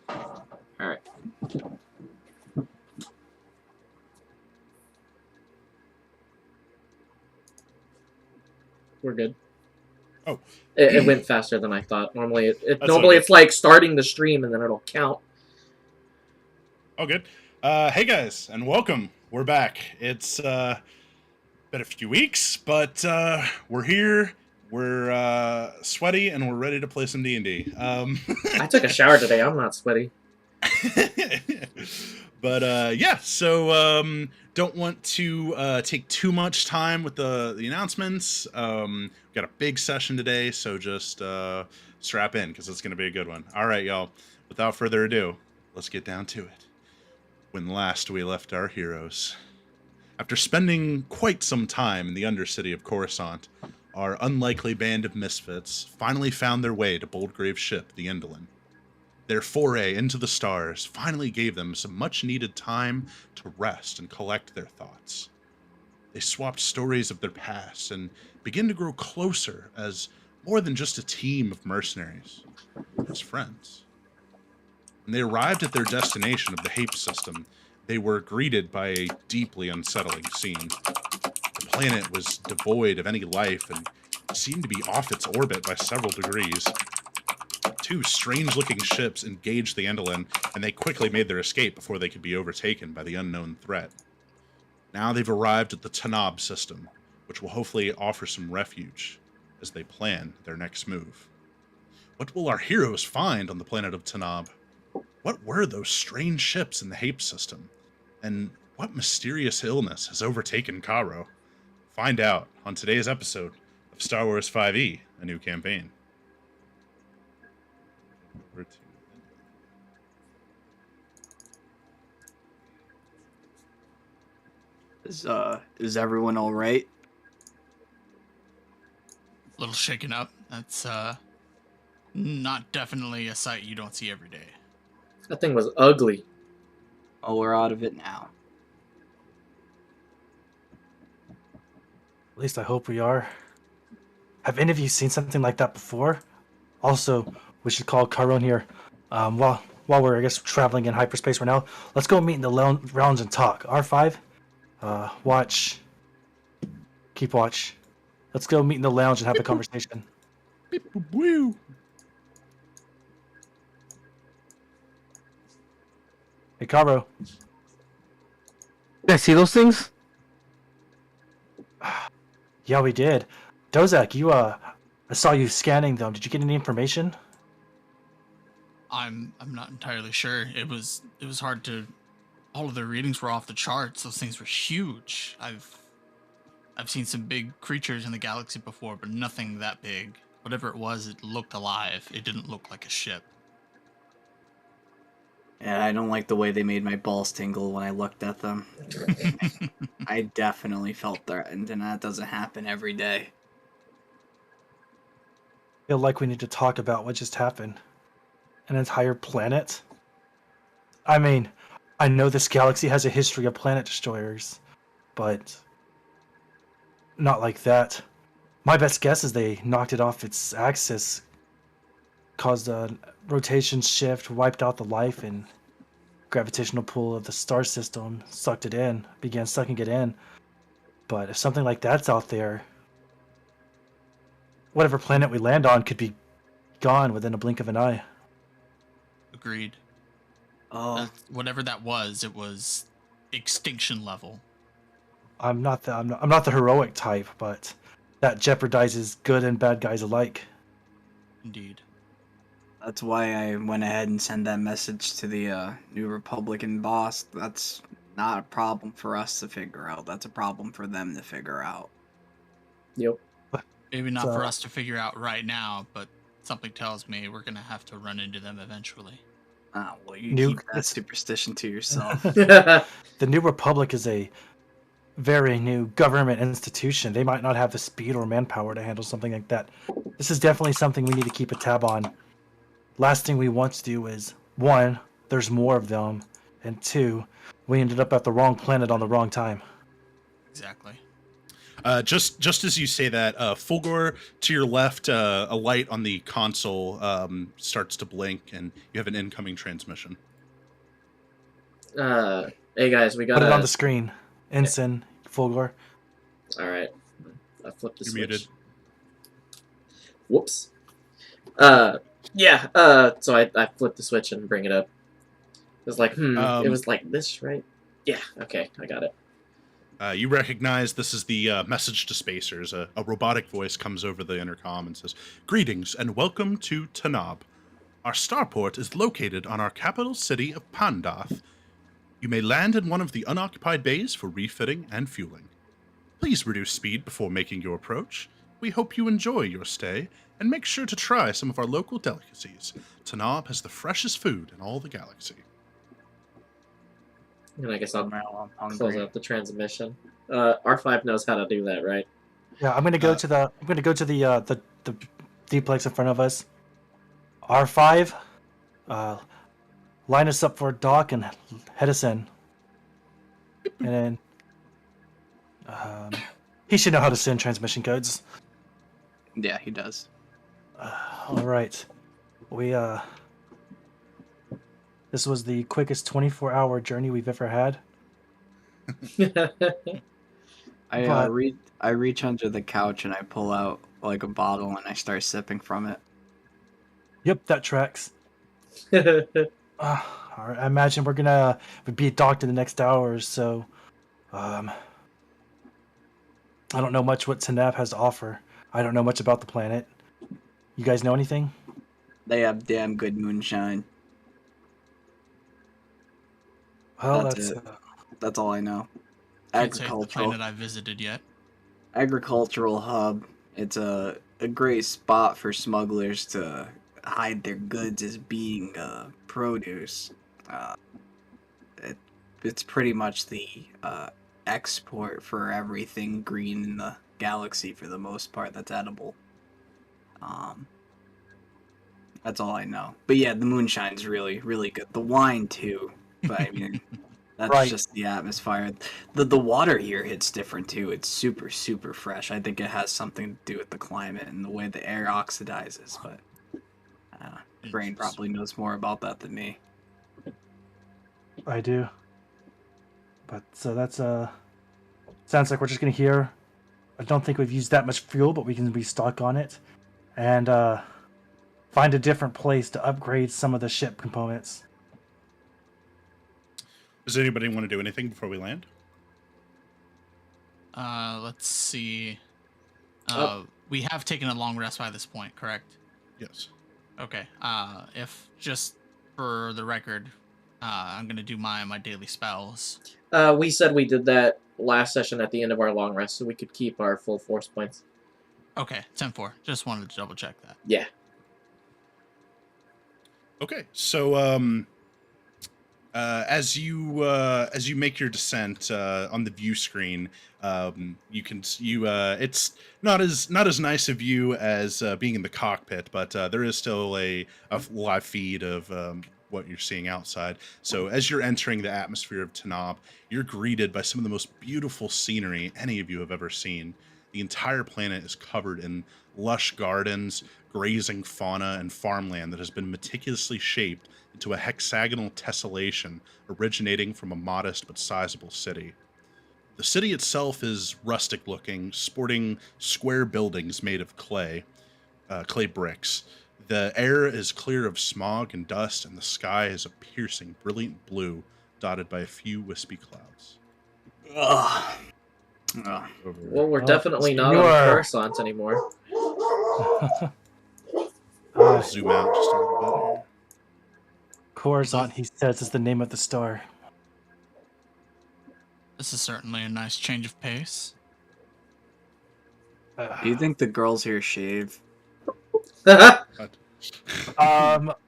All right. We're good. Oh, It went faster than I thought. Normally, that's all normally good. it's like starting the stream and then it'll count. All good. Hey guys, and welcome. We're back. It's been a few weeks, but we're here. We're sweaty, and we're ready to play some D&D. I took a shower today. I'm not sweaty. But yeah, so don't want to take too much time with the announcements. We got a big session today, so just strap in because it's going to be a good one. All right, y'all. Without further ado, let's get down to it. When last we left our heroes. After spending quite some time in the undercity of Coruscant, our unlikely band of misfits finally found their way to Boldgrave's ship, the Indolin. Their foray into the stars finally gave them some much needed time to rest and collect their thoughts. They swapped stories of their past and began to grow closer as more than just a team of mercenaries, as friends. When they arrived at their destination of the Hape system, they were greeted by a deeply unsettling scene. The planet was devoid of any life and seemed to be off its orbit by several degrees. Two strange-looking ships engaged the Endolin, and they quickly made their escape before they could be overtaken by the unknown threat. Now they've arrived at the Tanab system, which will hopefully offer some refuge as they plan their next move. What will our heroes find on the planet of Tanab? What were those strange ships in the Hape system? And what mysterious illness has overtaken Cairo? Find out on today's episode of Star Wars 5e, a new campaign. Over to Is everyone all right? A little shaken up. That's not definitely a sight you don't see every day. That thing was ugly. Oh, we're out of it now. At least I hope we are. Have any of you seen something like that before? Also, we should call Caron here. While we're, I guess, traveling in hyperspace right now, let's go meet in the lounge and talk. R5, watch. Keep watch. Let's go meet in the lounge and have a conversation. Beep, boop, woo. Hey, Caro. Did I see those things? Yeah, we did. Dozak, I saw you scanning them. Did you get any information? I'm not entirely sure. It was hard to. All of the readings were off the charts. Those things were huge. I've seen some big creatures in the galaxy before, but nothing that big. Whatever it was, it looked alive. It didn't look like a ship. Yeah, I don't like the way they made my balls tingle when I looked at them. I definitely felt threatened, and that doesn't happen every day. I feel like we need to talk about what just happened. An entire planet? I mean, I know this galaxy has a history of planet destroyers, but not like that. My best guess is they knocked it off its axis, caused a rotation shift, wiped out the life, and gravitational pull of the star system sucked it in, began sucking it in. But if something like that's out there, whatever planet we land on could be gone within a blink of an eye. Agreed. Oh, Whatever that was, it was extinction level. I'm not the heroic type, but that jeopardizes good and bad guys alike. Indeed. that's why I went ahead and sent that message to the New Republican boss. That's not a problem for us to figure out. That's a problem for them to figure out. Yep. Maybe not So- for us to figure out right now, but something tells me we're gonna have to run into them eventually. Ah, well, you New- keep that superstition to yourself. The New Republic is a very new government institution. They might not have the speed or manpower to handle something like that. This is definitely something we need to keep a tab on. Last thing we want to do is, one, there's more of them, and two, we ended up at the wrong planet on the wrong time. Exactly. Just as you say that, Fulgor, to your left, a light on the console starts to blink, and you have an incoming transmission. Hey guys, we Put it on gotta. the screen. Ensign, Fulgor. All right, I flipped the You're switch. muted. Whoops. Yeah. So I flipped the switch and bring it up. It was like, it was like this, right? Yeah. Okay, I got it. You recognize this is the message to spacers. A robotic voice comes over the intercom and says, "Greetings and welcome to Tanab. Our starport is located on our capital city of Pandath. You may land in one of the unoccupied bays for refitting and fueling. Please reduce speed before making your approach. We hope you enjoy your stay, and make sure to try some of our local delicacies. Tanab has the freshest food in all the galaxy." And I guess I'll Well, I'm close hungry. out the transmission. R5 knows how to do that, right? Yeah, I'm gonna go to the duplex in front of us. R5, line us up for a dock and head us in. And then he should know how to send transmission codes. Yeah, he does. All right, we this was the quickest 24-hour journey we've ever had. I But- reach under the couch and I pull out like a bottle and I start sipping from it. Yep, that tracks. All right, I imagine we're gonna be docked in the next hour or so. I don't know much what Tanab has to offer. I don't know much about the planet. You guys know anything? They have damn good moonshine. Well, That's that's it. That's all I know. Can't say it's the Agricultural. planet I visited yet. Agricultural hub. It's a great spot for smugglers to hide their goods as being produce. It's pretty much the export for everything green in the galaxy for the most part that's edible. That's all I know. But yeah, the moonshine's really, really good. The wine too. But I mean, that's Right. just the atmosphere. The water here hits different too. It's super, super fresh. I think it has something to do with the climate and the way the air oxidizes. But Brain probably knows more about that than me. I do. But so that's sounds like we're just gonna hear. I don't think we've used that much fuel, but we can restock on it, and find a different place to upgrade some of the ship components. Does anybody want to do anything before we land? Let's see. Oh. We have taken a long rest by this point, correct? Yes. Okay. If just for the record, I'm gonna do my daily spells. We said we did that last session at the end of our long rest, so we could keep our full force points. Okay, 10-4. Just wanted to double check that. Yeah. Okay, so as you make your descent on the view screen, you can it's not as nice a view as being in the cockpit, but there is still a live feed of what you're seeing outside. So as you're entering the atmosphere of Tanab, you're greeted by some of the most beautiful scenery any of you have ever seen. The entire planet is covered in lush gardens, grazing fauna, and farmland that has been meticulously shaped into a hexagonal tessellation originating from a modest but sizable city. The city itself is rustic looking, sporting square buildings made of clay bricks. The air is clear of smog and dust, and the sky is a piercing, brilliant blue, dotted by a few wispy clouds. Ugh. Ugh. Well, we're Oh, definitely not on Senor. Coruscant anymore. Zoom out just a little bit here. Coruscant, he says, is the name of the star. This is certainly a nice change of pace. Do you think the girls here shave? But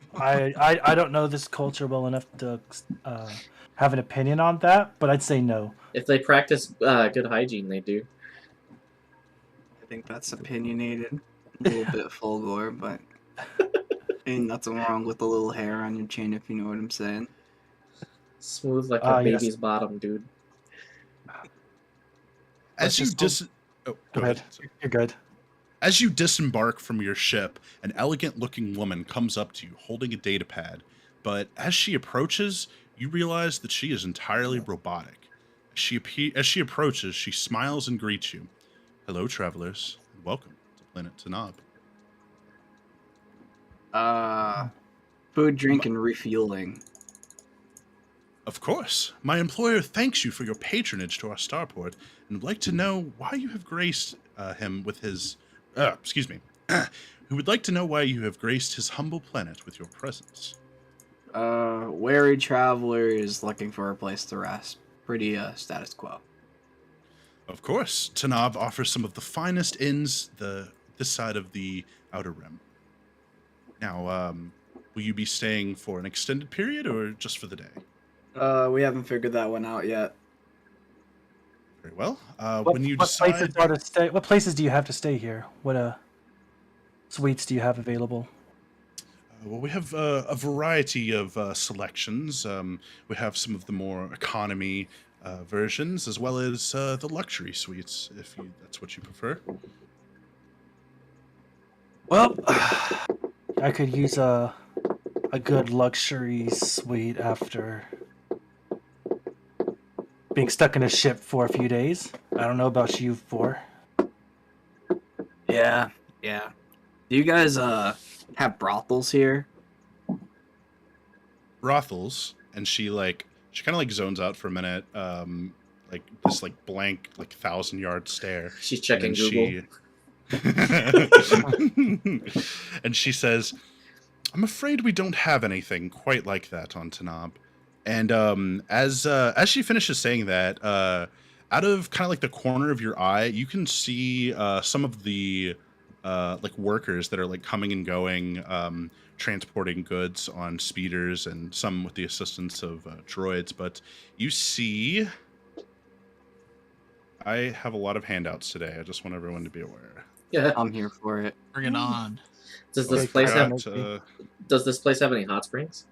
I don't know this culture well enough to have an opinion on that, but I'd say no. If they practice good hygiene, they do. I think that's opinionated. A little bit Fulgor, but ain't nothing wrong with a little hair on your chin, if you know what I'm saying. Smooth like a Yes. baby's bottom, dude. as you just Oh, Go ahead. You're good. As you disembark from your ship, an elegant-looking woman comes up to you holding a data pad, but as she approaches, you realize that she is entirely robotic. As she approaches, she smiles and greets you. Hello, travelers, and welcome to Planet Tanab. Food, drink, and refueling. Of course. My employer thanks you for your patronage to our starport and would like to know why you have graced him with his... excuse me. Who would like to know why you have graced his humble planet with your presence. Wary traveler is looking for a place to rest. Pretty status quo. Of course. Tanab offers some of the finest inns this side of the Outer Rim. Now, will you be staying for an extended period or just for the day? We haven't figured that one out yet. Very well. What, When you what decide... places are to stay? What places do you have to stay here? What suites do you have available? Well, we have a variety of selections. We have some of the more economy versions, as well as the luxury suites, if that's what you prefer. Well, I could use a good luxury suite after being stuck in a ship for a few days. I don't know about you four. Yeah. Do you guys have brothels here? Brothels, and she kind of like zones out for a minute, like this like blank like 1,000-yard stare. She's checking and Google. And she says, I'm afraid we don't have anything quite like that on Tanab. And as she finishes saying that, out of kind of like the corner of your eye, you can see some of the like workers that are like coming and going, transporting goods on speeders, and some with the assistance of droids. But you see, I have a lot of handouts today. I just want everyone to be aware. Yeah. I'm here for it. Bring it on. Does this Okay, place have Does this place have any hot springs?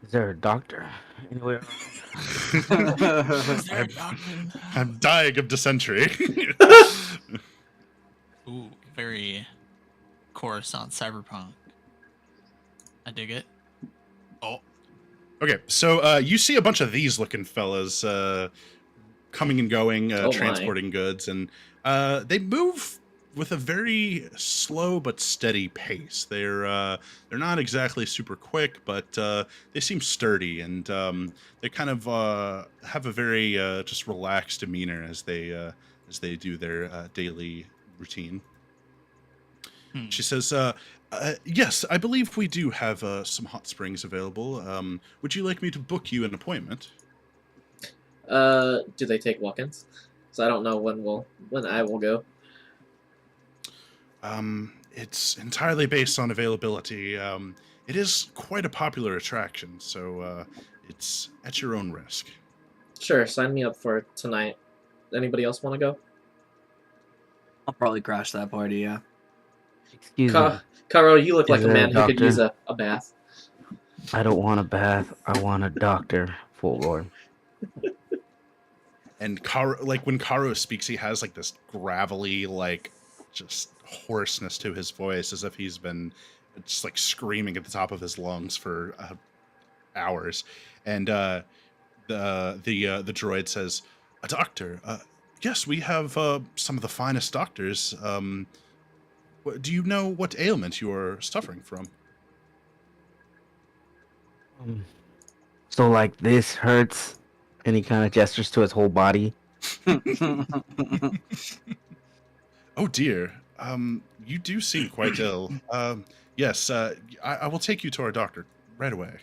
Is there a doctor anywhere? Is there a doctor? I'm dying of dysentery. Ooh, very Coruscant cyberpunk. I dig it. Oh, Okay, so you see a bunch of these looking fellas coming and going, Oh my. transporting goods, and they move with a very slow but steady pace. They're not exactly super quick, but they seem sturdy, and they kind of have a very just relaxed demeanor as they do their daily routine. She says, yes, I believe we do have some hot springs available. Would you like me to book you an appointment? Do they take walk-ins? So I don't know when I will go. It's entirely based on availability. It is quite a popular attraction, so it's at your own risk. Sure, sign me up for tonight. Anybody else want to go? I'll probably crash that party, yeah. Excuse me. Caro, you look like Is a there a man who could doctor? use a bath. I don't want a bath. I want a doctor. Full Lord. And Karo, like when Karo speaks, he has like this gravelly, like just hoarseness to his voice, as if he's been just like screaming at the top of his lungs for hours. And the droid says, "A doctor? Yes, we have some of the finest doctors. Do you know what ailment you are suffering from?" So like this hurts, and he kind of gestures to his whole body. Oh dear. You do seem quite ill. Yes, I will take you to our doctor right away.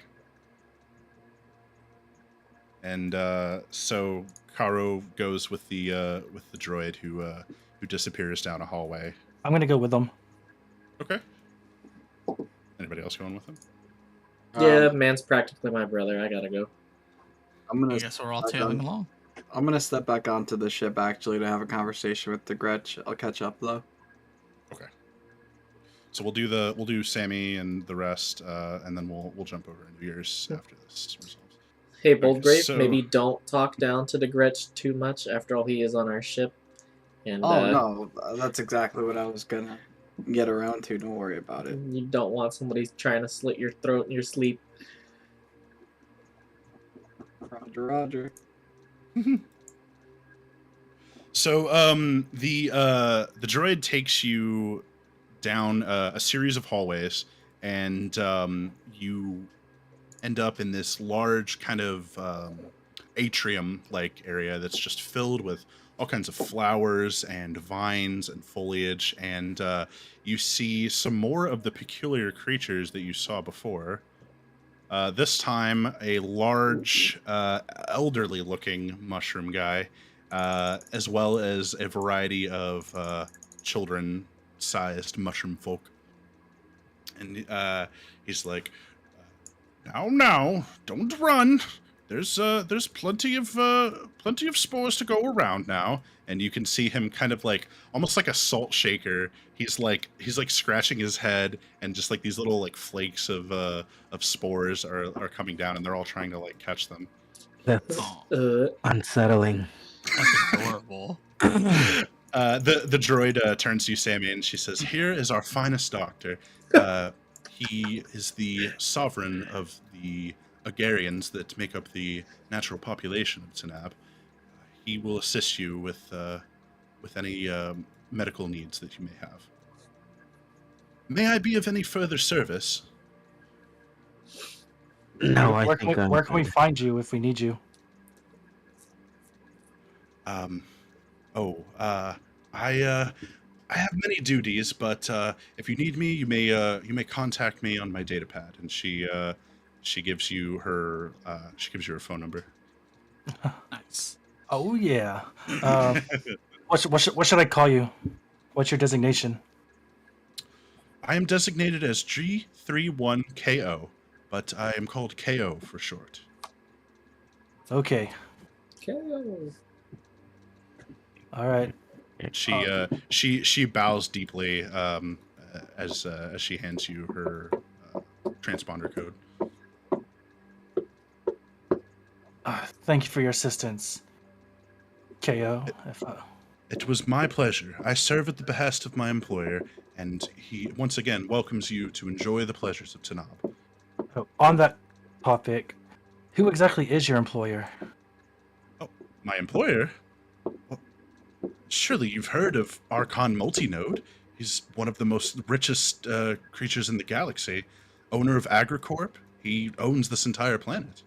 And so Karo goes with the droid who disappears down a hallway. I'm gonna go with them. Okay. Anybody else going with him? Yeah, man's practically my brother. I gotta go. I guess we're all tailing along. I'm gonna step back onto the ship actually to have a conversation with the Gretch. I'll catch up though. Okay. So we'll do Sammy and the rest, and then we'll jump over into yours after this resolves. Hey, Boldgrave, so- maybe don't talk down to the Gretch too much. After all, he is on our ship. And No, that's exactly what I was gonna get around to. Don't worry about it. you don't want somebody trying to slit your throat in your sleep. Roger, Roger. So the droid takes you down a series of hallways, and you end up in this large kind of atrium-like area that's just filled with all kinds of flowers and vines and foliage, and you see some more of the peculiar creatures that you saw before. This time, a large, elderly-looking mushroom guy, as well as a variety of children-sized mushroom folk. And he's like, now, don't run. There's plenty of spores to go around now." And you can see him kind of like almost like a salt shaker. He's like scratching his head, and just like these little like flakes of spores are coming down, and they're all trying to like catch them. That's Oh, unsettling. that's adorable. The droid turns to you, Sammy, and she says, "Here is our finest doctor. He is the sovereign of the Agarians that make up the natural population of Tanab. He will assist you with any medical needs that you may have. May I be of any further service?" No, where can we find you if we need you? I have many duties, but if you need me, you may contact me on my data pad. And she gives you her phone number. Nice. Oh yeah. What should I call you? What's your designation? I am designated as G31KO, but I am called KO for short. Okay. KO. All right. She bows deeply as she hands you her transponder code. Thank you for your assistance, KO. It was my pleasure. I serve at the behest of my employer, and he once again welcomes you to enjoy the pleasures of Tanab. On that topic, who exactly is your employer? Oh, my employer? Well, surely you've heard of Archon Multinode. He's one of the most richest creatures in the galaxy. Owner of AgriCorp. He owns this entire planet.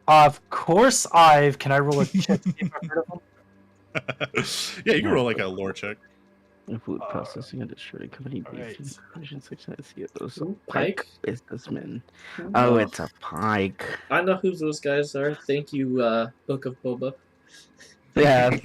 Of course can I roll a check to see if I've heard of him? Yeah, you can roll like a lore check. Food processing industry company Alright. based in success. Yeah, those Ooh, pike Pike? businessmen. Ooh. Oh, it's a pike. I know who those guys are. Thank you, Book of Boba. Yeah,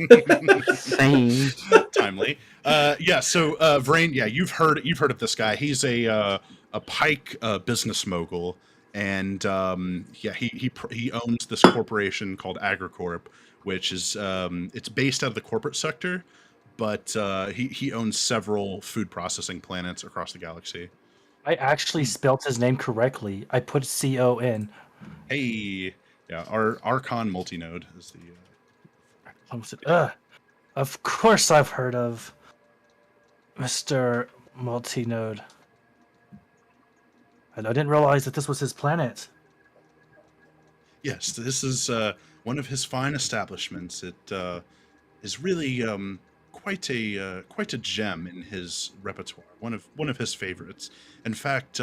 same. Timely. Yeah. So, Vrain, yeah, you've heard of this guy. He's a pike business mogul, and yeah, he owns this corporation called AgriCorp, which is it's based out of the corporate sector, but he owns several food processing planets across the galaxy. I actually spelt his name correctly. I put CON. Hey, yeah, Archon Multinode is the. Of course I've heard of Mr. Multinode. And I didn't realize that this was his planet. Yes, this is one of his fine establishments. It is really quite a gem in his repertoire. One of his favorites. In fact,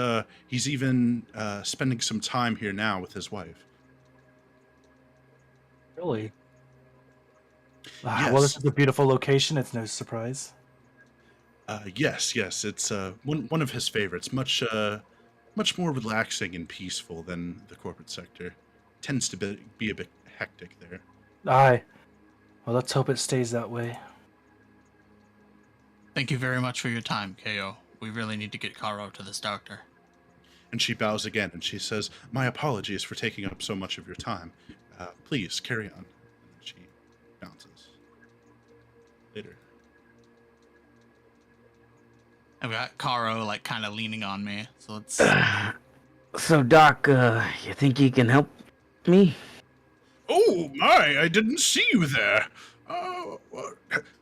he's even spending some time here now with his wife. Really? Yes. Well, this is a beautiful location. It's no surprise. Yes. It's one of his favorites. Much more relaxing and peaceful than the corporate sector. Tends to be a bit hectic there. Aye. Well, let's hope it stays that way. Thank you very much for your time, KO. We really need to get Karo to this doctor. And she bows again, and she says, "My apologies for taking up so much of your time. Please carry on." And then she bounces. Later. I've got Karo like kind of leaning on me, so let's So, Doc, you think you can help me? Oh my! I didn't see you there.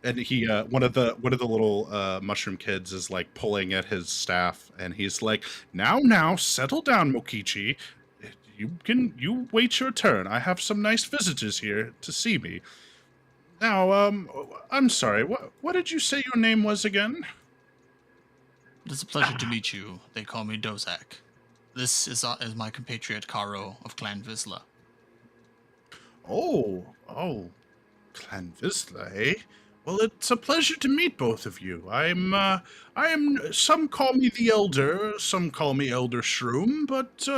And he, one of the little mushroom kids is like pulling at his staff, and he's like, "Now, settle down, Mokichi. You wait your turn. I have some nice visitors here to see me. Now, I'm sorry. What did you say your name was again?" It's a pleasure to meet you. They call me Dozak. This is my compatriot Karo of Clan Vizsla. Oh, Clan Vizsla, eh? Well, it's a pleasure to meet both of you. Some call me the Elder, some call me Elder Shroom, but,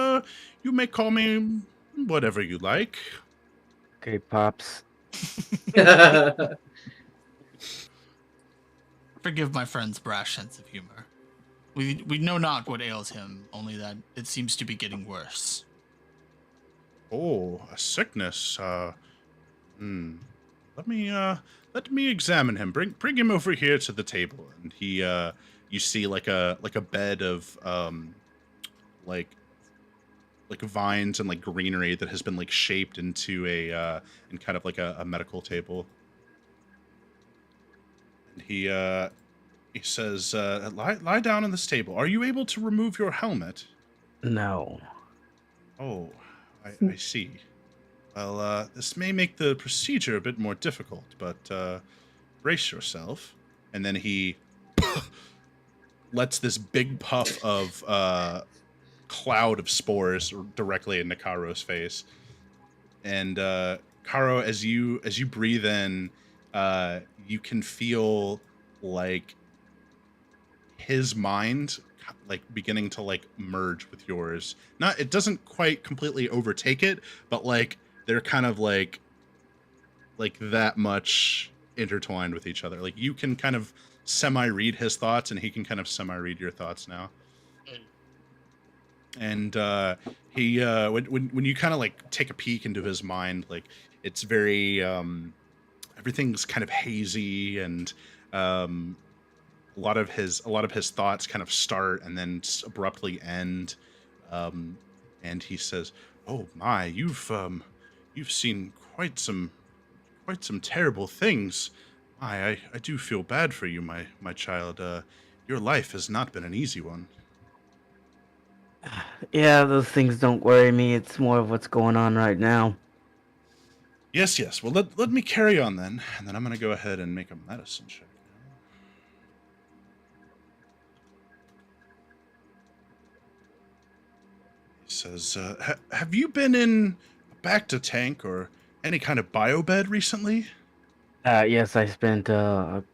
you may call me whatever you like. Okay, Pops. Forgive my friend's brash sense of humor. We know not what ails him, only that it seems to be getting worse. Oh, a sickness, Let me examine him. Bring him over here to the table. And he, you see like a bed of, like vines and like greenery that has been like shaped into in kind of like a medical table. And he says, lie down on this table. Are you able to remove your helmet? No. Oh, I see. Well, this may make the procedure a bit more difficult, but brace yourself. And then he lets this big puff of cloud of spores directly into Karo's face. And Karo, as you breathe in, you can feel like his mind like beginning to like merge with yours. Not, it doesn't quite completely overtake it, but like they're kind of like that much intertwined with each other. Like you can kind of semi-read his thoughts, and he can kind of semi-read your thoughts now. And he when you kind of like take a peek into his mind, like it's very everything's kind of hazy, and a lot of his thoughts kind of start and then abruptly end. And he says, "Oh my, you've seen quite some terrible things. I do feel bad for you, my child. Your life has not been an easy one." Yeah, those things don't worry me. It's more of what's going on right now. Yes. Well, let me carry on then, and then I'm gonna go ahead and make a medicine check. He says, "Have you been in a Bacta tank or any kind of biobed recently?" Yes, I spent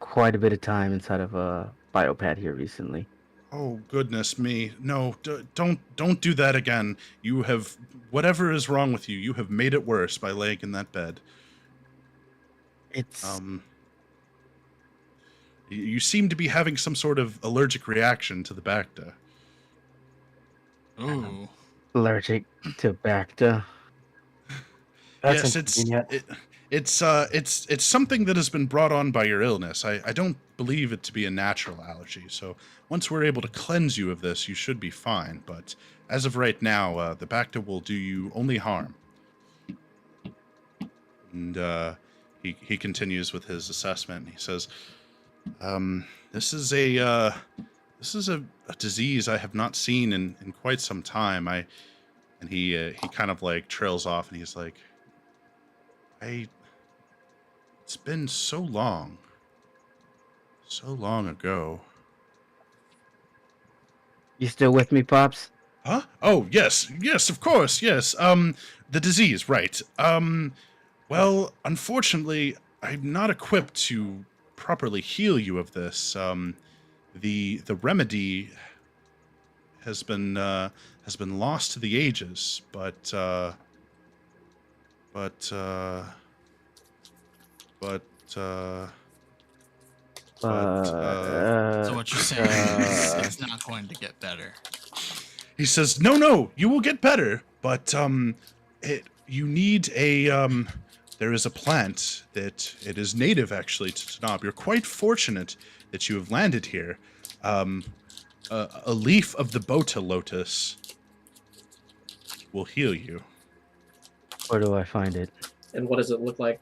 quite a bit of time inside of a biopad here recently. Oh goodness me! No, don't do that again. You have whatever is wrong with you. You have made it worse by laying in that bed. It's You seem to be having some sort of allergic reaction to the Bacta. Ooh. allergic to Bacta. That's Yes, it's something that has been brought on by your illness. I don't believe it to be a natural allergy. So once we're able to cleanse you of this, you should be fine. But as of right now, the Bacta will do you only harm. And he continues with his assessment. And he says, "This is a disease I have not seen in quite some time. And he kind of like trails off, and he's like, it's been so long ago." You still with me, Pops? Huh? Oh, yes, of course, yes. The disease, right. Well, unfortunately, I'm not equipped to properly heal you of this. The remedy has been lost to the ages, but So what you're saying is it's not going to get better. he says, "No, you will get better, but you need a there is a plant that it is native actually to Tanab. You're quite fortunate that you have landed here. A leaf of the Bota lotus will heal you. Where do I find it? And what does it look like?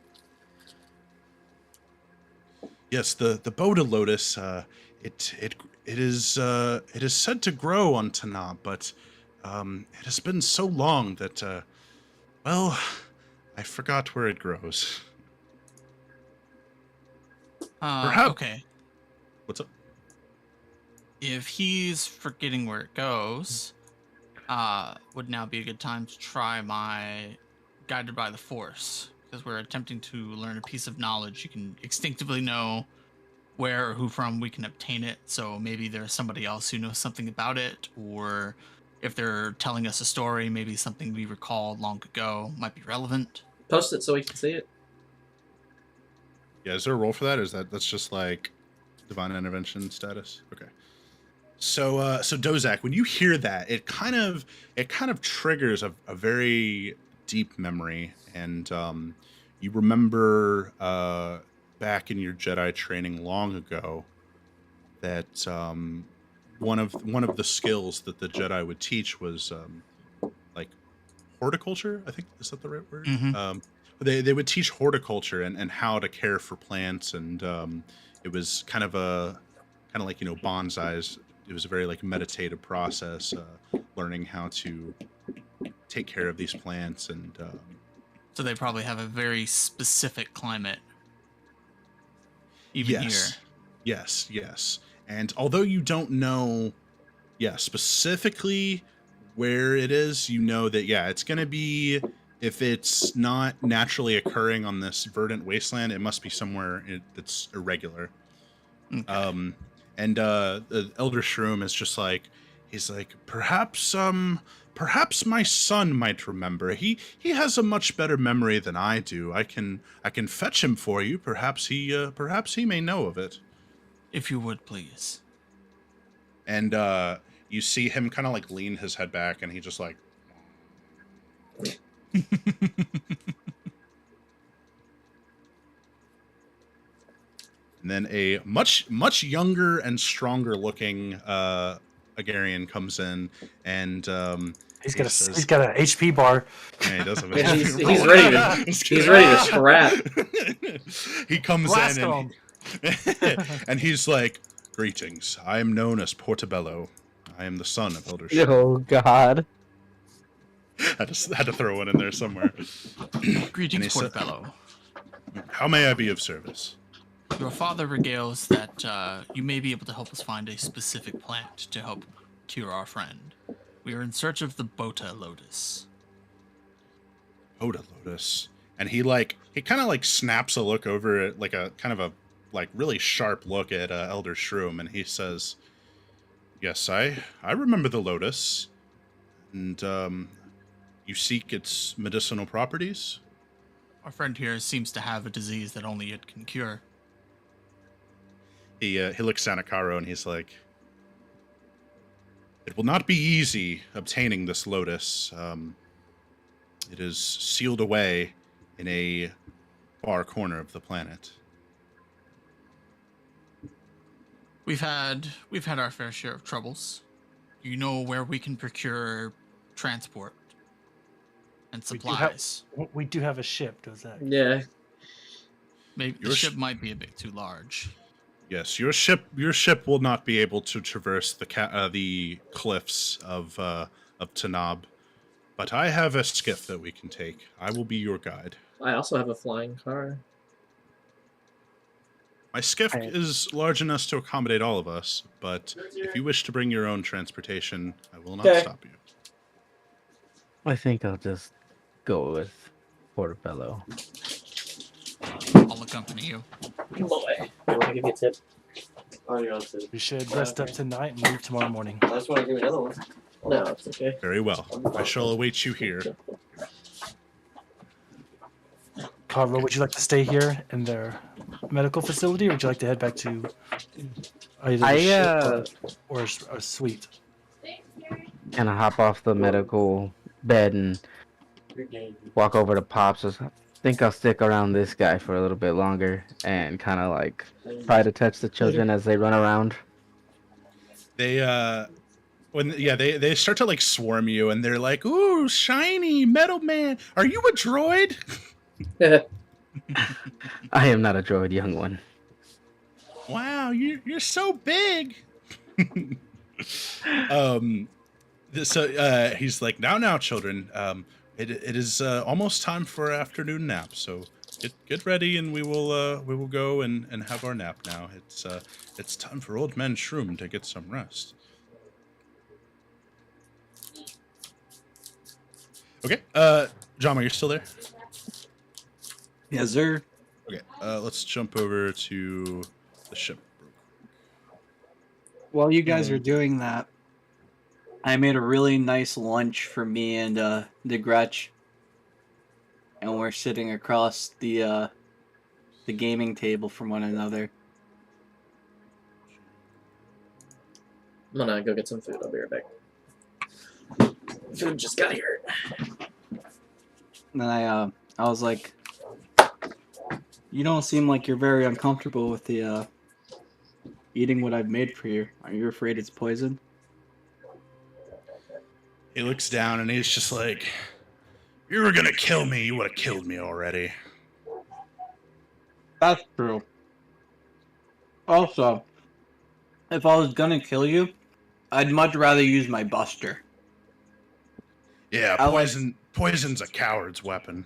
Yes, the Boda Lotus. It is said to grow on Tanab, but it has been so long that well, I forgot where it grows. Perhaps. Okay. What's up? If he's forgetting where it goes, would now be a good time to try my Guided by the Force, because we're attempting to learn a piece of knowledge. You can instinctively know where or who from we can obtain it, so maybe there's somebody else who knows something about it, or if they're telling us a story, maybe something we recalled long ago might be relevant. Post it so we can see it. Yeah, is there a role for that? Or is that's just like divine intervention status? Okay. So so Dozak, when you hear that, it kind of triggers a very deep memory, and you remember back in your Jedi training long ago that one of the skills that the Jedi would teach was like horticulture. I think, is that the right word? Mm-hmm. They would teach horticulture and how to care for plants, and it was kind of like, you know, bonsais. It was a very like meditative process, learning how to take care of these plants, and So they probably have a very specific climate. Even yes, here. yes. And although you don't know, specifically where it is, you know that it's gonna be, if it's not naturally occurring on this verdant wasteland, it must be somewhere that's irregular. Okay. And the Elder Shroom is just like, he's like, perhaps my son might remember. He has a much better memory than I do. I can fetch him for you. Perhaps he may know of it. If you would, please. And you see him kind of like lean his head back, and he just like, and then a much younger and stronger looking Agarian comes in, and He's got an HP bar. yeah, he does have Yeah, a he's ready to scrap. He comes Blast in him. and he's like, "Greetings. I am known as Portobello. I am the son of Elder Shroom." Oh God! I just had to throw one in there somewhere. Greetings, Portobello. How may I be of service? Your father regales that you may be able to help us find a specific plant to help cure our friend. We are in search of the Bota Lotus. Bota Lotus. And he kind of like snaps a look over at like a kind of a like really sharp look at Elder Shroom, and he says, "Yes, I remember the lotus. And you seek its medicinal properties?" Our friend here seems to have a disease that only it can cure. He looks down at Karo, and he's like, "It will not be easy obtaining this lotus. It is sealed away in a far corner of the planet." We've had our fair share of troubles. You know where we can procure transport and supplies. We do have a ship, does that? Yeah. Maybe the ship might be a bit too large. Yes, your ship will not be able to traverse the cliffs of Tanab, but I have a skiff that we can take. I will be your guide. I also have a flying car. My skiff is large enough to accommodate all of us, but if you wish to bring your own transportation, I will not stop you. I think I'll just go with Portobello. I'll accompany you. Boy. You want to give me a tip? We should rest up tonight and leave tomorrow morning. I just want to give me another one. No, it's okay. Very well. I shall await you here. Carlo, would you like to stay here in their medical facility, or would you like to head back to either the ship or a suite? Kind of hop off the medical bed and walk over to Pops. I think I'll stick around this guy for a little bit longer and kind of like try to touch the children as they run around. They they start to like swarm you, and they're like, "Ooh, shiny metal man, are you a droid?" I am not a droid, young one. Wow, you're so big. um, so he's like, now, children. It is almost time for our afternoon nap. So get ready, and we will go and have our nap now. It's time for old man Shroom to get some rest. Okay. John, are you still there? Yes, sir. Okay. Let's jump over to the ship. While you guys are doing that, I made a really nice lunch for me and the Gretch, and we're sitting across the gaming table from one another. I'm gonna go get some food. I'll be right back. Food just got here. And then I was like, "You don't seem like you're very uncomfortable with the eating what I've made for you. Are you afraid it's poison?" He looks down and he's just like, "If you were gonna kill me, you would have killed me already." That's true. Also, if I was gonna kill you, I'd much rather use my buster. Yeah, I like. poison's a coward's weapon.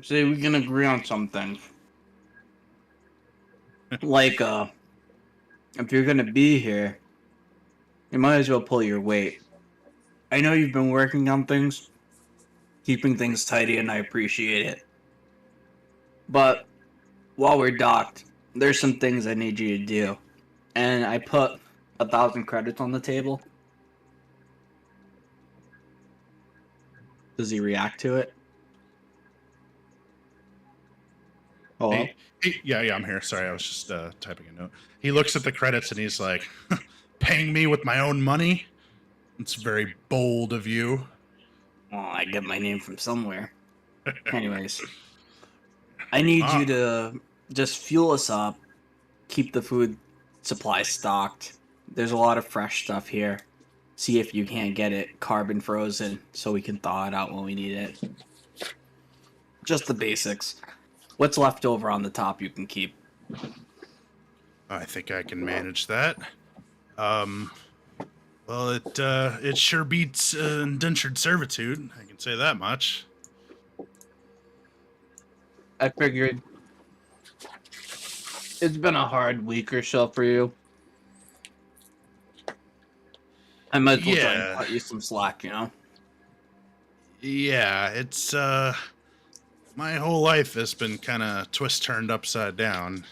See, we can agree on some things. Like, if you're gonna be here, you might as well pull your weight. I know you've been working on things, keeping things tidy, and I appreciate it. But while we're docked, there's some things I need you to do. And I put 1,000 credits on the table. Does he react to it? Hello? Yeah, I'm here. Sorry, I was just typing a note. He looks at the credits and he's like, "Paying me with my own money? It's very bold of you." Well, I get my name from somewhere. Anyways, I need you to just fuel us up, keep the food supply stocked. There's a lot of fresh stuff here. See if you can't get it carbon frozen so we can thaw it out when we need it. Just the basics. What's left over on the top you can keep. I think I can manage that. Well, it sure beats indentured servitude. I can say that much. I figured it's been a hard week or so for you. I might as well try and cut you some slack, you know? Yeah, it's my whole life has been kind of turned upside down.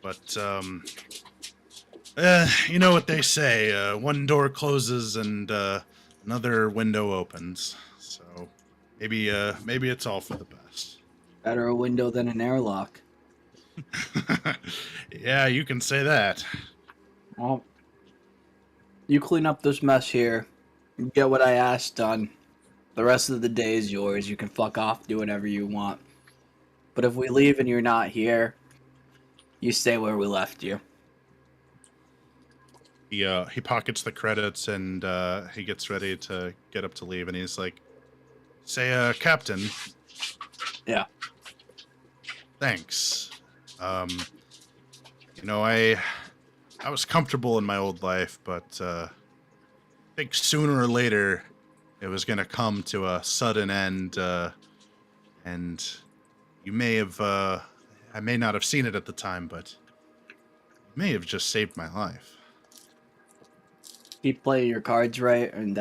But you know what they say, one door closes and another window opens. So maybe it's all for the best. Better a window than an airlock. Yeah, you can say that. Well, you clean up this mess here. You get what I asked done. The rest of the day is yours. You can fuck off, do whatever you want. But if we leave and you're not here, you stay where we left you. He pockets the credits and he gets ready to get up to leave, and he's like, "Say, Captain." Yeah. Thanks. You know, I was comfortable in my old life, but I think sooner or later it was going to come to a sudden end, and you may have, I may not have seen it at the time, but you may have just saved my life. Keep playing your cards right, and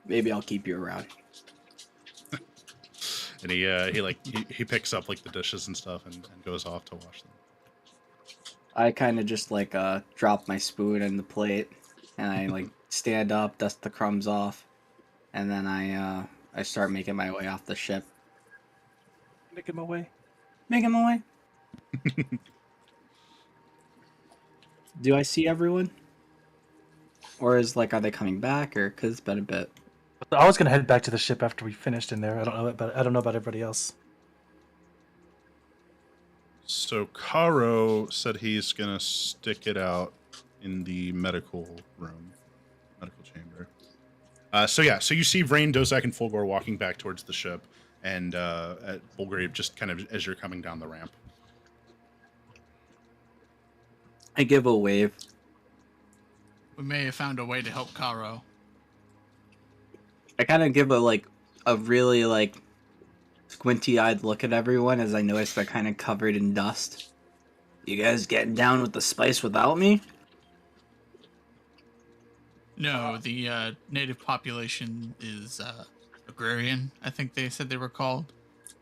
maybe I'll keep you around. And he picks up like the dishes and stuff and goes off to wash them. I kind of just like drop my spoon in the plate, and I like stand up, dust the crumbs off, and then I start making my way off the ship. Making my way. Making my way. Do I see everyone? Or is like, are they coming back? Or because it's been a bit. I was gonna head back to the ship after we finished in there. I don't know about everybody else. So Karo said he's gonna stick it out in the medical room. medical chamber. So you see Vrain, Dozak, and Fulgor walking back towards the ship, and at Bulgrave just kind of as you're coming down the ramp. I give a wave. We may have found a way to help Karo. I kind of give a really squinty-eyed look at everyone as I notice they're kind of covered in dust. You guys getting down with the spice without me? No, the native population is agrarian, I think they said they were called.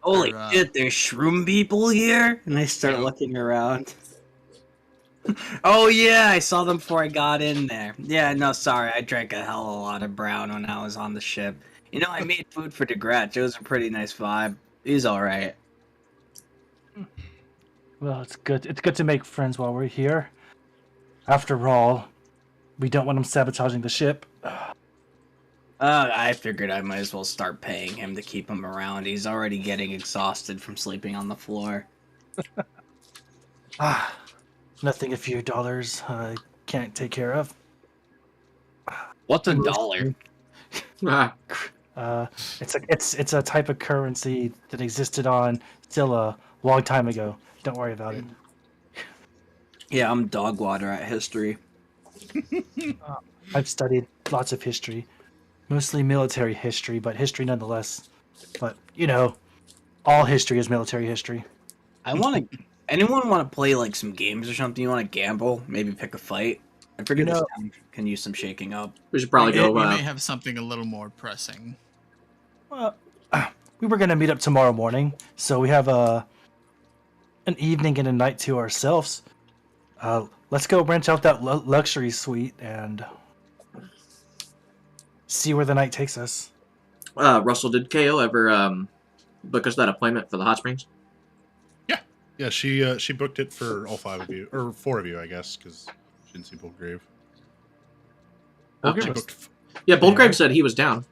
Holy shit, there's shroom people here? And I start looking around. Oh yeah, I saw them before I got in there. Yeah, no, sorry, I drank a hell of a lot of brown when I was on the ship. You know, I made food for DeGratch. It was a pretty nice vibe. He's alright. Well, it's good. It's good to make friends while we're here. After all, we don't want him sabotaging the ship. I figured I might as well start paying him to keep him around. He's already getting exhausted from sleeping on the floor. Nothing a few dollars can't take care of. What's a dollar? It's a type of currency that existed on Scylla a long time ago. Don't worry about it. Yeah, I'm dog water at history. I've studied lots of history, mostly military history, but history nonetheless. But you know, all history is military history. Anyone want to play some games or something? You want to gamble? Maybe pick a fight? I figured this town can use some shaking up. We should probably go. We may have something a little more pressing. Well, we were gonna meet up tomorrow morning, so we have an evening and a night to ourselves. Let's go rent out that luxury suite and see where the night takes us. Russell, did KO ever book us that appointment for the hot springs? Yeah, she booked it for all 5 of you, or 4 of you, I guess, because she didn't see Bulgrave. Yeah, Bulgrave said he was down.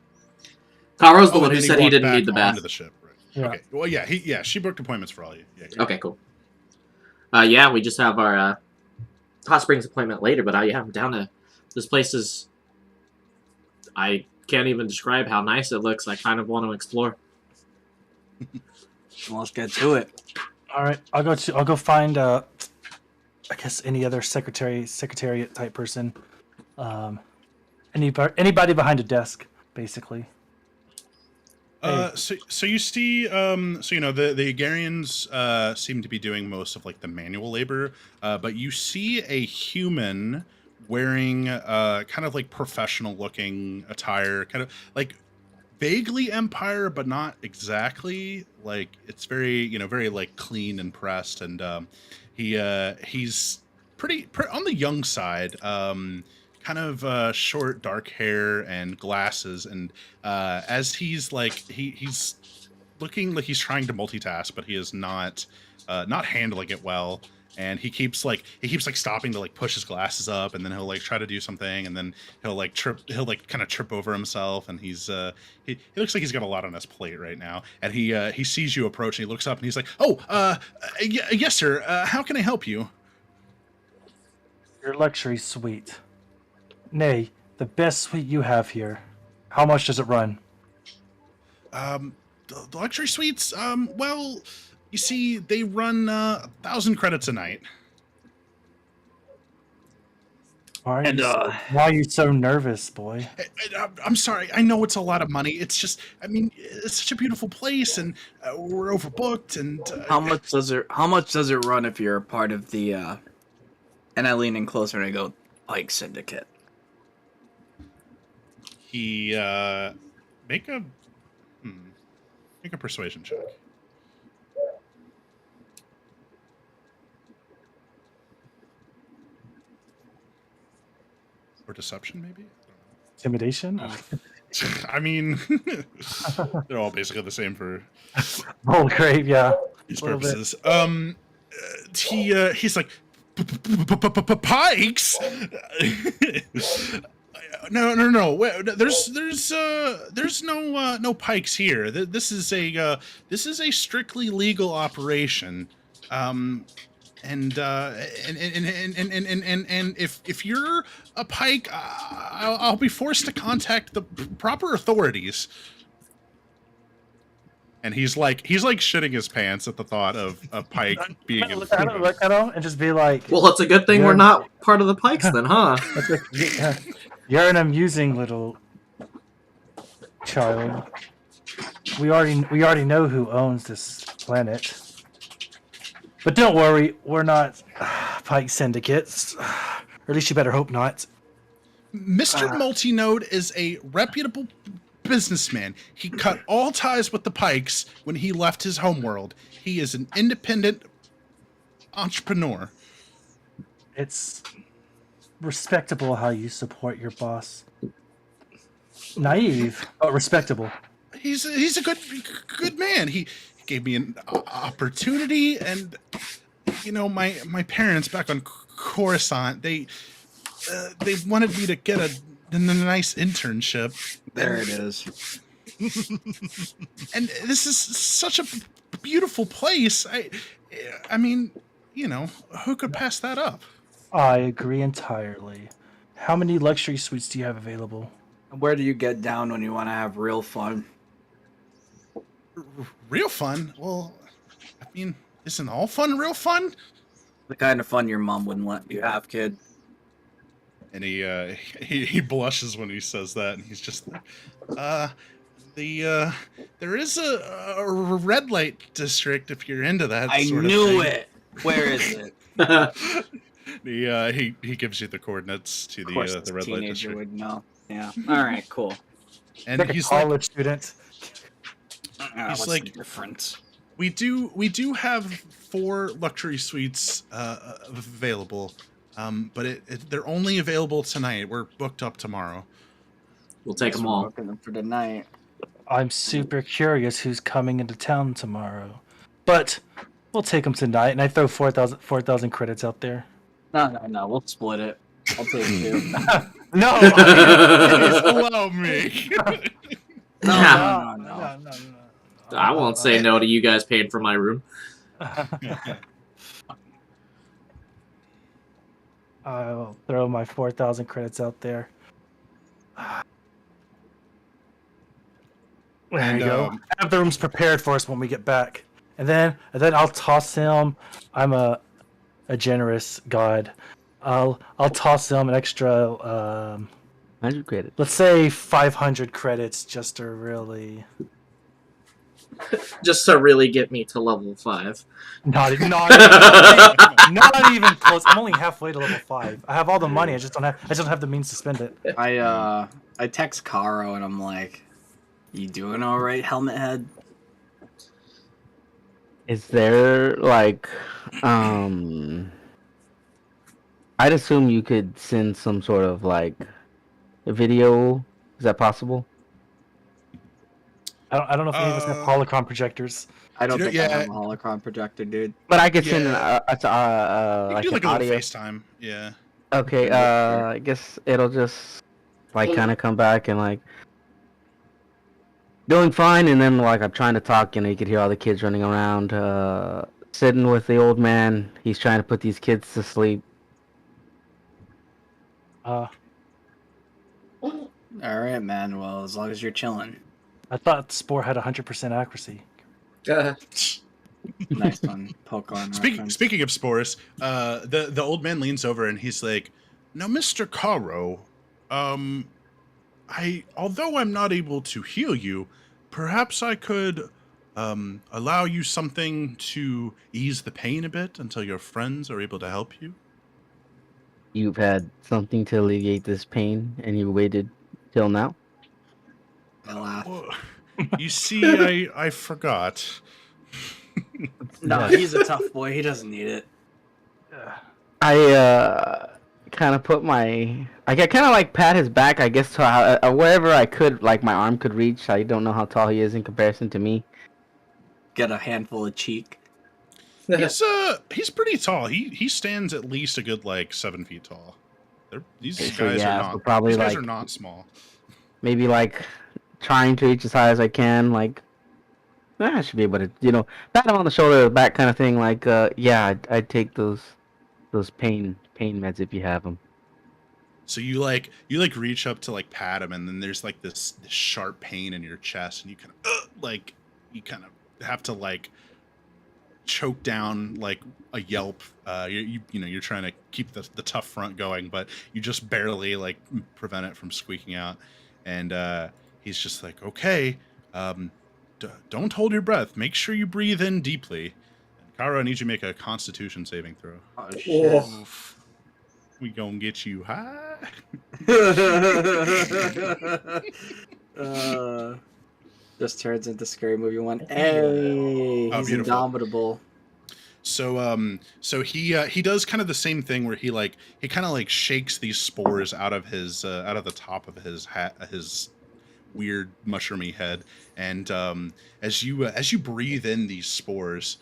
Karo's the one who said he didn't need the bath. Onto the ship, right? Yeah. Okay. Well, yeah, she booked appointments for all you. Yeah. Okay, cool. Yeah, we just have our hot springs appointment later, but yeah, I'm down to. This place is. I can't even describe how nice it looks. I kind of want to explore. Well, let's get to it. All right, I'll go find I guess any other secretariat type person, anybody behind a desk, basically. So you see, the Agarians seem to be doing most of the manual labor, but you see a human wearing kind of professional looking attire, kind of vaguely Empire, but not exactly. It's very, very clean and pressed, and he's pretty on the young side. Kind of short, dark hair and glasses, and as he's he's looking like he's trying to multitask, but he is not handling it well. And he keeps stopping to push his glasses up, and then he'll try to do something, and then he'll kind of trip over himself, and he looks like he's got a lot on his plate right now. And he sees you approach, and he looks up, and he's like, yes sir, how can I help you? Your luxury suite. Nay, the best suite you have here. How much does it run? The luxury suites, well, you see, they run 1,000 credits a night. Why are you so nervous, boy? I'm sorry. I know it's a lot of money. It's just, it's such a beautiful place, and we're overbooked. And how much does it run if you're a part of the? And I lean in closer and I go, Pike Syndicate. He make a persuasion check. Or deception, maybe? Intimidation? They're all basically the same for... Oh, great, yeah. These purposes. He's like, Pikes? No. There's no pikes here. This is a strictly legal operation. and if you're a pike, I'll be forced to contact the proper authorities. And he's like shitting his pants at the thought of a pike being in look at him and just be like, Well, it's a good thing we're not part of the Pikes then, huh? it's like, you're an amusing little child. We already know who owns this planet. But don't worry, we're not Pike syndicates. Or at least you better hope not. Mr. Multinode is a reputable businessman. He cut all ties with the Pikes when he left his homeworld. He is an independent entrepreneur. It's respectable how you support your boss. Naive, but respectable. He's a good man. He gave me an opportunity, and you know, my parents back on Coruscant, they wanted me to get a nice internship. There it is. And this is such a beautiful place. I mean, you know, who could pass that up? I agree entirely. How many luxury suites do you have available? Where do you get down when you want to have real fun? Real fun? Well, I mean, isn't all fun real fun? The kind of fun your mom wouldn't let you have, kid. And he blushes when he says that, and he's just like, there is a red light district if you're into that. I sort knew of thing. it. Where is it? He gives you the coordinates to Of course, the red light teenager district, would know. Yeah. All right. Cool. and Like a he's like, college student. What's like- the difference? we do have 4 luxury suites available, but they're only available tonight. We're booked up tomorrow. We'll take Guess them we're all. booking them for tonight. I'm super curious who's coming into town tomorrow. But we'll take them tonight, and I throw 4,000 credits out there. No. We'll split it. I'll take 2. No! Please allow me. No. I won't say no to you guys paying for my room. I'll throw my 4,000 credits out there. There And, you go. Have the rooms prepared for us when we get back, and then I'll toss him. I'm a generous god. I'll toss him an extra 100 credits. let's say 500 credits just to really Just to really get me to level 5. not even close. I'm only halfway to level 5. I have all the money. I just don't have the means to spend it. I text Caro and I'm like, "You doing all right, Helmet Head?" Is there like I'd assume you could send some sort of like a video. Is that possible? I don't know if any of us have holocron projectors. I don't You know, think I yeah. have a holocron projector, dude. But I could send Yeah. an You like do an like a little audio. FaceTime, yeah. Okay, I guess it'll just like kind of come back and like doing fine, and then like I'm trying to talk, you could hear all the kids running around, sitting with the old man. He's trying to put these kids to sleep. All right, man. Well, as long as you're chilling. I thought Spore had 100% accuracy. Nice one. Poke on. reference. Speaking of spores, the old man leans over and he's like, "Now, Mr. Caro, although I'm not able to heal you, perhaps I could allow you something to ease the pain a bit until your friends are able to help you." You've had something to alleviate this pain, and you waited till now. I laugh. Well, you see, I forgot. No, he's a tough boy. He doesn't need it. I kind of put I kind of like pat his back, I guess, to wherever I could, like my arm could reach. I don't know how tall he is in comparison to me. Get a handful of cheek. He's pretty tall. He stands at least a good like 7 feet tall. These Okay, guys yeah, are so not. probably These guys like- are not small. Maybe like trying to reach as high as I can, like I should be able to, pat him on the shoulder or back kind of thing. Like, yeah, I'd take those pain meds if you have them. So you reach up to like pat him, and then there's like this sharp pain in your chest, and you kind of have to like choke down like a yelp. You're trying to keep the tough front going, but you just barely like prevent it from squeaking out. And he's just like, okay, don't hold your breath. Make sure you breathe in deeply. And Kara, I need you to make a Constitution saving throw. Oh shit. Oof. We gonna get you high. Just turns into Scary Movie 1. Hey, Oh, he's beautiful. indomitable. So he does kind of the same thing where he kind of like shakes these spores out of the top of his hat, his weird mushroomy head, and as you breathe in these spores,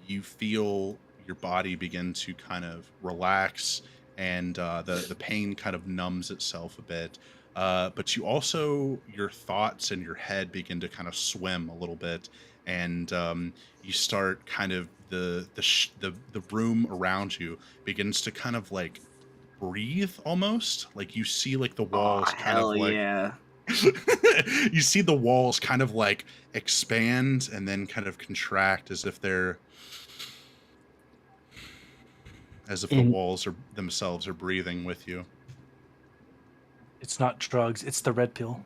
you feel your body begin to kind of relax, and the pain kind of numbs itself a bit. But your thoughts and your head begin to kind of swim a little bit, and you start kind of the room around you begins to kind of like breathe almost. Like you see like the walls kind of like yeah. you see the walls kind of like expand and then kind of contract as if the walls are themselves are breathing with you. It's not drugs, it's the red pill.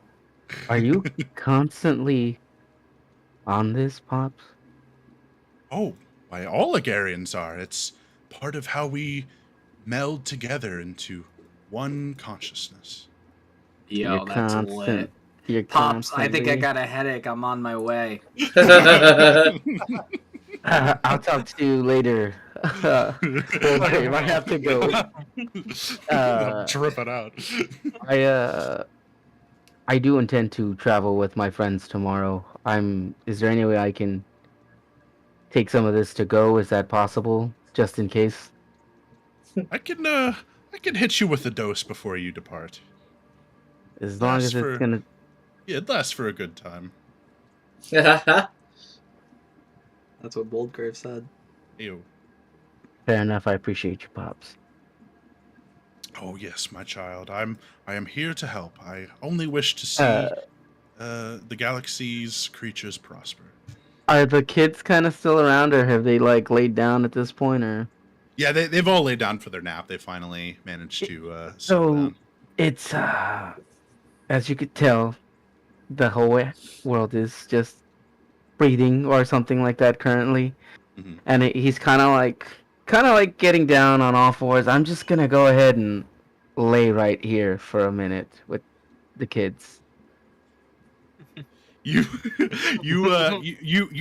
Are you constantly on this, Pops? Oh, why all Agarians are. It's part of how we meld together into one consciousness. Yo, You're that's lit. You're Pops, I think I constantly- got a headache. I'm on my way. I'll talk to you later. Okay, I have to go. Trip it out. I do intend to travel with my friends tomorrow. Is there any way I can take some of this to go? Is that possible? Just in case? I can hit you with a dose before you depart. As long as Lasts it's gonna... Yeah, it lasts for a good time. That's what Boldgrave said. Ew. Fair enough, I appreciate you, Pops. Oh yes, my child. I am here to help. I only wish to see the galaxy's creatures prosper. Are the kids kind of still around, or have they, like, laid down at this point, or...? Yeah, they've all laid down for their nap. They finally managed to settle So, down. it's, as you could tell, the whole world is just breathing or something like that currently. Mhm. And he's kind of like getting down on all fours. I'm just gonna go ahead and lay right here for a minute with the kids. You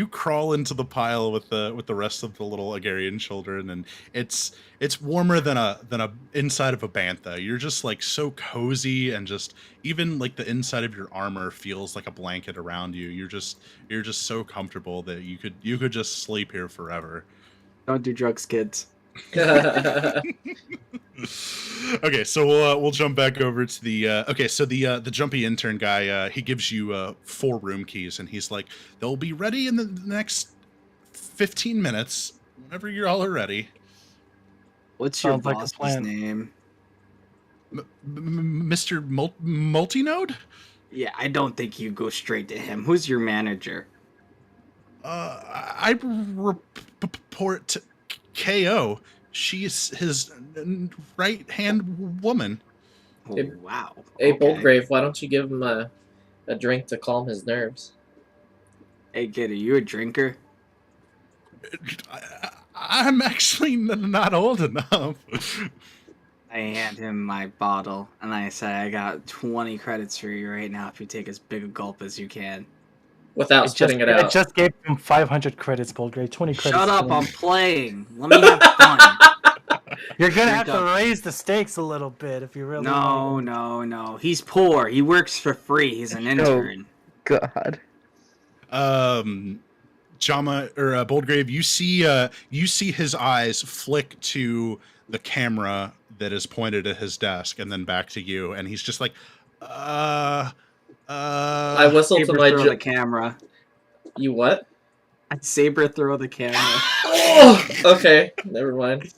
crawl into the pile with the rest of the little Agarian children, and it's warmer than a inside of a bantha. You're just like so cozy, and just even like the inside of your armor feels like a blanket around you. You're just so comfortable that you could just sleep here forever. Don't do drugs, kids. Okay, so we'll jump back over to the jumpy intern guy. He gives you 4 room keys, and he's like, they'll be ready in the next 15 minutes whenever you all are ready. What's your Sounds like a boss's plan. name? Mr. Multinode? Yeah, I don't think you go straight to him. Who's your manager? I report to KO. She's his right-hand woman. Oh, Hey- wow. Hey, Okay. Boldgrave, why don't you give him a drink to calm his nerves? Hey, kid, are you a drinker? I'm actually not old enough. I hand him my bottle, and I say, I got 20 credits for you right now if you take as big a gulp as you can. Without spitting it I out. just gave him 500 credits, Boldgrave. 20 credits. Shut up, for I'm him. playing. Let me have fun. You're gonna You're have to done. raise the stakes a little bit if you really No, want. no. He's poor. He works for free. He's an intern. God. Jama or Boldgrave, you see his eyes flick to the camera that is pointed at his desk, and then back to you, and he's just like, I whistle to Saber my throw the camera. You what? I saber throw the camera. Oh, okay, never mind.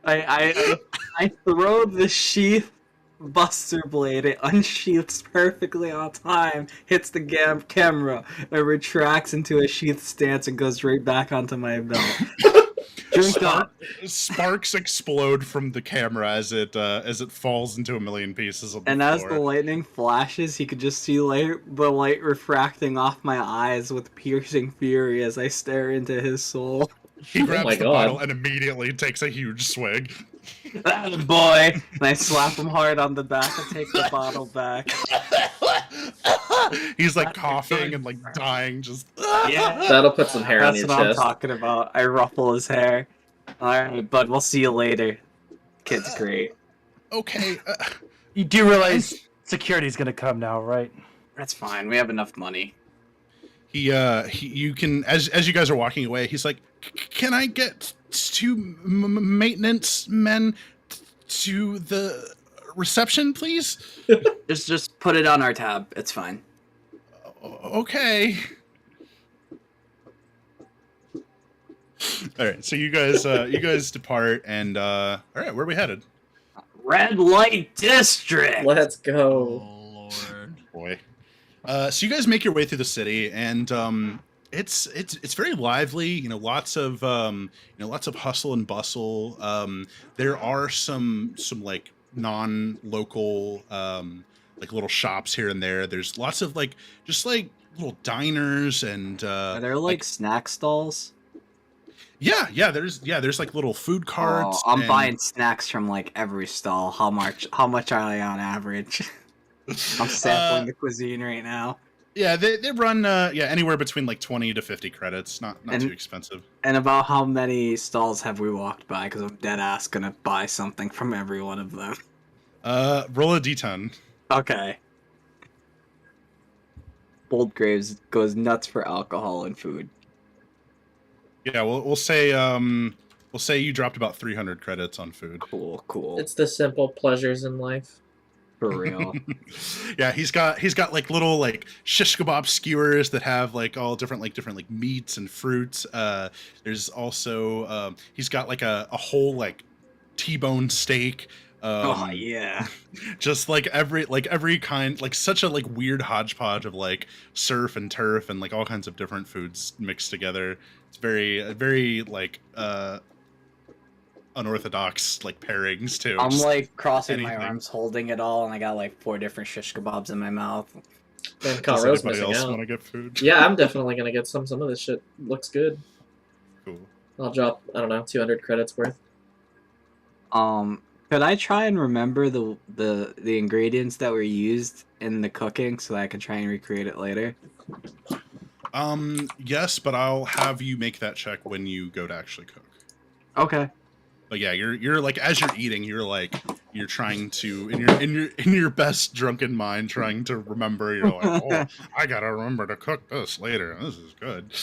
I throw the sheath buster blade. It unsheaths perfectly on time, hits the camera, and retracts into a sheath stance and goes right back onto my belt. Drink up. Sparks explode from the camera as it falls into a million pieces on the And floor. as the lightning flashes, you could just see the light refracting off my eyes with piercing fury as I stare into his soul. He grabs my the God. bottle and immediately takes a huge swig. That boy! And I slap him hard on the back and take the bottle back. He's like coughing and like dying, just. Yeah. That'll put some hair on That's your what I'm chest. talking about. I ruffle his hair. Alright, bud, we'll see you later. Kid's great. Okay. You do realize security's gonna come now, right? That's fine. We have enough money. You can, as you guys are walking away, he's like, "Can I get two maintenance men to the reception, please?" Just put it on our tab. It's fine. Okay. All right, so you guys depart, and all right, where are we headed? Red Light District! Let's go. Oh lord. Boy. So you guys make your way through the city, and it's very lively. You know, lots of hustle and bustle. There are some like non-local like little shops here and there. There's lots of like just like little diners and Are there like snack stalls? yeah. There's like little food carts. Oh, I'm and- buying snacks from like every stall. How much are they on average? I'm sampling the cuisine right now. Yeah, they run anywhere between like 20 to 50 credits. Not too expensive. And about how many stalls have we walked by? Because I'm dead ass gonna buy something from every one of them. Roll a d10. Okay. Bold Graves goes nuts for alcohol and food. Yeah, we'll say you dropped about 300 credits on food. Cool. It's the simple pleasures in life. For real. Yeah, he's got like little like shish kebab skewers that have like all different like meats and fruits. There's also he's got like a whole like T-bone steak. Oh yeah. Just like every kind, like such a like weird hodgepodge of like surf and turf and like all kinds of different foods mixed together. It's very like unorthodox like pairings too. I'm Just like crossing my anything. arms, holding it all, and I got like 4 different shish kebabs in my mouth. Then Does Conroe's anybody missing else out. want to get food? Yeah, I'm definitely gonna get some. Some of this shit looks good. Cool. I'll drop, I don't know, 200 credits worth. Could I try and remember the ingredients that were used in the cooking so that I can try and recreate it later? Yes, but I'll have you make that check when you go to actually cook. Okay. But yeah, you're like as you're eating, you're trying to in your best drunken mind trying to remember. You're like, oh, I gotta remember to cook this later. This is good.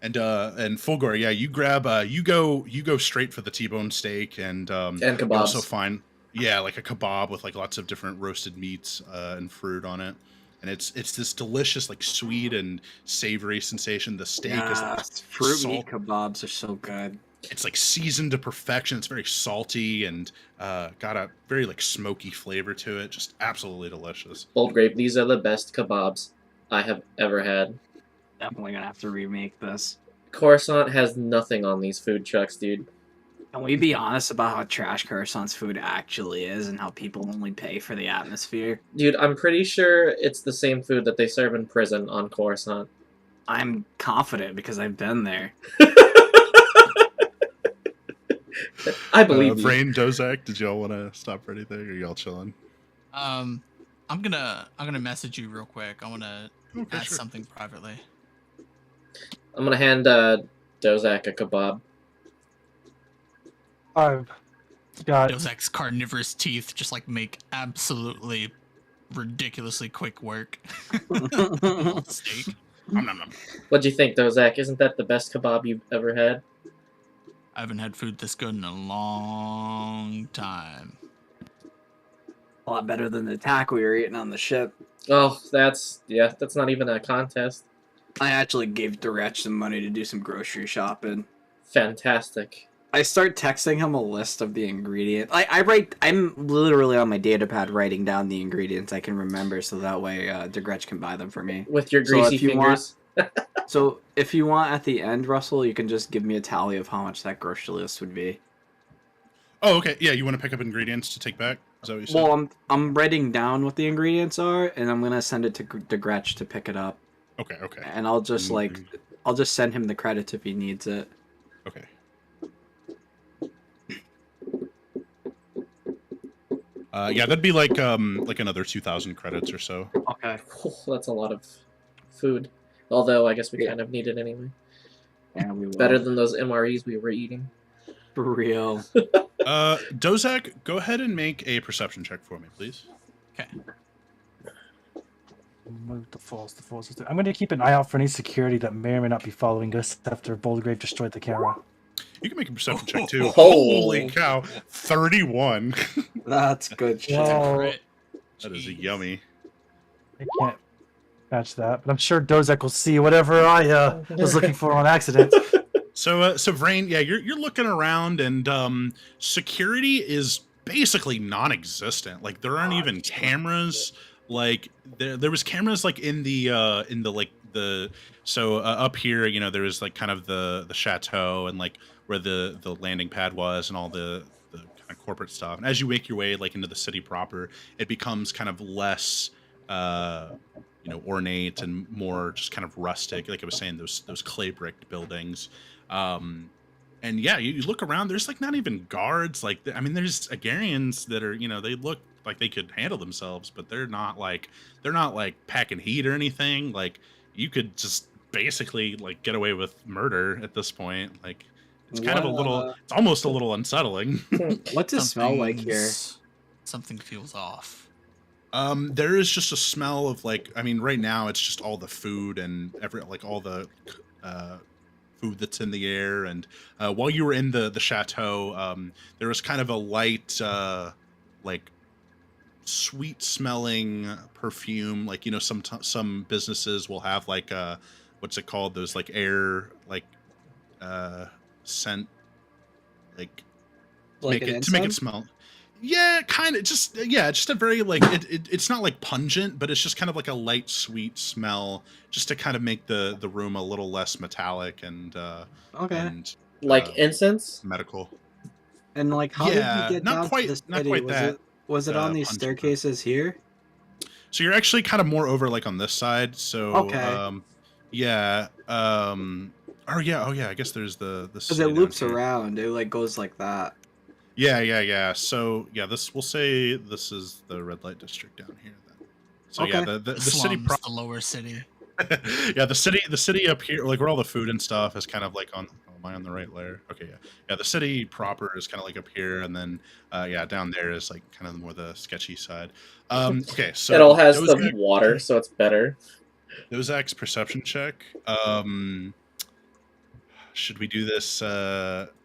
And Fulgor, yeah, you grab you go straight for the T-bone steak and you kebabs. also find like a kebab with like lots of different roasted meats and fruit on it. And it's this delicious like sweet and savory sensation. The steak is like fruit meat kebabs are so good. it's like seasoned to perfection. It's very salty and got a very like smoky flavor to it. Just absolutely delicious. Old Grape, these are the best kebabs I have ever had. Definitely gonna have to remake this. Coruscant has nothing on these food trucks, dude. Can we be honest about how trash Coruscant's food actually is and how people only pay for the atmosphere? Dude, I'm pretty sure it's the same food that they serve in prison on Coruscant. I'm confident because I've been there. I believe you. Vrain, Dozak, did y'all want to stop for anything, or y'all chilling? I'm gonna message you real quick. I wanna ask something privately. I'm gonna hand Dozak a kebab. I've got Dozak's carnivorous teeth just like make absolutely ridiculously quick work. Steak. Nom, nom, nom. What'd you think, Dozak? Isn't that the best kebab you've ever had? I haven't had food this good in a long time. A lot better than the tack we were eating on the ship. Oh, that's not even a contest. I actually gave Direct some money to do some grocery shopping. Fantastic. I start texting him a list of the ingredients. I'm literally on my data pad writing down the ingredients I can remember, so that way DeGretch can buy them for me. With your So greasy if you fingers. So if you want at the end, Russell, you can just give me a tally of how much that grocery list would be. Oh, okay. Yeah, you want to pick up ingredients to take back? Is that what you said? Well, I'm writing down what the ingredients are, and I'm gonna send it to DeGretch to pick it up. Okay, okay. And I'll just send him the credit if he needs it. Okay. Yeah, that'd be like another 2,000 credits or so. Okay. That's a lot of food. Although I guess we Yeah. kind of need it anyway. Yeah, we will. Better than those MREs we were eating. For real. Dozak, go ahead and make a perception check for me, please. Okay. Move the falls. I'm going to keep an eye out for any security that may or may not be following us after Boldgrave destroyed the camera. You can make a perception check too. Oh. Holy cow, 31. That's good shit. Well, Crit. That is Jeez. yummy. I can't match that, but I'm sure Dozak will see whatever I was looking for on accident. So Vrain, yeah, you're looking around, and security is basically non-existent. Like there aren't even cameras. Like there was cameras like in the up here, you know, there was like kind of the chateau and like where the landing pad was and all the kind of corporate stuff. And as you make your way like into the city proper, it becomes kind of less ornate and more just kind of rustic. Like I was saying, those clay bricked buildings. And yeah, you look around, there's like not even guards. Like, I mean, there's Agarians that are, they look like they could handle themselves, but they're not like packing heat or anything. Like you could just basically like get away with murder at this point. Like it's kind of it's almost a little unsettling. What's it smell like here? Something feels off. There is just a smell of like, I mean, right now it's just all the food and all the food that's in the air. And while you were in the chateau, there was kind of a light, like sweet smelling perfume. Like, some businesses will have like what's it called? Those like air like scent, like Like to make it smell. Yeah, kind of. Just just a very like it's not like pungent, but it's just kind of like a light, sweet smell, just to kind of make the room a little less metallic and and like incense, medical. And like, how did you get down to the city? Not quite that. Was it on these pungent, staircases here? So you're actually kind of more over like on this side. So okay. Oh yeah. I guess there's the because it loops around. It like goes like that. Yeah. So yeah, we'll say this is the red light district down here then. So okay. yeah, the city the lower city. Yeah, the city up here, like where all the food and stuff is kind of like on. Oh, am I on the right layer? Okay, yeah. The city proper is kind of like up here, and then down there is like kind of more the sketchy side. Okay, so it all has the water, so it's better. Dozak's perception check. Should we do this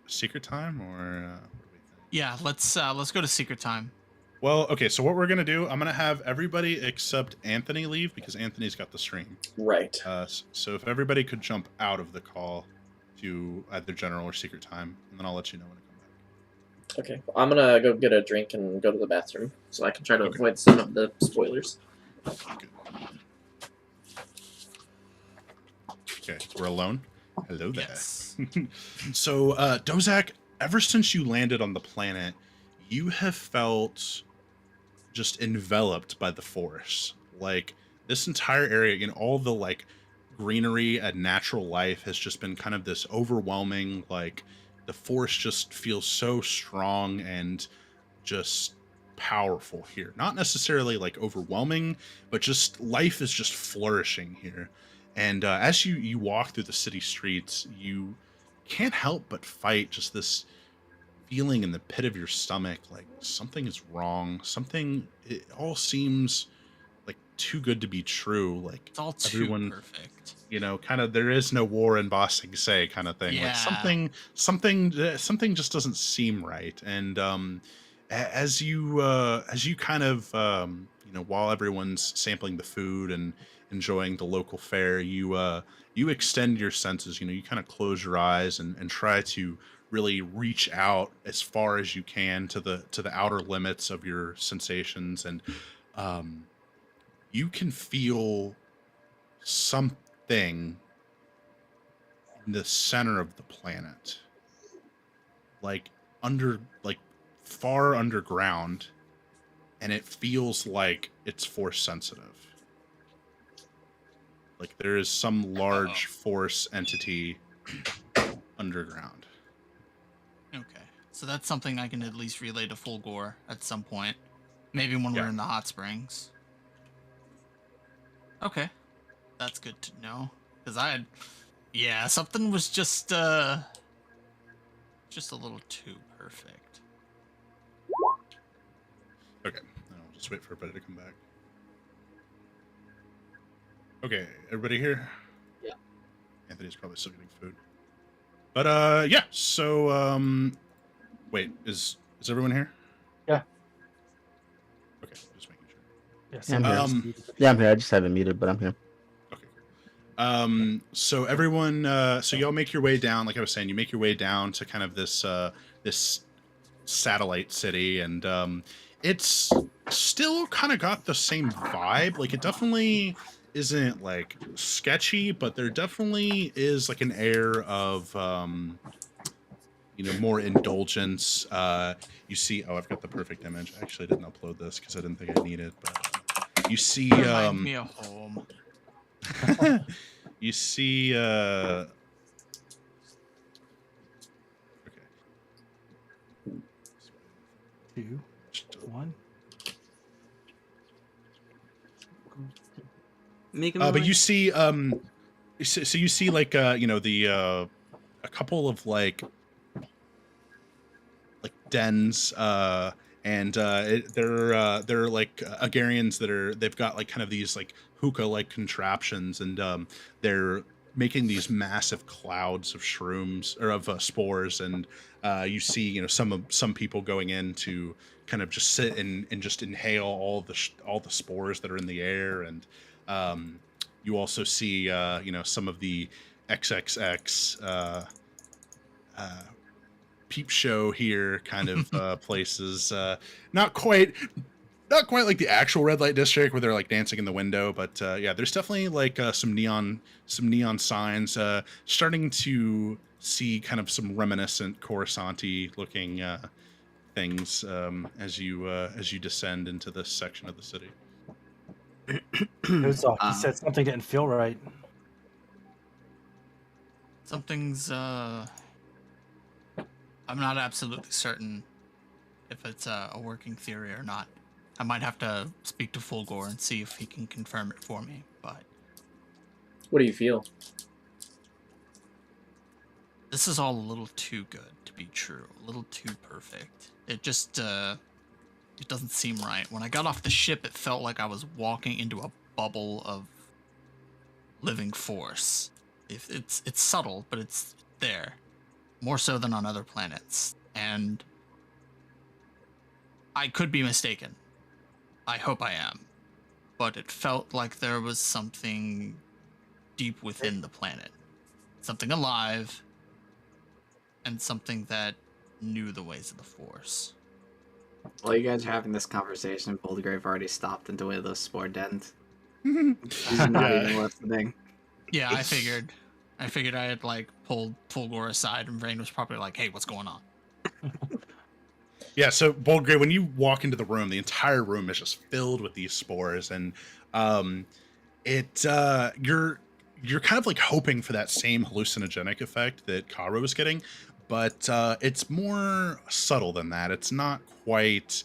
secret time or? Yeah, let's go to secret time. Well, okay, so what we're going to do, I'm going to have everybody except Anthony leave because Anthony's got the stream. Right. So if everybody could jump out of the call to either general or secret time, and then I'll let you know when to come back. Okay, I'm going to go get a drink and go to the bathroom so I can try to avoid some of the spoilers. Okay, we're alone. Hello there. Yes. So, Dozak, ever since you landed on the planet, you have felt just enveloped by the force. Like this entire area, all the like greenery and natural life has just been kind of this overwhelming, like the force just feels so strong and just powerful here. Not necessarily like overwhelming, but just life is just flourishing here. And as you walk through the city streets, you can't help but fight just this feeling in the pit of your stomach, like something is wrong. It all seems like too good to be true. Like it's all too perfect. Kind of there is no war in Ba Sing Se kind of thing. Yeah. Like something just doesn't seem right. And as you kind of while everyone's sampling the food and enjoying the local fare, you extend your senses. You kind of close your eyes and try to really reach out as far as you can to the outer limits of your sensations, and um, you can feel something in the center of the planet, like like far underground, and it feels like it's force sensitive. Like there is some large force entity underground. Okay, so that's something I can at least relay to Fulgore at some point. Maybe when we're in the hot springs. Okay, that's good to know. Cause something was just a little too perfect. Okay, I'll just wait for everybody to come back. Okay, everybody here? Yeah. Anthony's probably still getting food. But yeah, so wait, is everyone here? Yeah. Okay, just making sure. Yes, Yeah, I'm here. I'm Yeah, I'm here. I just have it muted, but I'm here. Okay. So everyone, so y'all make your way down. Like I was saying, you make your way down to kind of this satellite city, and it's still kind of got the same vibe. Like it definitely isn't like sketchy, but there definitely is like an air of more indulgence. You see, I've got the perfect image. I actually didn't upload this because I didn't think I needed, but you see Reminds me of home. you see okay. 2, 1. Make But you see so you see like the a couple of like dens and they're like Agarians they've got like kind of these like hookah like contraptions, and they're making these massive clouds of shrooms or of spores, and you see some people going in to kind of just sit and just inhale all the spores that are in the air, and you also see some of the XXX peep show here kind of places, not quite like the actual red light district where they're like dancing in the window, but yeah, there's definitely like some neon signs, starting to see kind of some reminiscent Coruscant-y looking things as you descend into this section of the city. He said something didn't feel right. Something's I'm not absolutely certain if it's a working theory or not. I might have to speak to Fulgore and see if he can confirm it for me, but What do you feel? this is all a little too good to be true, a little too perfect. It just it doesn't seem right. When I got off the ship, it felt like I was walking into a bubble of living force. It's subtle, but it's there. More so than on other planets. And I could be mistaken. I hope I am. But it felt like there was something deep within the planet. Something alive, and something that knew the ways of the Force. While you guys are having this conversation, Boldgrave already stopped into one of those spore dens. He's not even listening. Yeah, I figured I had like pulled Fulgore aside, and Vrain was probably like, "Hey, what's going on?" Yeah, so Boldgrave, when you walk into the room, the entire room is just filled with these spores, and you're kind of like hoping for that same hallucinogenic effect that Kara was getting, but it's more subtle than that. It's not quite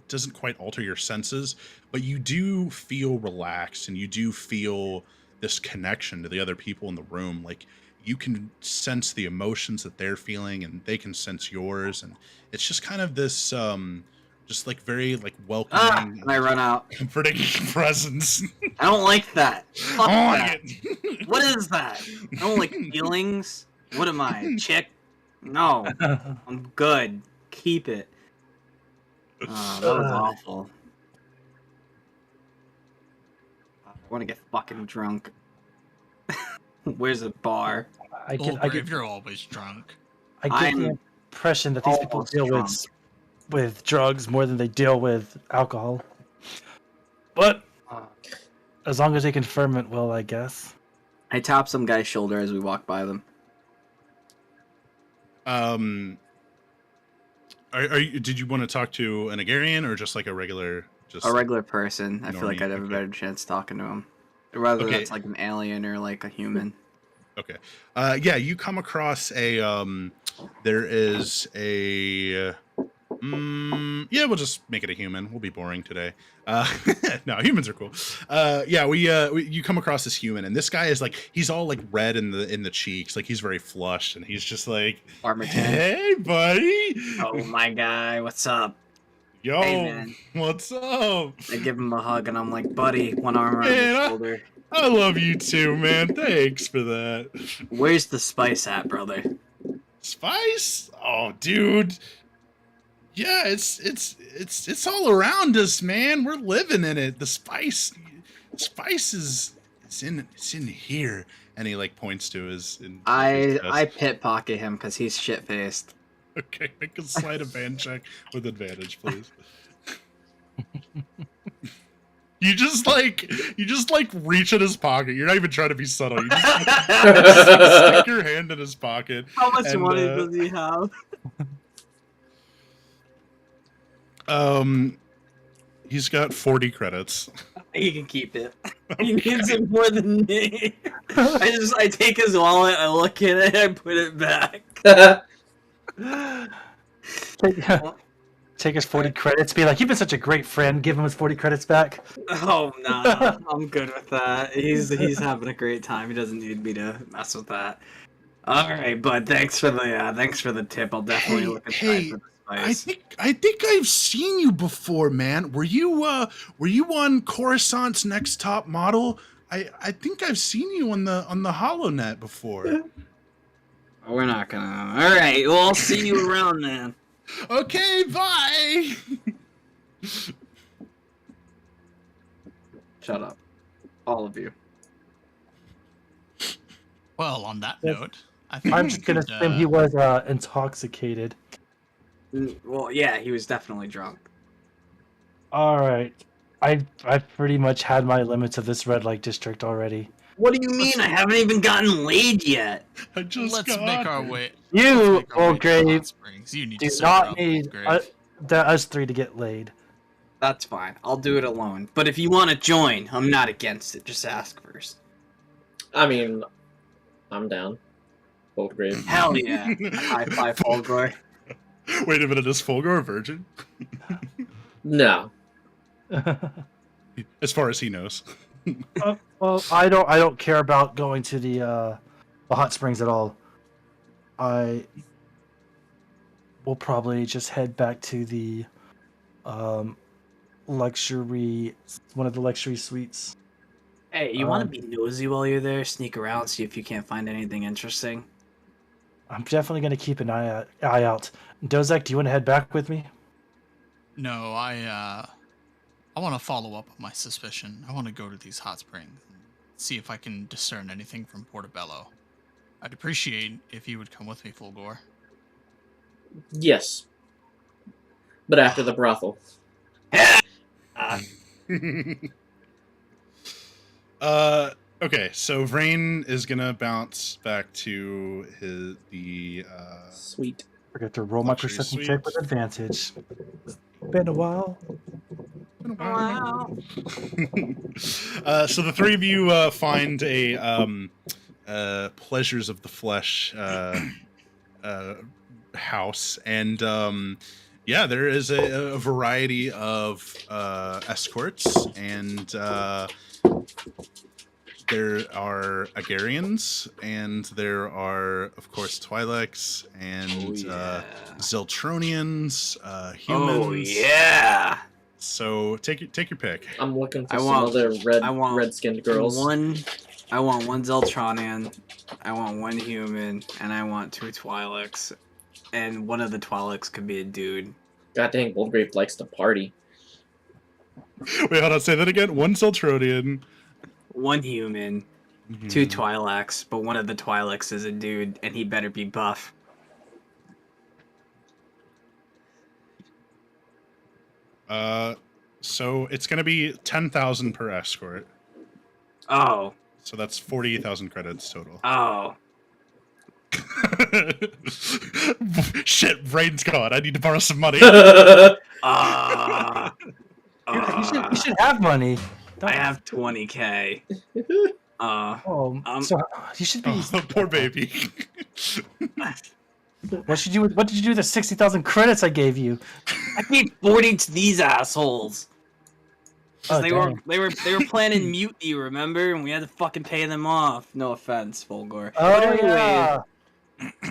doesn't quite alter your senses, but you do feel relaxed, and you do feel this connection to the other people in the room. Like you can sense the emotions that they're feeling, and they can sense yours, and it's just kind of this just like very like welcoming And I run out. comforting presence. I don't like that. Fuck Oh, that. What is that? I don't like feelings. What am I, a chick? No. I'm good. Keep it. Oh, that was awful. want to get fucking drunk. Where's a bar? I Old get, I Grave, get, you're always drunk. I get the I'm impression that these people almost deal drunk. with drugs more than they deal with alcohol. But as long as they confirm it, well, I guess. I tap some guy's shoulder as we walk by them. Are you? Did you want to talk to an Agarian or just like a regular? Just A regular person. I feel like normie, I'd have okay. a better chance talking to him. Rather Okay. that's like an alien or like a human. Okay. Yeah, you come across a there is a yeah, we'll just make it a human. We'll be boring today. No, humans are cool. Yeah, you come across this human, and this guy is like, he's all like red in the cheeks, like he's very flushed, and he's just like, Armor 10. "Hey, buddy. Oh my guy, what's up? Yo, Hey, man. what's up? I give him a hug and I'm like, buddy, one arm around Man, your shoulder. I love you too, man. Thanks for that." Where's the spice at, brother? Spice? Oh, dude. Yeah, it's all around us, man. We're living in it. The spice is it's in here. And he like points to his I pit pocket him because he's shit faced. Okay, make a sleight of hand check with advantage, please. You just like reach in his pocket. You're not even trying to be subtle. You just stick your hand in his pocket. How much and, money does he have? He's got 40 credits. He can keep it. He needs it more than me. I take his wallet, I look at it, I put it back. Take his 40 credits, be like, you've been such a great friend, give him his 40 credits back. Oh no, I'm good with that. He's having a great time. He doesn't need me to mess with that. All right, bud. Thanks for the tip. I'll definitely look inside for the spice. I think I've seen you before, man. Were you on Coruscant's Next Top Model? I think I've seen you on the HoloNet before. We're not gonna. All right. Well, I'll see you around then. Okay, bye. Shut up, all of you. Well, on that Yeah. note, I think I'm we just gonna could, assume he was intoxicated. Well, yeah, he was definitely drunk. Alright. I've pretty much had my limits of this red light district already. What do you mean? I haven't even gotten laid yet. I just let's got make our here. way. You, let's make our way to the Grave, hot springs. You need do to sober not up, need Old Grave. us three to get laid. That's fine. I'll do it alone. But if you want to join, I'm not against it. Just ask first. I mean, I'm down. Old Grave. Hell yeah! High five, Fulgor. Wait a minute, is Fulgor a virgin? No. As far as he knows. Well, I don't care about going to the hot springs at all. I will probably just head back to the luxury, one of the luxury suites. Hey, you want to be nosy while you're there? Sneak around, see if you can't find anything interesting. I'm definitely going to keep an eye out. Dozak, do you want to head back with me? No, I want to follow up with my suspicion. I want to go to these hot springs and see if I can discern anything from Portobello. I'd appreciate if you would come with me, Fulgor. Yes. But after the brothel. Okay, so Vrain is gonna bounce back to Sweet. Forget to roll my Luxury perception check with suites. advantage. Been a while. So the three of you find a pleasures of the flesh house, and yeah, there is a variety of escorts, and there are Agarians, and there are, of course, Twi'leks, and Zeltronians, humans. Oh yeah! So take your pick. I'm looking for I some want- other I want red-skinned girls. I want one Zeltronian, I want one human, and I want 2 Twi'leks. And one of the Twi'leks could be a dude. God dang, Oldgrave likes to party. Wait, hold on. Say that again. One Zeltronian. one human, 2 Mhm. Twi'leks, but one of the Twi'leks is a dude, and he better be buff. So it's gonna be 10,000 per escort. Oh, So that's 48,000 credits total. oh. Shit, brain's gone. I need to borrow some money. Ah. You should have money. I have 20k. Oh, Um, so you should be. Oh, poor baby. What should you? What did you do with the 60,000 credits I gave you? I gave 40 to these assholes. 'Cause Oh, they dang. were planning mutiny, remember? And we had to fucking pay them off. No offense, Fulgor. Oh But anyway, yeah.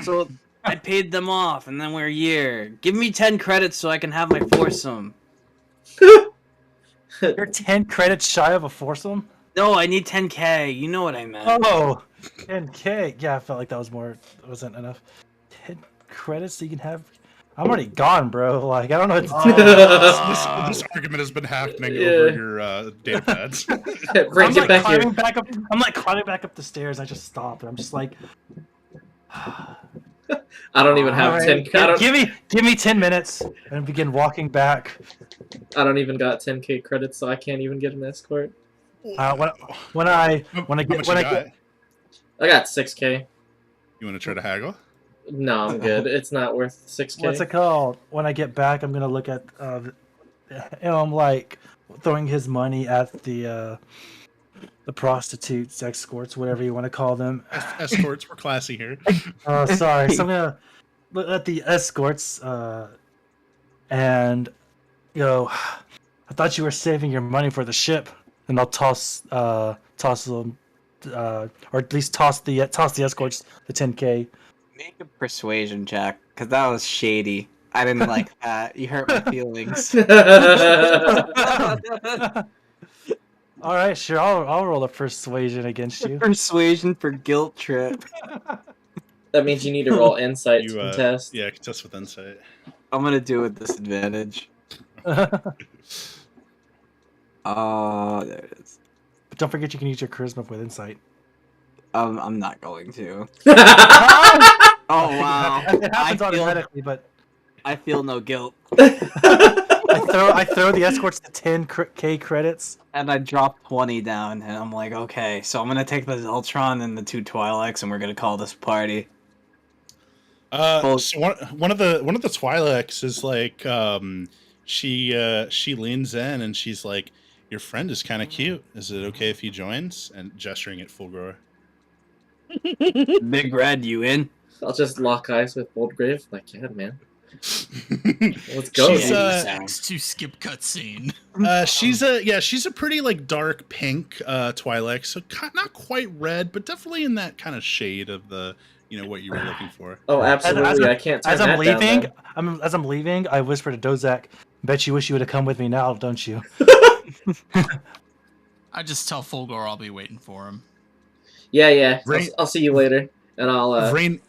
so I paid them off, and then we're here. Give me 10 credits so I can have my foursome. You're 10 credits shy of a foursome. No, I need 10k. You know what I meant. Oh, 10k. Yeah, I felt like that was more. Wasn't enough. 10 credits so you can have. I'm already gone, bro. Like I don't know what to do. This argument has been happening Yeah. over your data pads. Bring I'm it like back climbing here. back up. I'm like climbing back up the stairs. I just stop, and I'm just like, I don't even have all 10. right, give me 10 minutes, and begin walking back. I don't even got 10k credits, so I can't even get an escort. When I How get much when you I got? get I got 6k. You want to try to haggle? No, I'm good. It's not worth 6k. what's it called? When I get back, I'm gonna look at him like throwing his money at the prostitutes, escorts, whatever you want to call them. Escorts, we're classy here. Oh, sorry. So I'm gonna look at the escorts, and go. I thought you were saving your money for the ship, and I'll toss them, or at least toss the escorts the 10k. Make a persuasion check, because that was shady. I didn't like that. You hurt my feelings. All right, sure. I'll roll a persuasion against you. Persuasion for guilt trip. That means you need to roll insight to You contest. yeah, contest with insight. I'm gonna do it with disadvantage. Oh, there it is. But don't forget you can use your charisma with insight. I'm not going to. Oh wow. It happens I feel, automatically, but I feel no guilt. I throw the escorts to 10k credits. And I dropped 20 down, and I'm like, okay, so I'm gonna take the Zeltron and the 2 Twi'leks, and we're gonna call this party. So one of the Twi'leks is like she leans in and she's like, "Your friend is kind of cute. Is it okay if he joins?" And gesturing at Fulgor. Big Red, you in? I'll just lock eyes with Boldgrave. Like, yeah, man. Let's go. She's, Thanks to skip cutscene. She's a pretty like dark pink Twi'lek, so not quite red, but definitely in that kind of shade of the what you were looking for. Oh, absolutely. I can't turn As I'm that down, leaving, then. as I'm leaving, I whisper to Dozak, "Bet you wish you would have come with me now, don't you?" I just tell Fulgor I'll be waiting for him. Yeah. Rain- I'll see you later, and I'll Rain.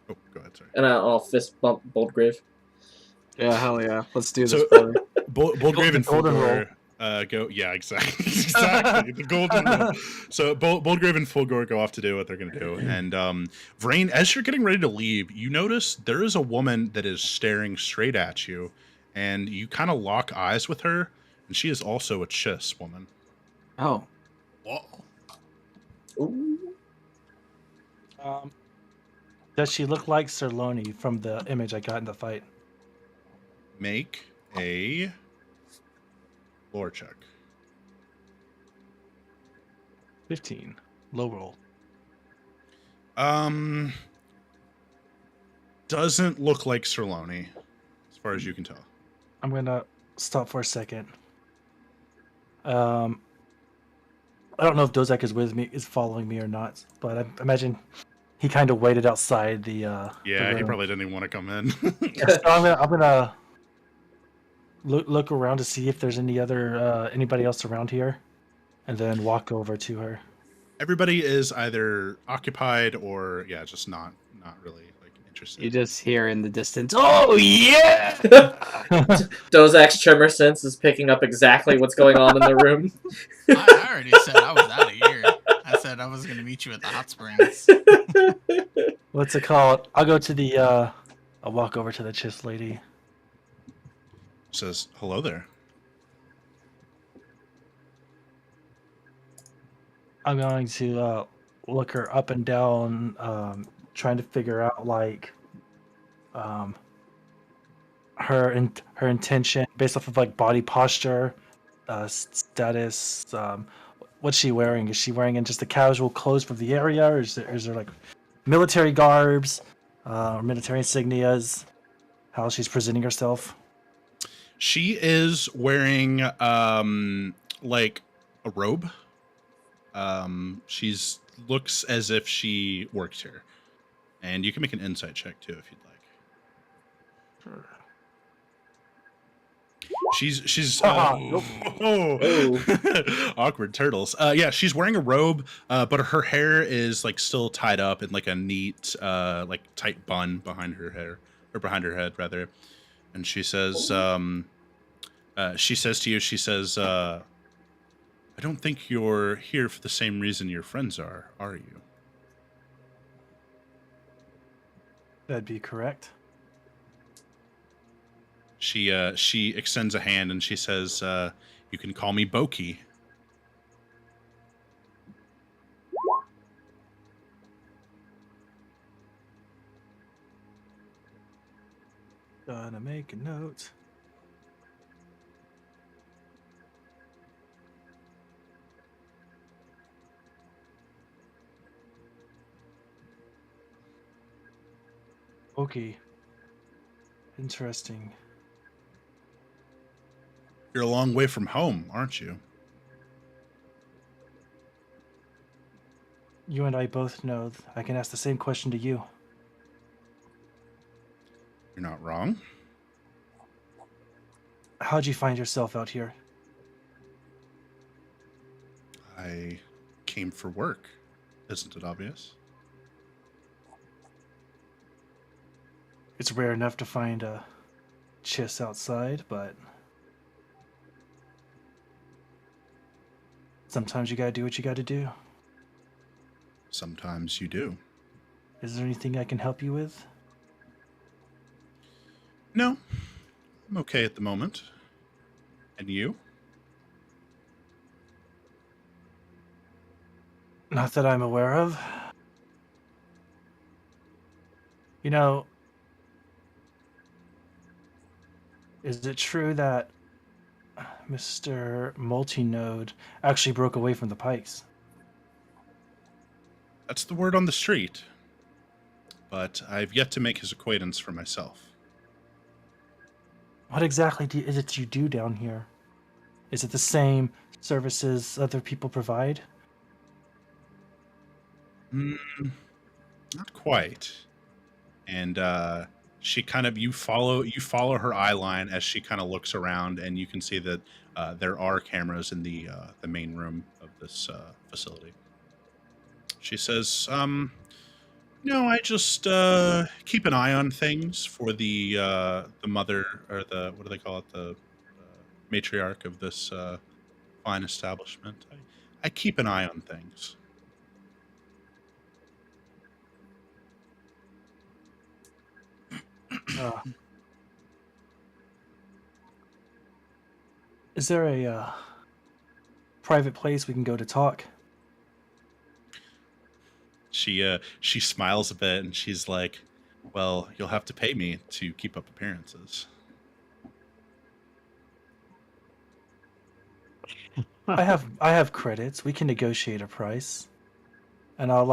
Oh, go ahead. Sorry. and I'll fist bump Boldgrave. Yeah, hell yeah. Let's do this, So- brother. Boldgrave and Golden Fulgor go. Yeah, exactly. Exactly. The golden rule. So Boldgrave and Fulgor go off to do what they're going to do. And Vrain, as you're getting ready to leave, you notice there is a woman that is staring straight at you. And you kind of lock eyes with her. And she is also a Chiss woman. Oh. Whoa. Ooh. Does she look like Serloni from the image I got in the fight? Make a lore check. 15. Low roll. Doesn't look like Serloni, as far as you can tell. I'm gonna stop for a second. I don't know if Dozak is following me or not, but I imagine he kind of waited outside the. Yeah, the he room. probably didn't even want to come in. So I'm gonna look around to see if there's anybody else around here, and then walk over to her. Everybody is either occupied or just not really like interested. You just hear in the distance, oh yeah! Dozak's tremor sense is picking up exactly what's going on in the room. I already said I was out of here. I was gonna meet you at the hot springs. What's it called? I'll go to the. I'll walk over to the Chiss lady. Says, hello there. I'm going to look her up and down, trying to figure out like her intention based off of like body posture, status. What's she wearing? Is she wearing in just the casual clothes from the area, or is there like military garbs, or military insignias? How she's presenting herself? She is wearing like a robe. She's looks as if she works here. And you can make an insight check too if you'd like. Sure. She's Nope. awkward turtles. Yeah, she's wearing a robe, but her hair is like still tied up in like a neat like tight bun behind her hair, or behind her head rather. And she says to you, she says, I don't think you're here for the same reason your friends are you? That'd be correct. She extends a hand and she says, you can call me Boki. Gonna make a note. Okay. Interesting. You're a long way from home, aren't you? You and I both know I can ask the same question to you. You're not wrong. How'd you find yourself out here? I came for work. Isn't it obvious? It's rare enough to find a Chiss outside, but sometimes you gotta do what you gotta do. Sometimes you do. Is there anything I can help you with? No, I'm okay at the moment. And you? Not that I'm aware of. You know, is it true that Mr. Multinode actually broke away from the Pikes? That's the word on the street. But I've yet to make his acquaintance for myself. What exactly is it you do down here? Is it the same services other people provide? Not quite. And she kind of you follow her eye line as she kind of looks around, and you can see that there are cameras in the main room of this facility. She says, "No, I just keep an eye on things for the mother, or the, what do they call it, the matriarch of this fine establishment. I keep an eye on things." Is there a private place we can go to talk? She smiles a bit and she's like, "Well, you'll have to pay me to keep up appearances." I have credits. We can negotiate a price. And I'll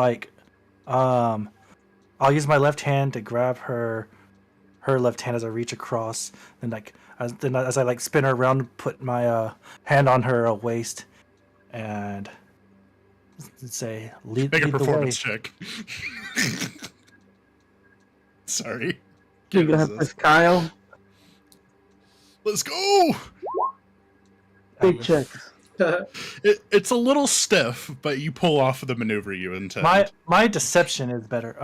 use my left hand to grab her left hand as I reach across, and as I spin her around, put my hand on her waist, and say, "Lead, Make a lead the way." performance check. Sorry. You What is got this, Kyle. Let's go. Big checks. It's a little stiff, but you pull off the maneuver you intend. My deception is better.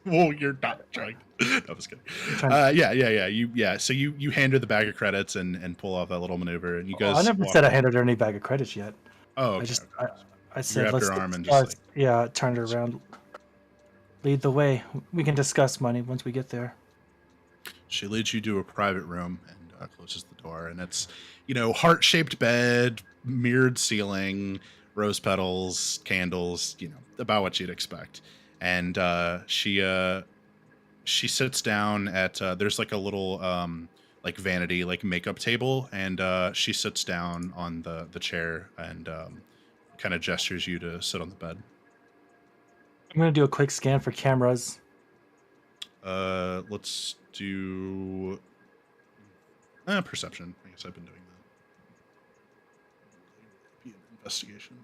Well, you're not trying. No, I was kidding. So you hand her the bag of credits and pull off that little maneuver, and you guys. I never said I handed her any bag of credits yet. Oh, okay, I just okay. I said, grab let's your arm and just discuss. Yeah, turn it around. Lead the way. We can discuss money once we get there. she leads you to a private room and closes the door. And it's, heart-shaped bed, mirrored ceiling, rose petals, candles, about what you'd expect. And she sits down at there's like a little like vanity like makeup table, and she sits down on the chair and kind of gestures you to sit on the bed. I'm gonna do a quick scan for cameras. Let's do perception. I guess I've been doing that. Be an investigation.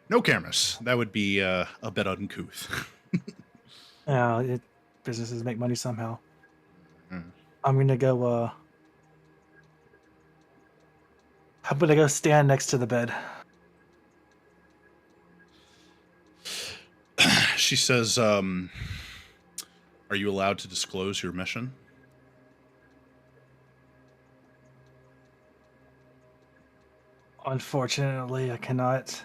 No cameras. That would be a bit uncouth. Businesses make money somehow. Mm. I'm gonna go. How about I go stand next to the bed? She says, "Are you allowed to disclose your mission?" Unfortunately, I cannot.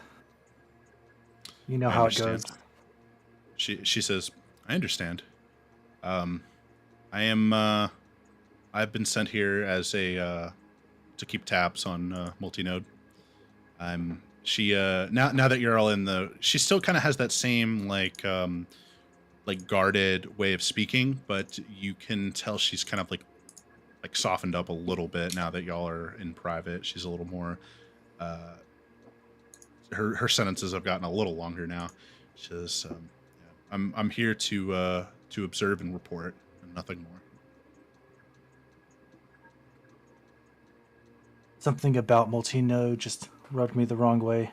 You know I how it understand. goes. She says, "I understand. Um, I am. I've been sent here as a to keep tabs on multinode. She now that you're all in the, she still kind of has that same like guarded way of speaking, but you can tell she's kind of like softened up a little bit now that y'all are in private. She's a little more uh her sentences have gotten a little longer now. She says, yeah, I'm here to observe and report and nothing more. Something about multi-node just rubbed me the wrong way.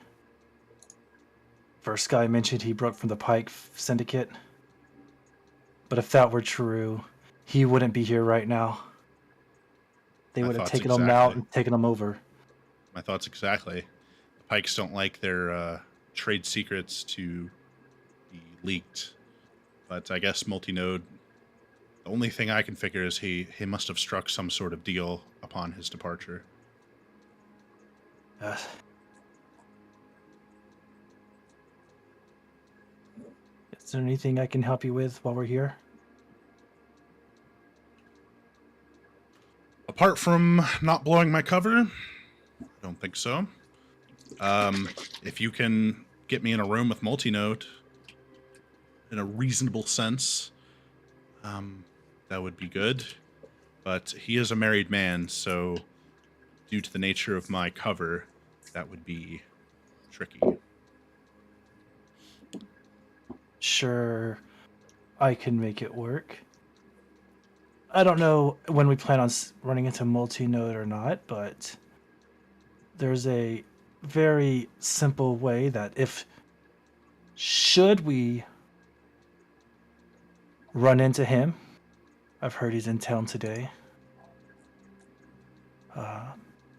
First guy mentioned he broke from the Pike Syndicate. But if that were true, he wouldn't be here right now. They My would have thoughts taken him out exactly. and taken him over. My thoughts exactly. The Pikes don't like their trade secrets to be leaked, but I guess multinode. The only thing I can figure is he must have struck some sort of deal upon his departure. Uh, is there anything I can help you with while we're here? Apart from not blowing my cover, I don't think so. If you can get me in a room with multinode in a reasonable sense, that would be good. But he is a married man, so due to the nature of my cover, that would be tricky. Sure, I can make it work. I don't know when we plan on running into multi-node or not, but there's a very simple way that if should we run into him, I've heard he's in town today.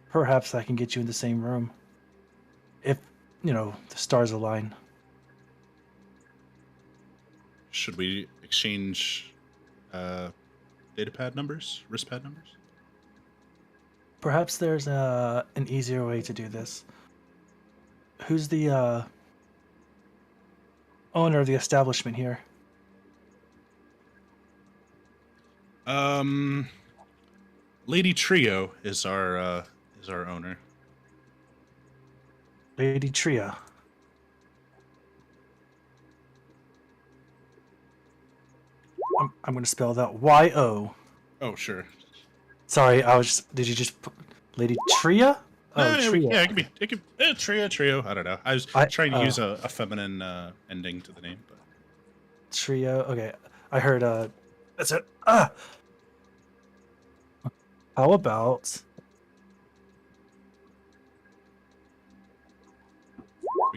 Perhaps I can get you in the same room. If, the stars align. Should we exchange data pad numbers, wrist pad numbers? Perhaps there's an easier way to do this. Who's the owner of the establishment here? Lady Trio is our owner. Lady Tria. I'm going to spell that Y-O. Oh, sure. Sorry, did you just put Lady Tria? Oh, Tria. Yeah, it could trio. I don't know. I was trying to use a feminine ending to the name, but Trio. Okay, I heard. That's it. How about?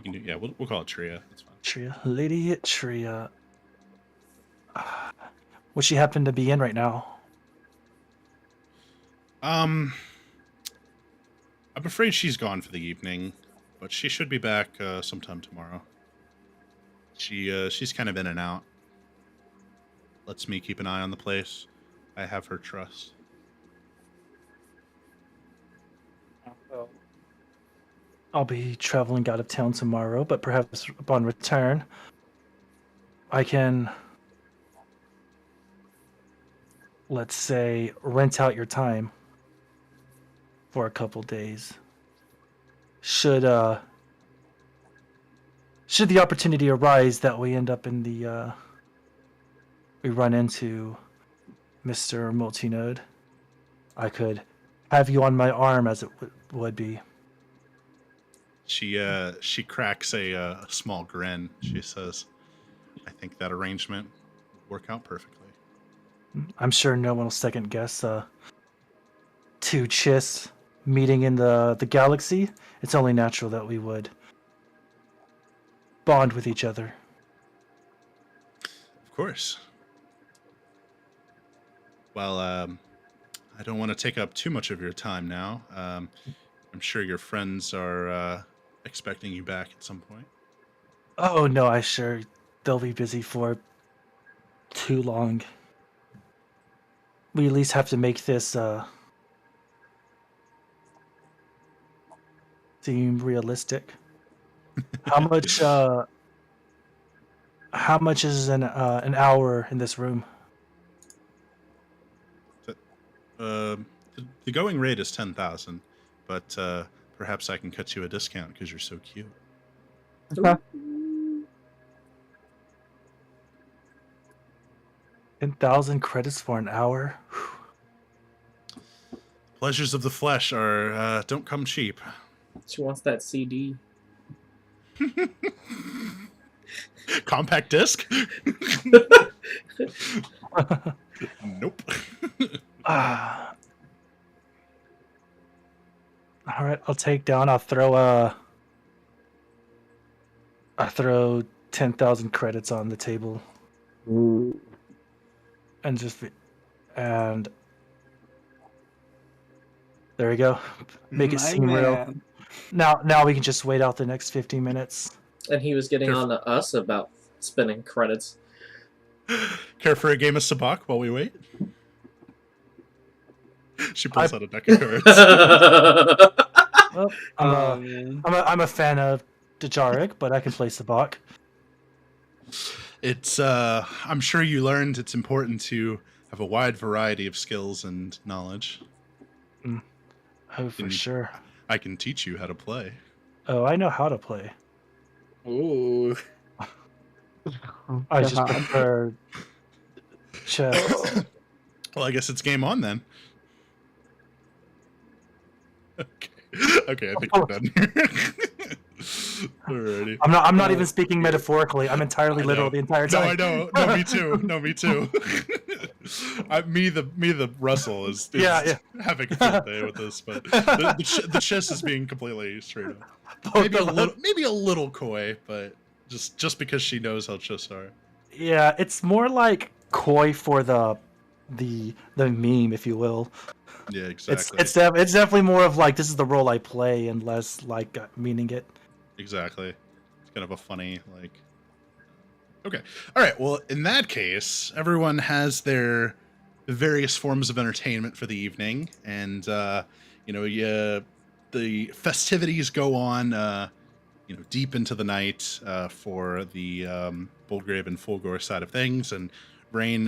we can do. Yeah, we'll call it trio. That's fine. Tria, Lady Tria. Would she happen to be in right now? I'm afraid she's gone for the evening, but she should be back sometime tomorrow. She's kind of in and out. Lets me keep an eye on the place. I have her trust. Well, I'll be traveling out of town tomorrow, but perhaps upon return, I can, let's say, rent out your time for a couple days. Should the opportunity arise that we end up in the we run into Mr. Multinode, I could have you on my arm as it would be. She cracks a small grin. She says, "I think that arrangement would work out perfectly." I'm sure no one will second guess two Chiss meeting in the galaxy. It's only natural that we would bond with each other. Of course. Well, I don't want to take up too much of your time now. I'm sure your friends are expecting you back at some point. Oh no, I sure they'll be busy for too long. We at least have to make this seem realistic. How much how much is an hour in this room? The going rate is 10,000, but perhaps I can cut you a discount because you're so cute. 10,000 credits for an hour? Pleasures of the flesh are don't come cheap. She wants that CD. Compact disc? Nope. All right, I'll take down. I'll throw 10,000 credits on the table, Ooh. and there we go. Make it My seem real. man. Now we can just wait out the next 50 minutes. And he was getting Careful. on to us about spending credits. Care for a game of sabacc while we wait? She pulls out a deck of cards. Well, Man. I'm a fan of Dejaric, but I can play Sabak. It's I'm sure you learned it's important to have a wide variety of skills and knowledge. Oh, for Mm. sure. I can teach you how to play. Oh, I know how to play. Ooh. I just God. prefer chess. Well, I guess it's game on then. Okay, I think we're done here. Alrighty. I'm not even speaking metaphorically. I'm entirely I literal know. the entire No, time. I know. No, me too. No, me too. The Russell is Yeah. having a field day with this, but the chess is being completely straight up. Maybe a little coy, but just because she knows how chess are. Yeah, it's more like coy for the meme, if you will. Yeah, exactly. It's definitely more of like, this is the role I play, and less like meaning it. Exactly. It's kind of a funny, like... Okay. All right, well, in that case, everyone has their various forms of entertainment for the evening, and, the festivities go on, deep into the night for the Boldgrave and Fulgore side of things, and Brain,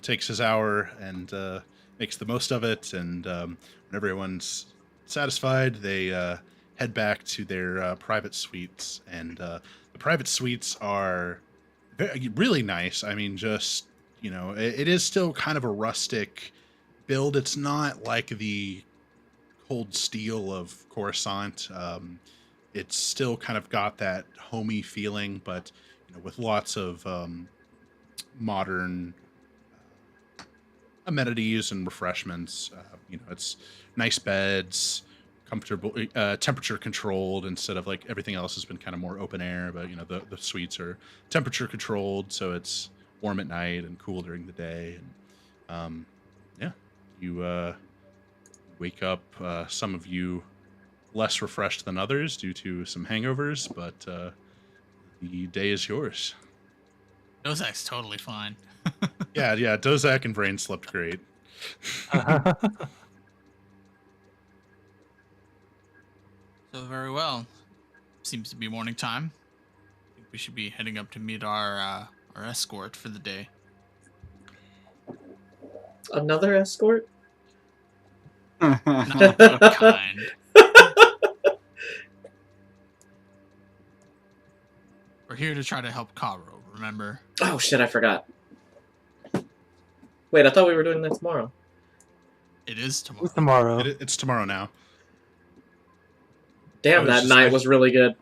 takes his hour and makes the most of it, and when everyone's satisfied, they head back to their private suites, and the private suites are really nice. I mean, just, it is still kind of a rustic build. It's not like the cold steel of Coruscant. It's still kind of got that homey feeling, but with lots of modern amenities and refreshments. It's nice beds, comfortable, temperature controlled instead of like everything else has been kind of more open air. But the suites are temperature controlled, so it's warm at night and cool during the day. And you wake up. Some of you less refreshed than others due to some hangovers, but the day is yours. Dozak's totally fine. Yeah, Dozak and Brain slept great. So very well. Seems to be morning time. I think we should be heading up to meet our escort for the day. Another escort? Not of what kind. We're here to try to help Karo, remember? Oh shit, I forgot. Wait, I thought we were doing that tomorrow. It is tomorrow. Tomorrow. It's tomorrow now. Damn, that night was really good.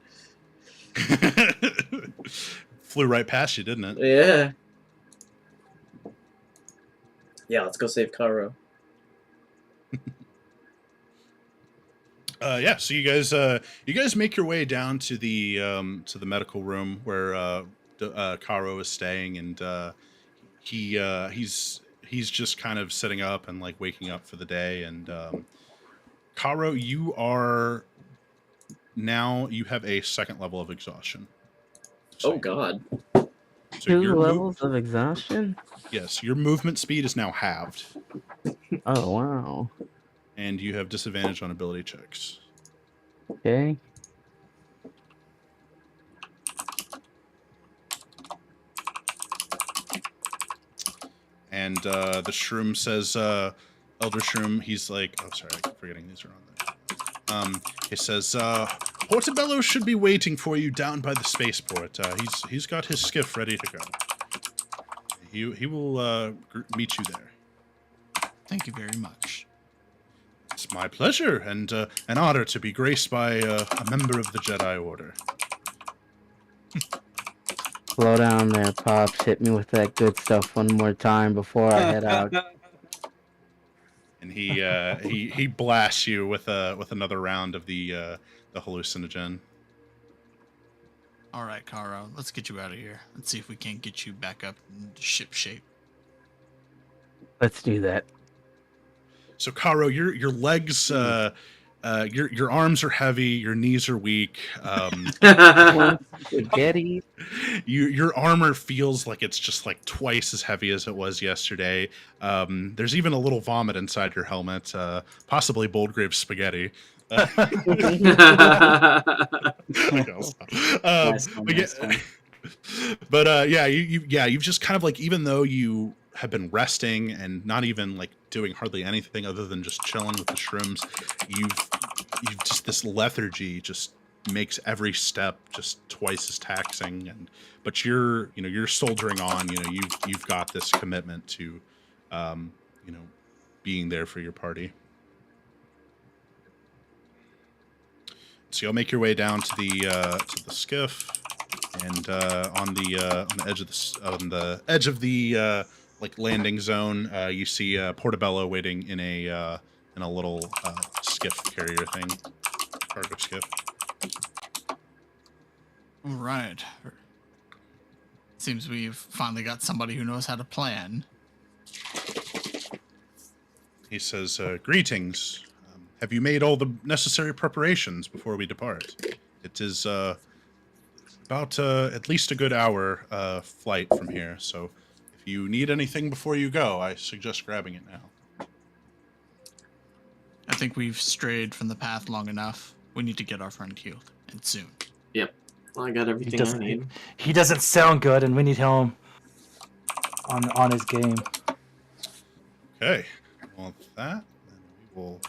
Flew right past you, didn't it? Yeah. Yeah, let's go save Karo. Yeah, so you guys make your way down to the medical room where Karo is staying, and he's just kind of sitting up and like waking up for the day. And Karo, you have a second level of exhaustion. Oh god. So 2 levels of exhaustion? Yes, your movement speed is now halved, Oh, wow. and you have disadvantage on ability checks. Okay. And the shroom says, Elder Shroom, he's like, oh, sorry, I keep forgetting these are on there. He says, Portobello should be waiting for you down by the spaceport. He's got his skiff ready to go. He will meet you there. Thank you very much. It's my pleasure and an honor to be graced by a member of the Jedi Order. Slow down there, Pops. Hit me with that good stuff one more time before I head out. And he blasts you with another round of the hallucinogen. All right, Karo, let's get you out of here. Let's see if we can't get you back up into ship shape. Let's do that. So Karo, your legs, your arms are heavy, your knees are weak. Spaghetti. Your armor feels like it's just like twice as heavy as it was yesterday. There's even a little vomit inside your helmet, possibly Boldgrave spaghetti. You've just kind of like, even though you have been resting and not even like doing hardly anything other than just chilling with the shrooms, you've just, this lethargy just makes every step just twice as taxing. But you're soldiering on. You've got this commitment to being there for your party. So you'll make your way down to the skiff, and on the edge of the like landing zone, you see Portobello waiting in a little skiff carrier thing, cargo skiff. All right. Seems we've finally got somebody who knows how to plan. He says, "Greetings. Have you made all the necessary preparations before we depart? It is about at least a good hour flight from here, so if you need anything before you go, I suggest grabbing it now." I think we've strayed from the path long enough. We need to get our friend healed, and soon. Yep. Well, I got everything I need. He doesn't sound good, and we need him on his game. Okay. Well, with that, then we will...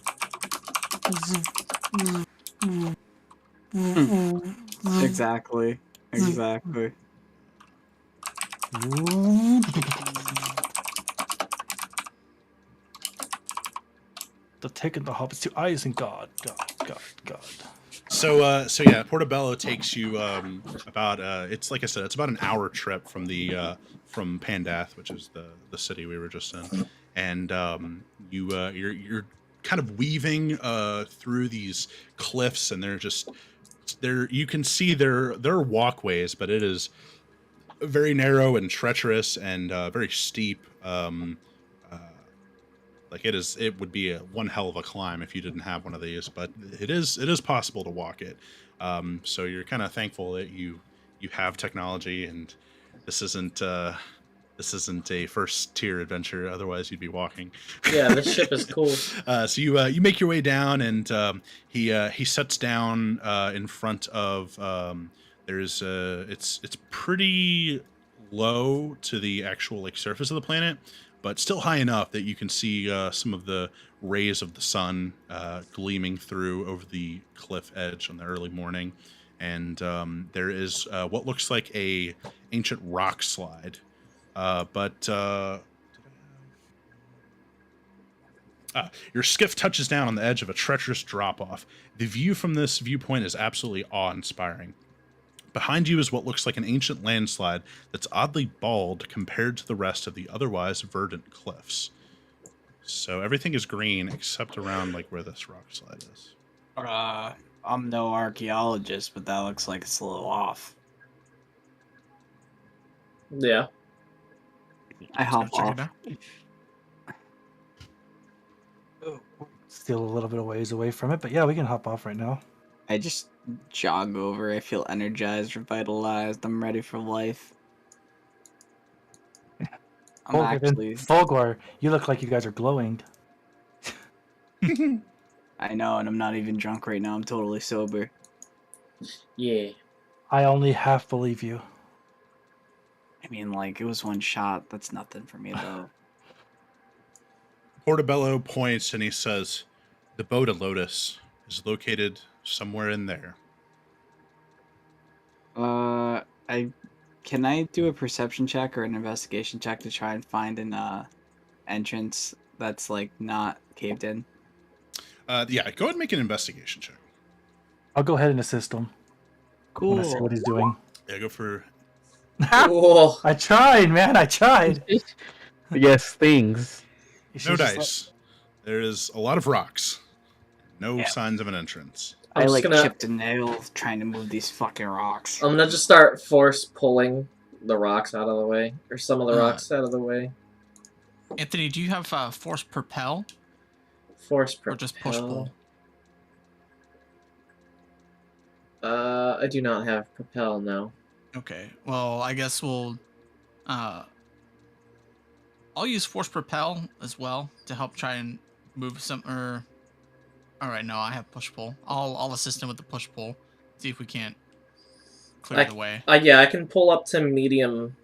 Exactly. The taking the hobbits to Isengard. God. So yeah, Portobello takes you about it's like I said, it's about an hour trip from the from Pandath, which is the city we were just in, and you're kind of weaving through these cliffs, and you can see there are walkways, but it is very narrow and treacherous and very steep. Like it would be one hell of a climb if you didn't have one of these, but it is possible to walk it. So you're kind of thankful that you have technology, and this isn't this isn't a first tier adventure. Otherwise, you'd be walking. Yeah, this ship is cool. So you make your way down, and he sets down in front of. There's it's pretty low to the actual like surface of the planet, but still high enough that you can see some of the rays of the sun gleaming through over the cliff edge on the early morning. And there is what looks like a ancient rock slide, but your skiff touches down on the edge of a treacherous drop-off. The view from this viewpoint is absolutely awe-inspiring. Behind you is what looks like an ancient landslide that's oddly bald compared to the rest of the otherwise verdant cliffs. So everything is green except around like where this rock slide is. I'm no archaeologist, but that looks like it's a little off. Yeah. I hop Check off. it out. Still a little bit of ways away from it, but yeah, we can hop off right now. I just jog over. I feel energized, revitalized. I'm ready for life. I'm actually. Fulgor, you look like you guys are glowing. I know, and I'm not even drunk right now. I'm totally sober. Yeah. I only half believe you. I mean, like, it was one shot. That's nothing for me, though. Portobello points and he says, "The Boda Lotus is located somewhere in there." Can I do a perception check or an investigation check to try and find an entrance that's like not caved in? Yeah, go ahead and make an investigation check. I'll go ahead and assist him. I want to see what he's doing. Yeah, go for. Cool. I tried, man. I tried. Yes, things. You No should just dice. There is a lot of rocks. No Yeah. signs of an entrance. I'm I just like gonna- chipped a nail trying to move these fucking rocks. I'm gonna just start force pulling the rocks out of the way, or some of the Uh, rocks out of the way. Anthony, do you have force propel Force or just push propel. pull? I do not have propel now. Okay. Well, I guess we'll. I'll use force propel as well to help try and move some. All right, no, I have push pull. I'll assist him with the push pull. See if we can't clear the way. Yeah, I can pull up to medium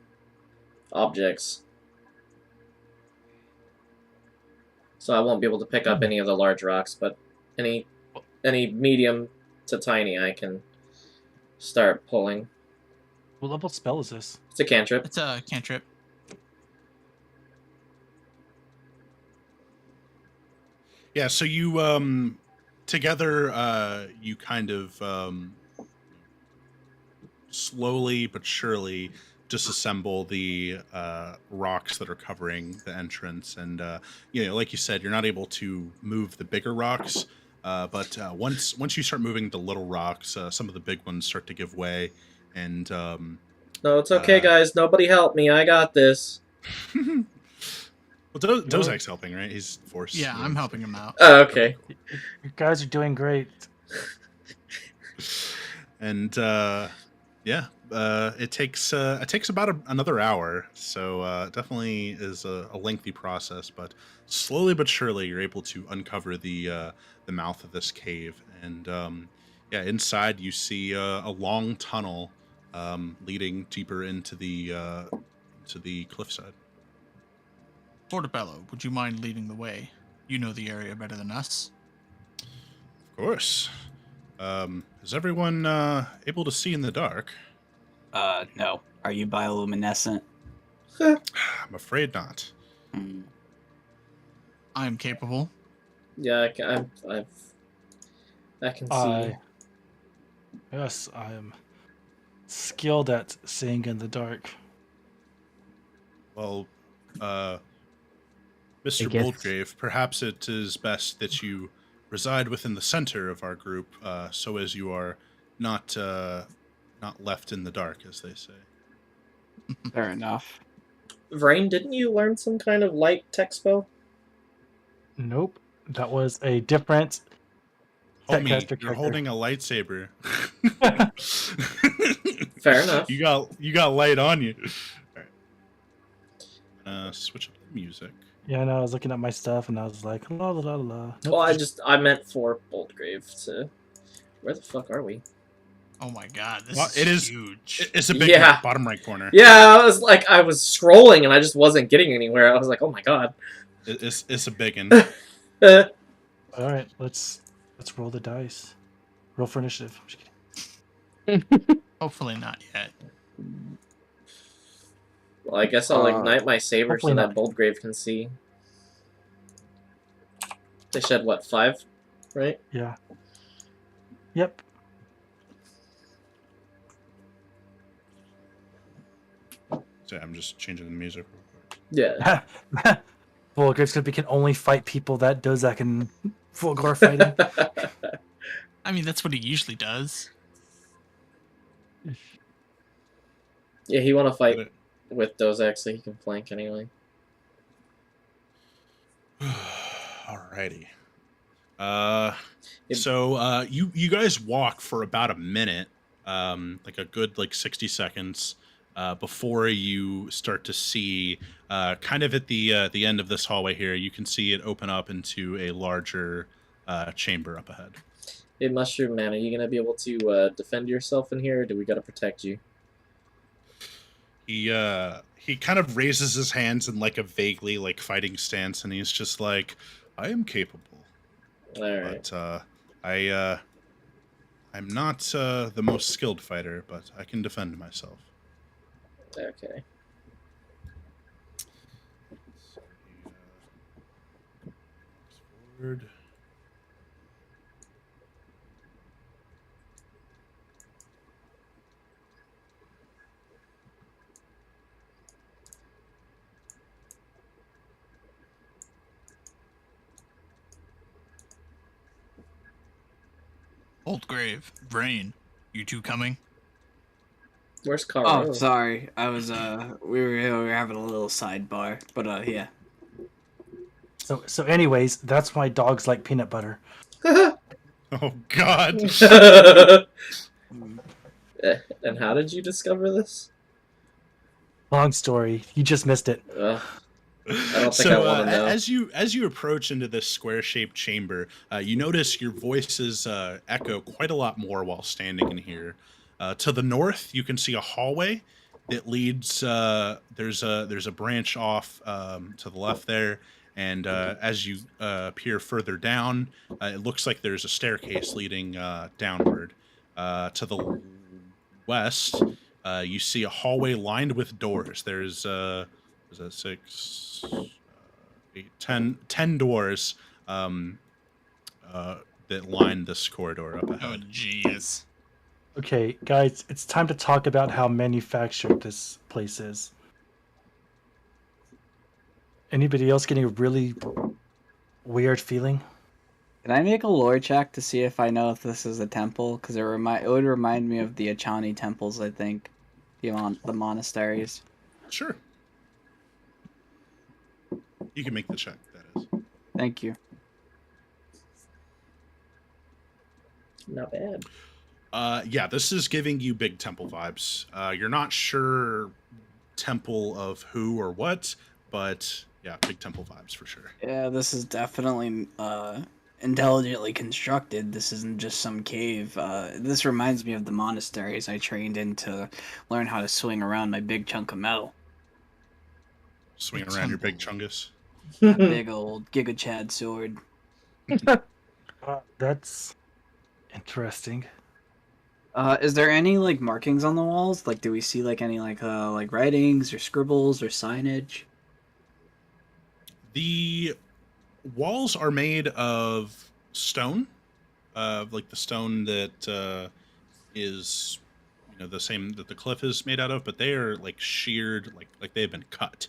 objects. So I won't be able to pick up any of the large rocks, but any medium to tiny I can start pulling. What level spell is this? It's a cantrip. It's a cantrip. Yeah, so you together you kind of slowly but surely disassemble the rocks that are covering the entrance, and like you said, you're not able to move the bigger rocks, but once you start moving the little rocks, some of the big ones start to give way, and No, it's okay, guys. Nobody help me. I got this. well, Dozak's helping, right? He's forced. Yeah, I'm helping him out. Oh, okay. You guys are doing great. And it takes about another hour, so definitely is a lengthy process, but slowly but surely you're able to uncover the mouth of this cave, and inside you see a long tunnel leading deeper into the cliffside. Portobello, would you mind leading the way? You know the area better than us. Of course. Is everyone able to see in the dark? No. Are you bioluminescent? I'm afraid not. Hmm. I am capable. Yeah, I can see. Yes, I am skilled at seeing in the dark. Well, I Mr. guess- Boldgrave, perhaps it is best that you reside within the center of our group, so as you are not left in the dark, as they say. Fair enough. Vrain, didn't you learn some kind of light tech spell? Nope, that was a different. Homie, Techcaster you're character. holding a lightsaber. Fair enough. You got light on you. Switch up the music. Yeah, I know. I was looking at my stuff and I was like, la la la la. Nope, Well, I meant for Boldgrave to. Where the fuck are we? Oh my god, this Well, is it is. huge. It's a big Yeah. map, bottom right corner. Yeah, I was scrolling and I just wasn't getting anywhere. I was like, oh my god. It's a big one. Uh, All right, let's roll the dice. Roll for initiative. I'm just kidding. Hopefully not yet. well, I guess I'll ignite my saber so hopefully that not. Boldgrave can see. They shed what, 5? Right? Yeah. Yep. So I'm just changing the music real quick. Yeah. Well, Gravescapey can only fight people that Dozak can full gore fighting. I mean, that's what he usually does. Yeah, he want to fight But with Dozak so he can flank anyway. Alrighty. It- So you guys walk for about a minute, like a good 60 seconds, before you start to see, kind of at the end of this hallway here, you can see it open up into a larger chamber up ahead. Hey, Mushroom Man, are you gonna be able to defend yourself in here, or do we gotta protect you? He kind of raises his hands in like a vaguely fighting stance, and he's just like, "I am capable, Alright. but I'm not the most skilled fighter, but I can defend myself." Okay. So he walks forward. Old Grave, Vrain, you two coming? Where's Karo? Oh, sorry. I was we were having a little sidebar, but yeah. So anyways, that's why dogs like peanut butter. Oh God! And how did you discover this? Long story. You just missed it. Ugh. I don't think So I want to know. as you approach into this square-shaped chamber, you notice your voices echo quite a lot more while standing in here. To the north, you can see a hallway that leads. There's a branch off to the left there, and as you peer further down, it looks like there's a staircase leading downward. To the west, you see a hallway lined with doors. There's is that 6, 8, 10 doors that line this corridor up Oh, ahead. jeez. Okay, guys, it's time to talk about how manufactured this place is. Anybody else getting a really weird feeling? Can I make a lore check to see if I know if this is a temple? Because it would remind me of the Achani temples, I think. The monasteries. Sure. You can make the check, that is. Thank you. Not bad. Yeah, this is giving you big temple vibes. You're not sure temple of who or what, but yeah, big temple vibes for sure. Yeah, this is definitely intelligently constructed. This isn't just some cave. This reminds me of the monasteries I trained in to learn how to swing around my big chunk of metal. Swinging around your big chungus. That big old Giga Chad sword. That's interesting. Is there any markings on the walls? Do we see any writings or scribbles or signage? The walls are made of stone, the stone that is, the same that the cliff is made out of, but they are sheared, like they've been cut.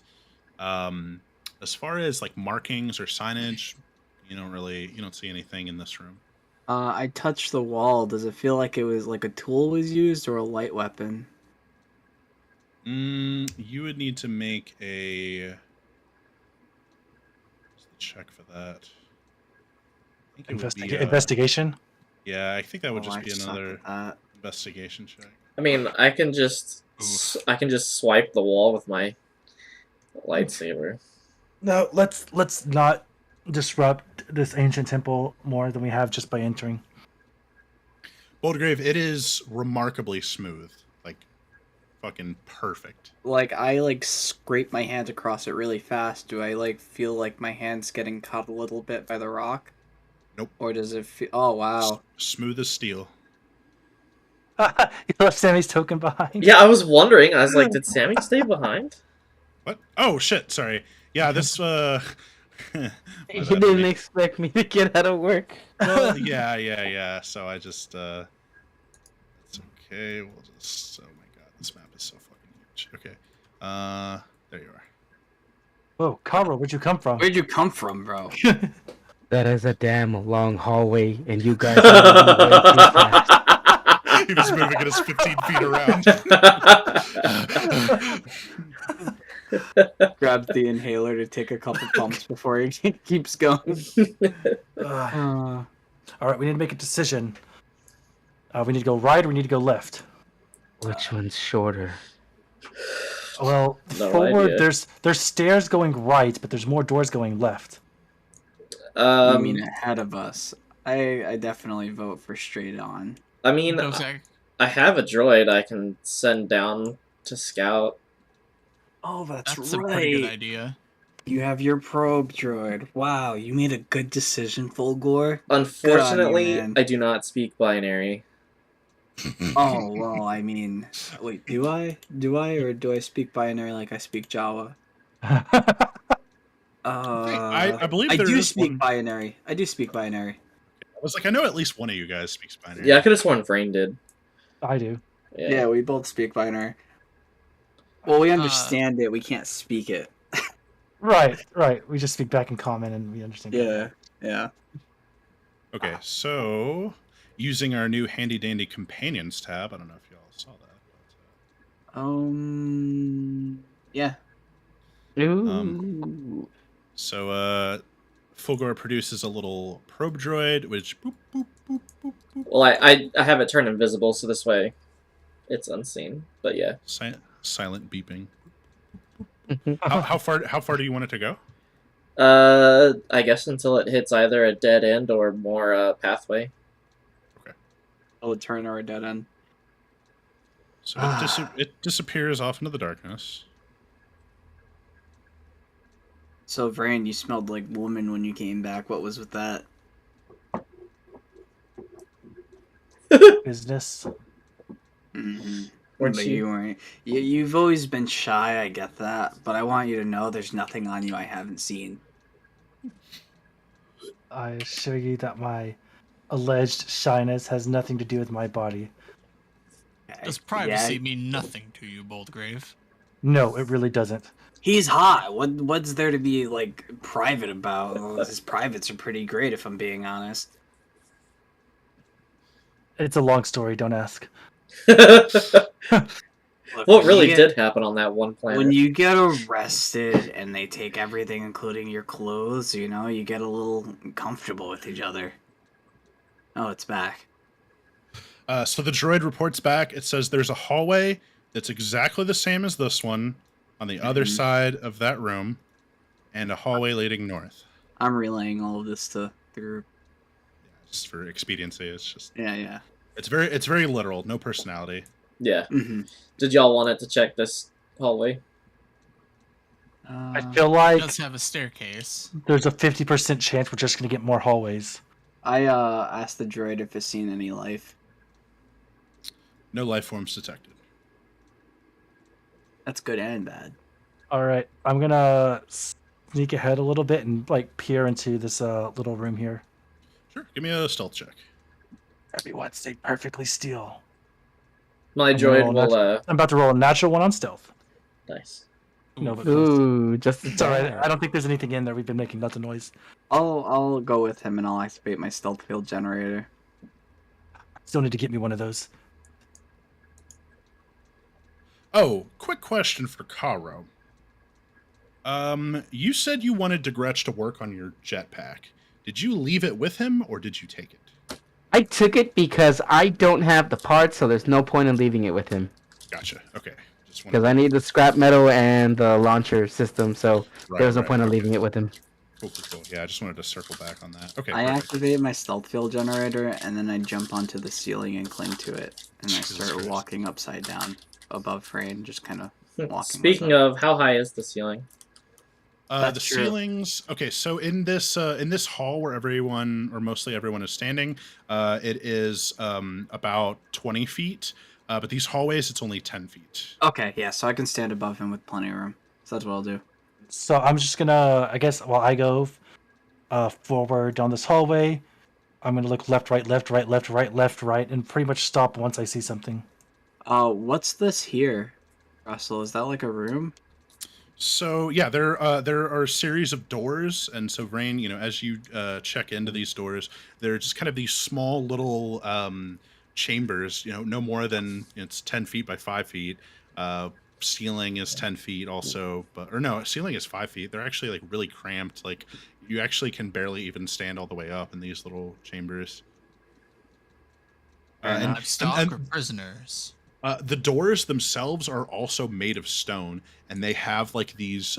As far as markings or signage, you don't see anything in this room. I touched the wall. Does it feel like it was a tool was used or a light weapon? You would need to make a check for that. I think it would be, Investigation? Yeah, I think that would just I be suck another at that. investigation check. I mean, I can just Oof. swipe the wall with my lightsaber. No, let's not disrupt this ancient temple more than we have just by entering. Boldgrave, it is remarkably smooth. Like, fucking perfect. Like, I, like, scrape my hand across it really fast. Do I, like, feel like my hand's getting cut a little bit by the rock? Nope. Or does it feel... Oh, wow. Smooth as steel. You left Sammy's token behind. Yeah, I was wondering. I was like, did Sammy stay behind? What? Oh, shit, sorry. Yeah, this, You my bad, didn't buddy. expect me to get out of work. Well, yeah. So I just, it's okay. We'll just, oh my god, this map is so fucking huge. Okay. There you are. Whoa, Kara, where'd you come from? Where'd you come from, bro? That is a damn long hallway, and you guys are moving way too fast. He was moving at us 15 feet around. Grabs the inhaler to take a couple pumps before he keeps going. All right, we need to make a decision. We need to go right or we need to go left. Which one's shorter? Well, No forward, idea. there's stairs going right, but there's more doors going left. You mean ahead of us? I definitely vote for straight on. I mean, Those are- I have a droid I can send down to scout. Oh, that's That's a pretty good right. idea. You have your probe droid. Wow, you made a good decision, Fulgore. Unfortunately, man. I do not speak binary. Oh, well, I mean, wait, do I? Do I, or do I speak binary like I speak Jawa? I believe I there do is speak one- binary. I do speak binary. I was like, I know at least one of you guys speaks binary. Yeah, I could have sworn Vrain did. I do. Yeah. We both speak binary. Well, we understand it. We can't speak it. Right. We just speak back in common and we understand. Yeah. Okay, so using our new handy dandy companions tab, I don't know if y'all saw that. Yeah. Ooh. So Fulgore produces a little probe droid, which boop boop boop boop boop. Well, I have it turned invisible, so this way it's unseen. But yeah. Silent beeping. How far do you want it to go? I guess until it hits either a dead end or more pathway. Will it turn or a dead end? So it disappears off into the darkness. So, Vrain, you smelled like woman when you came back. What was with that? Business. Mm-hmm. Weren't But you- you weren't. You've always been shy, I get that. But I want you to know there's nothing on you I haven't seen. I assure you that my alleged shyness has nothing to do with my body. Does privacy Yeah, mean nothing to you, Boldgrave? No, it really doesn't. he's hot. What's there to be, like, private about? Well, his privates are pretty great, if I'm being honest. It's a long story, don't ask. Look, What when really you did happen on that one planet? When you get arrested and they take everything, including your clothes, you know, you get a little comfortable with each other. Oh, it's back. So the droid reports back. It says there's a hallway that's exactly the same as this one on the other side of that room, and a hallway leading north. I'm relaying all of this to the group. Just for expediency, it's just Yeah. it's very literal. No personality. Yeah. Mm-hmm. Did y'all want it to check this hallway? I feel like It does have a staircase. there's a 50% chance we're just going to get more hallways. I asked the droid if it's seen any life. No life forms detected. That's good and bad. All right, I'm going to sneak ahead a little bit and like peer into this little room here. Sure. Give me a stealth check. Everyone stay perfectly still. My I'm droid rolling will, I'm about to roll a natural one on stealth. nice. No, but close. Ooh, just It's all right. I don't think there's anything in there. We've been making lots of noise. I'll go with him and I'll activate my stealth field generator. Still need to get me one of those. Oh, quick question for Karo. You said you wanted DeGretch to work on your jetpack. Did you leave it with him, or did you take it? I took it because I don't have the parts, so there's no point in leaving it with him. Gotcha. Okay. Because I need the scrap metal and the launcher system, so Right, there was no right, point in okay. leaving it with him. Cool. Yeah, I just wanted to circle back on that. Okay, I perfect. activate my stealth field generator, and then I jump onto the ceiling and cling to it, and I Jesus start Christ. walking upside down above Frame, just kind of walking. Speaking with it. of, how high is the ceiling? The That's true. ceilings. Okay, so in this hall where everyone or mostly everyone is standing, it is about 20 feet. But these hallways, it's only 10 feet. Okay, yeah, so I can stand above him with plenty of room. So that's what I'll do. So I'm just gonna, I guess, while I go forward down this hallway, I'm gonna look left, right, left, right, left, right, left, right, and pretty much stop once I see something. What's this here, Russell? Is that like a room? So yeah, there are a series of doors, and so Rain, as you check into these doors, they're just kind of these small little chambers. No more than it's 10 feet by 5 feet. Ceiling is 10 feet also, or no, ceiling is 5 feet. They're actually like really cramped. Like you actually can barely even stand all the way up in these little chambers. Fair enough. Livestock or prisoners? The doors themselves are also made of stone, and they have like these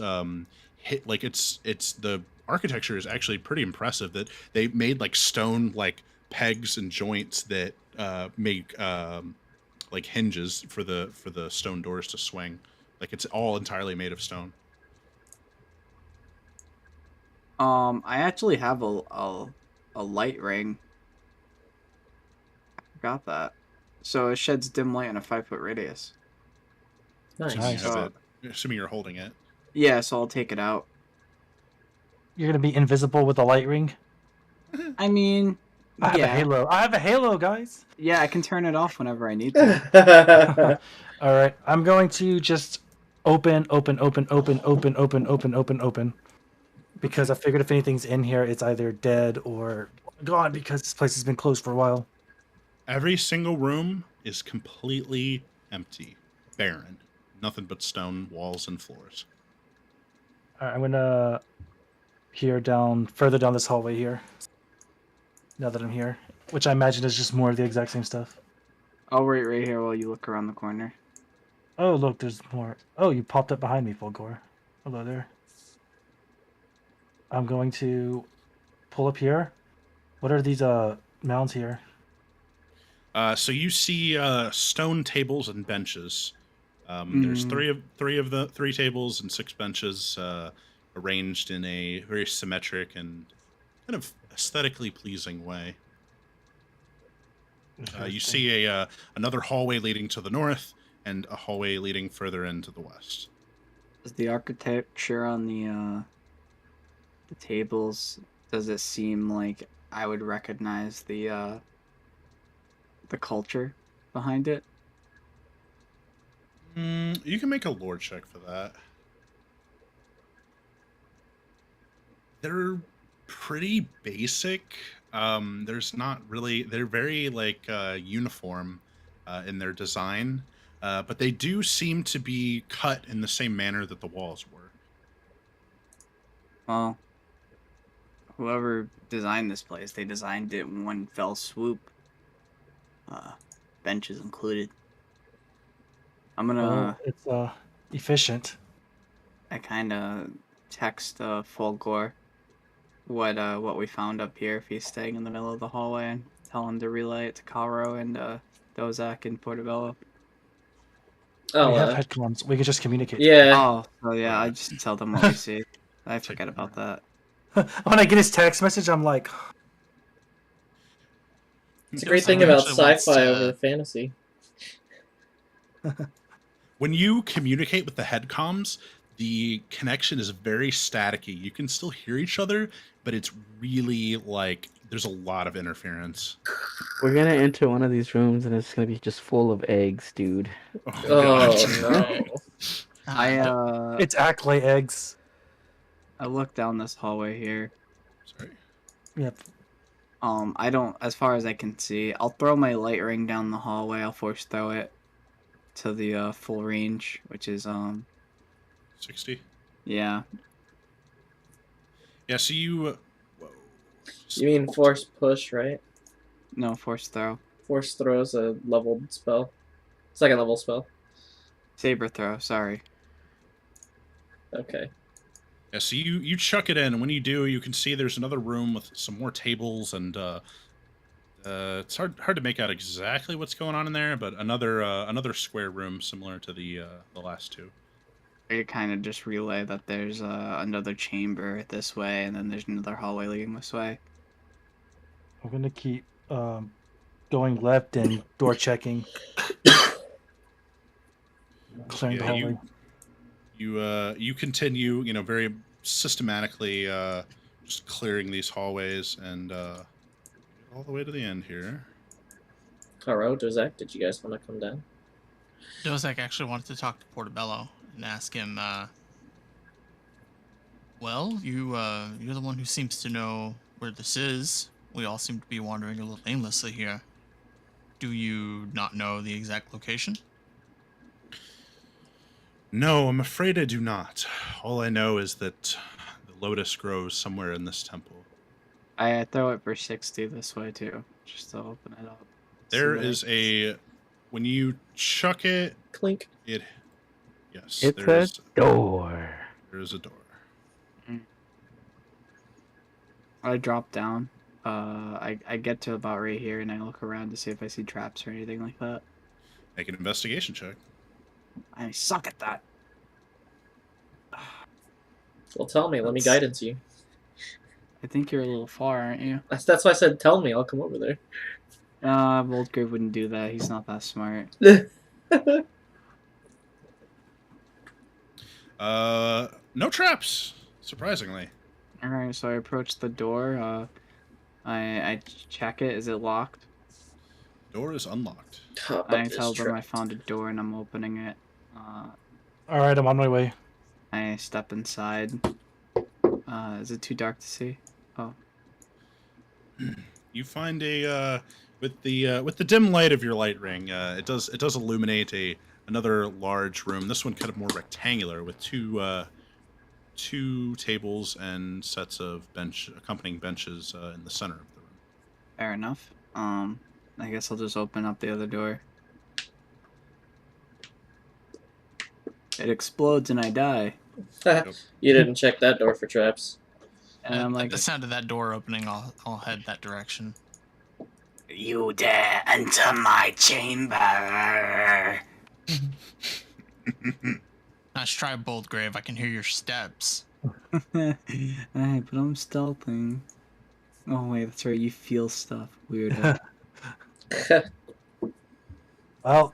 it's the architecture is actually pretty impressive. That they made like stone like pegs and joints that make like hinges for the stone doors to swing. Like it's all entirely made of stone. I actually have a light ring. I forgot that. So it sheds dim light in a 5-foot radius. Nice. You Nice. have it, assuming you're holding it. Yeah, so I'll take it out. You're gonna be invisible with a light ring. I mean, I have yeah. a halo. I have a halo, guys. Yeah, I can turn it off whenever I need to. All right, I'm going to just open, because I figured if anything's in here, it's either dead or gone because this place has been closed for a while. Every single room is completely empty, barren, nothing but stone walls and floors. All right, I'm gonna further down this hallway here. Now that I'm here, which I imagine is just more of the exact same stuff. I'll wait right here while you look around the corner. Oh, look, there's more. Oh, you popped up behind me, Fulgore. Hello there. I'm going to pull up here. What are these mounds here? So you see stone tables and benches. There's three tables and 6 benches arranged in a very symmetric and kind of aesthetically pleasing way. You see another hallway leading to the north and a hallway leading further into the west. Does the architecture on the tables, does it seem like I would recognize the culture behind it? You can make a lore check for that. They're pretty basic. There's not really. They're very like uniform in their design, but they do seem to be cut in the same manner that the walls were. Well, whoever designed this place, they designed it in one fell swoop. Benches included. I'm gonna. It's efficient. I kind of text Fulgore what we found up here if he's staying in the middle of the hallway, and tell him to relay it to Caro and Dozak and Portobello. Oh, We have headphones. We can just communicate. yeah. Oh, so yeah, I just tell them what we see. I forget about that. When I get his text message, I'm like, It's a great Dozak thing about actually wants sci-fi to- over fantasy. When you communicate with the headcoms, the connection is very staticky. You can still hear each other, but it's really like there's a lot of interference. We're gonna enter one of these rooms and it's gonna be just full of eggs, dude. Oh no. it's Acklay eggs. I look down this hallway here. Sorry. Yep. I don't, as far as I can see, I'll throw my light ring down the hallway. I'll force throw it to the full range, which is 60. yeah. Yeah. So you. Whoa. You mean force push, right? No, force throw. Force throw is a leveled spell. Second level spell. Saber throw. Sorry. Okay. Yeah, so you chuck it in, and when you do, you can see there's another room with some more tables, and it's hard to make out exactly what's going on in there, but another square room similar to the last two. I kind of just relay that there's another chamber this way, and then there's another hallway leading this way. I'm gonna keep going left and door checking, clearing the Yeah, hallway. you continue, very systematically just clearing these hallways and get all the way to the end here. Haro, Dozak, did you guys want to come down? Dozak actually wanted to talk to Portobello and ask him, well, you're the one who seems to know where this is. We all seem to be wandering a little aimlessly here. Do you not know the exact location? No, I'm afraid I do not. All I know is that the lotus grows somewhere in this temple. I throw it for 60 this way too, just to open it up. There See is what when you chuck it, Clink. yes, It's there a is door. there is a door. I drop down. I get to about right here, and I look around to see if I see traps or anything like that. Make an investigation check. I suck at that. Well, tell me. Let me guidance you. I think you're a little far, aren't you? That's why I said tell me. I'll come over there. Voltgrave wouldn't do that. He's not that smart. No traps, surprisingly. Alright, so I approach the door. I check it. Is it locked? Door is unlocked. I tell them I found a door and I'm opening it. All right, I'm on my way. I step inside. Is it too dark to see? Oh. You find a with the dim light of your light ring, it does illuminate another large room. This one kind of more rectangular with two tables and sets of accompanying benches in the center of the room. Fair enough. I guess I'll just open up the other door. It explodes and I die. You didn't check that door for traps. And I'm At like, the sound of that door opening, I'll head that direction. you dare enter my chamber. Nice try, Boldgrave. I can hear your steps. Alright, but I'm stealthing. Oh wait, that's right, you feel stuff. Weirdo. Well,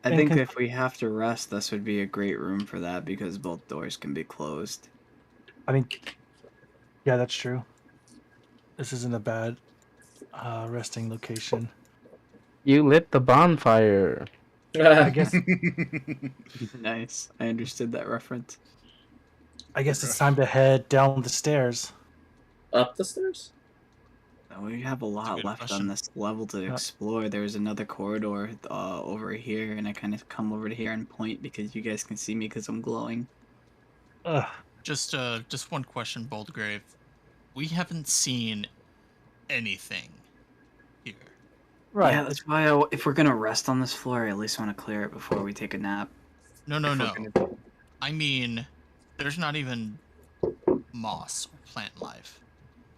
I And think con- if we have to rest, this would be a great room for that because both doors can be closed. I mean, yeah, that's true. This isn't a bad resting location. You lit the bonfire. I guess Nice. I understood that reference. it's time to head down the stairs. Up the stairs? We have a a lot good left question. on this level to explore. There's another corridor over here, and I kind of come over to here and point because you guys can see me because I'm glowing. Ugh. Just one question, Boldgrave. We haven't seen anything here. Right. Yeah, that's why if we're gonna rest on this floor, I at least want to clear it before we take a nap. No. If we're gonna- I mean, there's not even moss or plant life.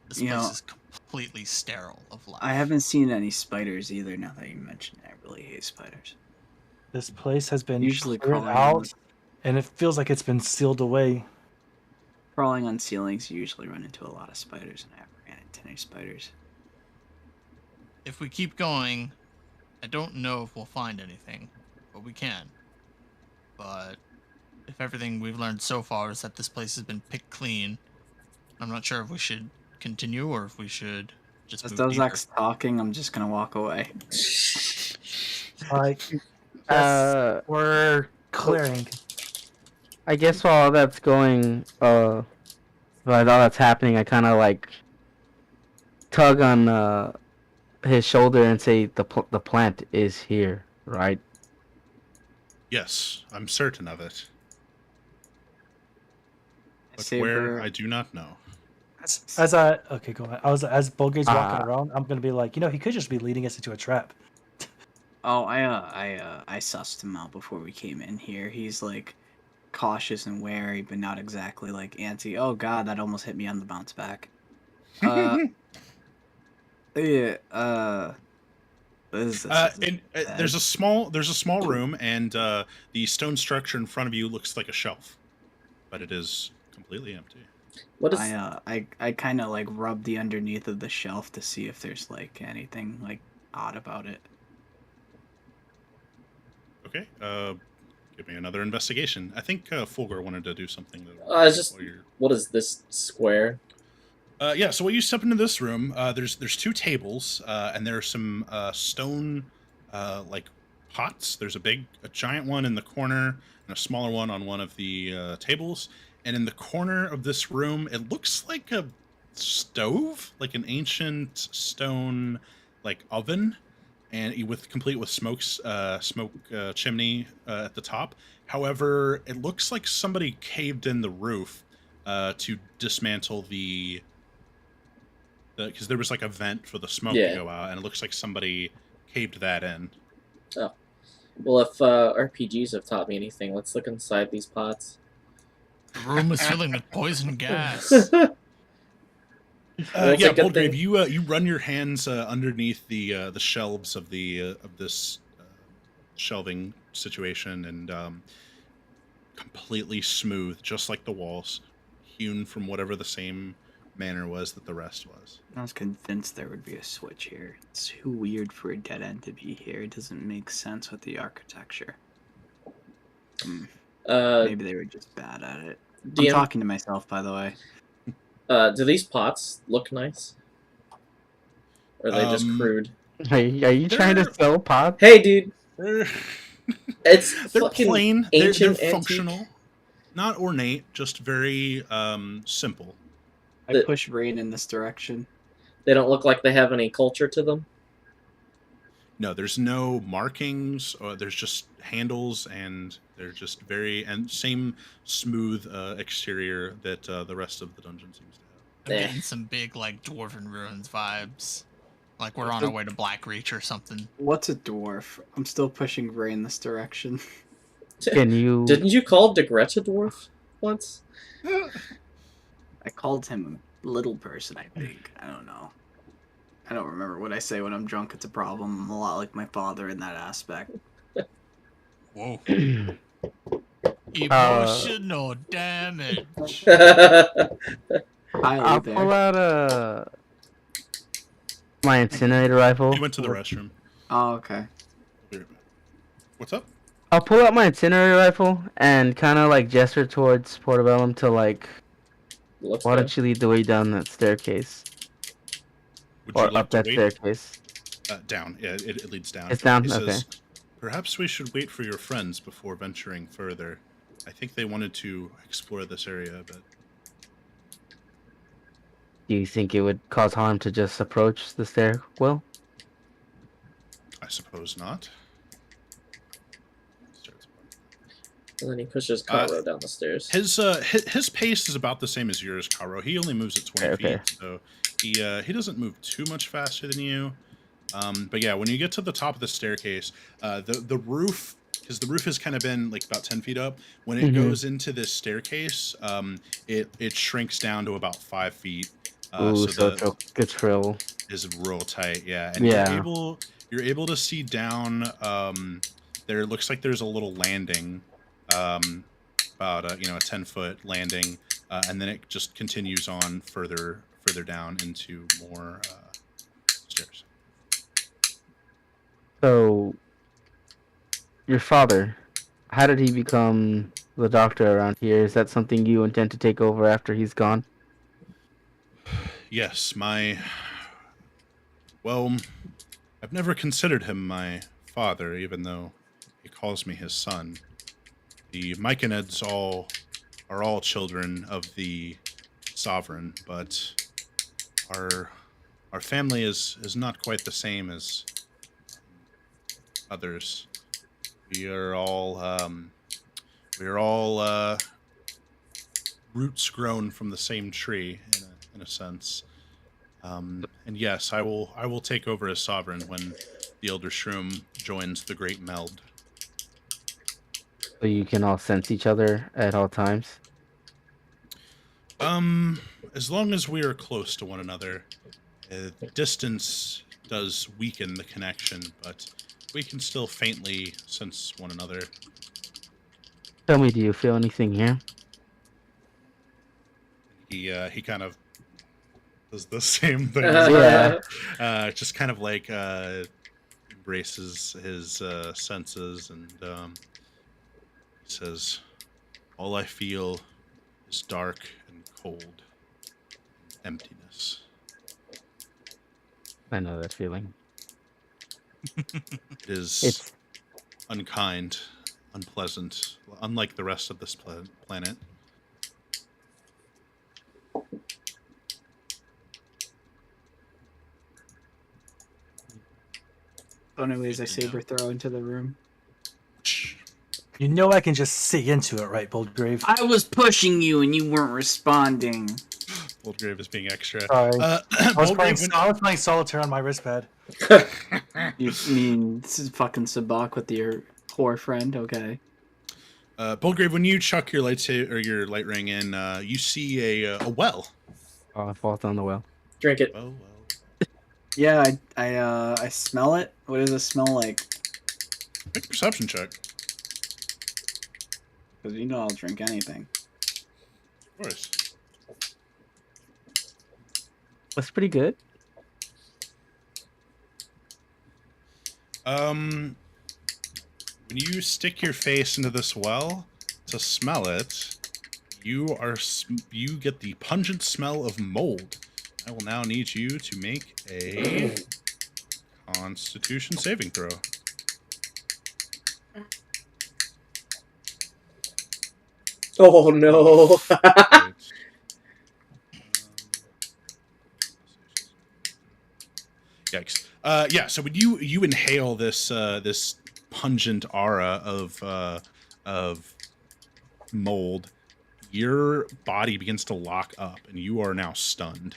This You place know, is completely sterile of life. I haven't seen any spiders either. Now that you mention it, I really hate spiders. This place has been Usually cleared crawling out, and it feels like it's been sealed away. Crawling on ceilings, you usually run into a lot of spiders, and I haven't ran into any spiders. If we keep going, I don't know if we'll find anything, but we can. But if everything we've learned so far is that this place has been picked clean, I'm not sure if we should continue or if we should just As move deeper. Dozak's talking, I'm just gonna walk away. Like, Uh, we're clearing. I guess while that's going, while all that's happening, I kind of like tug on his shoulder and say, the plant is here, right? Yes, I'm certain of it. But Saber, where, I do not know. As Bulgare's walking around, I'm gonna be like, he could just be leading us into a trap. Oh, I sussed him out before we came in here. He's like cautious and wary, but not exactly like anti. Oh God, that almost hit me on the bounce back. Uh, yeah. This is And bad. there's a small room, and the stone structure in front of you looks like a shelf, but it is completely empty. What is? I kind of like rub the underneath of the shelf to see if there's like anything like odd about it. Okay. Give me another investigation. I think Fulgur wanted to do something. It's just while you're- what is this square? Yeah. So when you step into this room, there's two tables, and there are some stone like pots. There's a giant one in the corner, and a smaller one on one of the tables. And in the corner of this room, it looks like a stove, like an ancient stone like oven, and complete with smoke chimney at the top. However, it looks like somebody caved in the roof to dismantle because there was like a vent for the smoke to Yeah. go out, and it looks like somebody caved that in. Oh, well, if RPGs have taught me anything, let's look inside these pots. The room is filling with poison gas. Well, it's Yeah, a good Bolgrave, thing. you run your hands underneath the shelves of this shelving situation, and completely smooth, just like the walls, hewn from whatever the same manner was that the rest was. I was convinced there would be a switch here. It's too weird for a dead end to be here. It doesn't make sense with the architecture. Maybe they were just bad at it. I'm DM, talking to myself, by the way. do these pots look nice? Or are they just crude? Are you trying to They're- sell pots? Hey, dude, They're, it's they're fucking plain. They're ancient, functional, not ornate, just very simple. I push Rain in this direction. They don't look like they have any culture to them. No, there's no markings, or there's just handles, and they're just same smooth exterior that the rest of the dungeon seems to have. I'm Eh. getting some big like dwarven ruins vibes. Like we're on our way to Blackreach or something. What's a dwarf? I'm still pushing Ray in this direction. Can you? Didn't you call Degreta dwarf once? I called him a little person, I think. I don't know. I don't remember what I say when I'm drunk. It's a problem. I'm a lot like my father in that aspect. Whoa. Emotional damage. Highly I'll there. pull out my incinerator rifle. He went to the restroom. Oh, okay. Be right back. What's up? I'll pull out my incinerator rifle and kind of like gesture towards Portobellum to like, Looks why good. don't you lead the way down that staircase Would or you like up to that wait? staircase? Down. Yeah, it leads down. It's down. He Okay. says, perhaps we should wait for your friends before venturing further. I think they wanted to explore this area a bit. Do you think it would cause harm to just approach the stairwell? I suppose not. And then he pushes Karo down the stairs. His pace is about the same as yours, Karo. He only moves at 20 Okay. feet, so he doesn't move too much faster than you. But yeah, when you get to the top of the staircase, the roof, because the roof has kind of been like about 10 feet up. When it goes into this staircase, it shrinks down to about 5 feet. Ooh, so it's real. Is real tight, yeah. And Yeah. you're able to see down. There looks like there's a little landing, about a 10-foot landing, and then it just continues on further down into more stairs. So, your father, how did he become the doctor around here? Is that something you intend to take over after he's gone? Yes, well, I've never considered him my father, even though he calls me his son. The Myconids are all children of the sovereign, but our family is not quite the same as others. We are all roots grown from the same tree in a sense. And yes, I will take over as sovereign when the Elder Shroom joins the Great Meld. So you can all sense each other at all times. As long as we are close to one another, distance does weaken the connection, but we can still faintly sense one another. Tell me, do you feel anything here? He kind of does the same thing. Yeah. Just kind of like embraces his senses, and he says, "All I feel is dark and cold, and emptiness." I know that feeling. It is It's unkind, unpleasant, unlike the rest of this planet. Anyways, I saber throw into the room. You know I can just see into it, right, Boldgrave? I was pushing you and you weren't responding. Boldgrave is being extra. Sorry. I was Boldgrave, playing solitaire on my wristpad. You mean this is fucking Sabak with your poor friend? Okay. Boldgrave, when you chuck your your light ring in, you see a well. I fall down the well. Drink it. Well. Yeah, I smell it. What does it smell like? Make a perception check. Because you know I'll drink anything. Of course. That's pretty good. When you stick your face into this well to smell it, you get the pungent smell of mold. I will now need you to make a Constitution saving throw. Oh no. Right. Yikes. Yeah, so when you inhale this this pungent aura of mold, your body begins to lock up and you are now stunned.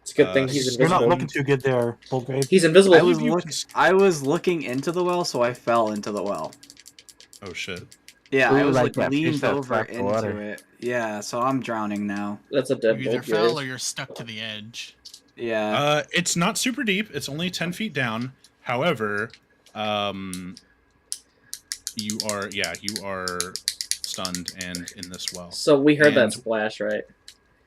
It's a good thing he's You're not invisible. looking too good there, Boldgrave. He's invisible. I was looking into the well, so I fell into the well. Oh shit. Yeah, I Ooh, was like like that fish leaned that over trapped the into water. it. Yeah, so I'm drowning now. That's a You dead either bolt. fell or you're stuck to the edge. Yeah. It's not super deep. It's only 10 feet down. However, you are stunned and in this well. So we heard that And- splash, right?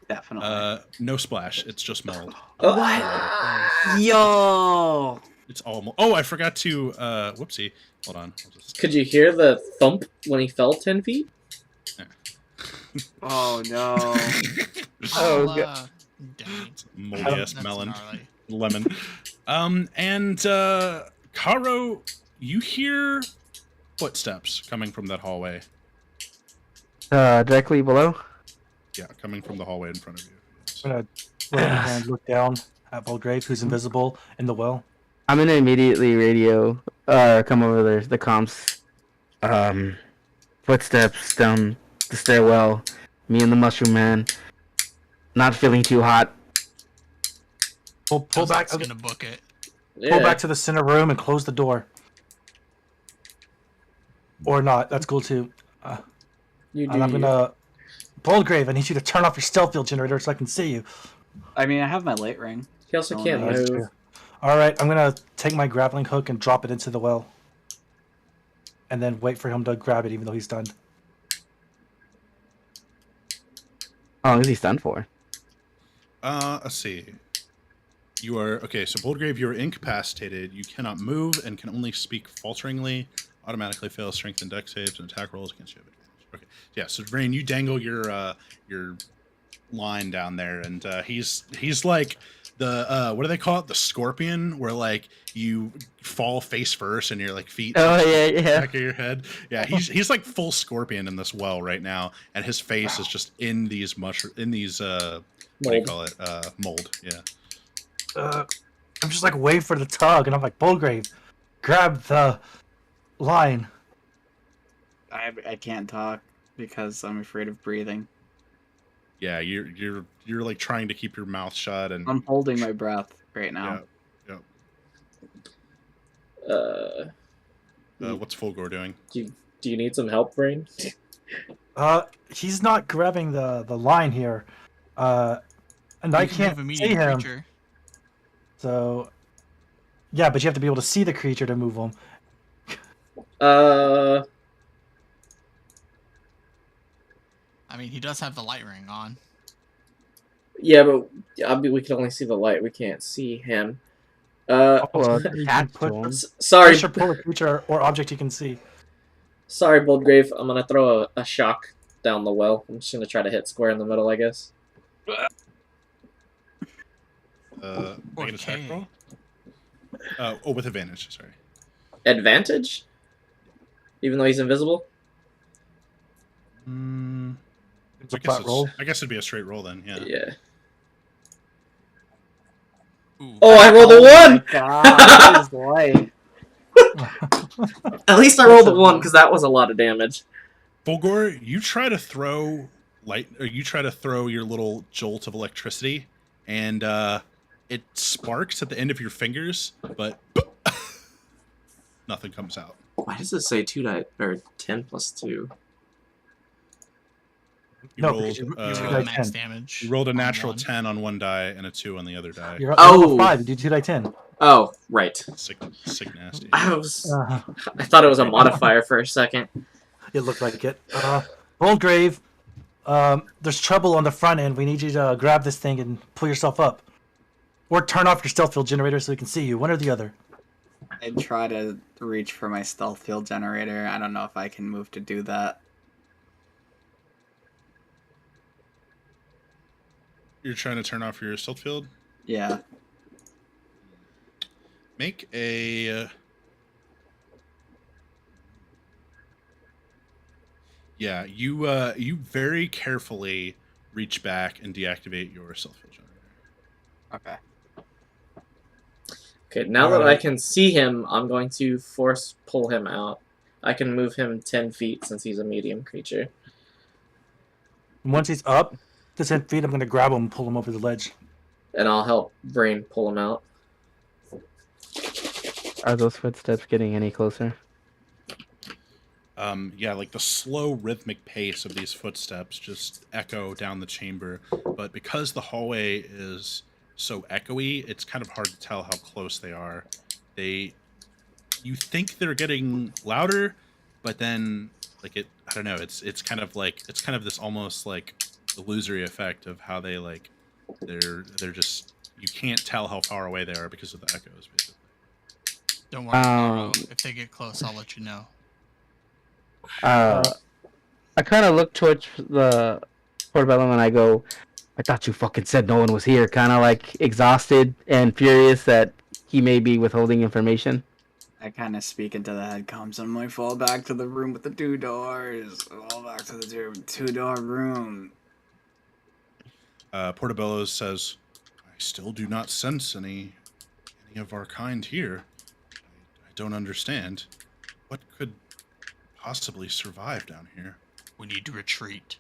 Definitely. No splash. It's just mold. Oh. Yo! It's all mold. Oh, I forgot to. Whoopsie. Hold on. I'll just... Could you hear the thump when he fell 10 feet? Oh no. Oh, Dang. Moldy ass That's melon. gnarly. Lemon. And Karo, you hear footsteps coming from that hallway. Directly below. Yeah, coming from the hallway in front of you. I'm gonna wave my hand, look down at Boldgrave, who's invisible in the well. I'm gonna immediately radio come over the comms. Footsteps down the stairwell. Me and the mushroom man. Not feeling too hot. Pull back, That's gonna book it. pull back to the center room and close the door. Or not. That's cool too. You do. And I'm gonna Boldgrave, I need you to turn off your stealth field generator so I can see you. I mean, I have my light ring. He also Oh, can't nice. move. Alright, I'm gonna take my grappling hook and drop it into the well. And then wait for him to grab it even though he's stunned. How long is he stunned for? Let's see. You are okay. So Boldgrave, you are incapacitated. You cannot move and can only speak falteringly. Automatically fail strength and dex saves and attack rolls against you. Have advantage. Okay. Yeah. So Rain, you dangle your line down there, and he's like the what do they call it? The scorpion, where like you fall face first and your like feet. Oh yeah. Back of your head. Yeah, he's like full scorpion in this well right now, and his face is just in these what do you Mold. call it? Mold. Yeah. I'm just like waiting for the tug, and I'm like, Boldgrave, grab the line. I can't talk because I'm afraid of breathing. Yeah, you're like trying to keep your mouth shut and I'm holding my breath right now. yeah. What's Fulgore doing? Do you need some help, Brain? He's not grabbing the line here, and I You can can't move a see medium him. creature. So, yeah, but you have to be able to see the creature to move him. I mean, he does have the light ring on. Yeah, but we can only see the light. We can't see him. Well, You can attached push, to him. Sorry, push or pull a creature or object you can see. sorry, Boldgrave. I'm gonna throw a shock down the well. I'm just gonna try to hit square in the middle, I guess. Make an attack Okay. roll. With advantage. Sorry. Advantage? Even though he's invisible? It's a flat roll. I guess it'd be a straight roll then. Yeah. Yeah. Ooh. Oh, I rolled a my 1! God, his life. At least I rolled a 1, because that was a lot of damage. Fulgore, you try to throw your little jolt of electricity, and it sparks at the end of your fingers, but nothing comes out. Why does it say 10 plus 2? You No, rolled, because you You rolled roll die max 10. damage. you rolled a on natural one. 10 on one die and a 2 on the other die. You roll Oh. a 5, you do 2 die 10. Oh, right. Sick nasty. I thought it was a modifier for a second. It looked like it. Boldgrave, there's trouble on the front end. We need you to grab this thing and pull yourself up. Or turn off your stealth field generator so we can see you. One or the other. I try to reach for my stealth field generator. I don't know if I can move to do that. You're trying to turn off your stealth field? Yeah. Make a... Yeah, you very carefully reach back and deactivate your stealth field generator. Okay. Okay, now that I can see him, I'm going to force pull him out. I can move him 10 feet since he's a medium creature. And once he's up to 10 feet, I'm going to grab him and pull him over the ledge. And I'll help Brain pull him out. Are those footsteps getting any closer? Yeah, like the slow rhythmic pace of these footsteps just echo down the chamber, but because the hallway is so echoey, it's kind of hard to tell how close they are. You think they're getting louder, but then I don't know, it's kind of this almost like illusory effect of how they they're just, you can't tell how far away they are because of the echoes, basically. Don't worry, Caro. If they get close, I'll let you know. I kind of look towards the portobello and I go, I thought you fucking said no one was here. Kind of like exhausted and furious that he may be withholding information. I kind of speak into the head comms. I'm like, fall back to the room with the 2 doors. Fall back to the 2-door room. Portobello says, I still do not sense any of our kind here. I don't understand. What could possibly survive down here? We need to retreat.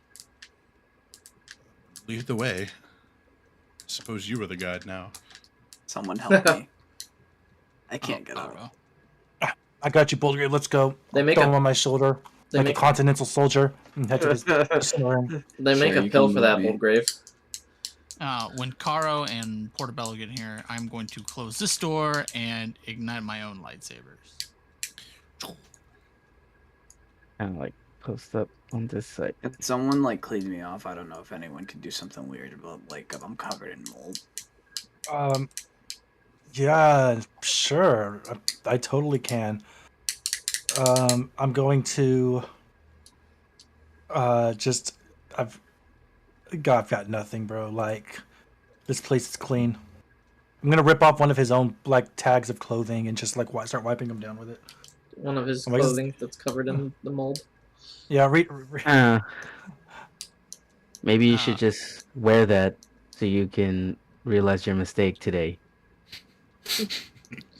Lead the way. I suppose you were the guide now. Someone help me. I can't get out. Caro. I got you, Boldgrave. Let's go. They make Throw him a on my shoulder they like make a continental soldier and head to his snoring. they make Sure, a you pill can for that, move me. Boldgrave. When Caro and Portobello get here, I'm going to close this door and ignite my own lightsabers. Kind of like post up on this side. If someone like cleans me off, I don't know if anyone could do something weird about like if I'm covered in mold. Yeah, sure. I totally can. I'm going to I've got nothing, bro. Like, this place is clean. I'm gonna rip off one of his own like tags of clothing and just like start wiping him down with it. One of his Am I just- clothing that's covered in the mold. Yeah, Maybe you should just wear that so you can realize your mistake today.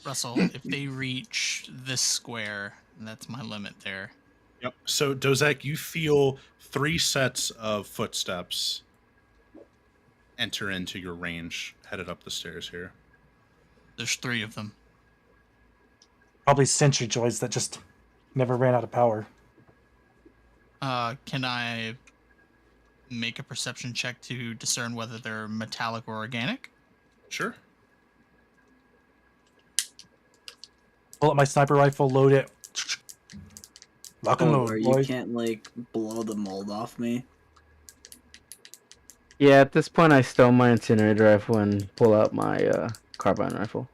Russell, if they reach this square, that's my limit there. Yep. So Dozak, you feel 3 sets of footsteps enter into your range, headed up the stairs here. There's 3 of them. Probably sentry droids that just never ran out of power. Can I make a perception check to discern whether they're metallic or organic? Sure. Pull up my sniper rifle, load it. Lock and load, Or you boy. can't like blow the mold off me. Yeah, at this point, I stow my incinerator rifle and pull out my carbine rifle.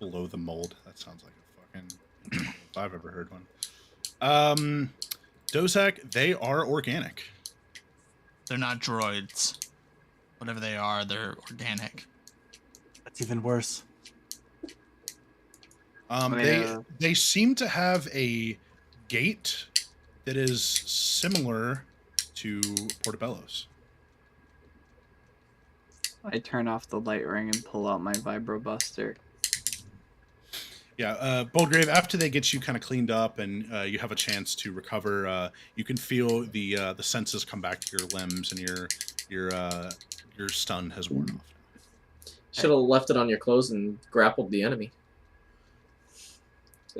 Below the mold. That sounds like a fucking... if I've ever heard one. Dozak, they are organic. They're not droids. Whatever they are, they're organic. That's even worse. They seem to have a gait that is similar to Portobello's. I turn off the light ring and pull out my vibro buster. Yeah, Boldgrave, after they get you kind of cleaned up and you have a chance to recover, you can feel the senses come back to your limbs and your stun has worn off. Should have left it on your clothes and grappled the enemy.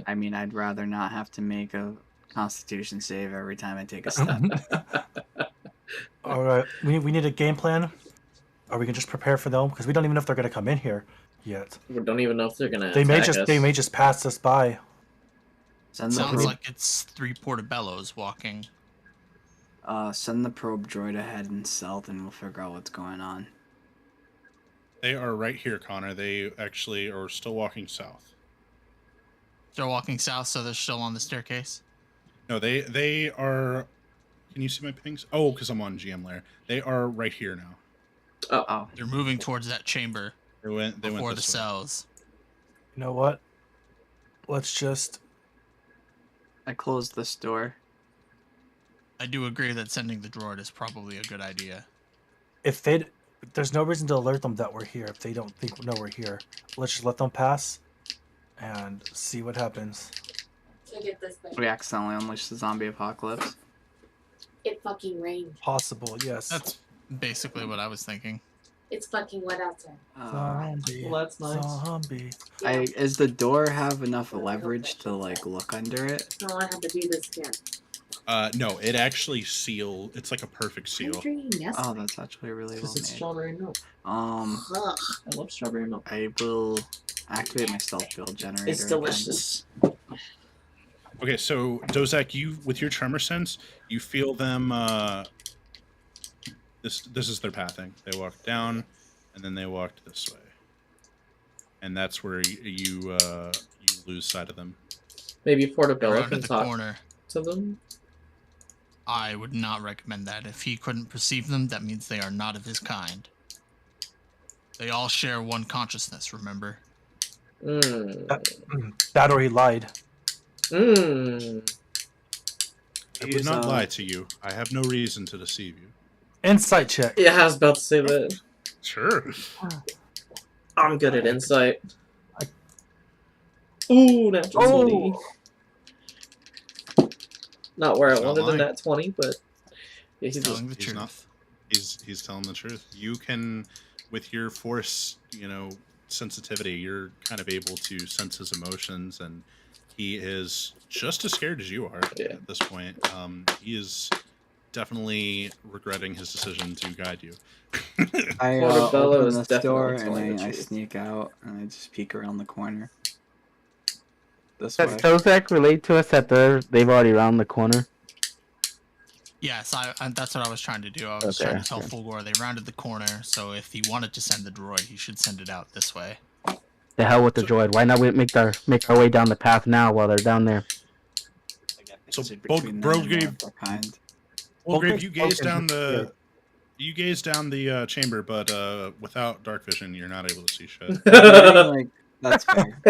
I mean, I'd rather not have to make a Constitution save every time I take a step. All right, we need a game plan. Or we can just prepare for them because we don't even know if they're gonna come in here yet. We don't even know if they're gonna. They may attack us. just pass us by. Send the Sounds probe, like it's 3 portobellos walking. send the probe droid ahead and stealth, and we'll figure out what's going on. They are right here, Connor. They actually are still walking south. They're walking south, so they're still on the staircase. No, they are... Can you see my pings? Oh, because I'm on GM layer. They are right here now. Oh, They're moving towards that chamber They went before the this way. cells. You know what? Let's just. I closed this door. I do agree that sending the droid is probably a good idea. If there's no reason to alert them that we're here. If they don't think we know we're here, let's just let them pass, and see what happens. So get this thing. We accidentally unleashed the zombie apocalypse. It fucking rained. Possible, yes. That's basically what I was thinking. It's fucking wet outside. Zombie. Well, that's nice. Zombie. Yeah. Is the door have enough leverage to like look under it? No, I have to do this again. No, it actually it's like a perfect I'm seal. drinking yes. Oh, that's actually really well Because it's made. strawberry milk. Ugh. I love strawberry milk. I will activate my stealth build generator. It's delicious. Okay, so Dozak, you with your tremor sense, you feel them. This is their pathing. They walked down, and then they walked this way, and that's where you lose sight of them. Maybe Portobello Around can the talk corner. to them. I would not recommend that. If he couldn't perceive them, that means they are not of his kind. They all share one consciousness, remember? That or he lied. I would Use, not lie to you. I have no reason to deceive you. Insight check. Yeah, I was about to say that. Sure. I'm good at insight. Ooh, natural 20. Not where I He's not wanted a lying. nat 20, but yeah, he's Telling the he's truth. not. He's telling the truth. You can, with your force, sensitivity, you're kind of able to sense his emotions, and he is just as scared as you are at this point. He is definitely regretting his decision to guide you. I Portobello open is this definitely door telling and the I truth. sneak out and I just peek around the corner. This Does way. Dozak relate to us that they've already round the corner? Yes, I that's what I was trying to do. I was Okay, trying to tell okay. Fulgor they rounded the corner, so if he wanted to send the droid, he should send it out this way. The hell with the droid. Why not we make our way down the path now while they're down there? So, Between them Bro and gave- their kind. Grave, you gaze Okay. down the chamber, but without dark vision, you're not able to see shit. Like, that's fair.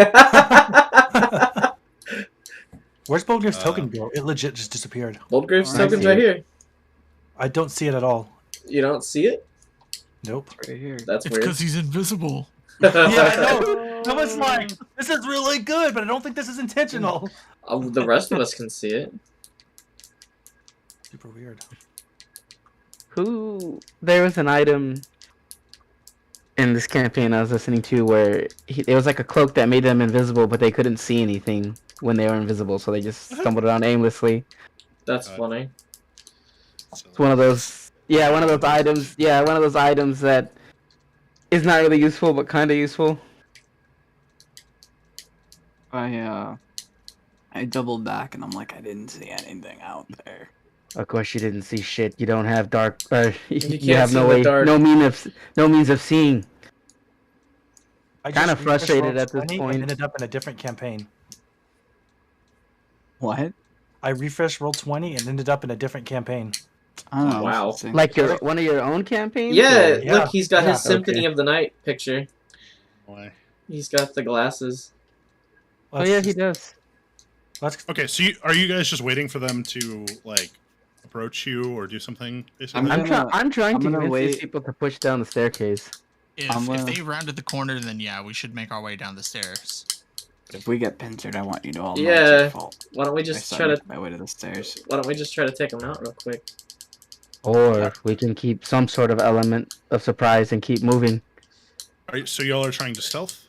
Where's Bogner's token go? It legit just disappeared. Boldgrave's Alright. token's right here. I don't see it at all. You don't see it? Nope. Right here. That's It's weird. because he's invisible. Yeah, I know. I was like, this is really good, but I don't think this is intentional. The rest of us can see it. Super weird. There was an item in this campaign I was listening to where it was like a cloak that made them invisible, but they couldn't see anything when they were invisible, so they just stumbled around aimlessly. That's funny. It's one of those, one of those items. Yeah, one of those items that is not really useful, but kind of useful. I doubled back and I'm like, I didn't see anything out there. Of course, you didn't see shit. You don't have dark. You can't have see no in the way, dark. no means of seeing. I Kinda just refreshed frustrated Roll at this 20 point. and ended up in a different campaign. What? I refreshed Roll20 and ended up in a different campaign. Oh, Wow. interesting. Like one of your own campaigns? Yeah, or- Yeah, look, he's got yeah, his Symphony okay. of the Night picture. Why? He's got the glasses. Oh yeah, he does. Let's Okay, so are you guys just waiting for them to like approach you or do something? Basically, I'm trying I'm to gonna convince these wait. people to push down the staircase. If I'm gonna- they rounded the corner, then yeah, we should make our way down the stairs. If we get pincered, I want you to all know it's Yeah. your fault. Why don't we I just saw try you to? make my way to the stairs. Why don't we just try to take him out real quick? Or we can keep some sort of element of surprise and keep moving. so y'all are trying to stealth?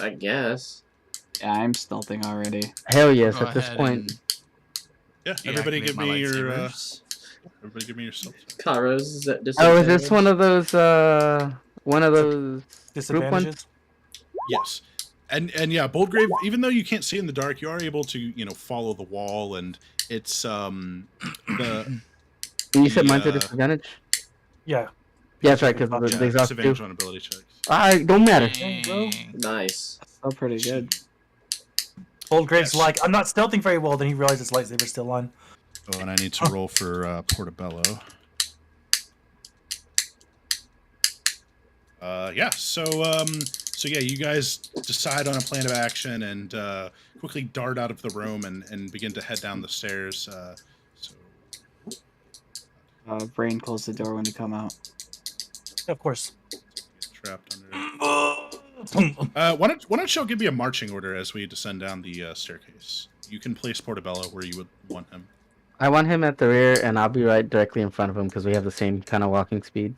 I guess. Yeah, I'm stealthing already. Hell yes, Go at this ahead point. and Yeah, everybody deactivate give my me your lightsabers. everybody give me your stealth. Kairos is at Oh, is this disadvantage. one of those group ones? disadvantages. Yes. And yeah, Boldgrave, even though you can't see in the dark, you are able to, follow the wall, and it's the You said mine's a the, disadvantage? Yeah. Yeah, that's right, because Yeah, the exhaust disadvantage too. on ability checks. Don't matter. Dang. Nice. Oh, pretty good. Old Grave's Yes. like, I'm not stealthing very well. Then he realizes his lightsaber's still on. Oh, and I need to roll for Portobello. Yeah. So yeah, you guys decide on a plan of action and quickly dart out of the room and begin to head down the stairs. Brain, close the door when you come out. Of course. Trapped under. Why don't y'all give me a marching order as we descend down the staircase? You can place Portobello where you would want him. I want him at the rear, and I'll be right directly in front of him because we have the same kind of walking speed.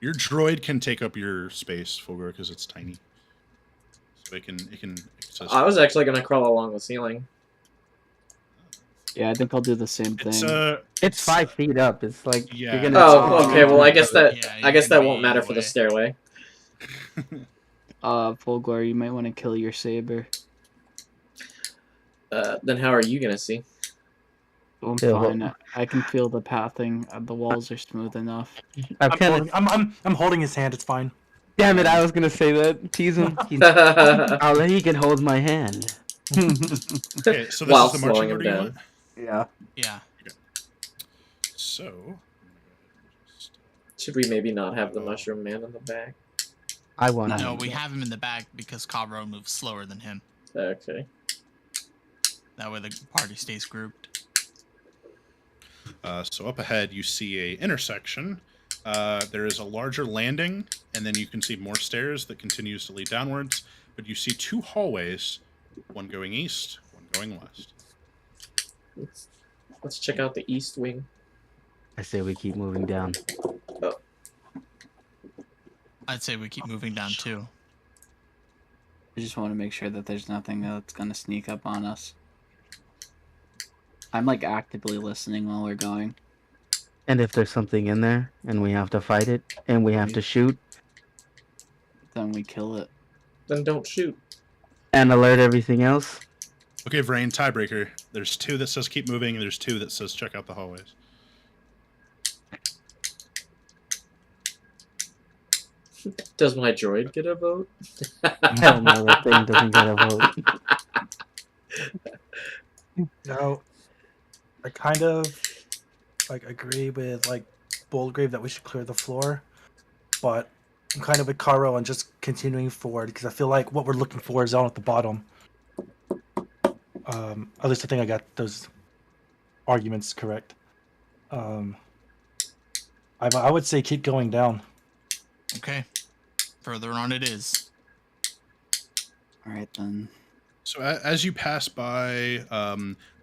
Your droid can take up your space, Fulgur, because it's tiny. So it can access. I was actually gonna crawl along the ceiling. Yeah, I think I'll do the same thing. It's 5 feet up. It's like Yeah. you're gonna. Oh, okay. Well, I guess that Yeah, I guess you that can won't be matter either for the way. stairway. Fulgor, you might want to kill your saber. Then how are you gonna see? I'm Yeah, fine. I can feel the pathing. The walls are smooth enough. I'm kind of. I'm holding his hand. It's fine. Damn it! I was gonna say that. Tease him. He can hold my hand. Okay, so this While is the slowing marching him order you down. want? Yeah. Yeah. So, I'm gonna go ahead and just, Should we maybe not have the mushroom man in the back? I want No, him. we have him in the back because Cabro moves slower than him. Okay. That way the party stays grouped. so up ahead, you see a intersection. There is a larger landing, and then you can see more stairs that continues to lead downwards. But you see 2 hallways, one going east, one going west. Let's check out the east wing. I say we keep moving down. I'd say we keep moving down too. I just want to make sure that there's nothing that's gonna sneak up on us. I'm like actively listening while we're going. And if there's something in there, and we have to fight it, and we have to shoot, Then we kill it. Then don't shoot. and alert everything else. Okay, Vrain, tiebreaker. There's 2 that says keep moving, and there's 2 that says check out the hallways. Does my droid get a vote? Hell no, that thing doesn't get a vote. No. I kind of agree with Boldgrave that we should clear the floor, but I'm kind of with Caro on just continuing forward because I feel like what we're looking for is down at the bottom. At least I think I got those arguments correct. I would say keep going down. Okay. Further on it is. Alright then. So as you pass by,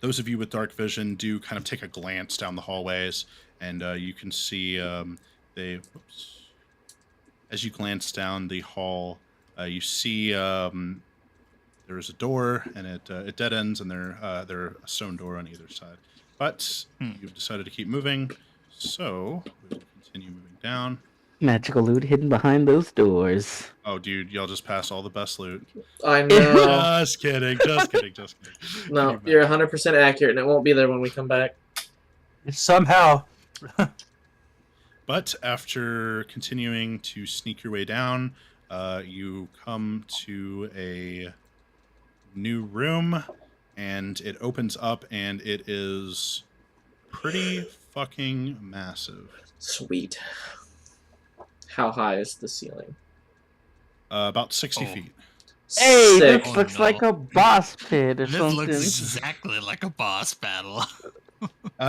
those of you with dark vision do kind of take a glance down the hallways, and you can see they. Whoops. As you glance down the hall, you see there is a door, and it dead ends, and there are a stone door on either side. But you've decided to keep moving, so we will continue moving down. Magical loot hidden behind those doors. Oh, dude, y'all just passed all the best loot. I know. Just kidding, just kidding, just kidding. No, Can you you're imagine? 100% accurate, and it won't be there when we come back. Somehow. But after continuing to sneak your way down, you come to a new room, and it opens up, and it is pretty fucking massive. Sweet. How high is the ceiling? About 60 Oh. feet. Hey, Sick. this Oh, looks no. like a boss pit or This something. looks exactly like a boss battle.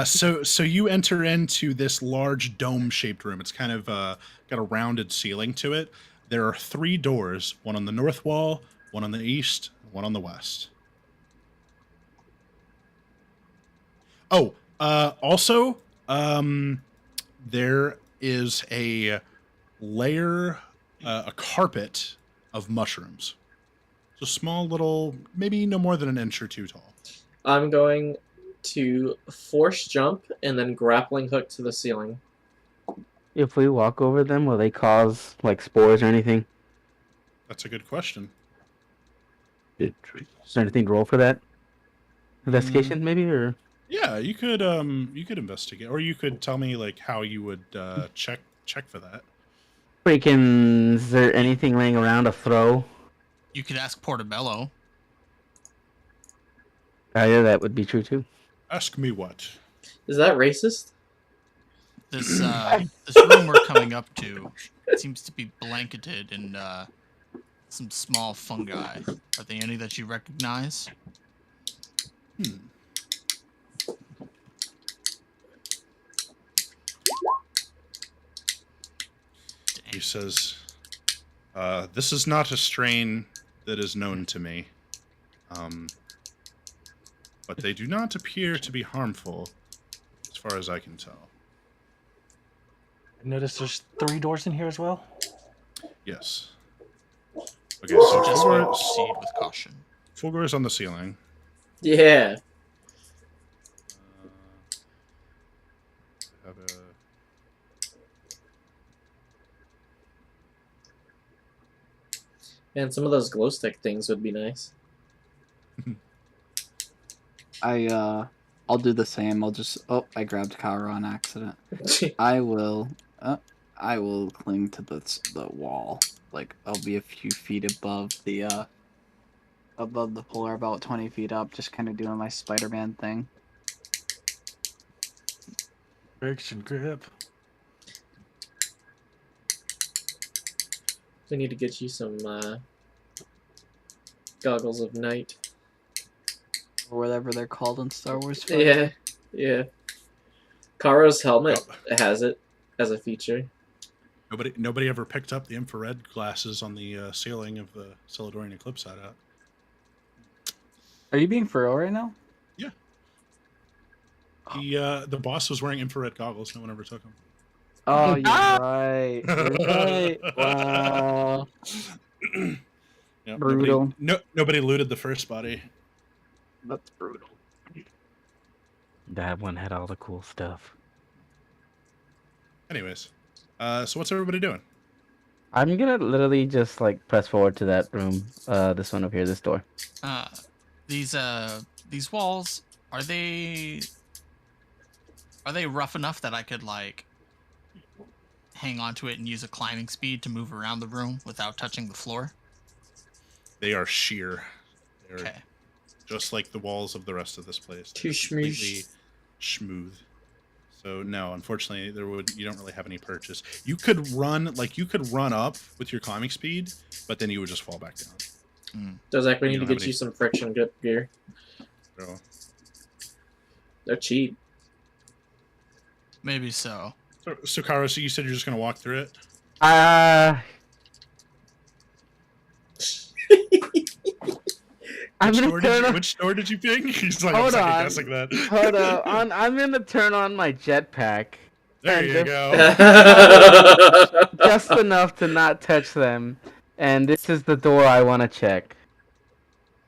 So you enter into this large dome-shaped room. It's kind of got a rounded ceiling to it. There are 3 doors, one on the north wall, one on the east, one on the west. Oh, also, there is a layer, a carpet of mushrooms. It's a small little, maybe no more than an inch or 2 tall. I'm going to force jump and then grappling hook to the ceiling. If we walk over them, will they cause like spores or anything? That's a good question. Is there anything to roll for that? Investigation, maybe, or Yeah, you could investigate, or you could tell me like how you would check for that. freaking? Is there anything laying around to throw? You could ask Portobello. Yeah, that would be true too. Ask me what. Is that racist? This this room we're coming up to seems to be blanketed in some small fungi. Are they any that you recognize? He says, "This is not a strain that is known to me, but they do not appear to be harmful, as far as I can tell." I noticed there's 3 doors in here as well. Yes. Okay, so Just we Fulgor proceed with caution. is on the ceiling. Yeah. Have a... Man, some of those glow stick things would be nice. I'll do the same. I'll just I grabbed Kara on accident. I will cling to the wall. Like I'll be a few feet above the pillar, about 20 feet up, just kind of doing my Spider-Man thing. Friction grip. We need to get you some goggles of night. Or whatever they're called in Star Wars. Yeah, yeah. Karo's helmet has it as a feature. Nobody ever picked up the infrared glasses on the ceiling of the Celadorian Eclipse had out. Are you being for real right now? Yeah. The boss was wearing infrared goggles. No one ever took them. Oh, you're right. You're right. Wow. Yep, Brutal. Nobody looted the first body. That's brutal. That one had all the cool stuff. Anyways, so what's everybody doing? I'm gonna literally just like press forward to that room. This one over here, this door. These walls, are they rough enough that I could like hang onto it and use a climbing speed to move around the room without touching the floor? They are sheer. They're Okay. just like the walls of the rest of this place. Too They're completely smoosh. smooth. So no, unfortunately, you don't really have any purchase. You could run up with your climbing speed, but then you would just fall back down. Does like we You need to don't have get any- you some friction grip gear. So, They're cheap. Maybe so. so Kara, so you said you're just gonna walk through it? I'm gonna turn on. Which door did you pick? He's like, Hold I'm second on. guessing that. Hold on. I'm gonna turn on my jetpack There And you just- go. Just enough to not touch them. And this is the door I want to check.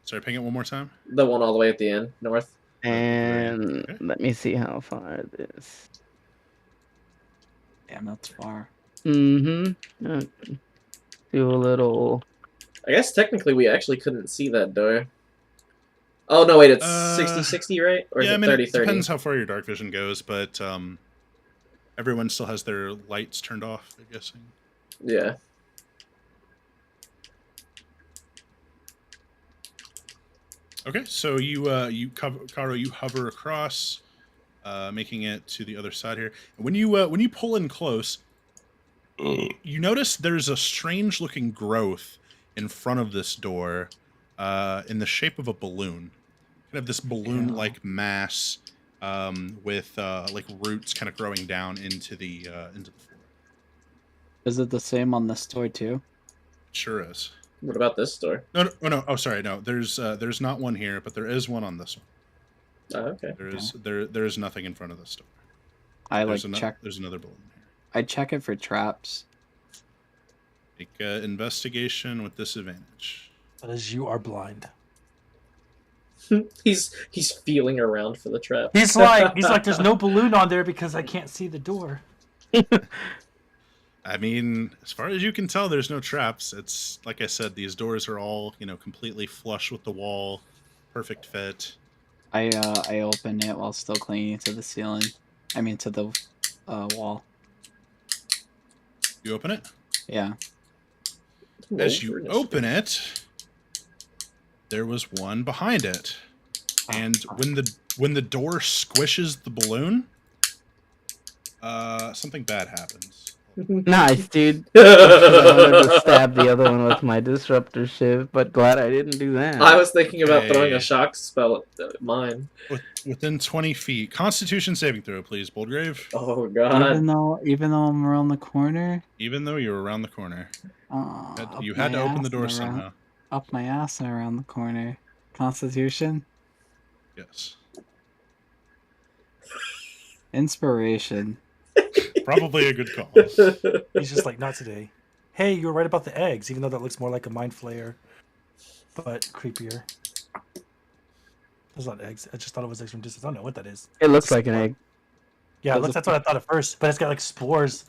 Sorry, ping it one more time. The one all the way at the end, north. And Okay. let me see how far it is. Damn, that's far. Mm-hmm. Do a little. I guess technically we actually couldn't see that door. Oh no, wait, it's Uh, 60-60, right? Or is Yeah, I it mean, 30-30? it depends how far your dark vision goes, but everyone still has their lights turned off, I'm guessing. Yeah. Okay, so you cover, Karo, you hover across, making it to the other side here. And when you pull in close, you notice there's a strange looking growth in front of this door, in the shape of a balloon. Kind of this balloon-like mass, with like roots kind of growing down into the floor. Is it the same on this door too? Sure is. What about this door? No, oh no. Oh, sorry. No, there's not one here, but there is one on this one. Oh, okay. There's nothing in front of this door. I There's like check. There's another balloon here. I check it for traps. Make investigation with disadvantage. But as you are blind. He's feeling around for the trap. He's like, there's no balloon on there because I can't see the door. I mean, as far as you can tell, there's no traps. It's like I said, these doors are all, completely flush with the wall, perfect fit. I open it while still clinging to the ceiling. I mean to the wall. You open it. Yeah. As you open it, there was one behind it, and when the door squishes the balloon, something bad happens. Nice, dude. I wanted to stab the other one with my disruptor shiv, but glad I didn't do that. I was thinking about throwing Okay. a shock spell at mine. Within 20 feet. Constitution saving throw, please, Boldgrave. Oh god. Even though I'm around the corner. Even though you're around the corner, Up you had my to open the ass door and around- somehow. Up my ass and around the corner. Constitution. Yes, Inspiration. probably a good call. He's just like, not today. Hey, you were right about the eggs, even though that looks more like a mind flayer, but creepier. Those not eggs. I just thought it was eggs from distance. I don't know what that is. It looks like an egg. Yeah, that's what I thought at first, but it's got like spores.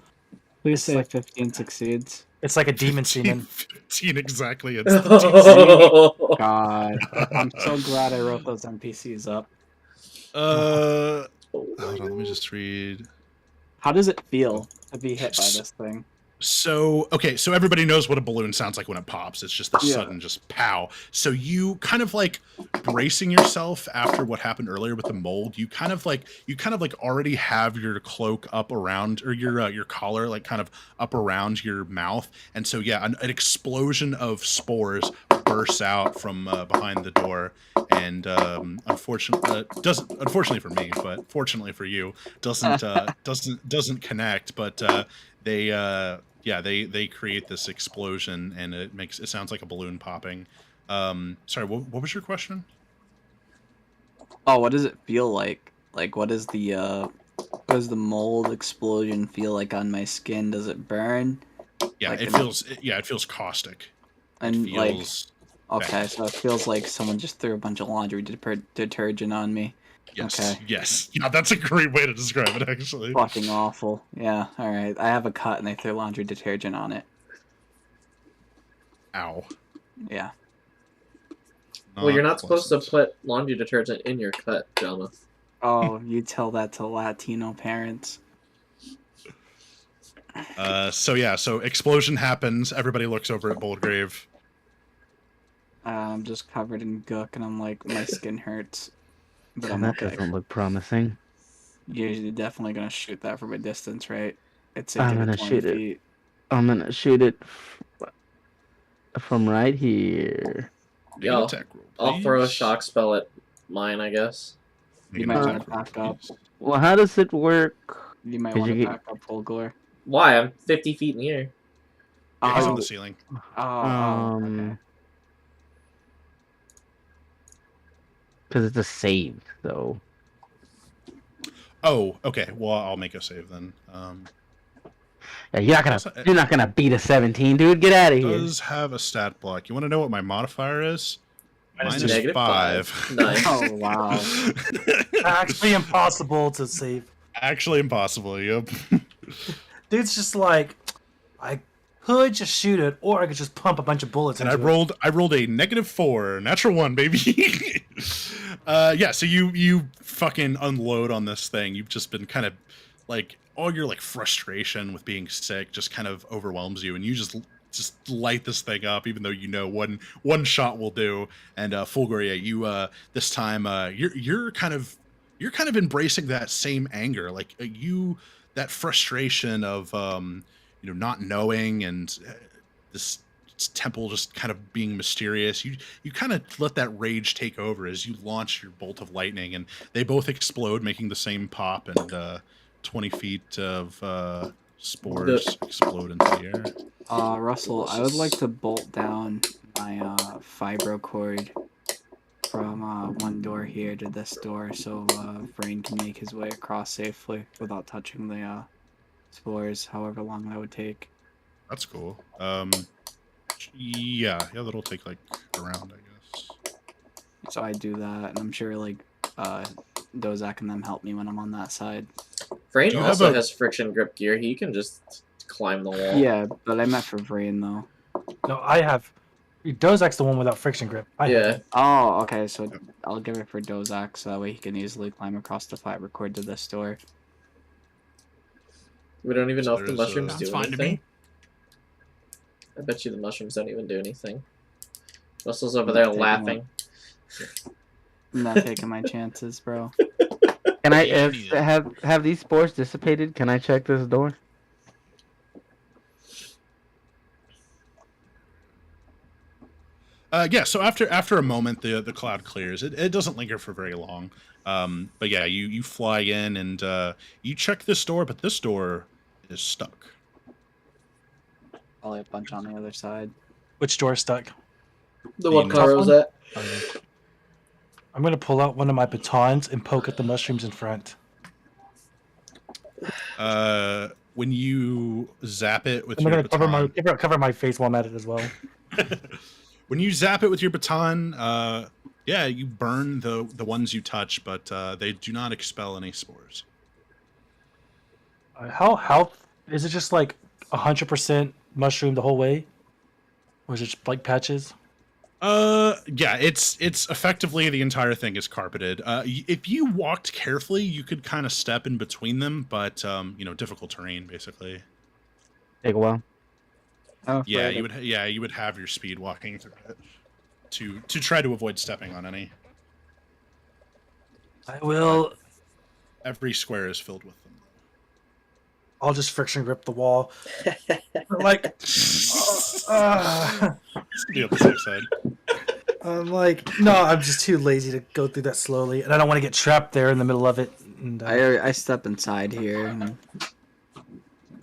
Please It's say like- 15 succeeds. It's like a demon semen. 15 exactly. It's the God. I'm so glad I wrote those NPCs up. hold on, let me just read. How does it feel to be hit by this thing? So everybody knows what a balloon sounds like when it pops. It's just the Yeah. sudden just pow. So you kind of like bracing yourself after what happened earlier with the mold. You kind of like already have your cloak up around, or your collar like kind of up around your mouth. And so yeah, an explosion of spores bursts out from behind the door, and unfortunately for me, but fortunately for you, doesn't connect. But they create this explosion, and it sounds like a balloon popping. Sorry, what was your question? Oh, what does it feel like? Like, what does the mold explosion feel like on my skin? Does it burn? Yeah, Like it an- feels caustic. And It feels okay, bad. so it feels like someone just threw a bunch of laundry detergent on me. Yes, okay. yes. Yeah, that's a great way to describe it, actually. Fucking awful. Yeah, alright. I have a cut and they threw laundry detergent on it. Ow. Yeah. Well, you're not supposed to pleasant. put laundry detergent in your cut, Jama. Oh, you tell that to Latino parents. So explosion happens. Everybody looks over at Boldgrave. I'm just covered in gook and I'm like, my skin hurts. But I'm That okay. doesn't look promising. You're definitely gonna shoot that from a distance, right? It's I'm give it gonna 20 shoot it. feet. I'm gonna shoot it from right here. Make Yeah, an attack roll, I'll throw a please. shock spell at mine, I guess. Make You an might attack wanna roll, back up. please. Well, how does it work? You might Could want to you get- back up Fulgor. Why? I'm 50 feet in the air. Yeah, he's on Oh, the ceiling. okay. Because it's a save, so Oh, okay. Well, I'll make a save then. Yeah, you're not gonna beat a 17, dude. Get out of here. Does have a stat block. You want to know what my modifier is? Minus Minus Negative 5. 5. Nice. Oh wow. Actually impossible to save. Actually impossible. Yep. Dude's just like, I could just shoot it, or I could just pump a bunch of bullets And into I rolled a -4, natural 1, baby. Yeah. So you fucking unload on this thing. You've just been kind of like all your like frustration with being sick just kind of overwhelms you, and you just light this thing up, even though you know one shot will do. And Fulgor, yeah, you this time you're kind of embracing that same anger, like that frustration of not knowing, and this temple just kind of being mysterious. You kind of let that rage take over as you launch your bolt of lightning, and they both explode, making the same pop, and 20 feet of spores explode into the air. Russell, I would like to bolt down my fibro cord from one door here to this door, so Vrain can make his way across safely without touching the spores, however long that would take. That's cool. Yeah, that'll take like a round, I guess. So I do that, and I'm sure like Dozak and them help me when I'm on that side. Vrain Do you also have a- has friction grip gear. He can just climb the wall. Yeah, but I meant for Vrain though. No, I have. Dozak's the one without friction grip. I have Yeah. it. Oh, okay, so I'll give it for Dozak, so that way he can easily climb across the fiber cord to this door. We don't even So know if the there's mushrooms Sounds do fine to anything. me. I bet you the mushrooms don't even do anything. Russell's over I'm there not taking laughing. I'm not taking my chances, bro. Can I Yeah, if, neither. have these spores dissipated? Can I check this door? Yeah, so after a moment, the cloud clears. It doesn't linger for very long. But yeah, you fly in, and you check this door, but this door is stuck. Probably a bunch on the other side. Which door is stuck? The The one top Karo's one? at. I'm gonna pull out one of my batons and poke at the mushrooms in front. When you zap it with I'm your gonna baton, cover my face while I'm at it as well. when you zap it with your baton, yeah, you burn the ones you touch, but they do not expel any spores. How is it? Just like 100% mushroom the whole way, or is it just like patches? Yeah, it's effectively the entire thing is carpeted. If you walked carefully, you could kind of step in between them, but difficult terrain basically. Take a while. Oh, Yeah, you would have your speed walking through it to try to avoid stepping on any. I will. Every square is filled with them. I'll just friction grip the wall. Like, Be on the safe side. I'm like, no, I'm just too lazy to go through that slowly, and I don't want to get trapped there in the middle of it. And, I step inside here. And...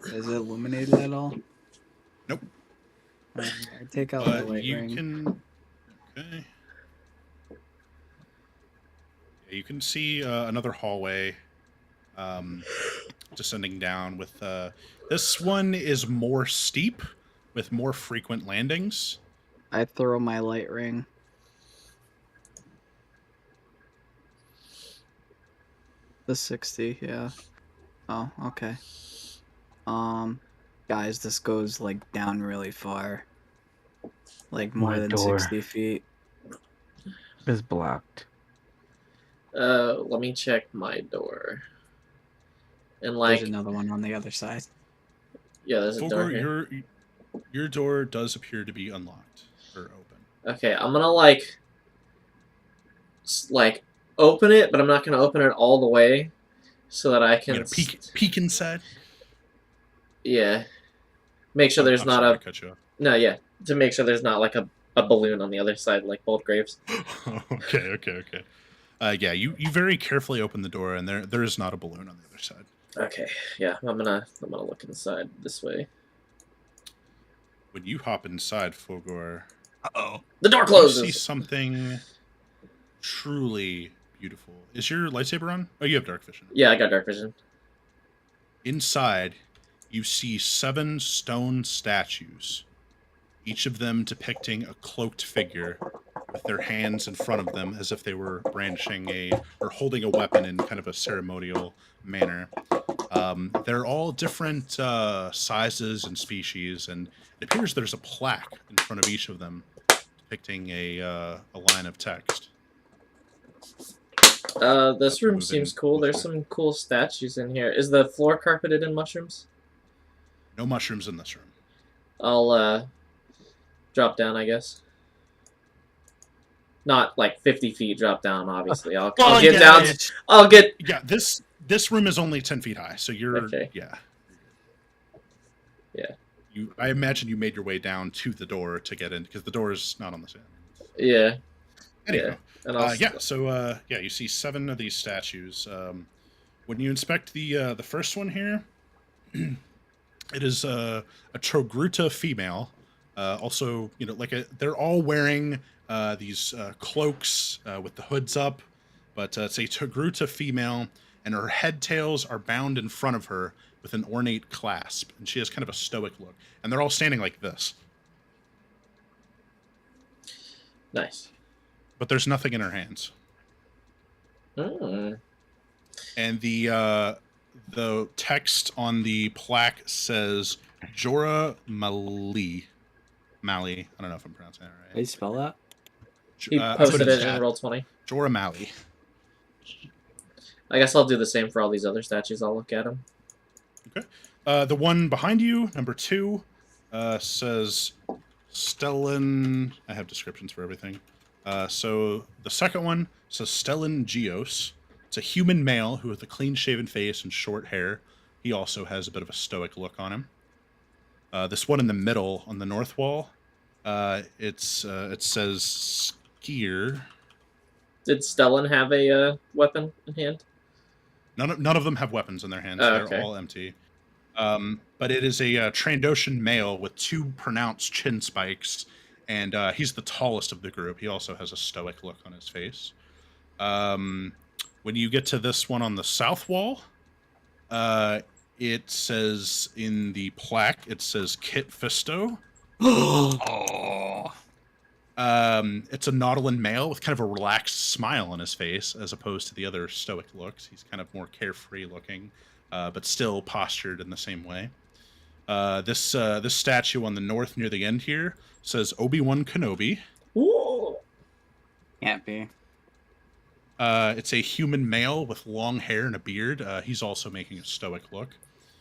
Is it illuminated at all? Nope. I take out my But light you ring. can. Okay. Yeah, you can see another hallway descending down with this one is more steep with more frequent landings. I throw my light ring. The 60, yeah. Oh, okay. Guys, this goes like down really far. Like more My than door 60 feet. is blocked. Let me check my door. And like, There's another one on the other side. yeah, there's a door Fulgor, here. your door does appear to be unlocked or open. Okay, I'm gonna like open it, but I'm not gonna open it all the way, so that I You can gonna peek inside. Yeah, make sure Oh, there's I'm not sorry, a I cut you off. no. Yeah, to make sure there's not like a balloon on the other side, like Bold Graves. Okay. Yeah, you very carefully open the door, and there is not a balloon on the other side. Okay, yeah, I'm gonna look inside this way. When you hop inside, Fulgor, Uh-oh. The door you closes. see something truly Beautiful. Is your lightsaber on? Oh, you have dark vision. Yeah, I got dark vision. Inside, you see 7 stone statues, each of them depicting a cloaked figure with their hands in front of them as if they were brandishing or holding a weapon in kind of a ceremonial manner. They're all different sizes and species, and it appears there's a plaque in front of each of them depicting a line of text. This room Move seems in cool. There's closer. some cool statues in here. Is the floor carpeted in mushrooms? No mushrooms in this room. I'll drop down, I guess. Not like 50 feet drop down, obviously. I'll get down. I'll get. Yeah, this room is only 10 feet high, so you're Okay. yeah. Yeah. I imagine you made your way down to the door to get in because the door is not on the sand. Yeah. Anyway, And I'll. so you see 7 of these statues. When you inspect the first one here, it is a Trogruta female. Also, they're all wearing these cloaks with the hoods up, but it's a Trogruta female, and her head tails are bound in front of her with an ornate clasp, and she has kind of a stoic look. And they're all standing like this, Nice. but there's nothing in her hands. Mm. And the text on the plaque says Jorah Mali. Mali. I don't know if I'm pronouncing that How right. do you spell that? He I put posted in it in chat. Roll20. Jorah Mali. I guess I'll do the same for all these other statues. I'll look at them. The one behind you, number 2, says Stellan. I have descriptions for everything. So the second one says Stellan Geos. It's a human male who has a clean-shaven face and short hair. He also has a bit of a stoic look on him. This one in the middle on the north wall, it says Skier. Did Stellan have a weapon in hand? None of them have weapons in their hands. Oh, They're okay. all empty. But it is a Trandoshan male with 2 pronounced chin spikes, and he's the tallest of the group. He also has a stoic look on his face. When you get to this one on the south wall, it says in the plaque, it says Kit Fisto. Oh. It's a Nautilin male with kind of a relaxed smile on his face, as opposed to the other stoic looks. He's kind of more carefree looking, but still postured in the same way. This statue on the north near the end here says Obi-Wan Kenobi. Ooh. Can't be. It's a human male with long hair and a beard. He's also making a stoic look.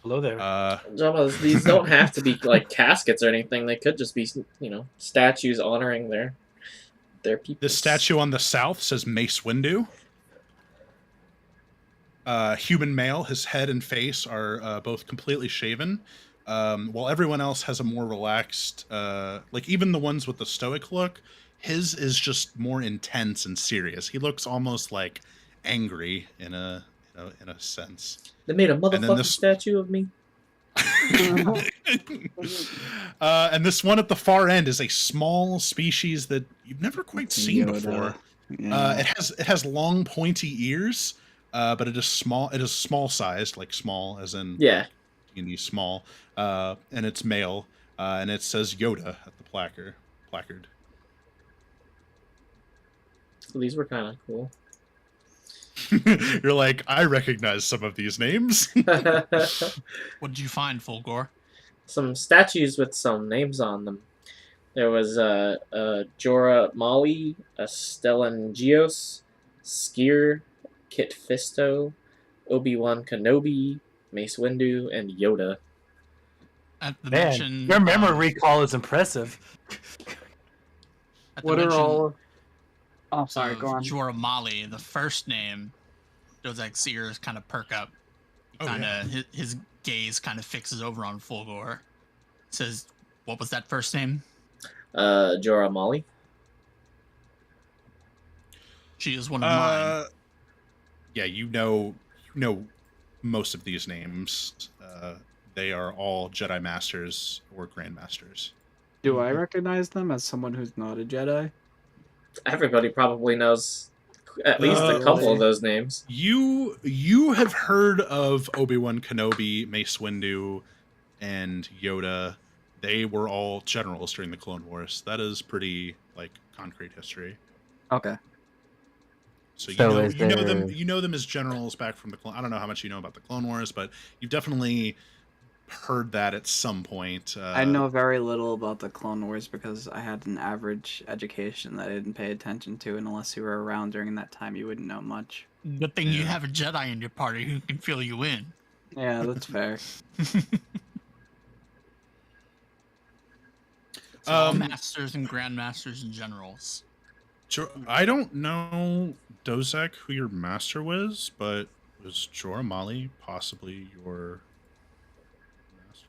Hello there. Jabba, these don't have to be like caskets or anything. They could just be, statues honoring their people. This statue on the south says Mace Windu. Human male, his head and face are both completely shaven, while everyone else has a more relaxed, even the ones with the stoic look, his is just more intense and serious. He looks almost like angry in a sense. They made a And then motherfucking this- statue of me. And this one at the far end is a small species that you've never quite seen Yoda. before. Yeah. It has long pointy ears, but it is small. It is small sized, like small as in Yeah. D&D small, and it's male, and it says Yoda at the placard. So these were kind of cool. You're like, I recognize some of these names. What did you find, Fulgore? Some statues with some names on them. There was Jorah Mali, a Stellan Geos, Skier, Kit Fisto, Obi-Wan Kenobi, Mace Windu, and Yoda. At the Man, mention, your memory recall is impressive. at the What are mention all? Oh, sorry. of Go on. Jorah Mali, the first name, Dozak's ears kind of perk up. Oh, His gaze kind of fixes over on Fulgore. Says, "What was that first name?" Jorah Mali. She is one of mine. Yeah, you know most of these names. They are all Jedi Masters or Grandmasters. Do I recognize them as someone who's not a Jedi? Everybody probably knows at least a couple really? of those names. You have heard of Obi-Wan Kenobi, Mace Windu, and Yoda. They were all generals during the Clone Wars. That is pretty like concrete history. Okay. So you So know is there? you know them as generals back from the clone. I don't know how much you know about the Clone Wars, but you've definitely heard that at some point. I know very little about the Clone Wars because I had an average education that I didn't pay attention to, and unless you were around during that time, you wouldn't know much. Good thing you Yeah. have a Jedi in your party who can fill you in. Yeah, that's fair. So all Um, masters and grandmasters and generals. I don't know, Dozek, who your master was, but was Jorah Mali possibly your master?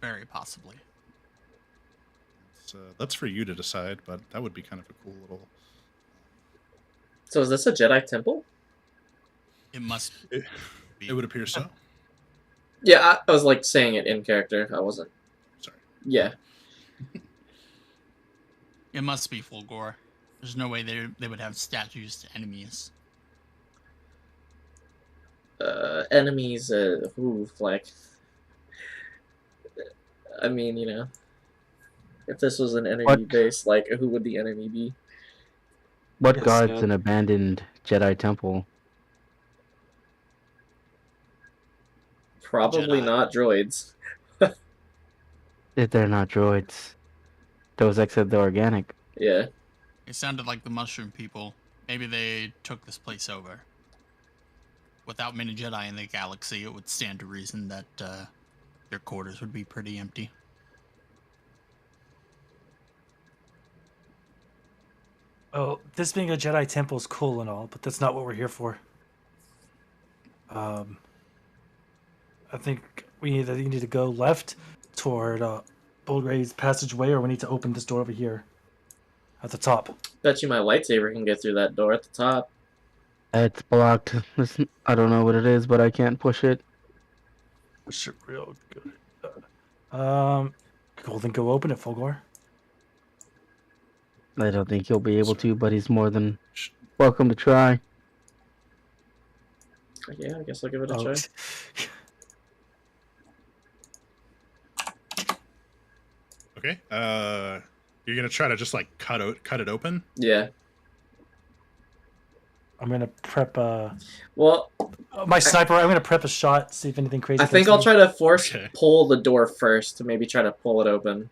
Very possibly. That's for you to decide, but that would be kind of a cool little. So is this a Jedi temple? It must It, be. it would appear so. Yeah, I was like saying it in character. I wasn't. Sorry. Yeah. It must be Fulgore. There's no way they would have statues to enemies. Enemies. Like. I mean, you know, if this was an enemy What? base, like, who would the enemy be? What Yes, guards an abandoned Jedi temple? Probably Jedi. not droids. If they're not droids, those exit the organic. Yeah. It sounded like the mushroom people. Maybe they took this place over. Without many Jedi in the galaxy, it would stand to reason that their quarters would be pretty empty. Oh, this being a Jedi temple is cool and all, but that's not what we're here for. I think we either need to go left toward Bulgrave's passageway, or we need to open this door over here at the top. Bet you my lightsaber can get through that door at the top. It's blocked. I don't know what it is, but I can't push it. Push it real good. Cool. Then go open it, Fulgore. I don't think he'll be able Sorry. to, but he's more than welcome to try. Yeah, I guess I'll give it a Oh, try. Okay. You're gonna try to just like cut it open. Yeah. I'm gonna prep Well, my sniper. I'm gonna prep a shot. See if anything crazy. I think comes I'll in. try to force Okay. pull the door first to maybe try to pull it open.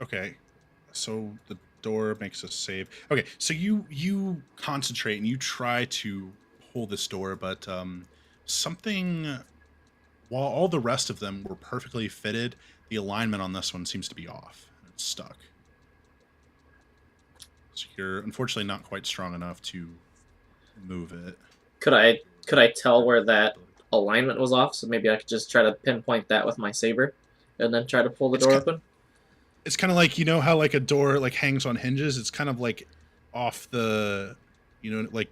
Okay. So the door makes a save. Okay. So you concentrate and you try to pull this door, but something. While all the rest of them were perfectly fitted, the alignment on this one seems to be off. It's stuck. So you're unfortunately not quite strong enough to move it. Could I tell where that alignment was off? So maybe I could just try to pinpoint that with my saber, and then try to pull the It's door ki- open. It's kind of like, you know how like a door like hangs on hinges. It's kind of like off the, you know, like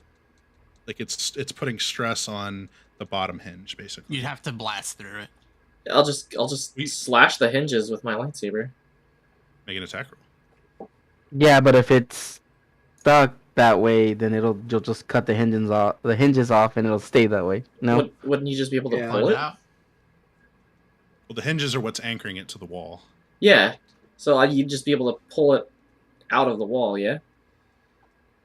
it's putting stress on the bottom hinge basically. You'd have to blast through it. I'll just We- slash the hinges with my lightsaber. Make an attack roll. Yeah, but if it's stuck that way, then you'll just cut the hinges off, and it'll stay that way. No, Wouldn't you just be able to Yeah. pull Find it? out. Well, the hinges are what's anchoring it to the wall. Yeah. So you'd just be able to pull it out of the wall, yeah?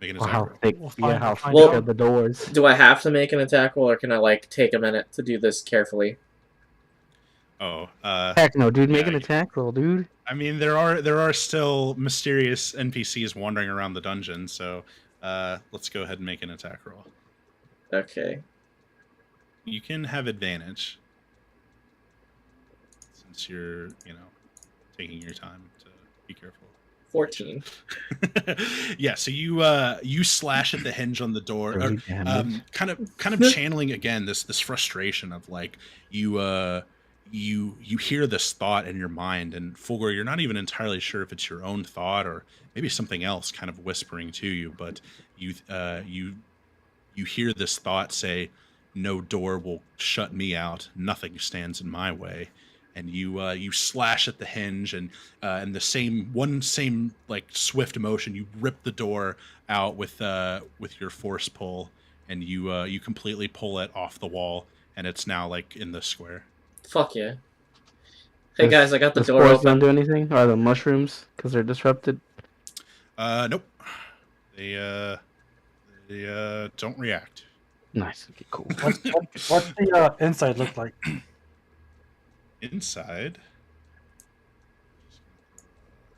Make an Well, attack how roll. thick? We'll Yeah, find- how find thick out. are the doors? Do I have to make an attack roll, or can I, like, take a minute to do this carefully? Oh, Heck no, dude! Make Yeah, an attack roll, dude. I mean there are still mysterious NPCs wandering around the dungeon, so let's go ahead and make an attack roll. Okay. You can have advantage since you're, you know, taking your time to be careful. 14. Yeah, so you slash at the hinge on the door, or, 30 damage. kind of channeling again this frustration of like you hear this thought in your mind, and Fulgor, you're not even entirely sure if it's your own thought or maybe something else kind of whispering to you, but you hear this thought say, "No door will shut me out. Nothing stands in my way." and you slash at the hinge, and in the same like swift motion, you rip the door out with your force pull, and you completely pull it off the wall, and it's now like in the square. Fuck yeah. Hey guys, I got the door spores don't open. do anything? Or the mushrooms, because they're disrupted? Nope. They don't react. Nice. Okay, cool. What's the inside look like? Inside.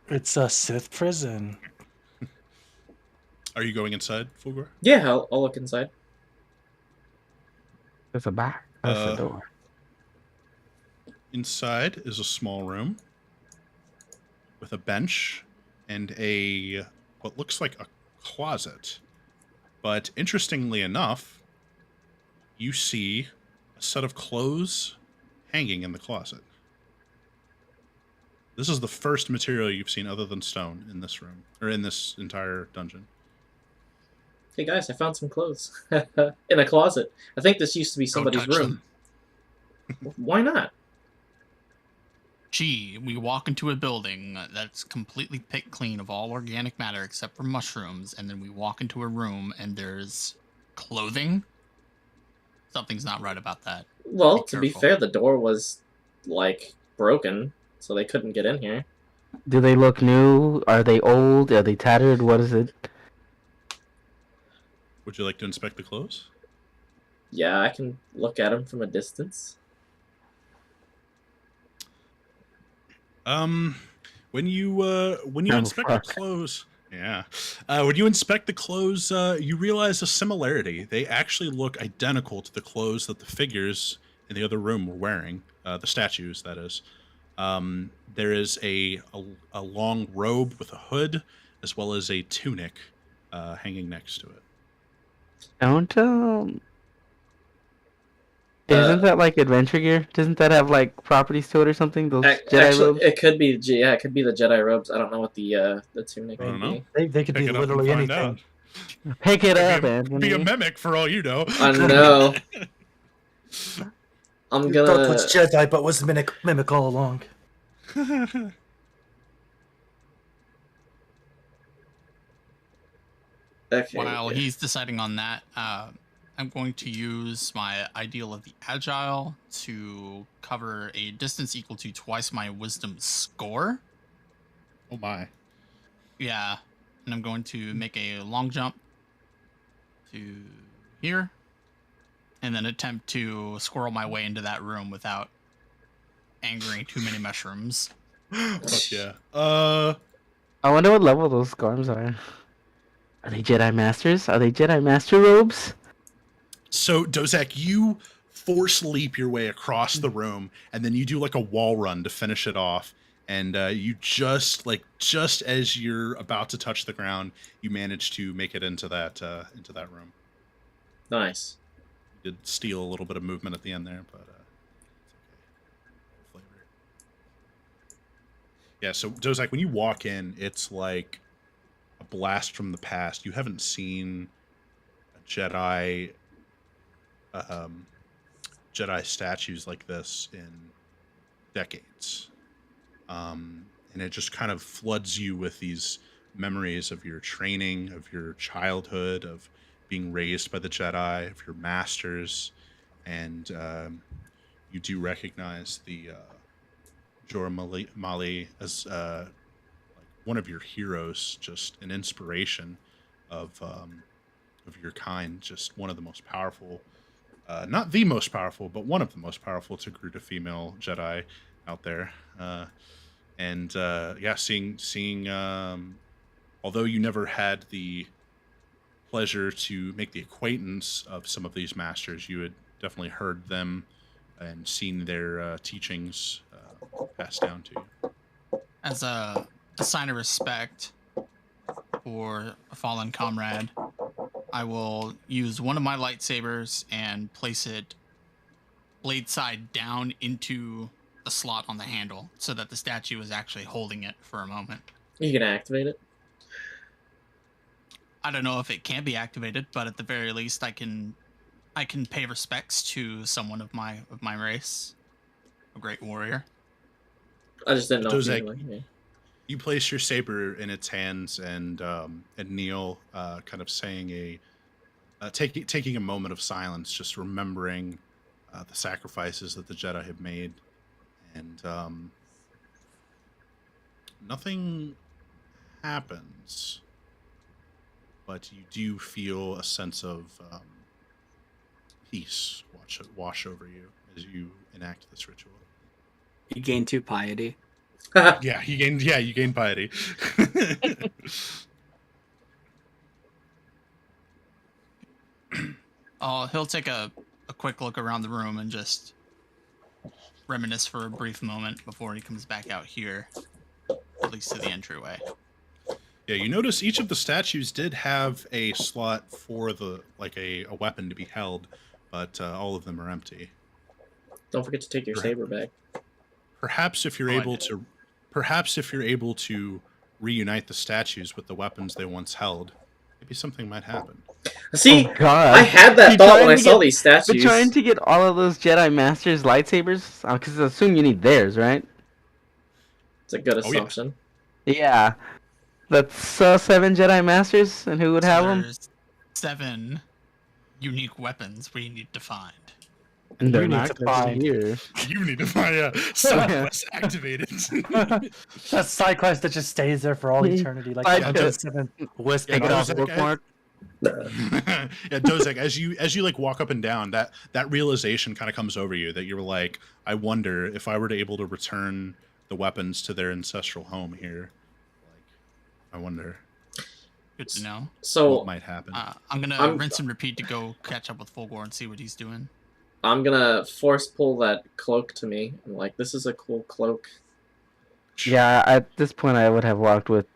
It's a Sith prison. Are you going inside, Fulgor? Yeah, I'll look inside. There's a back. That's the Uh, door. Inside is a small room with a bench and a what looks like a closet. But interestingly enough, you see a set of clothes hanging in the closet. This is the first material you've seen other than stone in this room, or in this entire dungeon. Hey guys, I found some clothes in a closet. I think this used to be Don't somebody's touch room. them. Why not? Gee, we walk into a building that's completely picked clean of all organic matter except for mushrooms, and then we walk into a room and there's clothing? Something's not right about that. Well, Be to be careful. fair, the door was like broken, so they couldn't get in here. Do they look new? Are they old? Are they tattered? What is it? Would you like to inspect the clothes? Yeah, I can look at them from a distance. When you Oh, inspect the fuck. clothes, yeah, when you inspect the clothes, you realize a similarity. They actually look identical to the clothes that the figures in the other room were wearing. The statues, that is. There is a long robe with a hood, as well as a tunic hanging next to it. Don't Isn't Uh, that like adventure gear? Doesn't that have like properties to it or something? Those Jedi Actually, robes? it could be yeah, it could be the Jedi robes. I don't know what the tunic I don't would know. be. They could Pick be it up and literally find anything. out. Pick it Could up, be a Anthony. mimic for all you know. I know. I'm You gonna. thought it was Jedi, but was mimic all along. Okay. While yeah. he's deciding on that, I'm going to use my ideal of the agile to cover a distance equal to twice my wisdom score. Oh my. Yeah, and I'm going to make a long jump to here, and then attempt to squirrel my way into that room without angering too many mushrooms. Fuck yeah. I wonder what level those scarves are. Are they Jedi Masters? Are they Jedi Master robes? So Dozak, you force leap your way across the room, and then you do like a wall run to finish it off. And you just as you're about to touch the ground, you manage to make it into that room. Nice. You did steal a little bit of movement at the end there, but it's okay. Flavor. Yeah. So Dozak, when you walk in, it's like a blast from the past. You haven't seen a Jedi statues like this in decades. And it just kind of floods you with these memories of your training, of your childhood, of being raised by the Jedi, of your masters, and you do recognize the Jor Mali as like one of your heroes, just an inspiration of your kind, just one of the most powerful. Not the most powerful, but one of the most powerful to recruit a female Jedi out there. Yeah, seeing although you never had the pleasure to make the acquaintance of some of these masters, you had definitely heard them and seen their teachings passed down to you. As a sign of respect for a fallen comrade, I will use one of my lightsabers and place it blade side down into the slot on the handle so that the statue is actually holding it for a moment. You can activate it. I don't know if it can be activated, but at the very least I can pay respects to someone of my race, a great warrior. I just didn't know. If Dozak, you, like, yeah. you place your saber in its hands and kneel, kind of saying taking a moment of silence, just remembering the sacrifices that the Jedi have made, and nothing happens, but you do feel a sense of peace wash over you as you enact this ritual. You gain 2 piety. Yeah, you gain piety. He'll take a quick look around the room and just reminisce for a brief moment before he comes back out here, at least to the entryway. Yeah, you notice each of the statues did have a slot for a weapon to be held, but all of them are empty. Don't forget to take your saber back. Perhaps if you're Oh, I able did. to, reunite the statues with the weapons they once held, maybe something might happen. See, Oh, God. I had that You're thought when trying I to saw get- these We're statues. trying to get all of those Jedi Masters lightsabers, because I assume you need theirs, right? It's a good Oh, yeah. assumption. Yeah. That's 7 Jedi Masters, and who would have them? There's 7 unique weapons we need to find. And they're You need not to gonna be find- here. You need to find side quest activated. That side quest that just stays there for all eternity, like Side the quest. 107 wisp. Yeah, Take it off Dozak, bookmark. Yeah, Dozak, as you like walk up and down, that realization kind of comes over you that you're like, I wonder if I were to able to return the weapons to their ancestral home here, like, I wonder Good to know. So what might happen. I'm gonna I'm- rinse and repeat to go catch up with Fulgor and see what he's doing. I'm gonna force pull that cloak to me. I'm like, this is a cool cloak. Yeah, at this point I would have walked with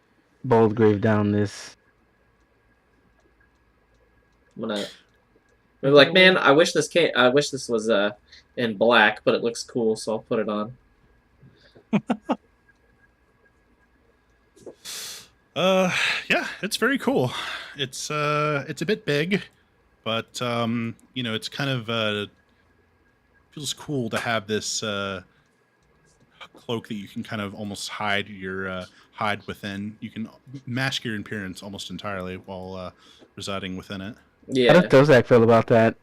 Boldgrave down this. I'm gonna be like, man, I wish this was in black, but it looks cool, so I'll put it on. Yeah, it's very cool. It's a bit big, but it's kind of feels cool to have this cloak that you can kind of almost hide within. You can mask your appearance almost entirely while residing within it. Yeah. How does Dozak feel about that?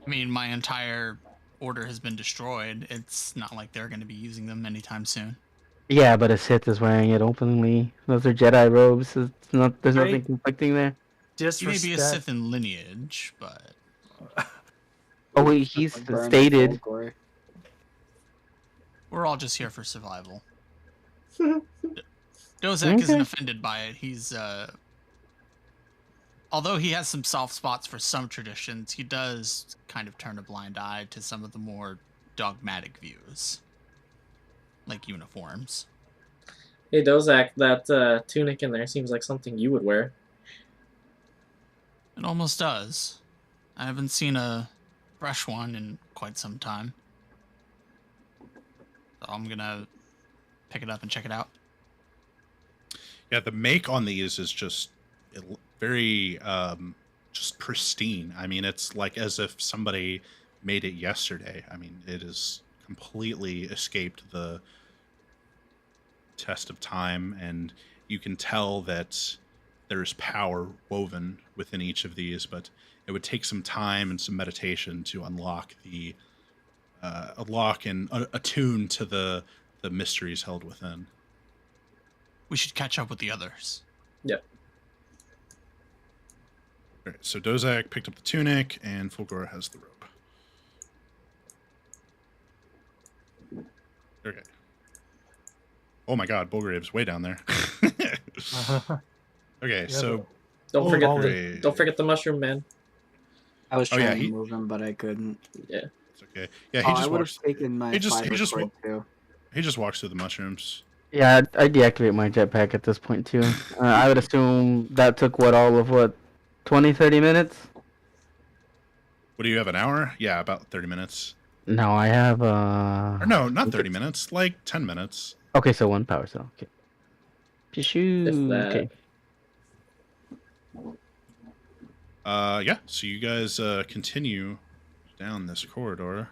I mean, my entire order has been destroyed. It's not like they're going to be using them anytime soon. Yeah, but a Sith is wearing it openly. Those are Jedi robes. It's not. There's nothing Right. conflicting there. He may Disrespect. be a Sith in lineage, but Oh wait, he's Burn stated. Fulgor. we're all just here for survival. Dozak isn't Okay. offended by it. He's although he has some soft spots for some traditions, he does kind of turn a blind eye to some of the more dogmatic views, like uniforms. Hey, Dozak, that tunic in there seems like something you would wear. It almost does. I haven't seen a fresh one in quite some time. So I'm gonna pick it up and check it out. Yeah, the make on these is just very just pristine. I mean, it's like as if somebody made it yesterday. I mean, it is completely escaped the test of time, and you can tell that there's power woven within each of these, but it would take some time and some meditation to unlock and attune to the mysteries held within. We should catch up with the others. All right, so Dozak picked up the tunic, and Fulgor has the robe. Okay. Oh my God, Bulgrave's way down there. Okay, so Don't Oh, forget Bulgrave. don't forget the mushroom man. I was Oh, trying yeah, to he- move him, but I couldn't. Yeah. it's okay. Yeah, he Oh, I just would have walks. taken my he just- fiber he just cord too. He just walks through the mushrooms. Yeah, I deactivate my jetpack at this point too. I would assume that took what 20, 30 minutes? What do you have, an hour? Yeah, about 30 minutes. No, I have Or no, not 30 minutes, like 10 minutes. Okay, so 1 power cell. Okay. Shoo. that. Okay. Yeah, so you guys continue down this corridor.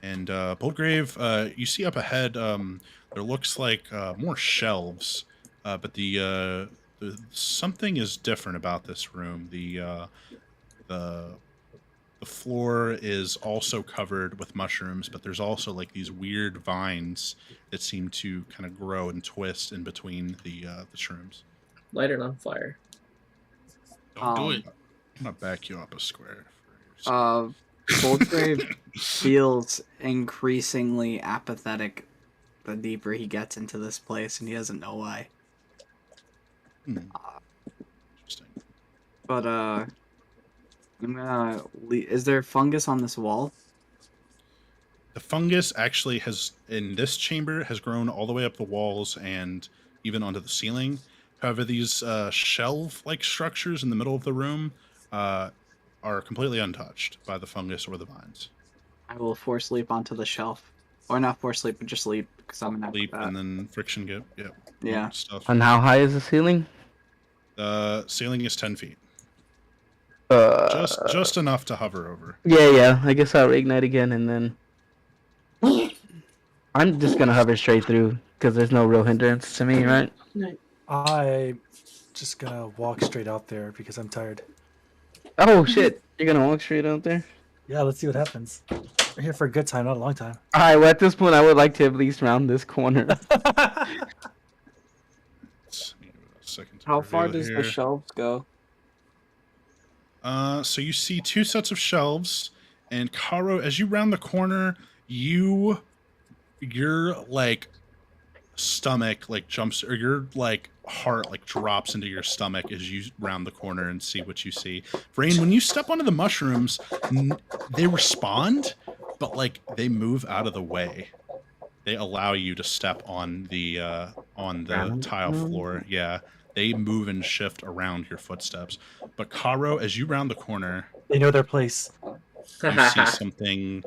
And Boldgrave, you see up ahead, there looks like more shelves, but the something is different about this room. The the floor is also covered with mushrooms, but there's also like these weird vines that seem to kind of grow and twist in between the shrooms. Light it on fire. Don't do it. I'm gonna back you up a square for your Boldgrave feels increasingly apathetic the deeper he gets into this place, and he doesn't know why. Interesting. But I'm gonna. Is there fungus on this wall? The fungus actually has, in this chamber, has grown all the way up the walls and even onto the ceiling. However, these shelf-like structures in the middle of the room are completely untouched by the fungus or the vines. I will force leap onto the shelf, or not force leap, but just leap because I'm an Leap acrobat. and then friction get Yeah. stuff. And how high is the ceiling? The ceiling is 10 feet, Uh, just enough to hover over. yeah. I guess I'll reignite again, and then I'm just gonna hover straight through because there's no real hindrance to me, right? I just gonna walk straight out there because I'm tired. Oh shit! You're gonna walk straight out there. Yeah, let's see what happens. We're here for a good time, not a long time. All right. Well, at this point, I would like to at least round this corner. Let's give it a second to How far reveal does here. the shelves go? So you see two sets of shelves, and Karo, as you round the corner, your like stomach like jumps, or your like heart like drops into your stomach as you round the corner and see what you see. Vrain, when you step onto the mushrooms, they respond, but like they move out of the way. They allow you to step on the tile floor. Yeah, they move and shift around your footsteps. But Karo, as you round the corner, They know their place. you see something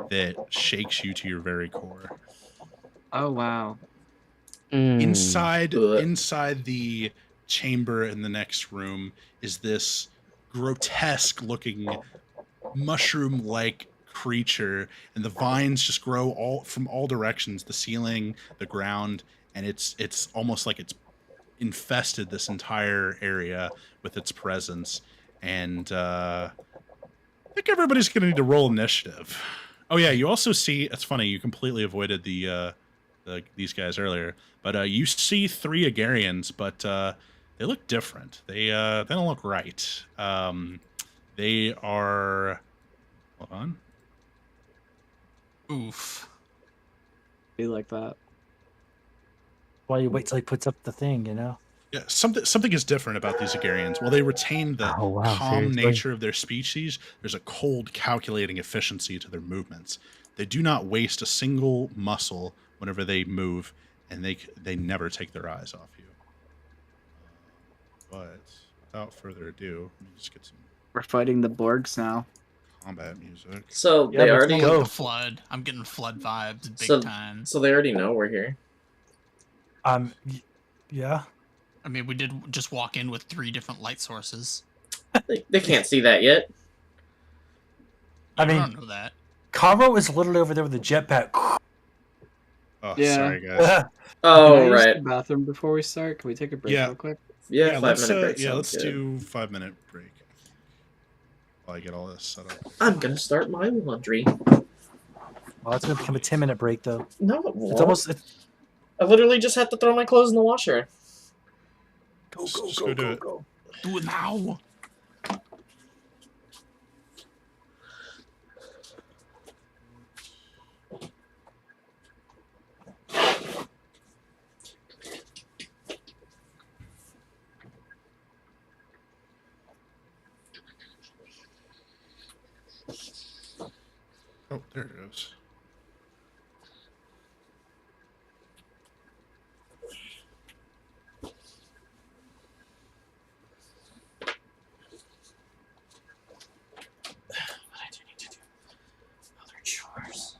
that shakes you to your very core. Oh wow! Inside Ugh. the chamber in the next room is this grotesque looking mushroom like creature, and the vines just grow all from all directions, the ceiling, the ground, and it's almost like it's infested this entire area with its presence. And I think everybody's gonna need to roll initiative. Oh yeah, you also see, it's funny, you completely avoided these guys earlier, but you see 3 Agarians, but they look different. They don't look right. They are, hold on. Oof. Be like that. Why you wait till he puts up the thing, you know? Yeah, something is different about these Agarians. While they retain the Oh, wow, calm seriously? nature of their species, there's a cold, calculating efficiency to their movements. They do not waste a single muscle whenever they move, and they never take their eyes off you. But without further ado, let me just get some We're fighting the Borgs now. combat music. So Yeah, they let's already go. The flood. I'm getting flood vibes big So- time. so they already know we're here. Yeah. I mean, we did just walk in with 3 different light sources. They can't see that yet. I I mean, don't know that. Caro is literally over there with the jetpack. Oh, Yeah. sorry guys. Can I Oh use right. the bathroom before we start? Can we take a break Yeah. real quick? Yeah, let's 5-minute break. let's sounds good. do 5-minute break while I get all this set up. I'm gonna start my laundry. Well, it's gonna become a 10-minute break though. No, it won't. It's almost. I literally just had to throw my clothes in the washer. Just go do it. Do it now. Oh, there it goes. But I do need to do other chores.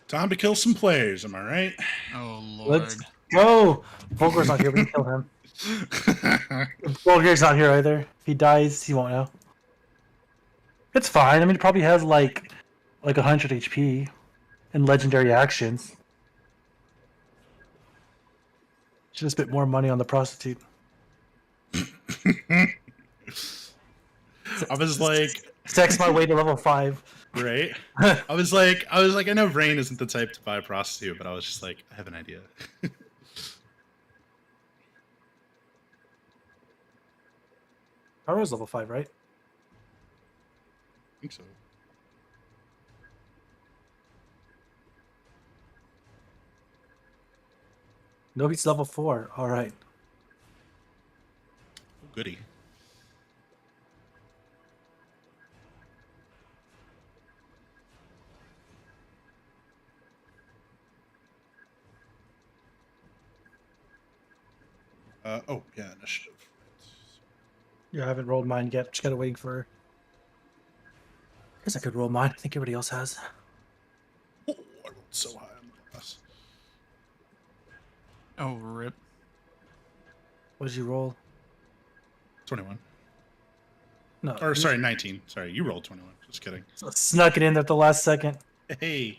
Time to kill some players, am I right? Oh lord. Let's go. Volgar's not here. We can kill him. Volgar's not here either. If he dies, he won't know. It's fine. I mean, it probably has like 100 HP and legendary actions. Should have spent more money on the prostitute. I was like, Sex my way to level 5. right? I was like, I know Rain isn't the type to buy a prostitute, but I was just like, I have an idea. Haru's level 5, right? I think so. No, he's level 4. All right. Oh, goody. Oh, yeah, initiative. Yeah, I haven't rolled mine yet. Just gotta waiting for. I guess I could roll mine. I think everybody else has. Oh, I rolled so high on the class. Oh rip. What did you roll? 21. No. Or, sorry, 19. Sorry, you rolled 21. Just kidding. Snuck it in at the last second. Hey.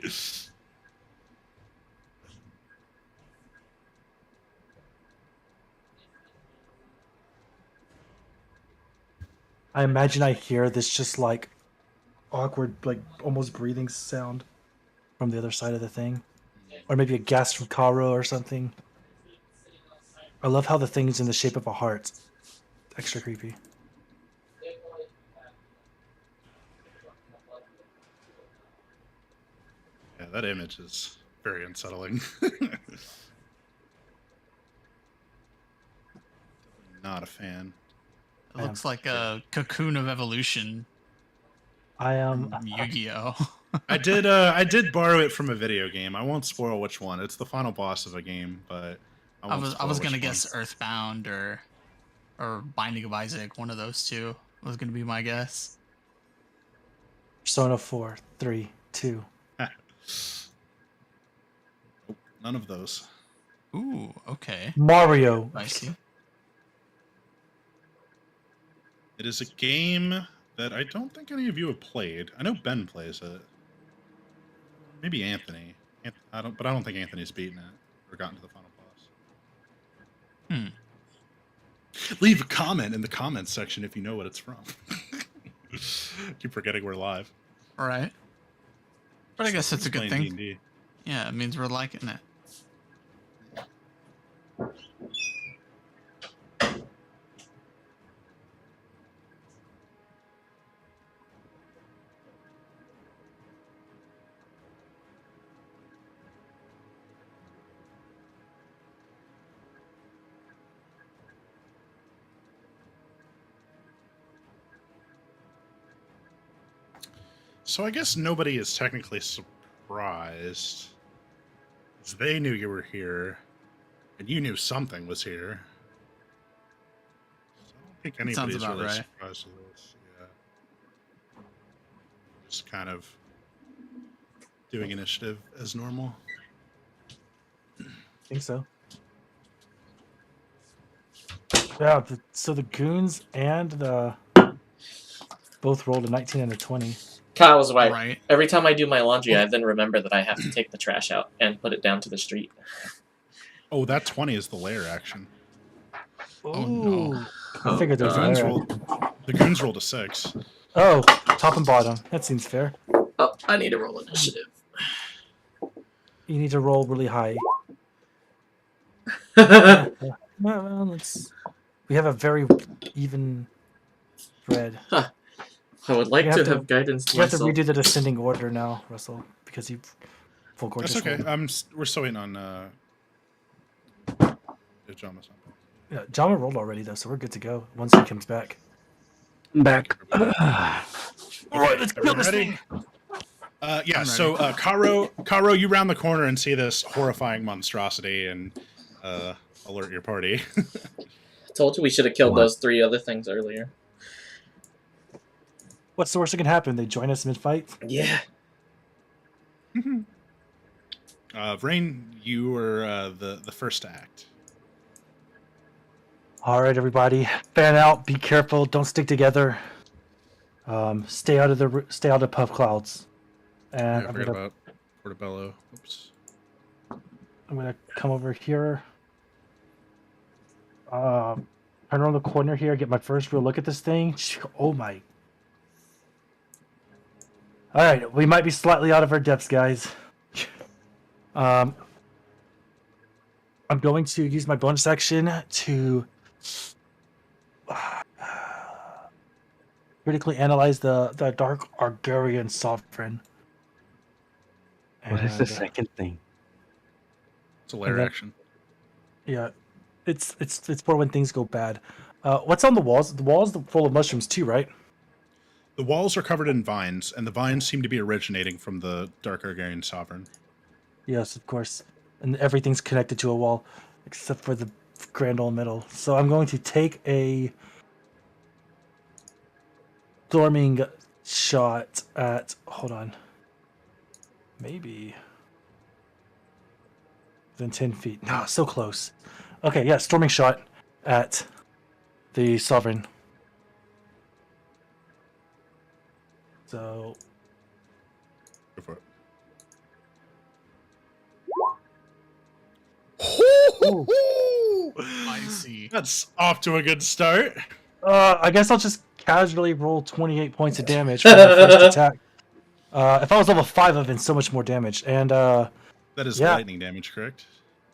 I imagine I hear this just like awkward, like almost breathing sound from the other side of the thing. Or maybe a gasp from Karo or something. I love how the thing's in the shape of a heart. Extra creepy. Yeah, that image is very unsettling. Not a fan. It looks like a cocoon of evolution I from Yu-Gi-Oh. I did borrow it from a video game. I won't spoil which one. It's the final boss of a game, but I was spoil gonna which guess one. Earthbound or Binding of Isaac. One of those two was gonna be my guess. Persona 4, 3, 2. None of those. Ooh, okay. Mario. I see. It is a game that I don't think any of you have played. I know Ben plays it. Maybe Anthony. I don't think Anthony's beaten it or gotten to the final boss. Leave a comment in the comments section if you know what it's from. Keep forgetting we're live. All right. But I guess it's a good thing. D&D. Yeah, it means we're liking it. So I guess nobody is technically surprised. 'Cause they knew you were here, and you knew something was here. So I don't think Sounds anybody's about really right. surprised with this. Yeah. Just kind of doing initiative as normal. I think so. Yeah, so the goons and the both rolled a 19 and a 20. Kyle was right. Right. Every time I do my laundry, I then remember that I have to take the trash out and put it down to the street. Oh, that 20 is the lair action. Oh, no. I figured there was Goons another. The goons rolled a 6. Oh, top and bottom. That seems fair. Oh, I need to roll initiative. You need to roll really high. Well, let's. We have a very even spread. I would like You to have to- have guidance You have to myself. redo the descending order now, Russell, because you full That's just okay. rolled. We're still waiting on if John was not Yeah, Jama rolled already though, so we're good to go once he comes back. I'm back. All right, let's kill this Everybody? thing. Yeah, I'm so Karo, you round the corner and see this horrifying monstrosity and alert your party. I told you we should have killed those 3 other things earlier. What's the worst that can happen? They join us mid-fight. Yeah. Vrain, you are the first to act. All right, everybody, fan out. Be careful. Don't stick together. Stay out of puff clouds. And I forgot about Portobello. Oops. I'm gonna come over here. Turn around the corner here. Get my first real look at this thing. Oh my. All right, we might be slightly out of our depths, guys. I'm going to use my bonus action to critically analyze the Dark Argarian Sovereign. What is the And, second thing? It's a lair then- action. Yeah, it's for when things go bad. What's on the walls? The walls are full of mushrooms too, right? The walls are covered in vines, and the vines seem to be originating from the Dark Argarian Sovereign. Yes, of course. And everything's connected to a wall, except for the grand old middle. So I'm going to take a storming shot at. Hold on. Maybe. Within 10 feet. No, so close. Okay, yeah, storming shot at the Sovereign. So. Go for it. I see. That's off to a good start. I guess I'll just casually roll 28 points of damage for my first attack. If I was level 5, I've been so much more damage. And That is Yeah. lightning damage, correct?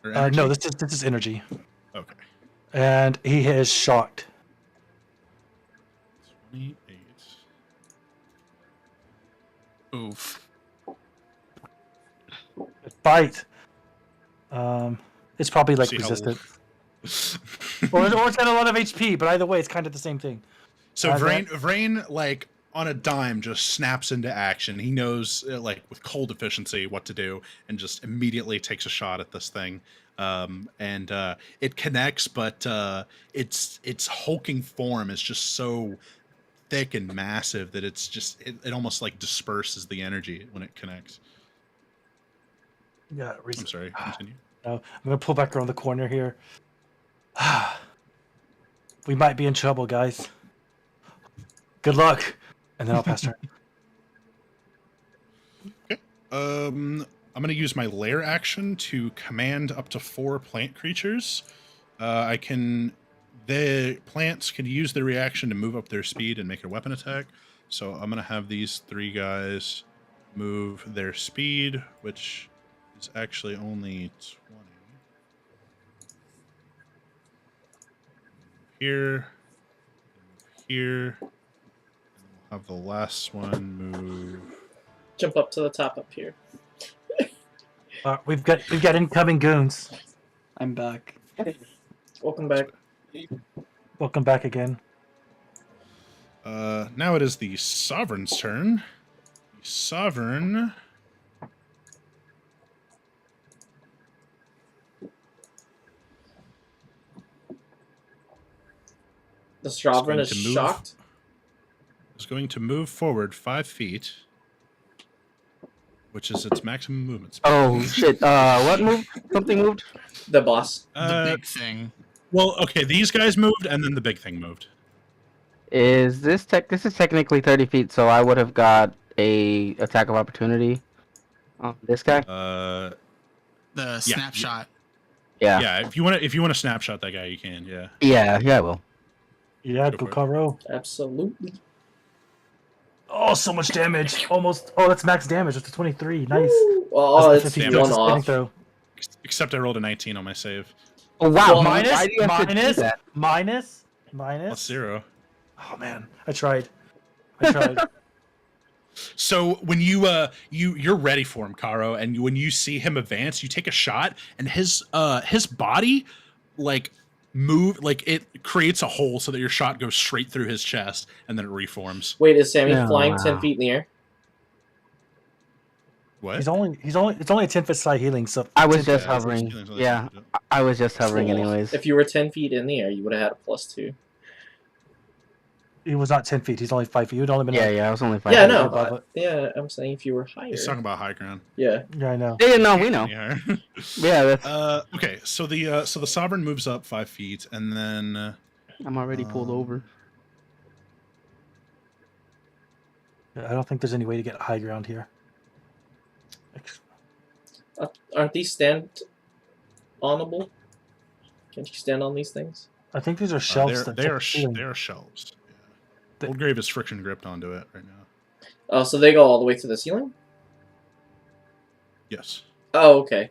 Or no, energy? this is energy. Okay. And he is shocked. 28. Oof. Fight. It's probably like See how- resistant. or it's got a lot of HP, but either way, it's kind of the same thing. So Then- Vrain, like on a dime, just snaps into action. He knows, like with cold efficiency, what to do, and just immediately takes a shot at this thing. And it connects, but its hulking form is just so thick and massive that it almost like disperses the energy when it connects. Yeah, I'm sorry. Continue. No, I'm gonna pull back around the corner here. We might be in trouble, guys. Good luck. And then I'll pass turn. I'm going to use my lair action to command up to 4 plant creatures. The plants can use their reaction to move up their speed and make a weapon attack. So I'm going to have these 3 guys move their speed, which is actually only 20. Here, here, and we'll have the last one move. Jump up to the top up here. We've got incoming goons. I'm back. Welcome back. Welcome back again. Now it is the Sovereign's turn. The Sovereign. The Sovereign is going to move. shocked. Is going to move forward 5 feet, which is its maximum movement speed. Oh shit! What moved? Something moved. The boss. The big thing. Well, okay, these guys moved, and then the big thing moved. Is this This is technically 30 feet, so I would have got a attack of opportunity on this guy. The snapshot. Yeah. Yeah, if you want to snapshot that guy, you can. Yeah. Yeah, I will. Yeah, Go for it. Gokaro. Absolutely. Oh, so much damage. Almost. Oh, that's max damage. That's a 23. Nice. Well, That's it's a 50 one spinning off. throw. Except I rolled a 19 on my save. Oh wow! Well, why do you have to do that? minus. Plus 0. Oh man, I tried. So when you're ready for him, Karo, and when you see him advance, you take a shot, and his body like it creates a hole so that your shot goes straight through his chest, and then it reforms. Wait, is Sammy Oh, flying wow. 10 feet in the air? What? It's only a 10-foot side healing. So I was 10 just feet. hovering. Yeah, I was just hovering Cool. anyways. If you were 10 feet in the air, you would have had a +2. He was not 10 feet. He's only 5 feet. He would only been Yeah, like, yeah, I was only 5 Yeah, feet no. above it. Yeah, I'm saying if you were higher. He's talking about high ground. Yeah. Yeah, I know. Yeah, no, we know. Yeah. Yeah, that's. Okay, so the sovereign moves up 5 feet, and then I'm already pulled over. I don't think there's any way to get high ground here. Aren't these stand-onable? Can't you stand on these things? I think these are shelves. they are shelves. Yeah. The- Old Grave is friction gripped onto it right now. Oh, so they go all the way to the ceiling? Yes. Oh, okay.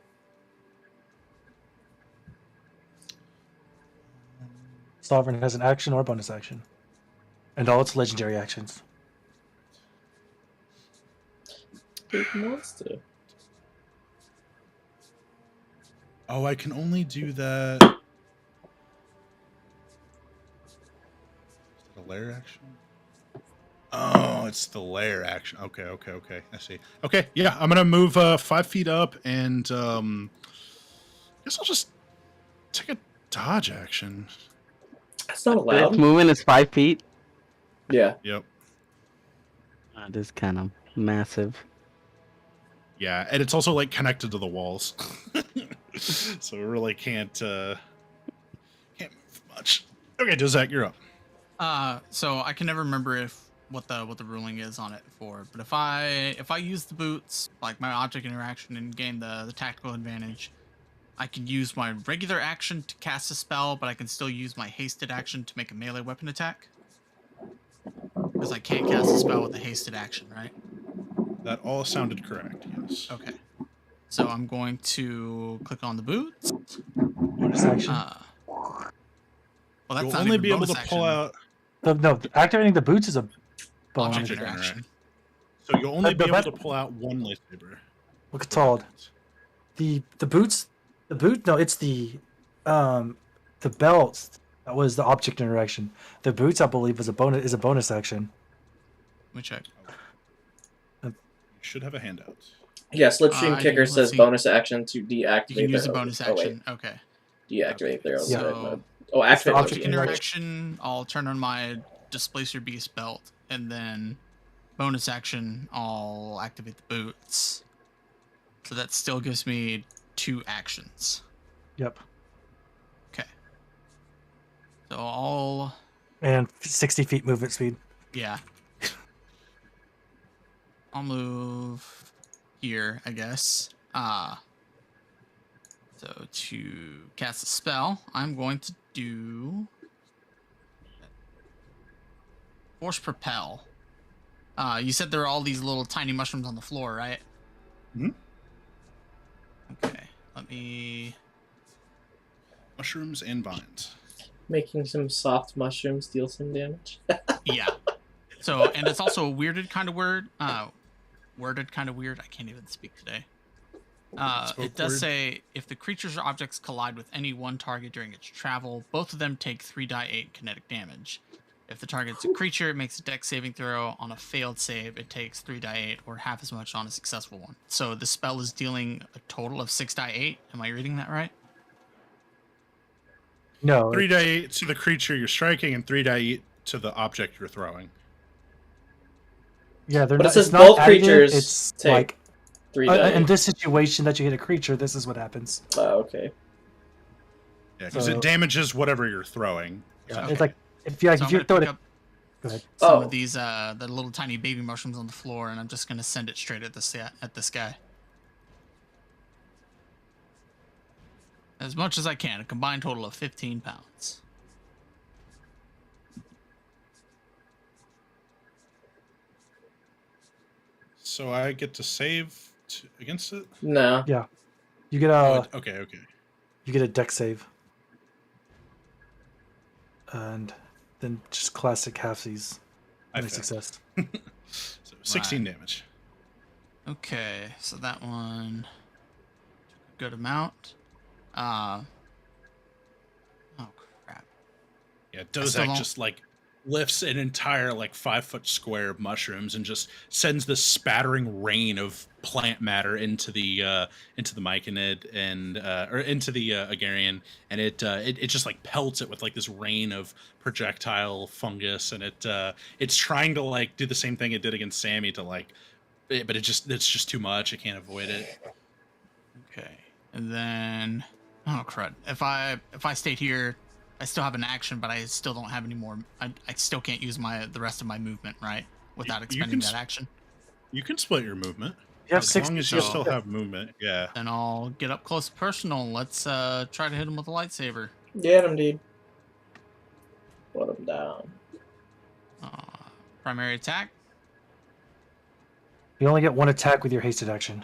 Sovereign has an action or a bonus action. And all its legendary actions. Big monster. Oh, I can only do that. Is it a lair action? Oh, it's the lair action. Okay. I see. Okay, yeah, I'm gonna move 5 feet up, and guess I'll just take a dodge action. That's not Its allowed. movement is 5 feet. Yeah. Yep. That is kind of massive. Yeah, and it's also like connected to the walls, so we really can't move much. Okay, Josek, you're up. So I can never remember what the ruling is on it for, but if I use the boots, like my object interaction, and gain the tactical advantage, I can use my regular action to cast a spell, but I can still use my hasted action to make a melee weapon attack. Because I can't cast a spell with a hasted action, right? That all sounded correct. Yes. Okay. So I'm going to click on the boots. Bonus action. Well, that's You'll not only even be able bonus to pull action. out. No, activating the boots is a bonus. Object Bonus. interaction. So you'll only be But able to pull out one lightsaber. Look, it's called the boots. The boot. No, it's the belt. That was the object interaction. The boots, I believe, is a bonus action. Let me check. You should have a handout. Yeah, Slipstream I Kicker let's says see. bonus action to deactivate You can use the their bonus own- oh, wait. action. Okay. Deactivate their own Yeah. red So mode. Oh, activate object their own red. interaction, I'll turn on my Displacer Beast belt, and then bonus action, I'll activate the boots. So that still gives me 2 actions. Yep. Okay. So I'll, And 60 feet movement speed. yeah. I'll move here, I guess. So to cast a spell, I'm going to do Force Propel. You said there are all these little tiny mushrooms on the floor, right? Hmm? Okay, let me... Mushrooms and vines. Making some soft mushrooms deal some damage. Yeah. So, and it's also a weirded kind of word. Worded kind of weird. I can't even speak today. Spoke It does word. say, if the creatures or objects collide with any one target during its travel, both of them take 3d8 kinetic damage. If the target's a creature, it makes a dex saving throw. On a failed save, it takes 3d8 or half as much on a successful one. So the spell is dealing a total of 6d8. Am I reading that right? No. 3d8 to the creature you're striking, and 3d8 to the object you're throwing. Yeah, they're But it not. says It's not both additive, creatures It's take like 3 in this situation that you hit a creature, this is what happens. Oh, okay. Yeah, because So- it damages whatever you're throwing. Yeah, Okay. it's like if you So if I'm you're gonna throwing pick it. up Go ahead. some Oh. of these the little tiny baby mushrooms on the floor, and I'm just gonna send it straight at this guy. As much as I can, a combined total of 15 pounds. So I get to save against it? No. Yeah, you get Oh, a okay. you get a deck save, and then just classic halfsies. I Any failed. success. So 16 damage. Okay, so that one took a good amount. Oh crap. Yeah, I still Dozak don't- just like lifts an entire like 5-foot square of mushrooms and just sends this spattering rain of plant matter into the Myconid and or into the Agarian, and it just like pelts it with like this rain of projectile fungus, and it's trying to like do the same thing it did against Sammy to like, but it's just too much. It can't avoid it. Okay. And then, oh crud! If I stayed here, I still have an action, but I still don't have any more. I still can't use the rest of my movement, right? Without expending that action. You can split your movement. You have As 60 long as you still have movement, yeah. Then I'll get up close and personal. Let's try to hit him with a lightsaber. Get him, dude. Put him down. Uh, primary attack. You only get one attack with your hasted action.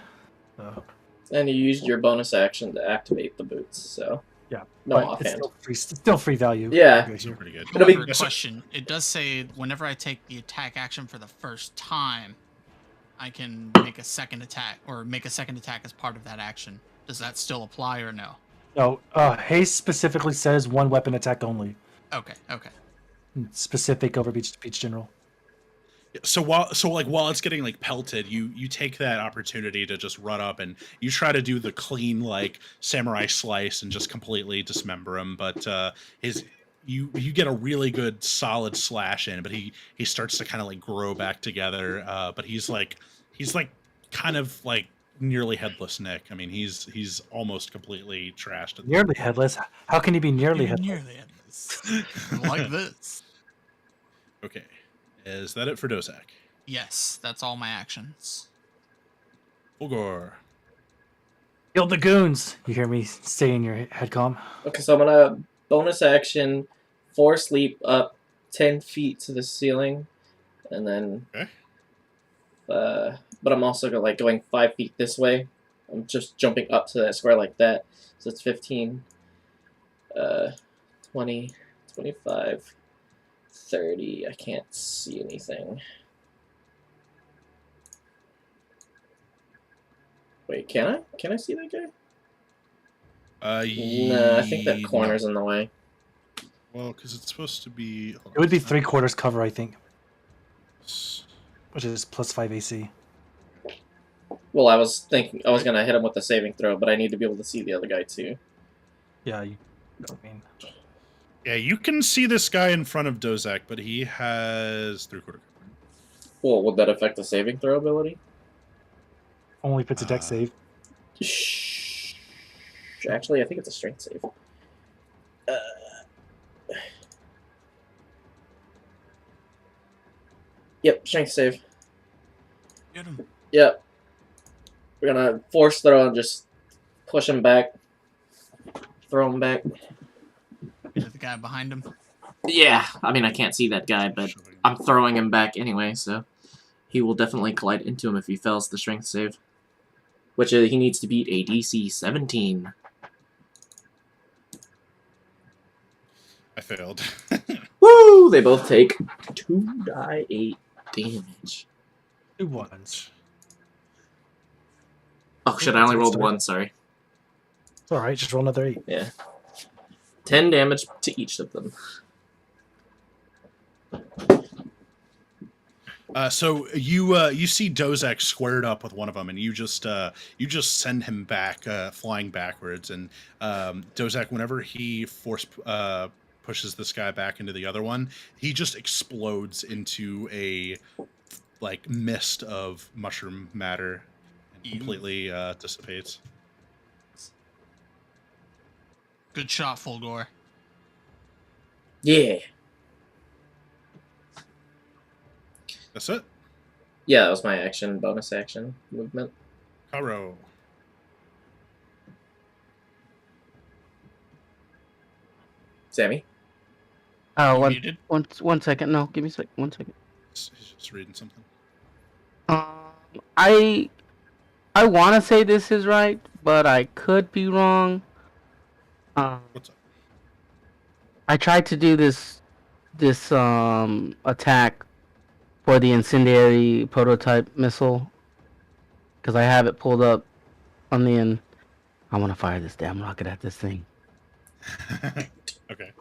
So, And you used your bonus action to activate the boots, so yeah. no but offhand. it's still free value. Yeah. Good Still here. pretty good. It'll be- However, question. It does say whenever I take the attack action for the first time, I can make a second attack as part of that action. Does that still apply or no? No, haste specifically says one weapon attack only. Okay. Specific over beach general. So while it's getting like pelted, you take that opportunity to just run up and you try to do the clean like samurai slice and just completely dismember him, but you get a really good solid slash in, but he starts to kind of like grow back together, but he's like kind of like nearly headless Nick. I mean, he's almost completely trashed. Nearly headless. How can he be nearly headless? Nearly headless. Like this. Okay, is that it for Dozak? Yes, that's all my actions. Fulgor. Kill the goons. You hear me say in your headcom? Okay, so I'm gonna bonus action, force leap up 10 feet to the ceiling, and then. Okay. But I'm also going 5 feet this way. I'm just jumping up to that square like that. So it's 15, 20, 25, 30. I can't see anything. Wait, can I? Can I see that guy? No, I think that corner's in the way. Well, because it's supposed to be. It would be 3/4 cover, I think. Which is +5 AC. Well, I was thinking I was gonna hit him with a saving throw, but I need to be able to see the other guy too. Yeah, I mean, Yeah, you can see this guy in front of Dozak, but he has 3/4 cover. Well, would that affect the saving throw ability? only if it's a deck save. Shh. Actually, I think it's a strength save. Yep, strength save. Get him. Yep. We're gonna force throw and just push him back. Throw him back. Is it the guy behind him? Yeah, I mean, I can't see that guy, but I'm throwing him back anyway, so he will definitely collide into him if he fails the strength save. Which he needs to beat a DC 17. I failed. Woo! They both take 2d8 damage. 2 ones. Oh shit, I only rolled 1, sorry. It's alright, just roll another 8. Yeah. 10 damage to each of them. So you see Dozak squared up with one of them, and you just send him back, flying backwards. And Dozak, whenever he pushes this guy back into the other one, he just explodes into a like mist of mushroom matter and completely dissipates. Good shot, Fulgor. Yeah. That's it. Yeah, that was my action, bonus action movement. Karo. Sammy? You One, muted? one second. No, give me a sec. 1 second. He's just reading something. I want to say this is right, but I could be wrong. What's up? I tried to do this attack for the incendiary prototype missile because I have it pulled up on the end. I want to fire this damn rocket at this thing. Okay.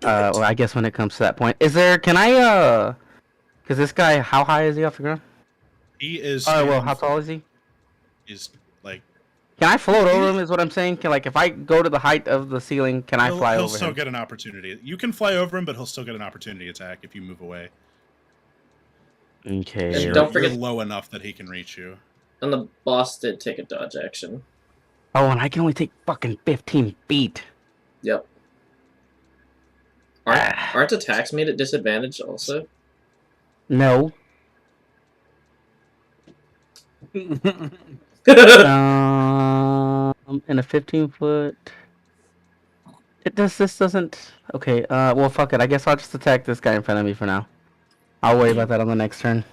Well, I guess when it comes to that point, is there? Can I? Because this guy, how high is he off the ground? He is. Oh well, standing how tall is he? Is like Can I float over him? Is what I'm saying. Can if I go to the height of the ceiling, can I fly he'll over still him? get an opportunity. You can fly over him, but he'll still get an opportunity attack if you move away. Okay. And You're, don't you're forget- low enough that he can reach you. And the boss did take a dodge action. Oh, and I can only take fucking 15 feet. Yep. Aren't attacks made at disadvantage also? No. In a 15-foot. This doesn't. Okay. Well, fuck it. I guess I'll just attack this guy in front of me for now. I'll worry about that on the next turn.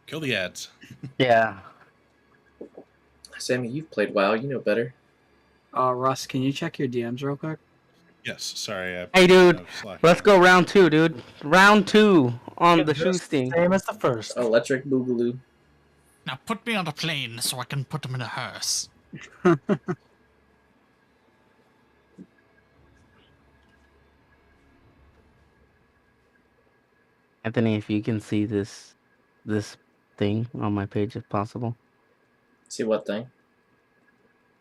Kill the ads. Yeah. Sammy, you've played WoW. You know better. Russ, can you check your DMs real quick? Yes, sorry. Hey, dude. Slack. Let's go round 2, dude. Round 2 on the shoe Just sting. Same as the first. Electric Boogaloo. Now put me on a plane so I can put them in a hearse. Anthony, if you can see this thing on my page, if possible, See what thing?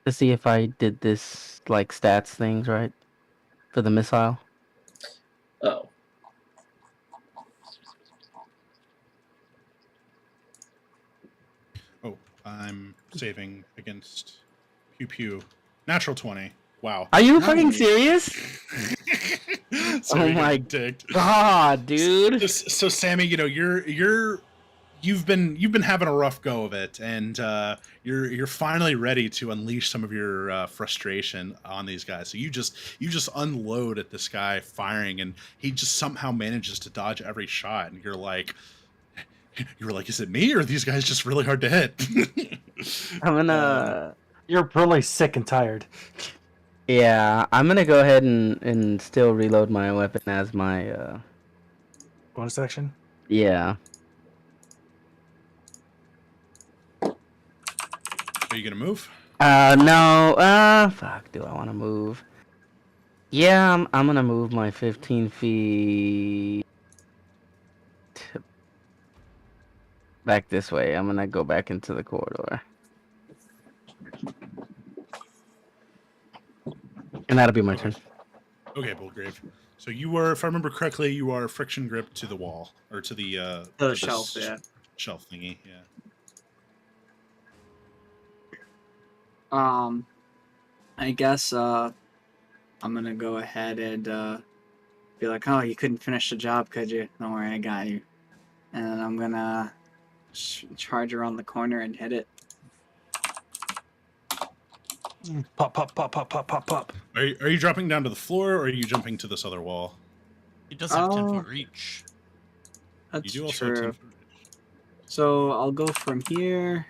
to see if I did this like stats things right for the missile. Oh. Oh, I'm saving against Pew Pew. Natural 20. Wow. Are you Nice. fucking serious? Sorry, Oh my dicked. God, dude. So Sammy, you know you've been having a rough go of it, and you're finally ready to unleash some of your frustration on these guys. So you just unload at this guy firing, and he just somehow manages to dodge every shot, and you're like, is it me or are these guys just really hard to hit? I'm gonna. You're really sick and tired. Yeah, I'm gonna go ahead and still reload my weapon as my. Bonus action. Yeah. Are you gonna move? No. Fuck. Do I want to move? Yeah, I'm gonna move my 15 feet back this way. I'm gonna go back into the corridor. And that'll be my turn. Okay, Bullgrave. So you were, if I remember correctly, you are friction grip to the wall or to the Shelf, yeah. shelf thingy. Yeah. I guess I'm gonna go ahead and be like, oh, you couldn't finish the job, could you? Don't worry, I got you. And then I'm gonna charge around the corner and hit it. Pop, pop, pop, pop, pop, pop, pop. Are you dropping down to the floor or are you jumping to this other wall? He does have 10 Oh. foot reach. That's You do also have true. 10 foot reach. So I'll go from here,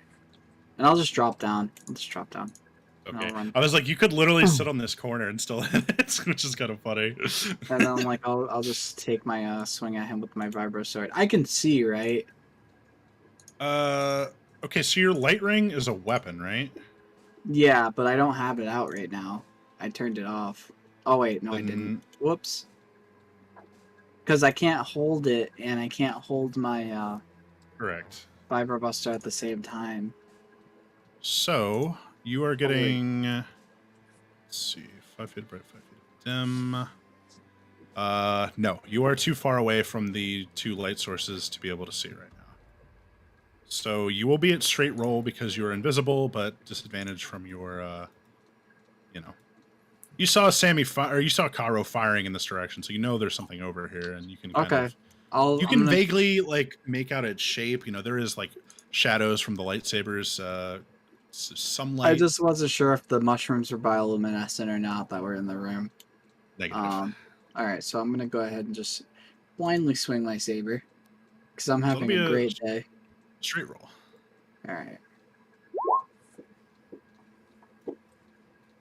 and I'll just drop down. I'll just drop down. Okay. I'll run. I was like, you could literally sit on this corner and still hit it, which is kind of funny. And then like I'll just take my swing at him with my vibro sword. I can see, right? Okay, so your light ring is a weapon, right? Yeah, but I don't have it out right now. I turned it off. Oh wait, no, I didn't. Whoops. Because I can't hold it, and I can't hold my Correct. vibro buster at the same time. So you are getting. Let's see, 5 feet bright, 5 feet dim. No, you are too far away from the two light sources to be able to see right now. So you will be at straight roll because you are invisible, but disadvantage from your, You saw Sammy or you saw Karo firing in this direction, so you know there's something over here, and you can kind Okay. of, I'm you can gonna- vaguely like make out its shape. You know, there is like shadows from the lightsabers. Some light. I just wasn't sure if the mushrooms were bioluminescent or not that were in the room. Negative. All right, so I'm gonna go ahead and just blindly swing my saber because I'm So it'll having be a a- great day. Straight roll. All right.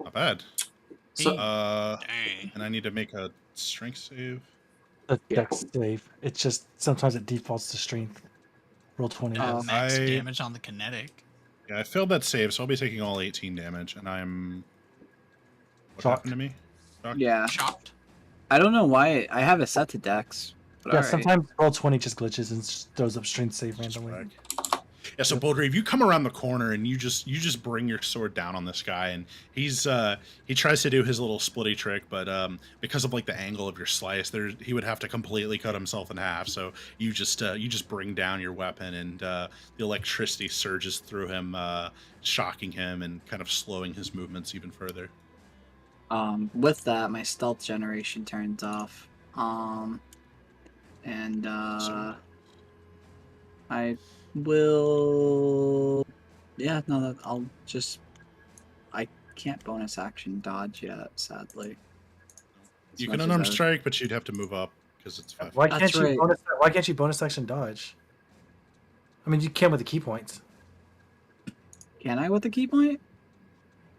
Not bad. So, Dang. And I need to make a strength save. A dex save. It's just sometimes it defaults to strength. Roll 20. Oh. Max I- damage on the kinetic. Yeah, I failed that save, so I'll be taking all 18 damage, and I'm. What Shocked. happened to me? Shocked? Yeah, Chopped. I don't know why I have it set to Dex. But Yeah, alright. sometimes roll 20 just glitches and just throws up strength save randomly. Right. Yeah, so Boldgrave, you come around the corner and you just bring your sword down on this guy, and he tries to do his little splitty trick, but because of like the angle of your slice, he would have to completely cut himself in half. So you just bring down your weapon, and the electricity surges through him, shocking him and kind of slowing his movements even further. With that, my stealth generation turns off. And I will. Yeah, no, I'll just. I can't bonus action dodge yet, sadly. As You can much as unarmed I- strike, but you'd have to move up because it's 5. Why That's can't you right. why can't you bonus action dodge? I mean, you can with the key points. Can I with the key point?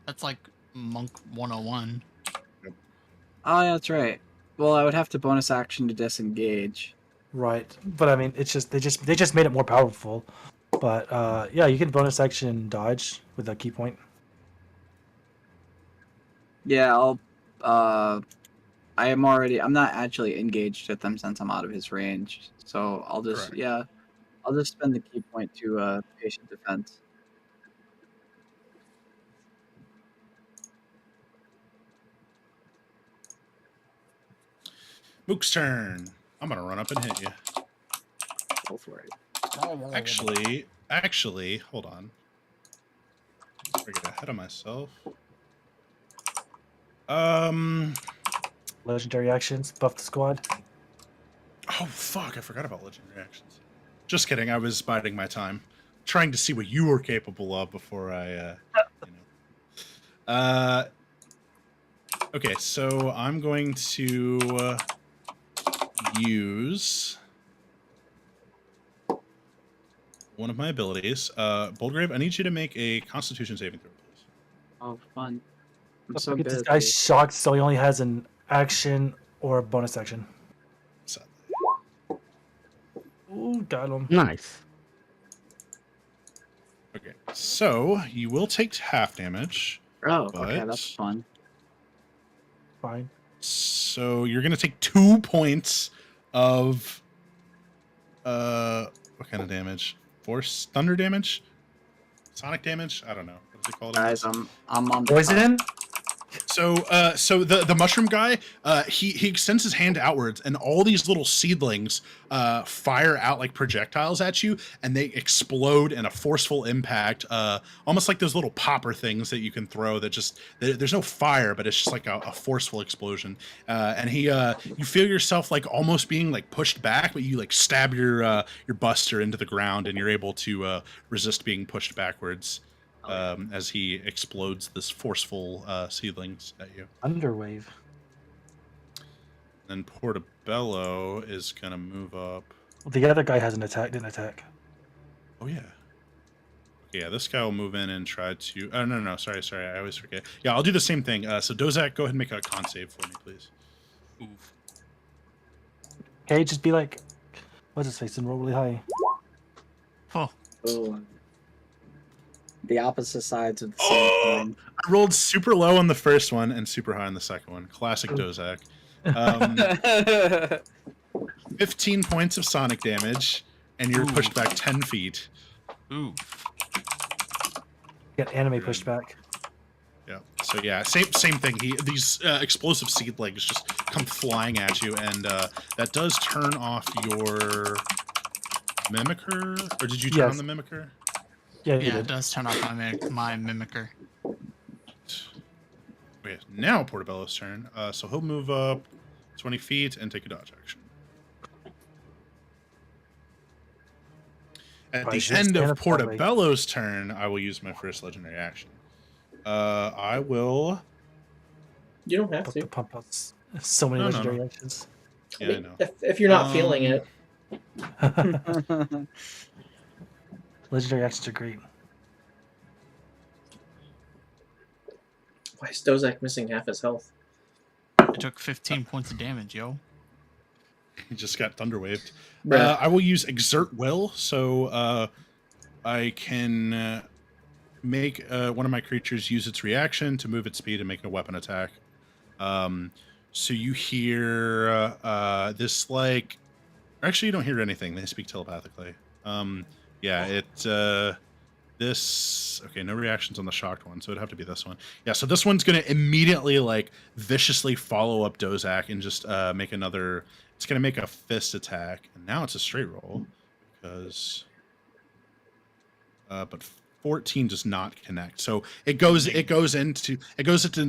That's like Monk 101. Oh, yeah, that's right. Well, I would have to bonus action to disengage. Right. But I mean, it's just they just made it more powerful. But yeah, you can bonus action dodge with a key point. Yeah, I'll. I'm not actually engaged with them since I'm out of his range. So I'll just. Correct. Yeah, I'll just spend the key point to patient defense. Mook's turn. I'm gonna run up and hit you. Go for it. Actually, hold on. I get ahead of myself. Legendary actions, buff the squad. Oh fuck! I forgot about legendary actions. Just kidding. I was biding my time, trying to see what you were capable of before I, Okay, so I'm going to use one of my abilities. Boldgrave, I need you to make a Constitution saving throw, please. Oh, fun. I'm Don't so forget good. this at guy's this. shocked, so he only has an action or a bonus action. Sadly. Ooh, got him. Nice. Okay, so you will take half damage. Oh, okay, But- that's fun. Fine. So you're gonna take 2 points of what kind of damage? Force thunder damage? Sonic damage? I don't know. What is it called? Guys, I'm on the top. Poison? So the mushroom guy, he extends his hand outwards, and all these little seedlings fire out like projectiles at you, and they explode in a forceful impact, almost like those little popper things that you can throw. That just there's no fire, but it's just like a forceful explosion. And you feel yourself like almost being like pushed back, but you like stab your buster into the ground, and you're able to resist being pushed backwards. As he explodes this forceful seedlings at you. Underwave. Then Portobello is gonna move up. Well, the other guy hasn't didn't attack. Oh yeah. Okay, yeah, this guy will move in and try to. Oh no, sorry, I always forget. Yeah, I'll do the same thing. So Dozak, go ahead and make a con save for me, please. Oof. Okay, just be like, what's his face, and roll really high. Oh, Oh. The opposite sides of the same Oh! coin. I rolled super low on the first one and super high on the second one. Classic Dozak. 15 points of sonic damage, and you're Ooh. pushed back 10 feet. ooh. Get anime pushed back. Yeah. So yeah, same thing. These explosive seedlings just come flying at you, and that does turn off your mimicker. Or did you turn on Yes. the mimicker? Yeah, you Yeah, it did. does turn off my mimicker. Okay, now Portobello's turn. So he'll move up 20 feet and take a dodge action. At Probably the should end stand of up that way. Portobello's turn, I will use my first legendary action. I will. You don't have But to. the pump outs. So many No, no, legendary no. actions. Yeah, I I mean, know. if you're not feeling it, Legendary actions are great. why is Dozak missing half his health? It took 15 points of damage, yo. He just got thunderwaved. Bruh. I will use Exert Will, so I can make one of my creatures use its reaction to move its speed and make a weapon attack. So you hear this like. Actually, you don't hear anything. They speak telepathically. Yeah, this. Okay, no reactions on the shocked one, so it'd have to be this one. Yeah, so this one's gonna immediately like viciously follow up Dozak and just make another. It's gonna make a fist attack, and now it's a straight roll because. But 14 does not connect. So it goes into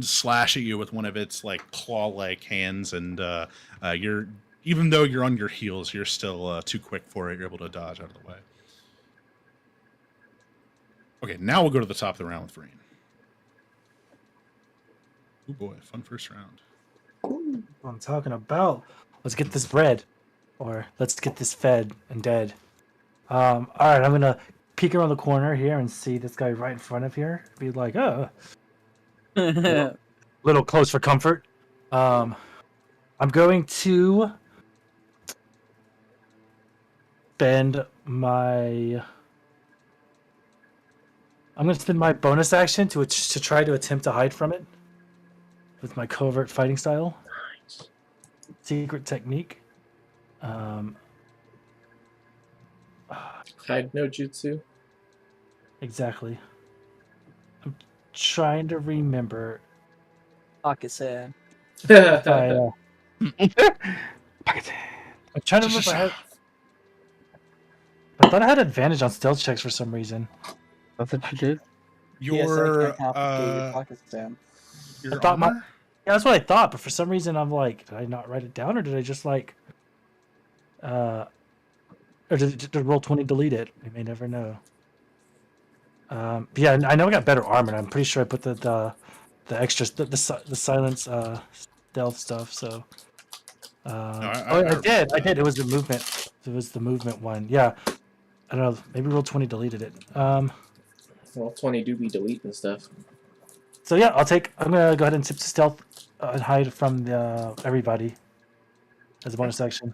slash at you with one of its like claw-like hands, and you're even though you're on your heels, you're still too quick for it. You're able to dodge out of the way. Okay, now we'll go to the top of the round with Rain. Oh boy, fun first round. What I'm talking about. Let's get this bread, or let's get this fed and dead. All right, I'm gonna peek around the corner here and see this guy right in front of here. Be like, oh, little close for comfort. I'm going to spend my. I'm going to spend my bonus action to try to attempt to hide from it with my covert fighting style. Nice. Secret technique. Hide no jutsu. Exactly. I'm trying to remember. Pocket sand. If I, I'm trying to remember if I had. I thought I had advantage on stealth checks for some reason. That's what you did. Your pocket sand. your I thought armor? Yeah, that's what I thought, but for some reason I'm like, did I not write it down, or did I just like, or did roll 20 delete it? We may never know. But yeah, I know I got better armor. And I'm pretty sure I put the extras, the silence stealth stuff. So, I did. It was the movement. It was the movement one. Yeah, I don't know. Maybe roll 20 deleted it. Well, 20 do be deleting stuff. So yeah, I'm gonna go ahead and tip to stealth and hide from everybody as a bonus action.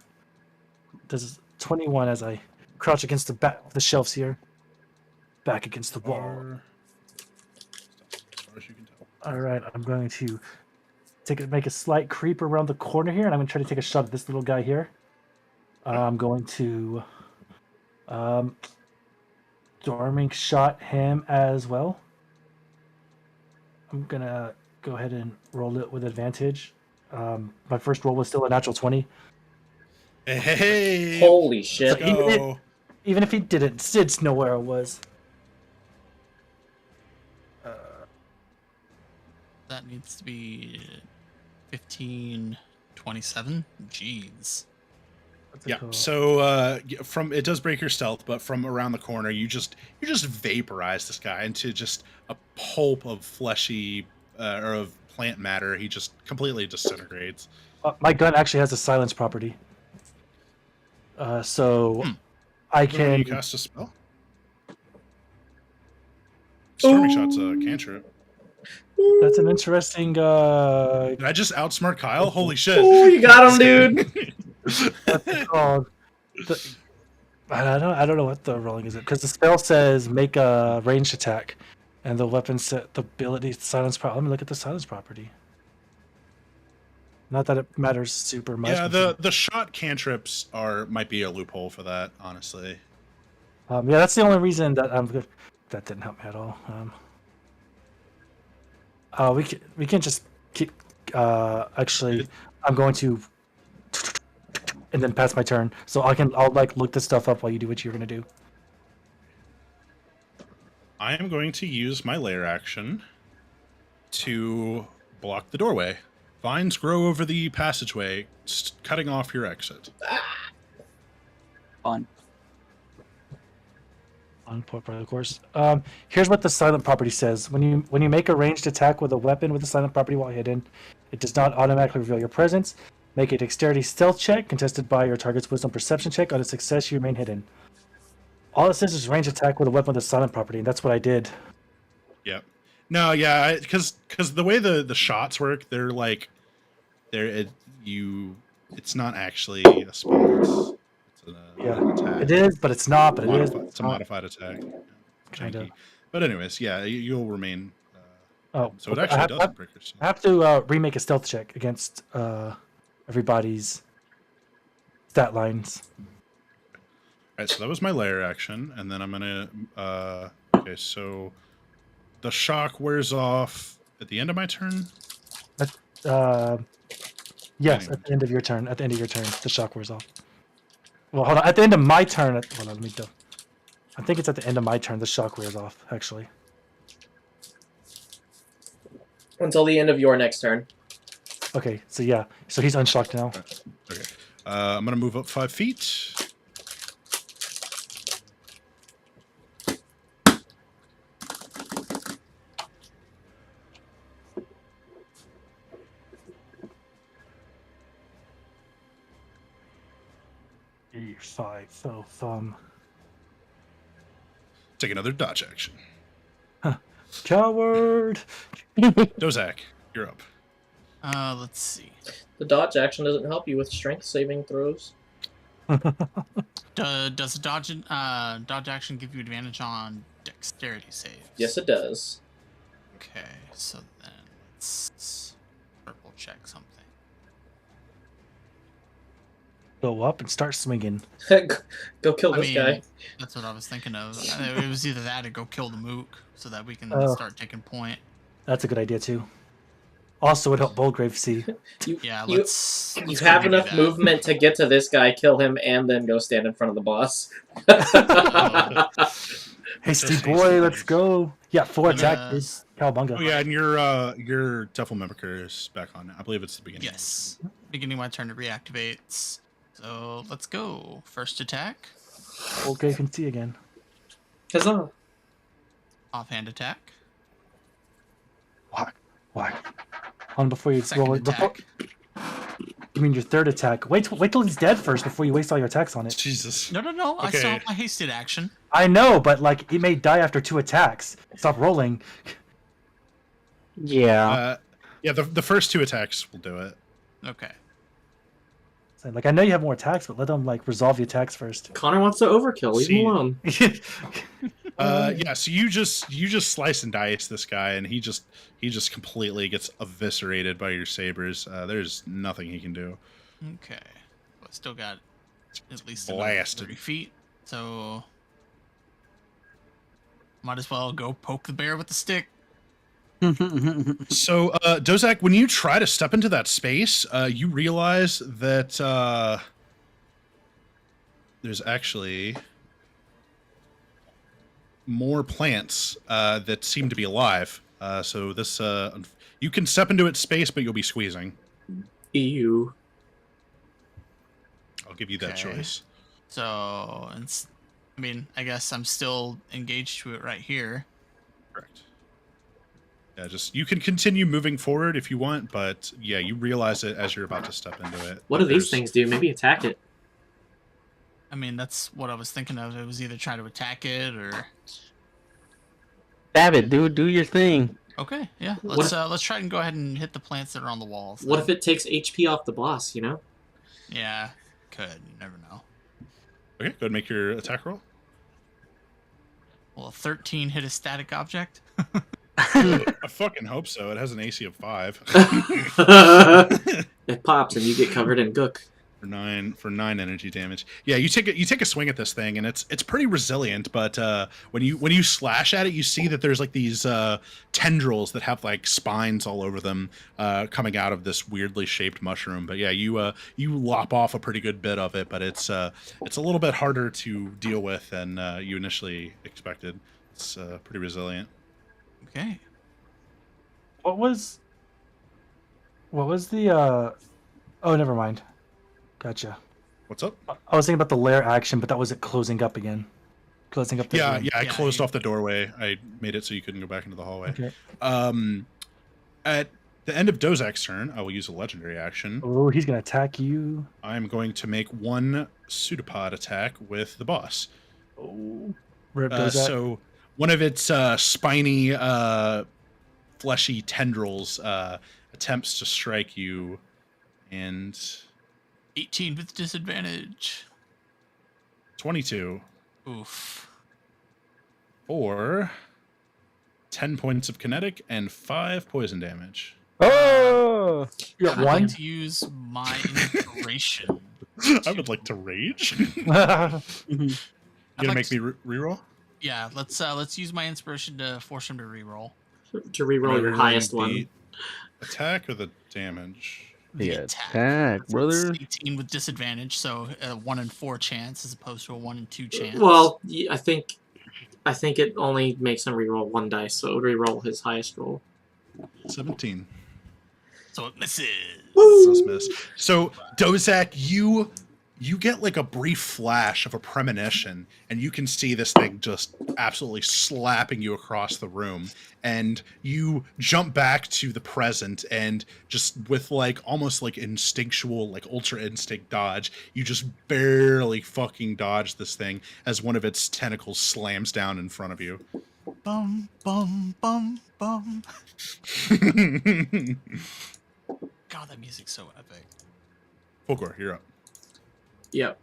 This is 21 as I crouch against the shelves here, back against the wall. As far as you can tell. All right, I'm going to make a slight creep around the corner here, and I'm going to try to take a shot at this little guy here. I'm going to storming shot him as well. I'm gonna go ahead and roll it with advantage. My first roll was still a natural 20. Hey! Holy shit. So even if he didn't, Sid's know where I was. That needs to be 1527. Jeez. Yeah. So from it does break your stealth, but from around the corner, you just vaporize this guy into just a pulp of fleshy or of plant matter. He just completely disintegrates. My gun actually has a silence property, so I Can you can. cast a spell? Storming shot's a cantrip. That's an interesting. Did I just outsmart Kyle? Holy shit! Oh, you got him, dude. What's it called? I don't know what the rolling is, because the spell says make a ranged attack, and the weapon set the ability silence property. Let me look at the silence property. Not that it matters super much. Yeah, the shot cantrips might be a loophole for that, honestly. Yeah, that's the only reason that that didn't help me at all. We can just keep. Actually, I'm going to. And then pass my turn, so I'll like look this stuff up while you do what you're gonna do. I am going to use my lair action to block the doorway. Vines grow over the passageway, cutting off your exit. Fun. On part of the course. Here's what the silent property says: when you make a ranged attack with a weapon with a silent property while hidden, it does not automatically reveal your presence. Make a dexterity stealth check contested by your target's wisdom perception check. On a success, you remain hidden. All it says is range attack with a weapon with a silent property, and that's what I did. Yep. No, yeah, because the way the shots work, they're like, it's not actually a spell. It's an attack. It is, but it's not. But It's a modified attack. Kinda. Janky. But anyways, yeah, you'll remain Oh, So it okay. actually doesn't break your I have to remake a stealth check against everybody's stat lines. Alright, so that was my lair action, and then I'm gonna okay, so the shock wears off at the end of my turn? Uh, yes, Beginning at the end of your turn. At the end of your turn, the shock wears off. Well, hold on. At the end of my turn, hold on. Let me do. I think it's at the end of my turn. The shock wears off. Actually. Until the end of your next turn. Okay. So yeah. So he's unshocked now. Okay. I'm gonna move up 5 feet. E5. So Take another dodge action. coward. Dozak, you're up. Let's see. The dodge action doesn't help you with strength saving throws. Does dodge action give you advantage on dexterity saves? Yes, it does. Okay, so then let's purple check something. Go up and start swinging. Go kill this guy. That's what I was thinking of. It was either that or go kill the mook so that we can Oh. start taking point. That's a good idea too. Also, would help Bolgrave see. Yeah, You let's you go have do enough that. movement to get to this guy, kill him, and then go stand in front of the boss. Hasty Just boy, hasty let's boys. go. Yeah, 4 And, attack, dude. Cowabunga. Oh yeah, and your Devil Mimicker is back on. I believe it's the beginning. Yes. Beginning my turn to reactivates. So let's go. First attack. Bolgrave can see again. Huzzah! Offhand attack. Whack. On before you Second roll it. Before, attack. you mean your third attack? Wait till he's dead first before you waste all your attacks on it. Jesus. No. I Okay. still have my hasted action. I know, but like he may die after 2 attacks. Stop rolling. Yeah. Yeah, the first 2 attacks will do it. Okay. So, like I know you have more attacks, but let them like resolve the attacks first. Connor wants to overkill. Leave See. him alone. Yeah, so you just slice and dice this guy, and he just completely gets eviscerated by your sabers. There's nothing he can do. Okay. Well, I still got at least Blasted. 30 feet. So might as well go poke the bear with the stick. So, Dozak, when you try to step into that space, you realize that there's actually more plants that seem to be alive. So this you can step into its space, but you'll be squeezing. Ew. I'll give you that Okay. choice. So I guess I'm still engaged to it right here. Correct. Yeah, just you can continue moving forward if you want, but yeah, you realize it as you're about to step into it. What do these There's- things do? Maybe attack it. I mean, that's what I was thinking of. It was either try to attack it or. Stab it, dude. Do your thing. Okay, yeah. What Let's try and go ahead and hit the plants that are on the walls. What then. if it takes HP off the boss? You know. Yeah, could. You never know. Okay, go ahead and make your attack roll. Will a 13 hit a static object? I fucking hope so. It has an AC of 5 It pops and you get covered in gook. for 9 energy damage. Yeah, you take a swing at this thing, and it's pretty resilient. But when you slash at it, you see that there's like these tendrils that have like spines all over them coming out of this weirdly shaped mushroom. But yeah, you lop off a pretty good bit of it, but it's a little bit harder to deal with than you initially expected. It's pretty resilient. Okay. What was the oh, never mind. Gotcha. What's up? I was thinking about the lair action, but that was it closing up again. Closing up the Yeah, room. I Yeah, closed you- off the doorway. I made it so you couldn't go back into the hallway. Okay. At the end of Dozak's turn, I will use a legendary action. Oh, he's gonna attack you. I'm going to make one pseudopod attack with the boss. Oh, Rip does that. So one of its spiny, fleshy tendrils attempts to strike you, and 18 with disadvantage. 22 Oof. for 10 points of kinetic, and 5 poison damage. Oh! You I'd got one? like to use my inspiration. I would like to rage. I'd You gonna like make to- me reroll? Yeah, let's use my inspiration to force him to reroll. To reroll your Am I highest rerolling one. the attack or the damage? The Yeah, attack. attack, It's brother. 18 with disadvantage, so a 1 in 4 chance as opposed to a 1 in 2 chance. Well, I think it only makes him reroll one dice, so it would reroll his highest roll. 17. so it misses. Does miss. So Dozak, you get like a brief flash of a premonition, and you can see this thing just absolutely slapping you across the room, and you jump back to the present, and just with like almost like instinctual, like ultra instinct dodge, you just barely fucking dodge this thing as one of its tentacles slams down in front of you. Bum bum bum bum. God, that music's so epic. Fulgor, you're up. Yep.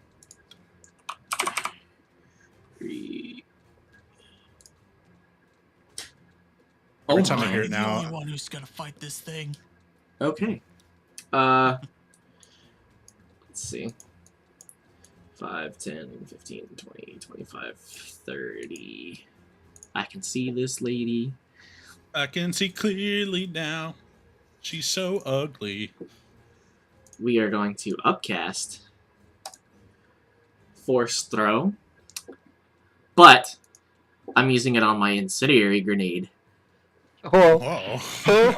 3. Every Oh time I my. hear it I'm the now, only one who's gonna fight this thing. Okay. Let's see. 5, 10, 15, 20, 25, 30. I can see this lady. I can see clearly now. She's so ugly. We are going to upcast. Force throw. But I'm using it on my incendiary grenade. Oh! Whoa.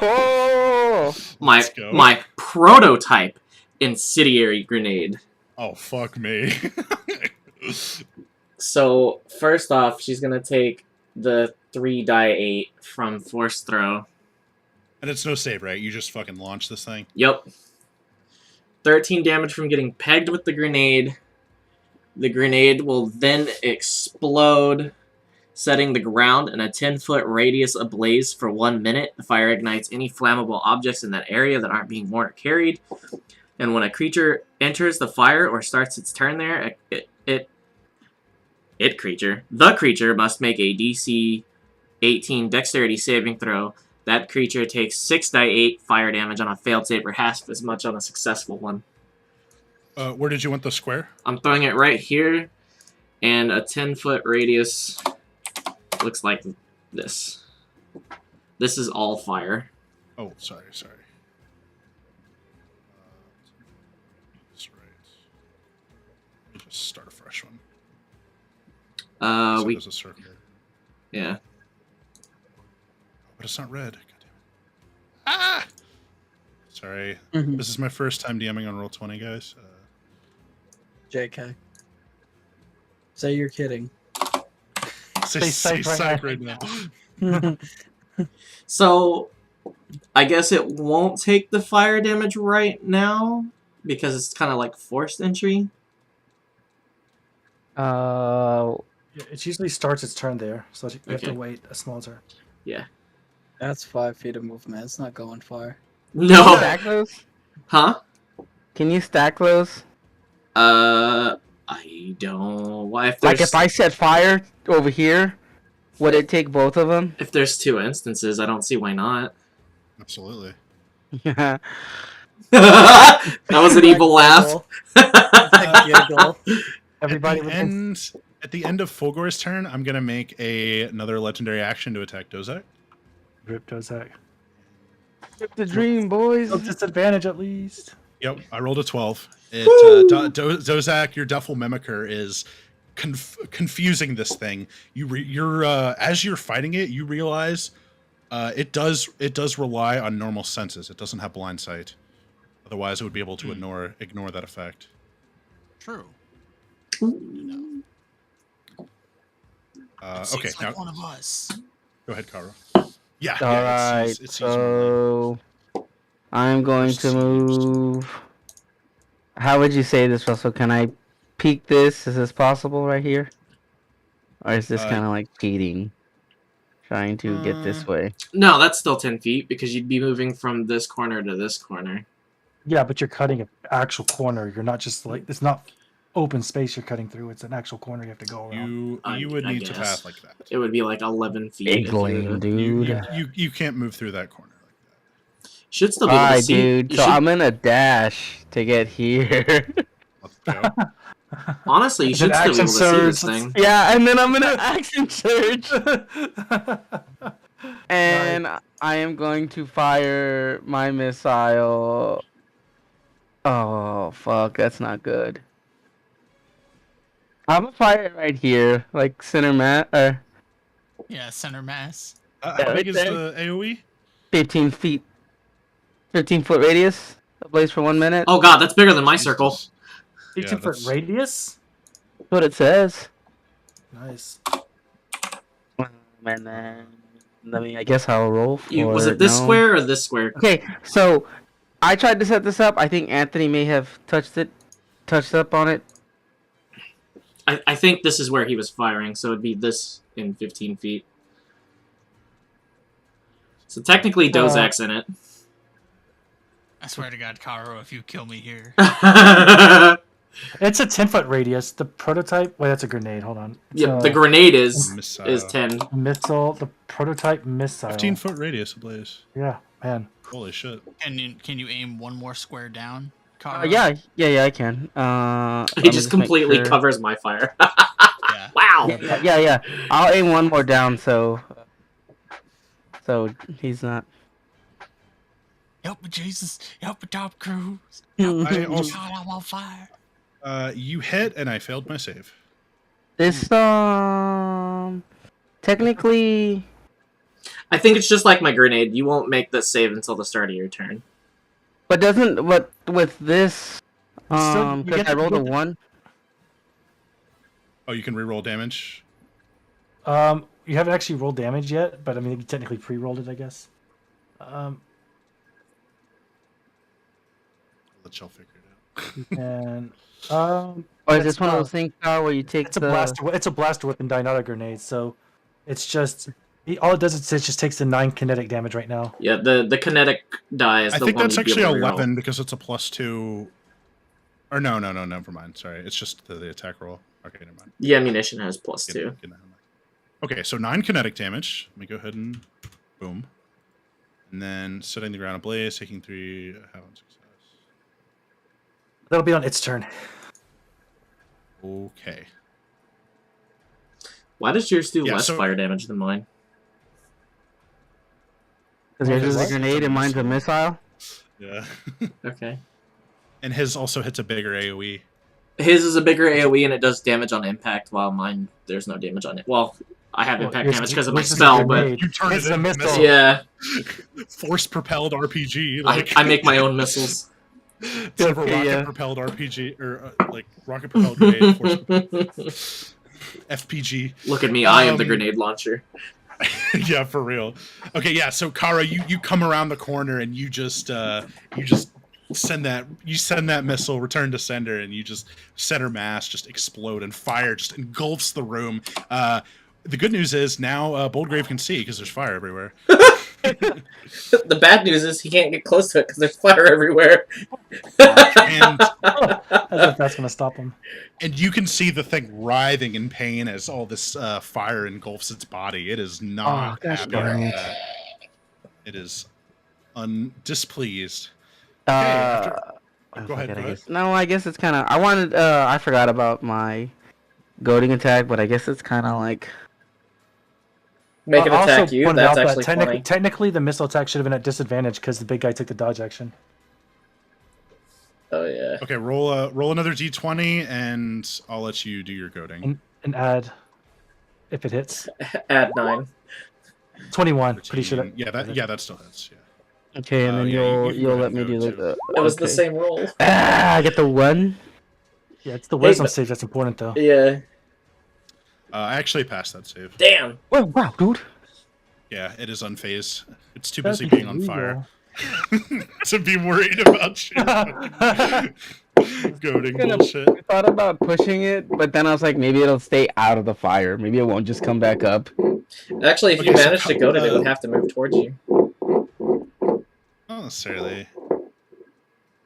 Oh! My go. my prototype incendiary grenade. Oh, fuck me. So first off, she's gonna take the 3d8 from force throw. And it's no save, right? You just fucking launch this thing. Yep. 13 damage from getting pegged with the grenade. The grenade will then explode, setting the ground in a 10-foot radius ablaze for 1 minute. The fire ignites any flammable objects in that area that aren't being worn or carried. And when a creature enters the fire or starts its turn there, the creature must make a DC 18 dexterity saving throw. That creature takes 6d8 fire damage on a failed save or half as much on a successful one. Where did you want the square? I'm throwing it right here, and a 10-foot radius looks like this. This is all fire. Oh, sorry. That's right. Let me just start a fresh one. So there's a circle. Yeah. But it's not red. God damn it. Ah! Sorry. Mhm. This is my first time DMing on Roll20, guys. JK. Say you're kidding. Say psych right psych now. right now. So, I guess it won't take the fire damage right now, because it's kind of like forced entry. Yeah, it usually starts its turn there, so you have to Okay. wait a small turn. That's 5 feet of movement. It's not going far. Can you No! stack those? Huh? Can you stack those? I don't... Why, if Like there's, if I set fire over here, would it take both of them? if there's 2 instances, I don't see why not. Absolutely. That was an evil laugh. Giggle. Everybody at, the within end, at the end of Fulgor's turn, I'm going to make another legendary action to attack Dozak. Rip Dozak. Rip the dream, boys. No disadvantage at least. Yep, I rolled a 12. Dozak, your Duffel Mimicker is confusing this thing. You're as you're fighting it, you realize it does rely on normal senses. It doesn't have blind sight. Otherwise, it would be able to ignore that effect. True. Okay, Seems now like one of us. go ahead, Kara. Yeah. All yeah, right, it sees you rolling. so I'm going to move. How would you say this, Russell? Can I peek this? Is this possible right here? Or is this kind of like cheating? Trying to get this way. No, that's still 10 feet, because you'd be moving from this corner to this corner. Yeah, but you're cutting an actual corner. You're not just like it's not open space you're cutting through. It's an actual corner you have to go around. You would I need to guess. path like that. It would be like 11 feet. Big if you were lane, to- dude. You can't move through that corner like that. Should still be able to Alright, see. dude. You So should- I'm gonna dash to get here. Let's go. Honestly, you Is it should still be action able to see this surge? thing. Yeah, and then I'm gonna action surge, and I am going to fire my missile. Oh fuck, that's not good. I'm gonna fire it right here, like center mat, Yeah, center mass. How Yeah, big is right the AOE? 15 feet, 15-foot radius. Ablaze for 1 minute. Oh god, that's bigger than my circle. Jesus. 18-foot that's- radius? That's what it says. Nice. And then, I guess I'll roll for Was it this no. square or this square? Okay, so I tried to set this up. I think Anthony may have touched up on it. I think this is where he was firing, so it'd be this in 15 feet. So technically, Dozak's in it. I swear to God, Karo, if you kill me here. It's a 10-foot radius. The prototype. Wait, that's a grenade. Hold on. It's Yep, a the grenade is Missile. 10. missile. The prototype missile. 15-foot radius ablaze. Yeah, man. Holy shit. Can you aim one more square down, Karo? Yeah, I can. Let He me just make completely sure. covers my fire. Yeah. Wow. Yeah. I'll aim one more down, so he's not. Help me, Jesus! Help me, Top Cruise! I also, God, I'm on fire! you hit and I failed my save. This technically. I think it's just like my grenade. You won't make the save until the start of your turn. But doesn't with this Still, you because get I to- rolled you a get to- 1. Oh, you can reroll damage? You haven't actually rolled damage yet, but I mean, you technically pre-rolled it, I guess. I'll let y'all figure it out. And Or is It's this one of not- those things, Kyle, where you take it's a the blaster. It's a blaster weapon, not a grenade. So it's just all it does is it just takes the 9 kinetic damage right now. Yeah, the kinetic die is I the think one that's you'd be actually able to reroll. 11 because it's a +2. Or no, never mind. Sorry. It's just the attack roll. Okay, never mind. The ammunition has plus Get- 2. get that one. Okay, so 9 kinetic damage. Let me go ahead and boom. And then setting the ground ablaze, taking 3 have on success. That'll be on its turn. Okay. Why does yours do Yeah, less so- fire damage than mine? because yours is a What? grenade and mine's a missile. Yeah. Okay. And his also hits a bigger AoE. His is a bigger AoE and it does damage on impact, while mine, there's no damage on it. Well, I have Well, impact yours damage is- because of my yours is a spell, but grenade. You turn It's it a into missile. yeah, Force propelled RPG. I, Like I make my own missiles. Instead of a Okay, rocket yeah. propelled RPG or like rocket propelled grenade, force FPG. Look at me, I am the Um, grenade launcher. Yeah, for real. Okay, yeah. So Kara, you come around the corner and you just send that missile, return to sender, and you just center mass just explode and fire just engulfs the room. The good news is now Boldgrave can see because there's fire everywhere. The bad news is he can't get close to it because there's fire everywhere. And As if that's gonna stop him. and you can see the thing writhing in pain as all this fire engulfs its body. It is not Oh, gosh happy darn about it. that. It is displeased. Uh, after- I Go ahead, forget, go I ahead. guess. No, I guess it's kind of. I wanted. I forgot about my goading attack, but I guess it's kind of like. Make it I also attack you. pointed That's out that actually funny. technically the missile attack should have been at disadvantage because the big guy took the dodge action. Oh yeah. Okay, roll another d20, and I'll let you do your goading. And add, if it hits, Add 9. 21. Pretty sure that. 13. Yeah, that still hits. Yeah. Okay, and then yeah, you can go you'll ahead let and me go do like too. the. It was the okay. same roll. I get the 1. Yeah, it's the wisdom but- save that's important though. Yeah. I actually passed that save. Damn. Well, wow, dude. Yeah, it is unfazed. It's too That's busy being on fire illegal. to be worried about you. Goading Gonna- bullshit. I thought about pushing it, but then I was like, maybe it'll stay out of the fire. Maybe it won't just come back up. Actually, if you Okay, so managed to go to it, it would have to move towards you. Not necessarily.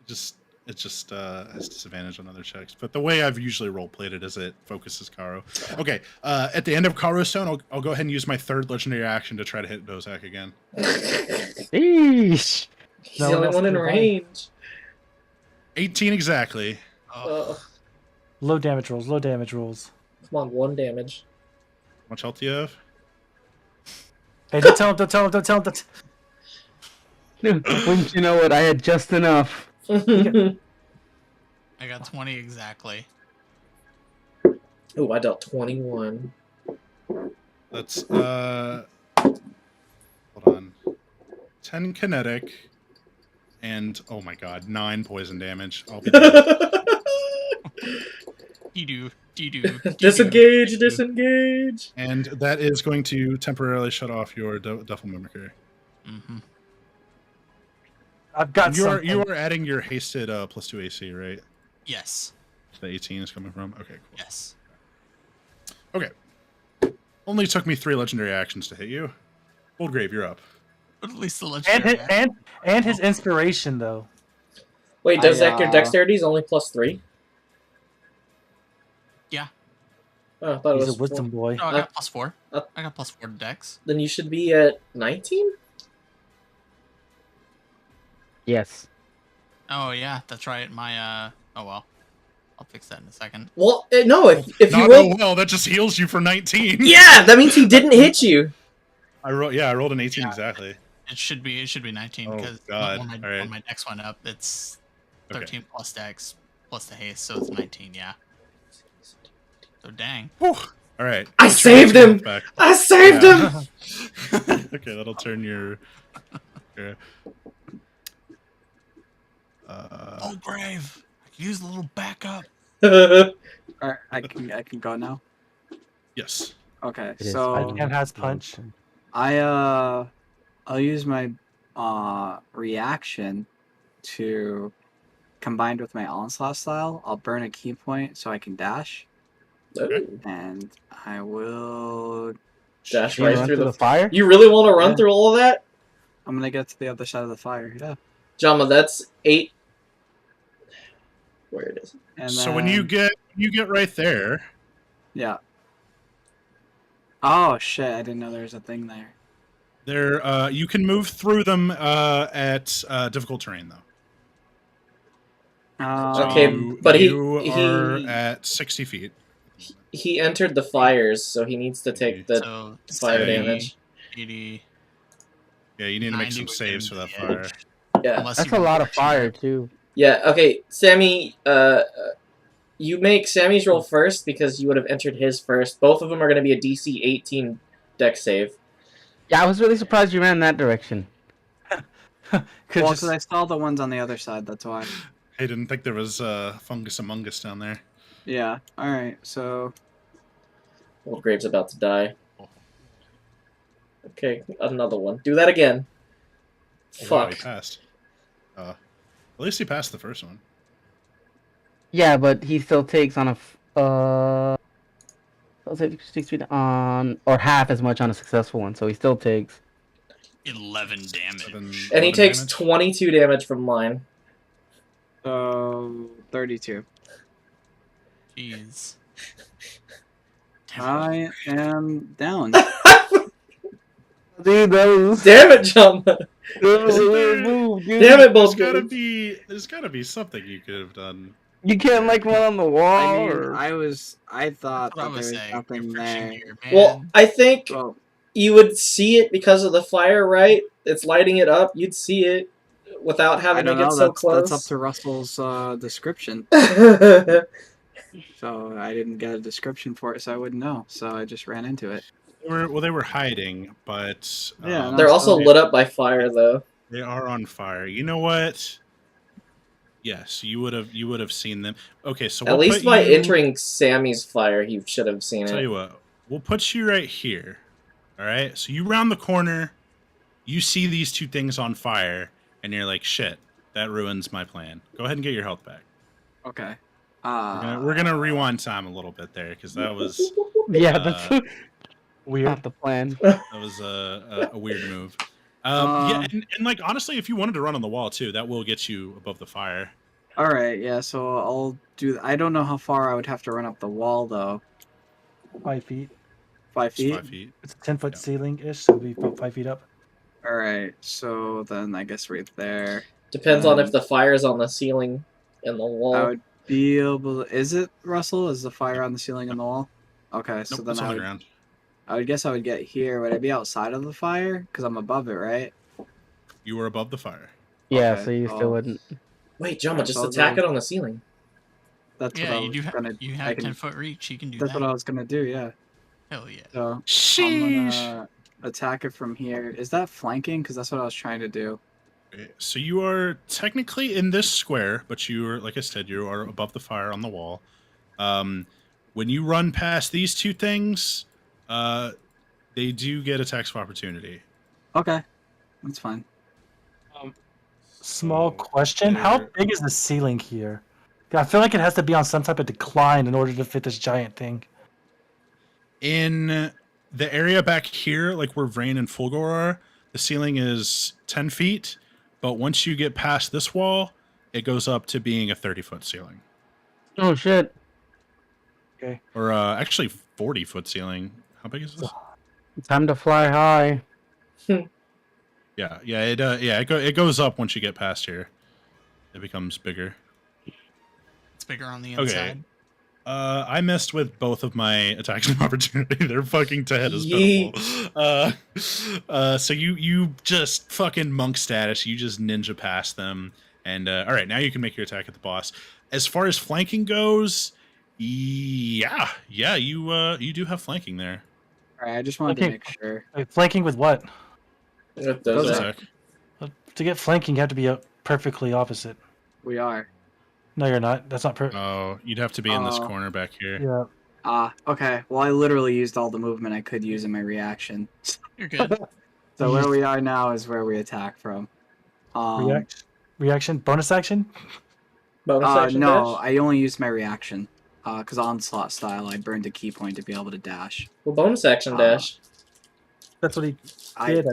Just it just has disadvantage on other checks. But the way I've usually role played it is it focuses Karo. Okay, at the end of Karo's stone, I'll go ahead and use my third legendary action to try to hit Bozak again. Eesh. He's No the one only else one in can buy. range. 18 exactly. Oh, Low damage rolls. Low damage rolls. Come on, 1 damage. How much health do you have? Hey, don't tell him. Don't tell him. Don't tell him. Wouldn't you know it? I had just enough. I got 20 exactly. Oh, I dealt 21. That's hold on. 10 kinetic and oh my god, 9 poison damage. I'll be dead. Dee-doo. Disengage, disengage. And that is going to temporarily shut off your duffel mimicry. Mm-hmm. I've got You something. are adding your hasted +2 AC, right? Yes. The 18 is coming from. Okay, cool. Yes. Okay. Only took me 3 legendary actions to hit you. Goldgrave, you're up. But at least the and legendary. his, and his inspiration though. Wait, does I, that your dexterity is only +3? Yeah. Oh, I thought it He's a was wisdom boy. No, I got +4. uh, I got +4 to Dex. Then you should be at 19? Yes. Oh yeah, that's right. My oh well, I'll fix that in a second. Well, no, if Not you roll... well, that just heals you for 19. Yeah, that means he didn't hit you. I rolled an 18 exactly. It should be 19 Oh, because God. when my, All right. when my Dex went up, it's 13 Okay. plus Dex plus the haste, so it's 19. Yeah. So dang. Whew. All right. I Get your saved him! back. I saved Yeah. him! Okay, that'll turn your. Oh, grave! I could use a little backup. Alright, I can go now. Yes. Okay, It is so Ken has punch. I'll use my reaction to combined with my onslaught style. I'll burn a key point so I can dash, Ooh, and I will. dash You right run through the... fire? You really want to run Yeah. through all of that? I'm gonna get to the other side of the fire. Yeah. Jama, that's 8... Where it is. And So when you get right there, yeah. Oh shit! I didn't know there was a thing there. you can move through them at difficult terrain though. Okay, but you he are at 60 feet. he entered the fires, so he needs to take the So fire 70, damage. 80. Yeah, you need to make 90 some would saves get for him that to the fire. edge. Yeah. Unless That's you a lot want of fire too. Yeah, okay, Sammy, you make Sammy's roll first because you would have entered his first. Both of them are going to be a DC 18 dex save. Yeah, I was really surprised you ran in that direction. Could Well, just, because I saw the ones on the other side. That's why. I didn't think there was fungus among us down there. Yeah. All right. So Old Grave's about to die. Okay, another one. Do that again. Oh, wow, he Fuck. passed. At least he passed the first one. Yeah, but he still takes on I'll say 6 feet on or half as much on a successful one, so he still takes. 11 damage. And he 11 takes damage? 22 damage from mine. 32. Jeez. I am down. Dude, that was Damn it, Jump! a weird move, dude. Damn it, There's both gotta Graves. there's gotta be something you could have done. You can't like run on the wall. I mean, or... I thought That's what I that there was was saying. nothing Your friction there. gear, man. Well, I think Well, you would see it because of the fire, right? It's lighting it up. You'd see it without I having to don't get know. so That's close. up to Russell's description. So I didn't get a description for it, so I wouldn't know. So I just ran into it. They were hiding, but Yeah, no, They're also so- lit up by fire, though. they are on fire. You know what? Yes, you would have seen them. Okay, so At we'll least put by you, entering Sammy's fire, he should have seen Tell it. you what, we'll put you right here. All right, so you round the corner, you see these two things on fire, and you're like, "Shit, that ruins my plan." Go ahead and get your health back. Okay. We're gonna rewind time a little bit there because that was Yeah, that's weird. not the plan. a weird move. Yeah, and like honestly, if you wanted to run on the wall too, that will get you above the fire. All right, yeah. So I'll do. I don't know how far I would have to run up the wall though. 5 feet. 5 It's feet. 5 feet. It's a 10-foot Yeah. ceiling ish, so it'll be about 5 feet up. All right. So then I guess right there. Depends on if Um, the fire's on the ceiling and the I wall. would be able. Is it Russell? Is the fire Nope. on the ceiling and the wall? Okay. So Nope, then it's on the ground. I would guess I would get here. Would I be outside of the fire? Because I'm above it, right? You were above the fire. Yeah, Okay, so you still oh. wouldn't. Wait, Jumma, Alright, just so I'll attack go- it on the ceiling. That's Yeah, what I you was do. gonna. You I have can. 10-foot reach. You can do That's that. what I was gonna do. Yeah. Hell yeah. So I'm Sheesh. gonna attack it from here. Is that flanking? Because that's what I was trying to do. Okay, so you are technically in this square, but you are, like I said, you are above the fire on the wall. When you run past these two things, they do get attacks of opportunity. Okay, that's fine. Small So question: how they're- big is the ceiling here? I feel like it has to be on some type of decline in order to fit this giant thing. In the area back here, like where Vrain and Fulgor are, the ceiling is 10 feet, but once you get past this wall, it goes up to being a 30-foot ceiling. Oh shit! Or actually 40-foot ceiling. How big is this? Time to fly high. Yeah, it goes up once you get past here. It becomes bigger. It's bigger on the Okay. inside. I messed with both of my attacks of opportunity. They're fucking to hit is Yeet. pitiful. So you just fucking monk status. You just ninja past them, and all right, now you can make your attack at the boss. As far as flanking goes, yeah, you do have flanking there. All right, I just wanted to Okay. make sure. Wait, flanking with what? With Those those are- Attack. To get flanking, you have to be perfectly opposite. We are. No, you're not. That's not perfect. Oh, you'd have to be in this Oh. corner back here. Yeah. Okay. Well, I literally used all the movement I could use in my reaction. You're good. So where we are now is where we attack from. Reaction. Bonus action. bonus action No, dash? I only used my reaction. Because onslaught style, I burned a key point to be able to dash. Well, bonus action dash. That's what he. I Did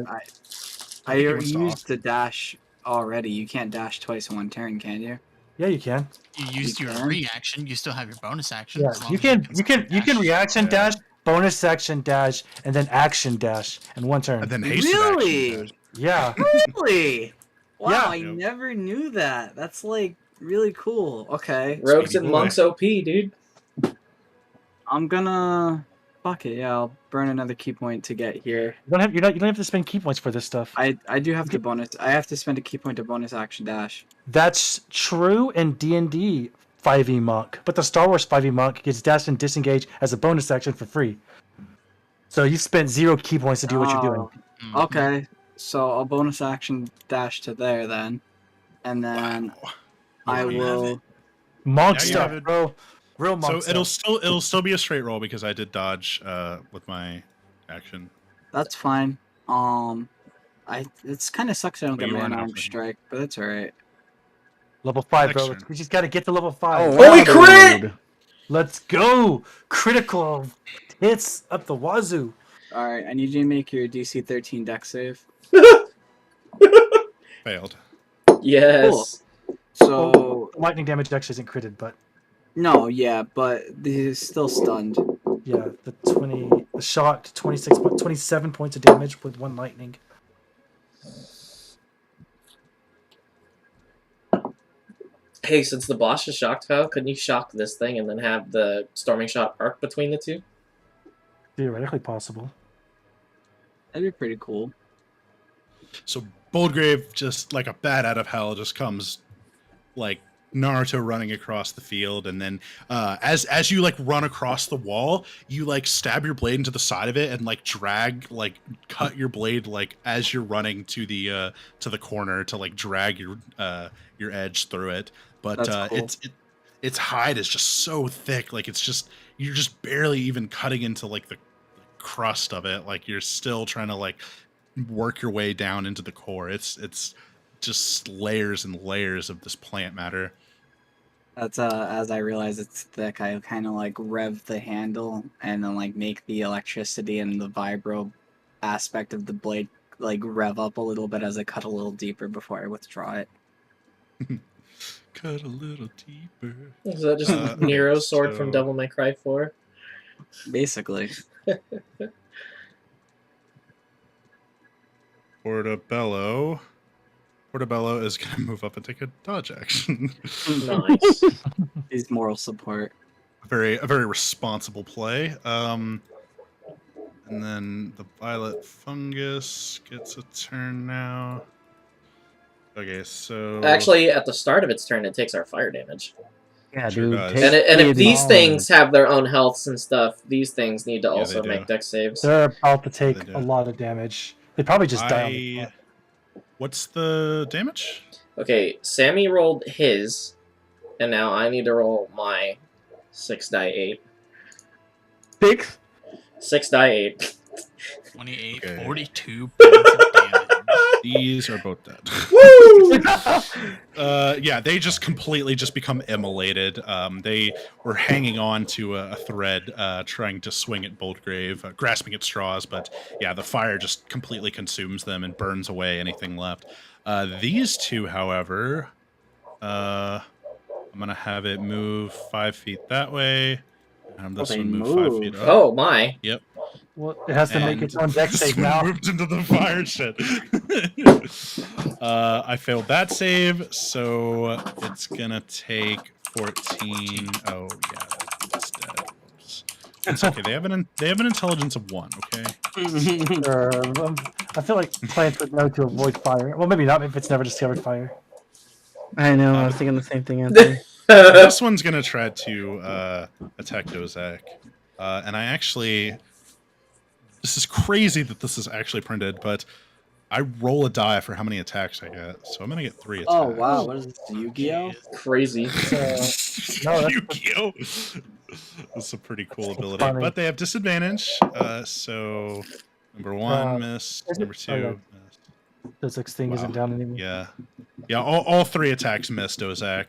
I think he wants to used the dash already. You can't dash twice in one turn, can you? Yeah, you can. You used your can? reaction. You still have your bonus action. Yeah, as long you as can. You still can. You can dash. reaction Yeah. dash, bonus action dash, and then action dash in one turn. And then hasted Really? action dash. Yeah. Really? Wow, Yeah. I Yep. never knew that. That's like really cool. Okay. Rogues Speedy and boy. monks OP, dude. I'm gonna fuck it, yeah, I'll burn another key point to get here. You don't have. You don't have to spend key points for this stuff. I do have to bonus. I have to spend a key point to bonus action dash. That's true in D&D 5e monk, but the Star Wars 5e monk gets dash and disengage as a bonus action for free. So you spent 0 key points to do what you're doing. Mhm. Okay, so I'll bonus action dash to there then, and then Wow. I There you have will. Monk Now you stuff, have it. bro. Real monk So it'll stuff. still be a straight roll because I did dodge with my action. That's fine. It's kind of sucks I don't But get you my are now unarmed flanking. strike, but that's all right. Level 5, bro. Next turn. We just gotta get to level 5. Oh, Holy crit! dude. Let's go! Critical hits up the wazoo. All right, I need you to make your DC 13 deck save. Failed. Yes. So Lightning damage actually isn't critted, but no, yeah, but he's still stunned. yeah, the shocked 27 points of damage with 1 lightning. Hey, since the boss is shocked, Kyle, couldn't you shock this thing and then have the storming shot arc between the two? Theoretically possible. That'd be pretty cool. So Boldgrave, just like a bat out of hell, just comes like Naruto running across the field, and then as you like run across the wall, you like stab your blade into the side of it and like cut your blade like as you're running to the corner to like drag your edge through it. But That's cool. its hide is just so thick, like you're just barely even cutting into like the crust of it. Like you're still trying to like work your way down into the core. It's just layers and layers of this plant matter. That's as I realize it's thick, I kind of like rev the handle and then like make the electricity and the vibro aspect of the blade like rev up a little bit as I cut a little deeper before I withdraw it. Cut a little deeper. Is that just Okay, Nero's sword from so- Devil May Cry 4? Mm-hmm. Nero's sword from so- Devil May Cry 4? Basically. Portobello is going to move up and take a dodge action. Nice. His moral support. a very responsible play. And then the violet fungus gets a turn now. Okay, so Actually, at the start of its turn, it takes our fire damage. Yeah, Sure dude. does. take And if it these on. things have their own healths and stuff, these things need to Yeah, also they make do. dex saves. They're about to take they a do. lot of damage. They probably just die on the spot. What's the damage? Okay, Sammy rolled his, and now I need to roll my 6 die 8. 6? 6 die 8. 28, Okay. 42 points of damage. These are both dead. Woo! Yeah, they just completely just become immolated. They were hanging on to a thread, trying to swing at Boldgrave, grasping at straws, but yeah, the fire just completely consumes them and burns away anything left. These two, however, I'm gonna have it move 5 feet that way, and this They one move 5 feet move. up. Oh my. Yep. Well, it has to make And its own deck this save one now. moved into the fire shit. I failed that save, so it's gonna take 14. Oh yeah, that's dead. Whoops. It's okay. They have an intelligence of 1. Okay. I feel like plants would know to avoid fire. Well, maybe not if it's never discovered fire. I know. I was but- thinking the same thing, Anthony. This one's gonna try to attack Dozak, and I actually. This is crazy that this is actually printed, but I roll a die for how many attacks I get, so I'm gonna get 3 attacks. Oh wow, what is this? Yu-Gi-Oh? Crazy. No, that's Yu-Gi-Oh! That's a pretty cool ability. funny. But they have disadvantage. So number 1 missed. is it- Number 2 oh, yeah. missed. the 6 thing isn't Wow. down anymore. Yeah. All 3 attacks missed Ozak.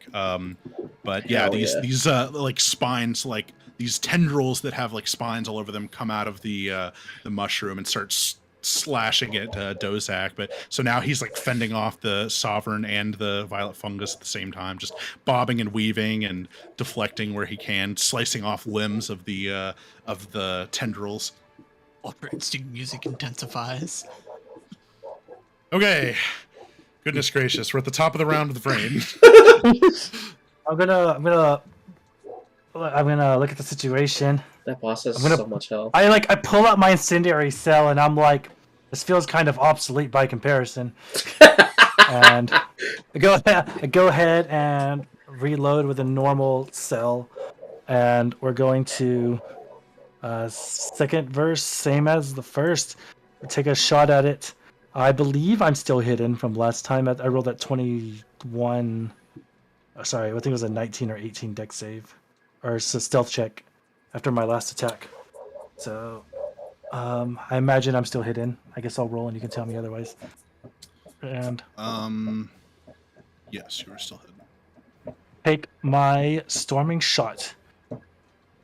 But yeah, Hell these yeah. these like spines, like these tendrils that have like spines all over them, come out of the mushroom and start slashing at Dozak. But so now he's like fending off the Sovereign and the Violet Fungus at the same time, just bobbing and weaving and deflecting where he can, slicing off limbs of the tendrils. Ultra Instinct music intensifies. Okay. Goodness gracious, we're at the top of the round with Brain. I'm gonna look at the situation. That boss has I'm gonna- so much health. I pull out my incendiary cell and I'm like, this feels kind of obsolete by comparison. And I go ahead and reload with a normal cell, and we're going to second verse, same as the first. Take a shot at it. I believe I'm still hidden from last time. I rolled at 21. Sorry, I think it was a 19 or 18 deck save, or it's a stealth check after my last attack. So I imagine I'm still hidden. I guess I'll roll and you can tell me otherwise. And Yes, you are still hidden. take my storming shot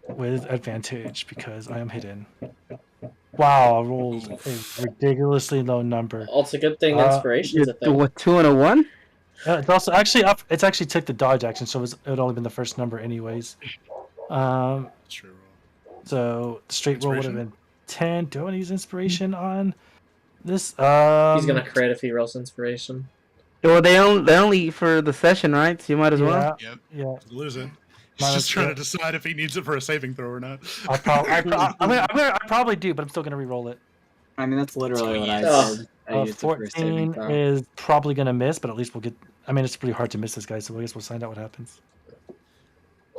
with advantage because I am hidden. Wow, I rolled a ridiculously low number. Oh, it's a good thing Uh, inspiration's a You- thing. What, 2 and a 1? It's also actually up. It's actually took the dodge action, so it would only been the first number anyways. That's true. So the straight roll would have Inspiration? been 10. Do I want to use inspiration on this? He's gonna crit if he rolls inspiration. Well, they only for the session, right? So you might as well. Yeah, Yep. yeah. Lose it. He's Minus just trying to two. decide if he needs it for a saving throw or not. I probably do, but I'm still gonna re-roll it. I mean, that's literally what I Oh. did. I used it for a 14 saving throw. is probably gonna miss, but at least we'll get. I mean, it's pretty hard to miss this guy, so I guess we'll find out what happens.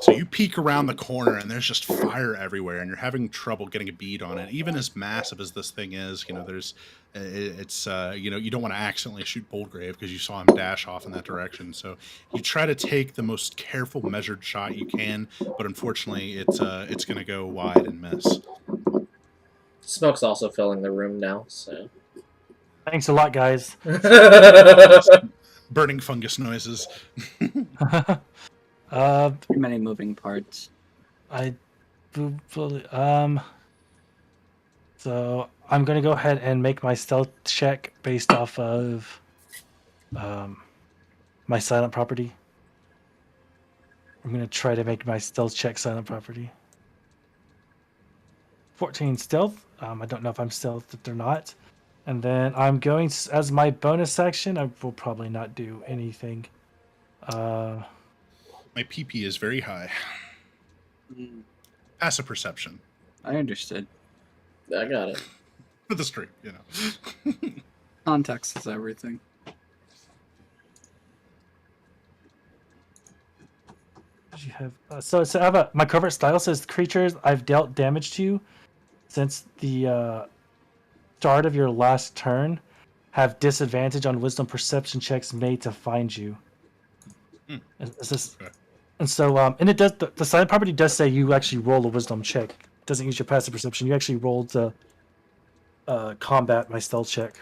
So you peek around the corner and there's just fire everywhere, and you're having trouble getting a bead on it. Even as massive as this thing is, there's, it's, you don't want to accidentally shoot Boldgrave because you saw him dash off in that direction. So you try to take the most careful, measured shot you can, but unfortunately, it's going to go wide and miss. Smoke's also filling the room now, so. Thanks a lot, guys. Burning fungus noises. Too many moving parts. So I'm gonna go ahead and make my stealth check based off of my silent property. I'm gonna try to make my stealth check silent property. 14 stealth. I don't know if I'm stealthed or not. And then I'm going as my bonus action. I will probably not do anything. My PP is very high. Passive perception I understood. I got it. for the stream, you know. Context is everything. You have so I have my covert style says creatures I've dealt damage to since the start of your last turn have disadvantage on wisdom perception checks made to find you. Is this, Okay. and so and it does the silent property does say you actually roll a wisdom check. It doesn't use your passive perception. You actually rolled to combat my stealth check.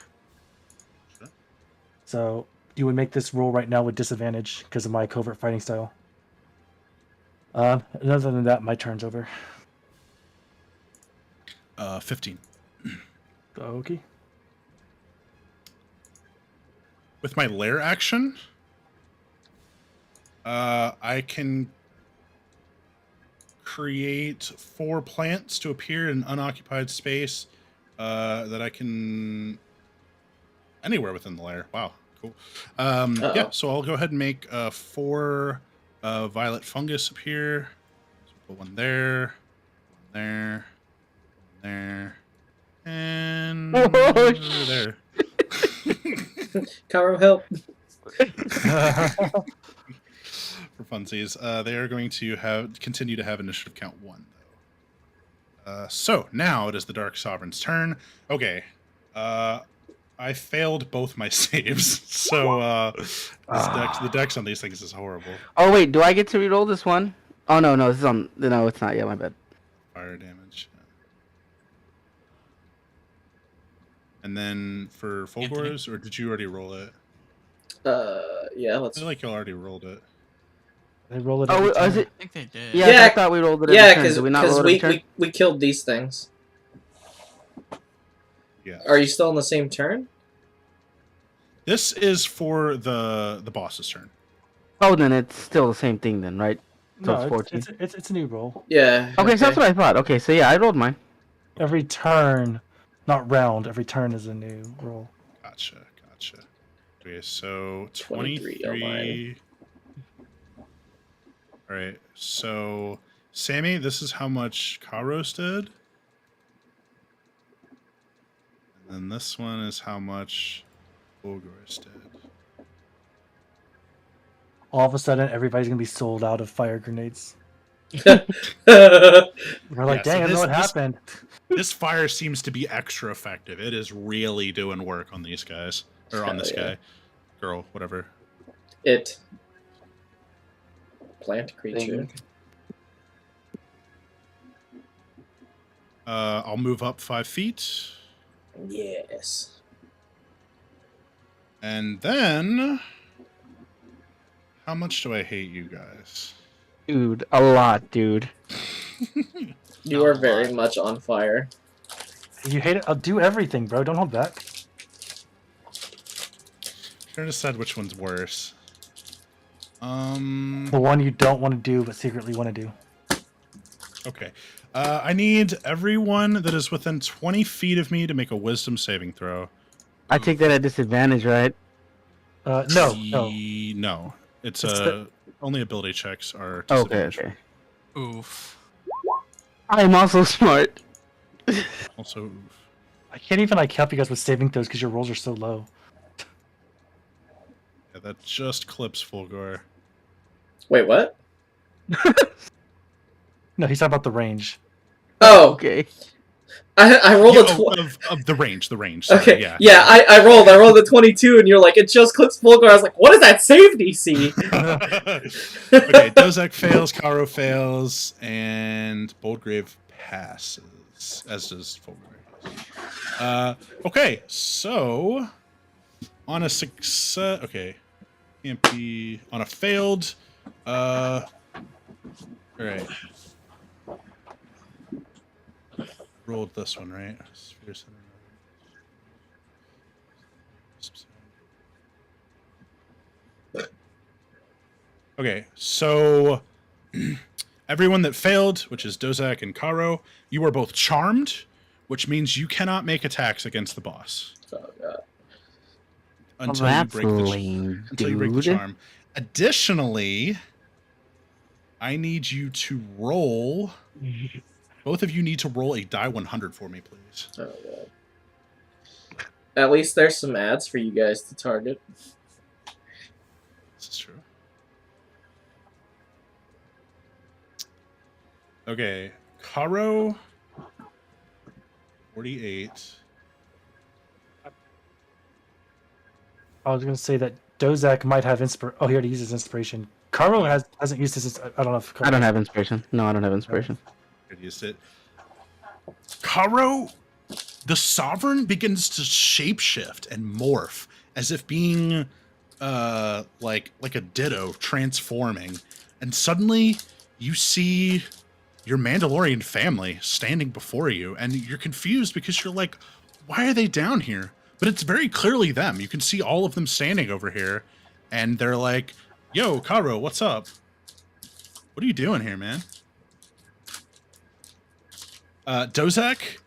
Sure. So you would make this roll right now with disadvantage because of my covert fighting style. And other than that, my turn's over. 15. Okay. With my lair action, I can create 4 plants to appear in unoccupied space that I can anywhere within the lair. Wow, cool. Yeah, so I'll go ahead and make 4 violet fungus appear. So put one there, and over there. Caro, help. For funsies, they are going to continue to have initiative count 1, though. So now it is the Dark Sovereign's turn. Okay, I failed both my saves, so the dex on these things is horrible. Oh wait, do I get to reroll this one? Oh no, this is on. No, it's not. Yeah, my bad. Fire damage. And then for Fulgor's, or did you already roll it? Yeah, I let's. feel like you already rolled it. They roll it. Oh, every is turn. it? I think they did. Yeah, Yeah, I thought we rolled it. Yeah, every turn. because Did we not roll it every turn? we killed these things. Yeah. Are you still on the same turn? This is for the boss's turn. Oh, then it's still the same thing then, right? So No, it's 14. it's a new roll. Yeah. Okay, so that's what I thought. Okay, so yeah, I rolled mine. Every turn, not round. Every turn is a new roll. Gotcha. Okay, so 23 on 23. All right, so Sammy, this is how much Karos did. And then this one is how much Fulgor's did. All of a sudden, everybody's gonna be sold out of fire grenades. Yeah. We're like, Yeah, so dang, I know what this- happened. This fire seems to be extra effective. It is really doing work on these guys. Or on Hell this yeah. guy. Girl, whatever. It. Plant creature. Thing. I'll move up 5 feet. Yes. And then... How much do I hate you guys? Dude, a lot, dude. You are very much on fire. You hate it? I'll do everything, bro. Don't hold back. Trying to decide which one's worse. The one you don't want to do, but secretly want to do. Okay. I need everyone that is within 20 feet of me to make a wisdom saving throw. I take that at disadvantage, right? No. No. It's It's only ability checks are Okay, disadvantage. okay. Oof. I am also smart. Also, oof. I can't even help you guys with saving throws because your rolls are so low. Yeah, that just clips Fulgor. Wait, what? No, he's talking about the range. Oh, Okay. I rolled Yeah, a of the range. Sorry, Okay, yeah. I rolled a 22, and you're like, it just clips Fulgor. I was like, what is that save DC? Okay, Dozak fails, Karo fails, and Boldgrave passes, as does Fulgor. Okay, so on a success, okay, can't be on a failed. All right. Rolled this one, right? Sphere center. Okay, so Everyone that failed, which is Dozak and Karo, you are both charmed, which means you cannot make attacks against the boss Oh god. until That's you break the lame, until you break the dude. charm. Additionally, I need you to roll. Both of you need to roll a die 100 for me, please. Oh god. At least there's some ads for you guys to target. This is true. Okay, Karo, 48. I was gonna say that Dozak might have Oh, he already uses inspiration. Karo hasn't used his. I don't know if. I don't have inspiration. No, I don't have inspiration. Good, used it. Karo, the Sovereign begins to shapeshift and morph as if being like a ditto transforming, and suddenly you see your Mandalorian family standing before you, and you're confused because you're like, why are they down here? But it's very clearly them. You can see all of them standing over here, and they're like, yo, Karo, what's up? What are you doing here, man? Dozak,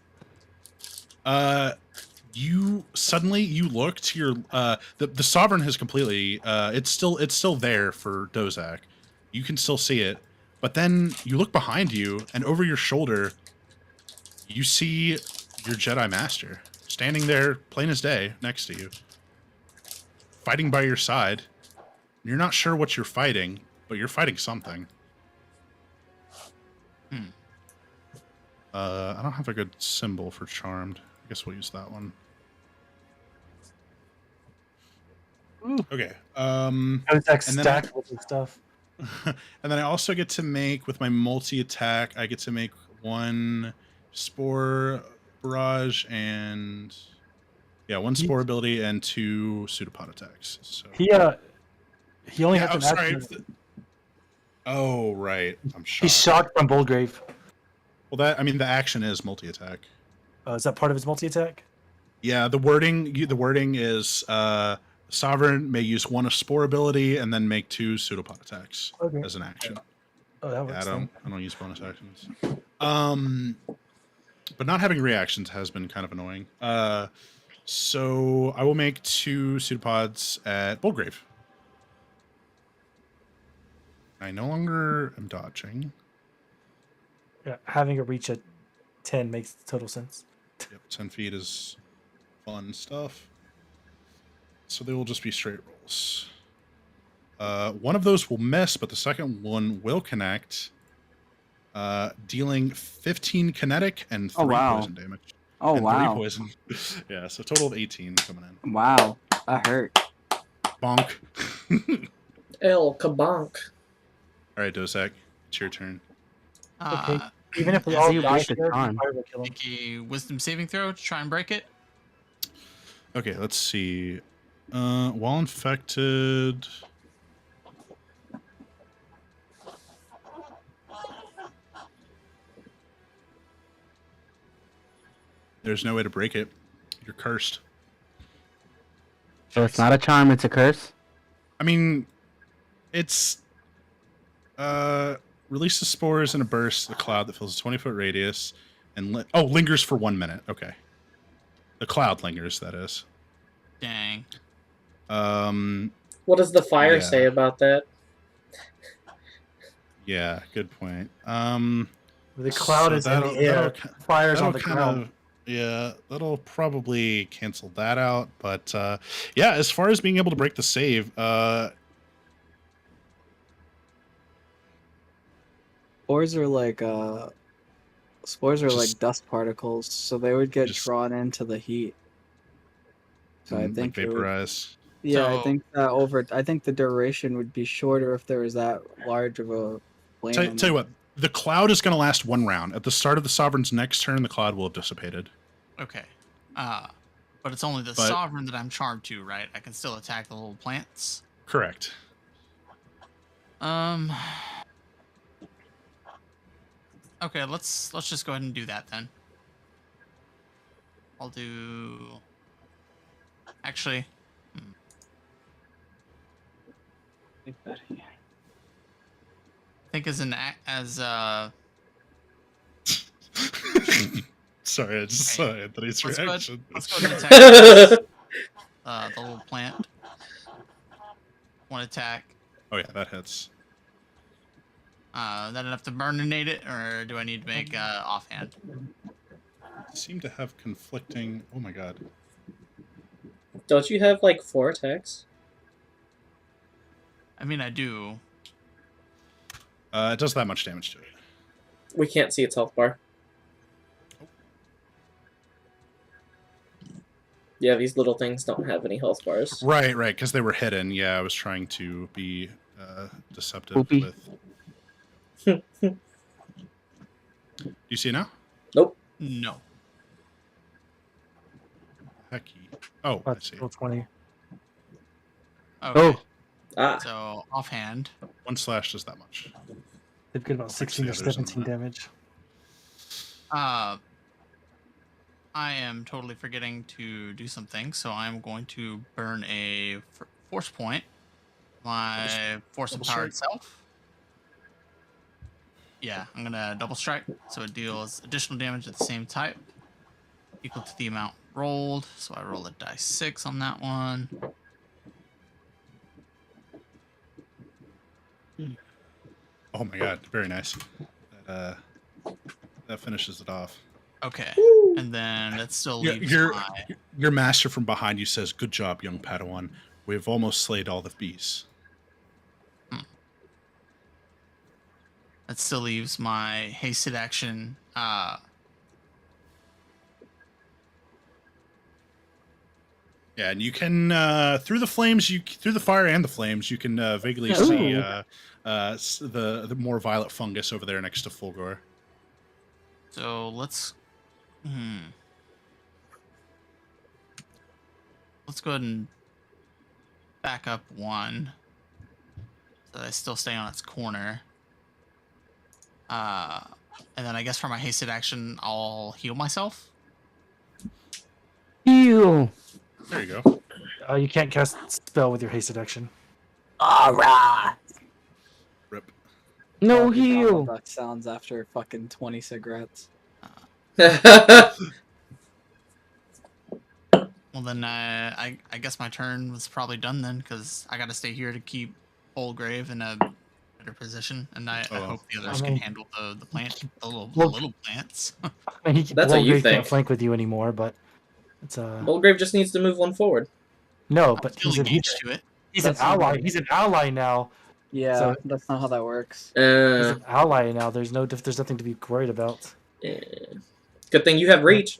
you look to your the Sovereign has completely it's still there for Dozak. You can still see it, but then you look behind you, and over your shoulder you see your Jedi Master standing there plain as day next to you, fighting by your side. You're not sure what you're fighting, but you're fighting something. I don't have a good symbol for charmed. I guess we'll use that one. Ooh. Okay. Dozak and then stacked with his stuff. and then I also get to make, with my multi-attack, I get to make 1 Spore Barrage and... Yeah, 1 Spore ability and 2 Pseudopod attacks. So He only yeah, has an action. Oh, right. I'm shocked. He's shocked from Boldgrave. Well, the action is multi-attack. Is that part of his multi-attack? Yeah, the wording is Sovereign may use 1 Spore ability and then make 2 Pseudopod attacks as an action. Oh, that works. Yeah, I don't use bonus actions. But not having reactions has been kind of annoying. So I will make 2 Pseudopods at Boldgrave. I no longer am dodging. Yeah, having a reach at 10 makes total sense. Yep, 10 feet is fun stuff. So they will just be straight rolls. One of those will miss, but the second one will connect, dealing 15 kinetic and 3 poison damage. Oh, and wow. 3 poison. Yeah, so total of 18 coming in. Wow. That hurt. Bonk. El kabonk. All right, Dozak, it's your turn. Okay. Even if we As all you die break the here, we charm. probably will kill him. Make a wisdom saving throw to try and break it. Okay, let's see. While infected... There's no way to break it. You're cursed. So it's not a charm, it's a curse? I mean, it's... Release the spores in a burst, the cloud that fills a 20-foot radius, and lingers for 1 minute. Okay. The cloud lingers, that is. Dang. What does the fire say about that? Yeah, good point. The cloud is in the air. Fire's on the ground. Yeah, that'll probably cancel that out. But yeah, as far as being able to break the save, Spores are like dust particles, so they would get drawn into the heat. So I think like vaporize. I think I think the duration would be shorter if there was that large of a flame. Tell you what, the cloud is going to last 1 round. At the start of the Sovereign's next turn, the cloud will have dissipated. Okay. But it's only the Sovereign that I'm charmed to, right? I can still attack the little plants. Correct. Okay, let's just go ahead and do that then. I'll do... Actually... think as an as Sorry, I just saw Anthony's let's go ahead, reaction. let's go ahead and attack this, the little plant. One attack. Oh yeah, that hits. Is that enough to burninate it, or do I need to make offhand? Seem to have conflicting. Oh my god. Don't you have like 4 attacks? I mean, I do. It does that much damage to it. We can't see its health bar. Yeah, these little things don't have any health bars. Right, because they were hidden. Yeah, I was trying to be deceptive Poopy. with. Do you see it now? Nope. No. Hecky. Oh, I That's see. still 20. Okay. Oh, Ah. So offhand. 1 slash does that much. They've got about 16 or Actually, others in 17 that. damage. I am totally forgetting to do something, so I'm going to burn a force point. My force double empowered strike? self. Yeah, I'm gonna double strike, so it deals additional damage at the same type, equal to the amount rolled. So I roll a dice 6 on that one. Oh my god, very nice. That finishes it off. Okay, and then that still Your, leaves your, my. your master from behind you says, "Good job, young Padawan. We've almost slayed all the beasts." That still leaves my hasted action. Yeah, and you can through the flames, through the fire and the flames, you can vaguely see the more violet fungus over there next to Fulgor. So let's. Let's go ahead and back up 1. So that I still stay on its corner. And then I guess for my hasted action, I'll heal myself. heal. There you go. You can't cast spell with your hasted action. Alright. Rip. No Probably heal. That sounds after fucking 20 cigarettes. Well, then I guess my turn was probably done then, because I got to stay here to keep Grave in a better position, and I hope the others can handle the plant, the little plants. I mean, That's what you Wolgrave think. can't flank with you anymore, but it's Mulgrave just needs to move 1 forward. no, I'm but still engaged to it. he's an That's not ally. right. He's an ally now. Yeah, So- that's not how that works. He's an ally now. There's nothing to be worried about. Good thing you have reach.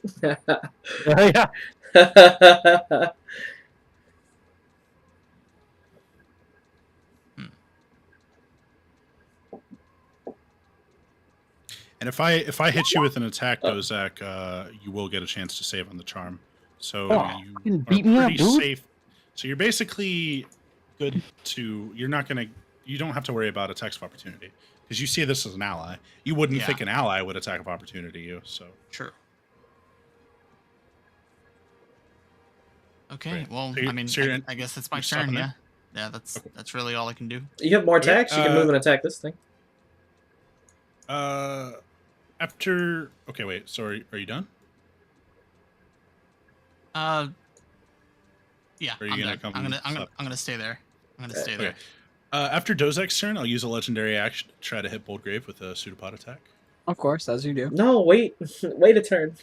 Yeah. And if I hit you with an attack, Dozak, you will get a chance to save on the charm. So Oh, you fucking are beat me up, pretty dude. safe. So you're basically good to. You're not gonna. You don't have to worry about attacks of opportunity because you see this as an ally. You wouldn't Yeah. think an ally would attack of opportunity you. So Sure. Okay. Great. Well, So you're- I mean, so you're I guess it's my you're turn. stopping Yeah. there? Yeah. That's really all I can do. You have more Okay, attacks. You can move and attack this thing. after. Okay, wait. Sorry, are you done? Yeah. Are you I'm gonna done. come I'm stop? gonna stay there. I'm gonna stay there. Okay. After Dozak's turn, I'll use a legendary action to try to hit Boldgrave with a pseudopod attack. Of course, as you do. No, wait. Wait a turn.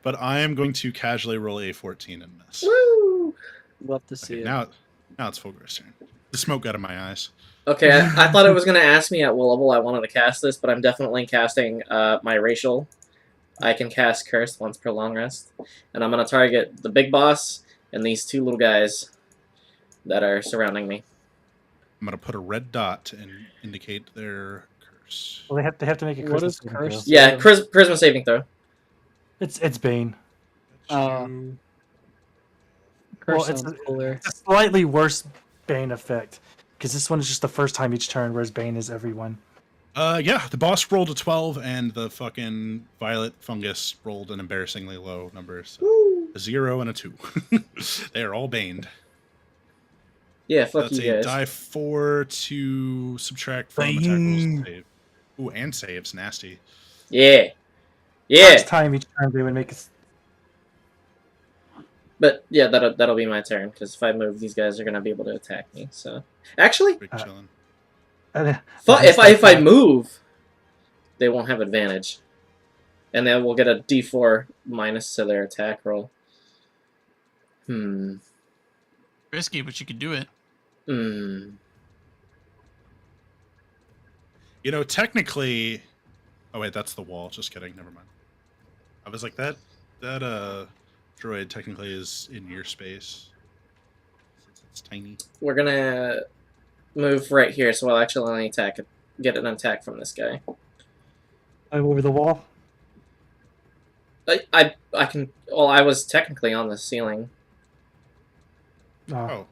But I am going to casually roll a 14 and miss. Woo! Love to see Okay, it. now it's Fulgor's turn. The smoke got in my eyes. Okay, I thought it was going to ask me at what level I wanted to cast this, but I'm definitely casting my racial. I can cast Curse once per long rest. And I'm going to target the big boss and these 2 little guys that are surrounding me. I'm gonna put a red dot to indicate their curse. Well, they have to make a What charisma is saving curse? throw. Yeah, charisma saving throw. It's Bane. Curse Well, sounds cooler. It's a slightly worse Bane effect because this one is just the first time each turn, whereas Bane is everyone. Yeah, the boss rolled a 12, and the fucking violet fungus rolled an embarrassingly low number. So Woo! a 0 and a 2. They are all baned. Yeah, fuck That's you a guys. die 4 to subtract from attack rolls to save. Ooh, and saves. Nasty. Yeah. First Yeah. time each turn they would make us. But yeah, that'll be my turn because if I move, these guys are gonna be able to attack me. So actually, Big chillin'. if I move, they won't have advantage, and then we'll get a D4 minus to their attack roll. Risky, but you could do it. You know, technically... Oh, wait, that's the wall. Just kidding. Never mind. I was like, that droid technically is in your space. Since it's tiny. We're gonna move right here, so I'll actually only get an attack from this guy. Over the wall. I can. Well, I was technically on the ceiling. Oh,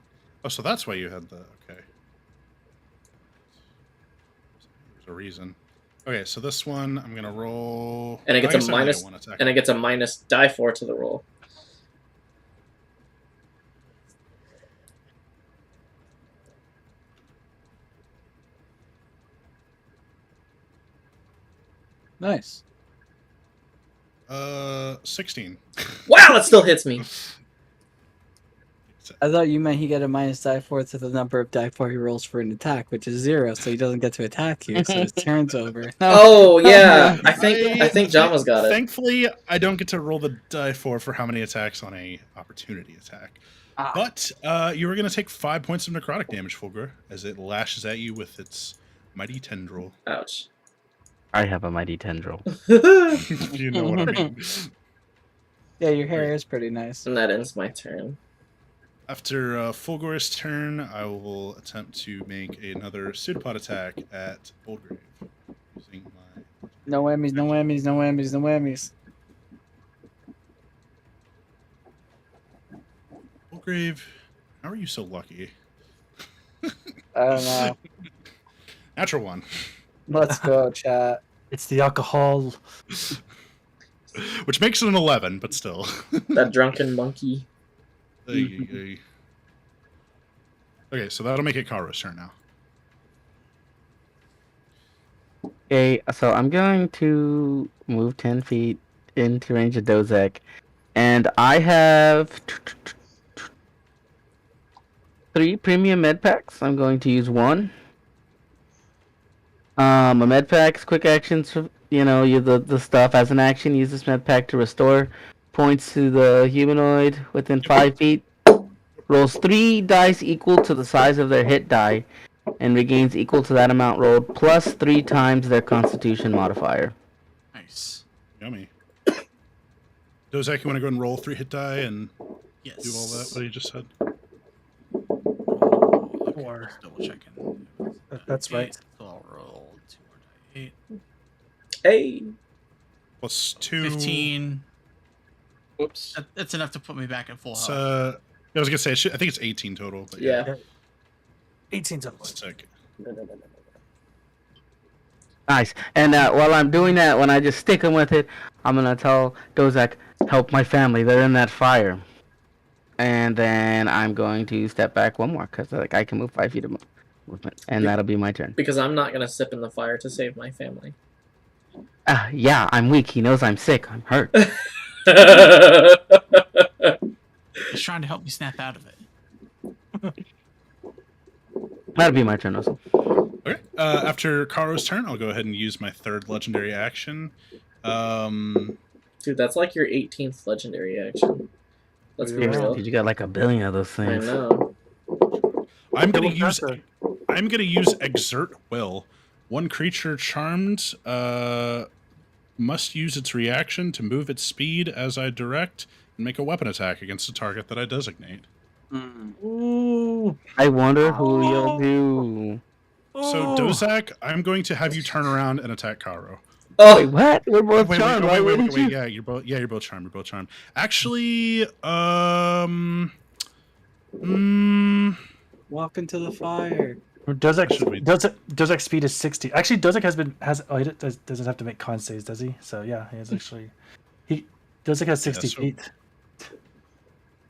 so that's why you had the... Okay. There's a reason. Okay, so this one, I'm going to roll... And it gets I a guess I only minus, get one attack. and it gets a minus die 4 to the roll. Nice. 16. Wow, that still hits me. I thought you meant he got a minus die 4 to the number of die 4 he rolls for an attack, which is 0, so he doesn't get to attack you, so his turn's over. Oh yeah, I think Jama's got it. Thankfully, I don't get to roll the die 4 for how many attacks on a opportunity attack. But you are going to take 5 points of necrotic damage, Fulgur, as it lashes at you with its mighty tendril. Ouch. I have a mighty tendril. You know what I mean. Yeah, your hair is pretty nice. And that ends my turn. After Fulgur's turn, I will attempt to make another pseudopod attack at Oldgrave. Using my... No whammies, no whammies, no whammies, no whammies. Oldgrave, how are you so lucky? I don't know. Natural 1. Let's go, chat. It's the alcohol. Which makes it an 11, but still. That drunken monkey. Okay, so that'll make it Karo's turn now. Okay, so I'm going to move 10 feet into range of Dozek, and I have 3 premium med packs. I'm going to use 1. A med pack's quick actions, you know, the stuff as an action. Use this med pack to restore points to the humanoid within 5 feet. Rolls 3 dice equal to the size of their hit die, and regains equal to that amount rolled, plus 3 times their Constitution modifier. Nice. Yummy. Dozak, you want to go and roll 3 hit die and Yes. do all that, what you just said? Okay, Or- just double checking. That's right. So I'll roll 2 more die 8. Hey. Plus 2. 15. Whoops. That's enough to put me back at full health. I was going to say, I think it's 18 total. But Yeah. 18 total. Sick. Nice. And while I'm doing that, when I just stick him with it, I'm gonna tell Dozak, help my family. They're in that fire. And then I'm going to step back 1 more, because like, I can move 5 feet of movement. And that'll be my turn. Because I'm not gonna sip in the fire to save my family. Yeah, I'm weak. He knows I'm sick. I'm hurt. He's trying to help me snap out of it. That'll be my turn also. Okay. After Karo's turn, I'll go ahead and use my 3rd legendary action. Dude, that's like your 18th legendary action. Let's be real. Dude, you got like a billion of those I things. know. I'm Yeah, going to what's use that? I'm going to use Exert Will. One creature charmed must use its reaction to move its speed as I direct and make a weapon attack against a target that I designate. Ooh. I wonder who you'll do. So, Dozak, I'm going to have you turn around and attack Karo. Oh, Wait, what? We're both charmed. Why wouldn't you? Yeah, you're both charmed. You're both charmed. Actually, Walk into the fire. Dozek's speed is 60. Actually, Dozek he doesn't have to make con saves, does he? So yeah, he has actually. Dozek has 60 so- feet.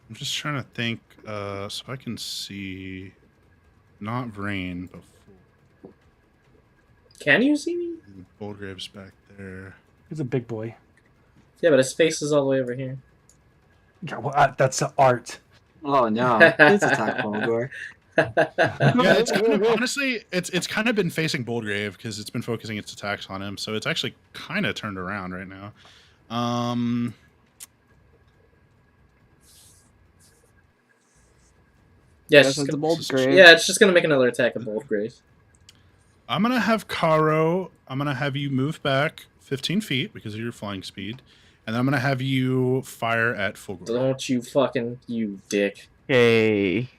I'm just trying to think, so I can see. not Vrain, but Can you see me? Boldgrave's back there. He's a big boy. Yeah, but his face is all the way over here. Yeah, well, that's art. Oh no, please attack Bulgor. Yeah, it's kind of, honestly, it's kind of been facing Boldgrave because it's been focusing its attacks on him, so it's actually kind of turned around right now. Yeah, Yes, it's just it's a gonna, bold grave. yeah, it's just gonna make another attack at Boldgrave. I'm gonna have Karo. I'm gonna have you move back 15 feet because of your flying speed, and then I'm gonna have you fire at Fulgor. Don't you fucking you dick. Okay.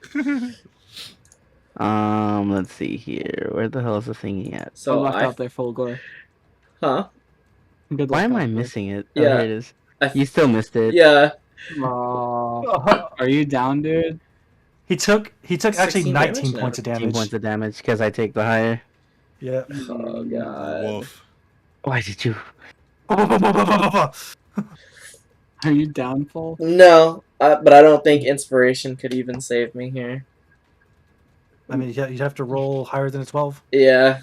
Let's see here. Where the hell is the thingy at? Good So luck I, out there, Fulgor. huh? Good luck Why am out I there. missing it? Yeah. Oh, here it is. I, You still missed it. yeah. Aw. Are you down, dude? He took actually 16 19 damage now. points of 15 damage. points of damage because I take the higher. Yeah. Oh god. Wolf. Why did you? Are you down, Full? No, but I don't think inspiration could even save me here. I mean, you'd have to roll higher than a 12. Yeah.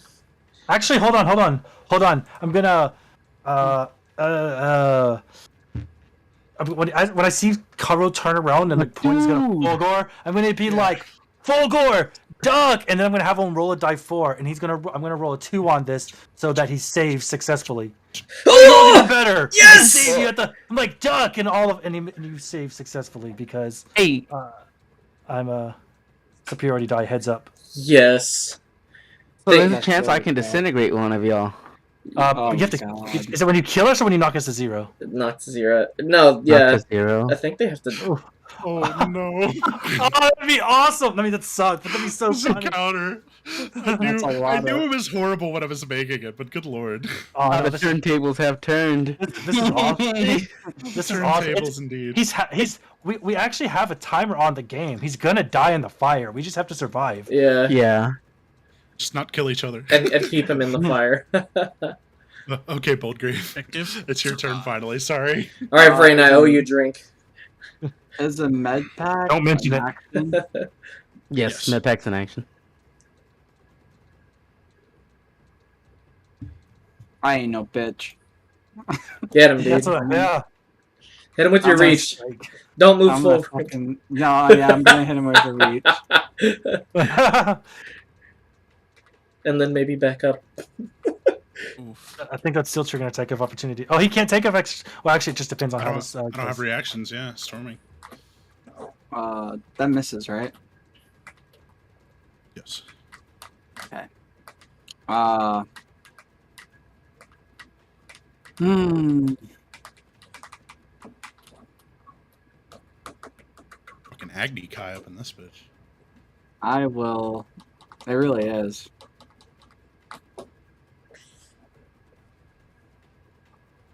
Actually, hold on. I'm gonna, when I see Karo turn around and the coin's gonna Dude. Fulgor, I'm gonna be like, Fulgor, duck, and then I'm gonna have him roll a die 4, and I'm gonna roll a 2 on this so that he saves successfully. Oh, even better. Yes! Save you at the, I'm like duck, and you save successfully because Hey, I'm a superiority die. Heads up. Yes. so there's a That's chance I really can bad. disintegrate one of y'all. Oh You have my to. God. Is it when you kill us or when you knock us to 0? Knock to 0. No, Not yeah. to 0. I think they have to. Oh, Oh no! that'd be awesome. I mean, that sucks, but that'd be so This is a funny. counter. That's a lot I knew of- it was horrible when I was making it, but good lord. Oh, no, the this, turntables have turned. this is awesome. This is awesome. Turntables indeed. We actually have a timer on the game. He's gonna die in the fire. We just have to survive. Yeah. Yeah. Just not kill each other. And keep him in the fire. Okay, Boldgrave. Effective. It's your turn finally. Sorry. Alright, Vrain, I owe you a drink. Is a med pack Don't mention an it. action? Yes, Yes. medpacks in action. I ain't no bitch. Get him, dude. That's what. Yeah. Hit him with your I'm gonna reach. Don't move I'm gonna forward. fucking no. Yeah, I'm gonna hit him with the reach. And then maybe back up. Oof. I think that's still triggering attack of opportunity. Oh, he can't take of ex. Well, actually, it just depends on I how don't, this. I don't have goes. reactions. Yeah, storming. That misses, right? Yes. Hmm. Fucking Agni Kai up in this bitch. I will. It really is.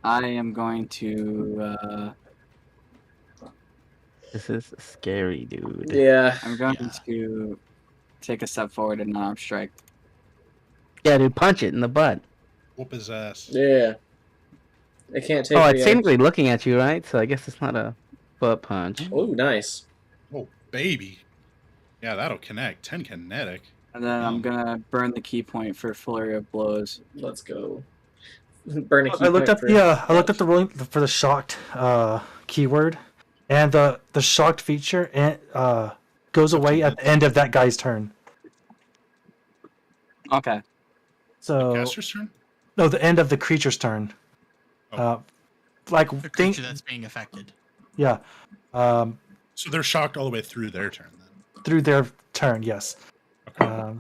I am going to. This is scary, dude. Yeah. I'm going Yeah. to take a step forward and arm strike. Yeah, dude, punch it in the butt. Whoop his ass. Yeah. I can't take Oh, the it's technically looking at you, right? So I guess it's not a butt punch. Oh, nice. Oh, baby. Yeah, that'll connect. 10 kinetic. And then I'm Yum. gonna burn the key point for flurry of blows. Let's go. Burn a key I looked point up for- the. I looked up the ruling for the shocked keyword, and the shocked feature and goes away at the end of that guy's turn. Okay. So Caster's turn? no, the end of the creature's turn. Oh. Like The think, creature that's being affected. yeah, So they're shocked all the way through their turn then. through their turn, yes. Okay.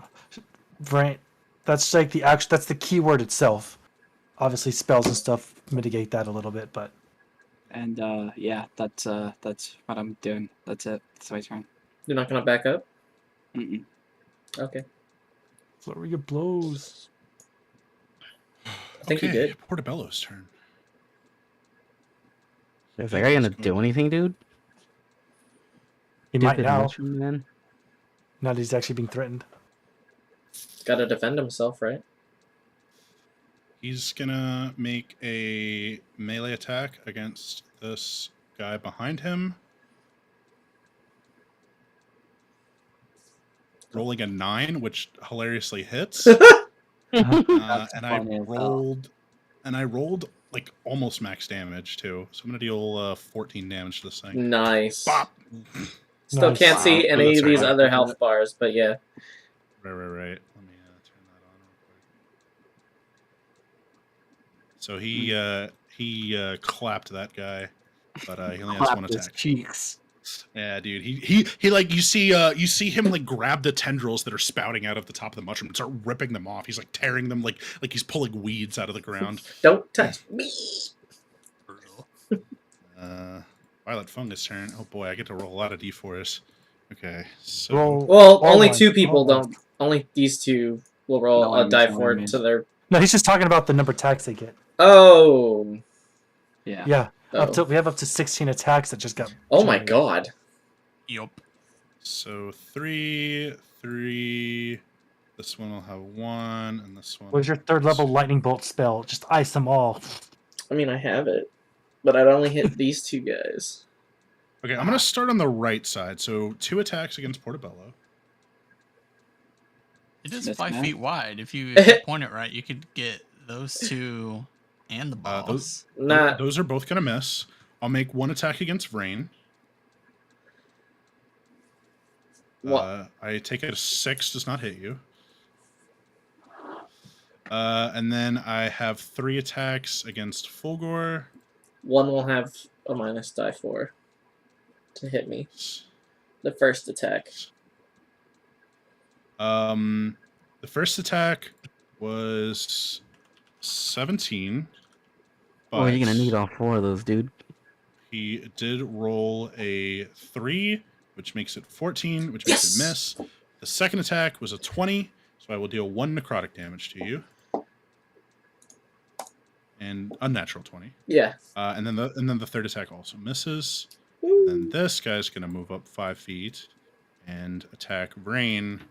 Right, that's like the action. That's the keyword itself. Obviously, spells and stuff mitigate that a little bit, but And yeah, that's what I'm doing. That's it. That's my turn. You're not gonna back up? Mm-mm. Okay. flurry of blows. I think he Okay, did. Portobello's turn. Is that guy gonna do anything, dude? He might Stupid now. mushroom man. Now that he's actually being threatened. Gotta defend himself, right? He's gonna make a melee attack against this guy behind him. rolling a 9, which hilariously hits. That's And funny as hell. I rolled like almost max damage too. So I'm gonna deal 14 damage to this thing. Nice. Bop. Still Nice. can't see Wow. any That's of these alright. other health bars, but yeah. Right. Let me turn that on real quick. So he clapped that guy, but he only has one Clapped his attack. cheeks. Yeah, dude. He like you see him like grab the tendrils that are spouting out of the top of the mushroom and start ripping them off. He's like tearing them like he's pulling weeds out of the ground. Don't touch me. Brutal. Violet Fungus turn. Oh boy, I get to roll a lot of d4s. Okay, so Roll. Well, Oh only my- two people oh my- don't. Only these two will roll No, I a mean, die no, I for mean. to their. No, he's just talking about the number of attacks they get. Oh. Yeah. Yeah, Oh. we have up to 16 attacks that just got. Oh my generated. god. Yup. so 3. This one will have 1, and this one. What was your third level lightning bolt spell? Just ice them all. I mean, I have it, but I'd only hit these two guys. Okay, I'm gonna start on the right side. So 2 attacks against Portobello. It is Miss 5 Matt? feet wide. If you point it right, you could get those two and the boss. Those- Not. Those are both gonna miss. I'll make 1 attack against Vrain. What? I take it a 6 does not hit you. And then I have 3 attacks against Fulgor. One will have a minus die 4 to hit me. The first attack. The first attack was 17. Oh, you're gonna but need all 4 of those, dude. He did roll a 3, which makes it 14, which makes it miss. The second attack was a 20, so I will deal 1 necrotic damage to you. And unnatural 20. Yeah. And then the third attack also misses. And then this guy's gonna move up 5 feet and attack Vrain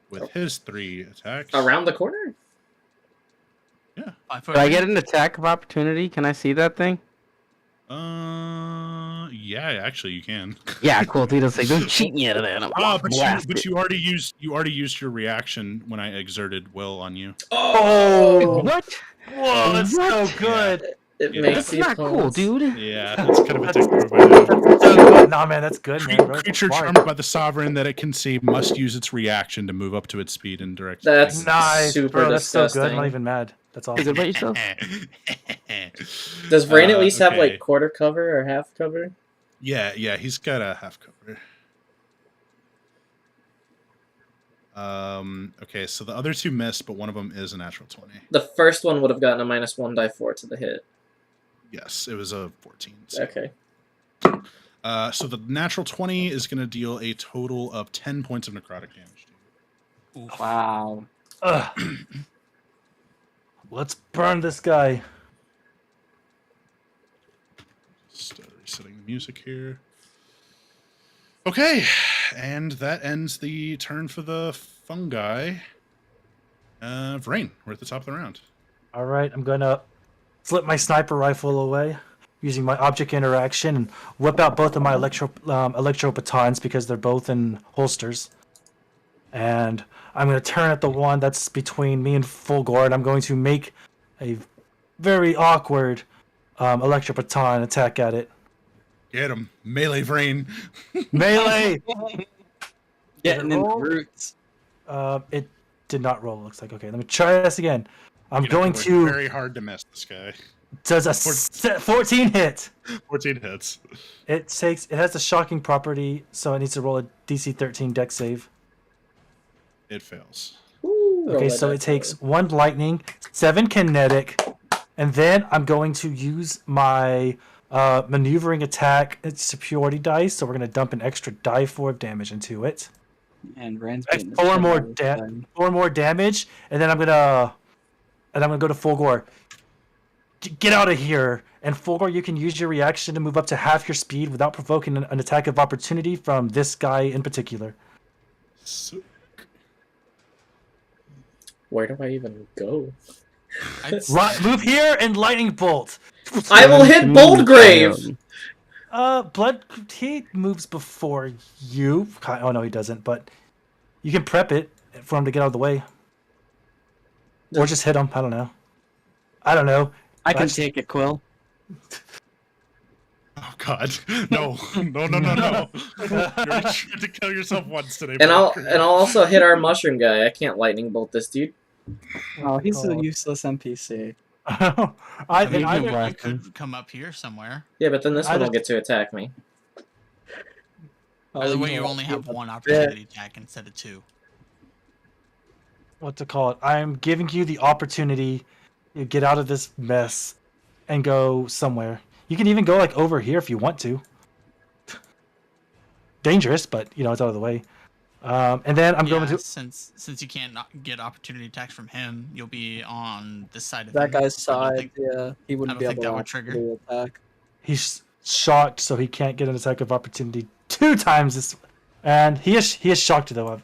with his 3 attacks. Around the corner? 5 foot. Did I range? get an attack of opportunity? Can I see that thing? Yeah, actually you can. Yeah, cool. Tito's like, don't cheat me out of that. I'm But you already used your reaction when I exerted will on you. Oh! What? Whoa, that's so What? good. It Yeah. makes That's the not cool, opponents- dude. Yeah, it's kind of That's addictive. so good. Nah, man, that's good, man. Bro. Creature Smart. charmed by the sovereign that it can see must use its reaction to move up to its speed and direct. That's Nice, super bro. That's so disgusting. good. I'm not even mad. That's Is awesome. it about yourself? Does Vrain at least have okay. like quarter cover or half cover? Yeah, he's got a half cover. Okay, so the other 2 missed, but one of them is a natural 20. The first one would have gotten a minus 1 die 4 to the hit. Yes, it was a 14. So. Okay. So the natural 20 is going to deal a total of 10 points of necrotic damage to you. Wow. Ugh. Let's burn this guy. Just resetting the music here. Okay, and that ends the turn for the fungi. Vrain, we're at the top of the round. All right, I'm gonna slip my sniper rifle away using my object interaction and whip out both of my electro batons because they're both in holsters. And I'm gonna turn at the one that's between me and Fulgor, and I'm going to make a very awkward electro baton attack at it. Get him, melee Vrain. Melee. Getting in the roll? roots. It did not roll. Looks like okay. Let me try this again. I'm You're gonna going work to very hard to miss this guy. does a 14 hit. 14 hits. It has a shocking property, so it needs to roll a DC 13 dex save. It fails. Ooh, roll Okay, that so die it takes 4. 1 lightning, 7 kinetic, and then I'm going to use my maneuvering attack. It's superiority dice, so we're gonna dump an extra die 4 of damage into it. And Rand's That's getting 4 his more shit out of his head. 4 more damage, and then I'm gonna go to Fulgor. Get out of here! And Fulgor, you can use your reaction to move up to half your speed without provoking an attack of opportunity from this guy in particular. So, Where do I even go? I'd Move here and lightning bolt. I will hit Boldgrave! Blood. He moves before you. Oh no, he doesn't. But You can prep it for him to get out of the way, or just hit him. I don't know. I don't know. I can That's- take it, Quill. Oh God, no, no, no, no, no! You already tried to kill yourself once today. And I'll Parker. also hit our mushroom guy. I can't lightning bolt this dude. Oh, he's a called? useless NPC. I, I mean, and I, you blast could come up here somewhere. Yeah, but then this I one will just- get to attack me. By the way, you only have one opportunity attack instead of two. what to call it? I'm giving you the opportunity to get out of this mess and go somewhere. You can even go like over here if you want to. Dangerous, but you know it's out of the way. And then I'm going to. Since you can't get opportunity attacks from him, you'll be on this side of That him. guy's I don't side, think- yeah, he I wouldn't don't be think able that to would trigger. actually attack. He's shocked, so he can't get an attack of opportunity 2 times this, and he is shocked though.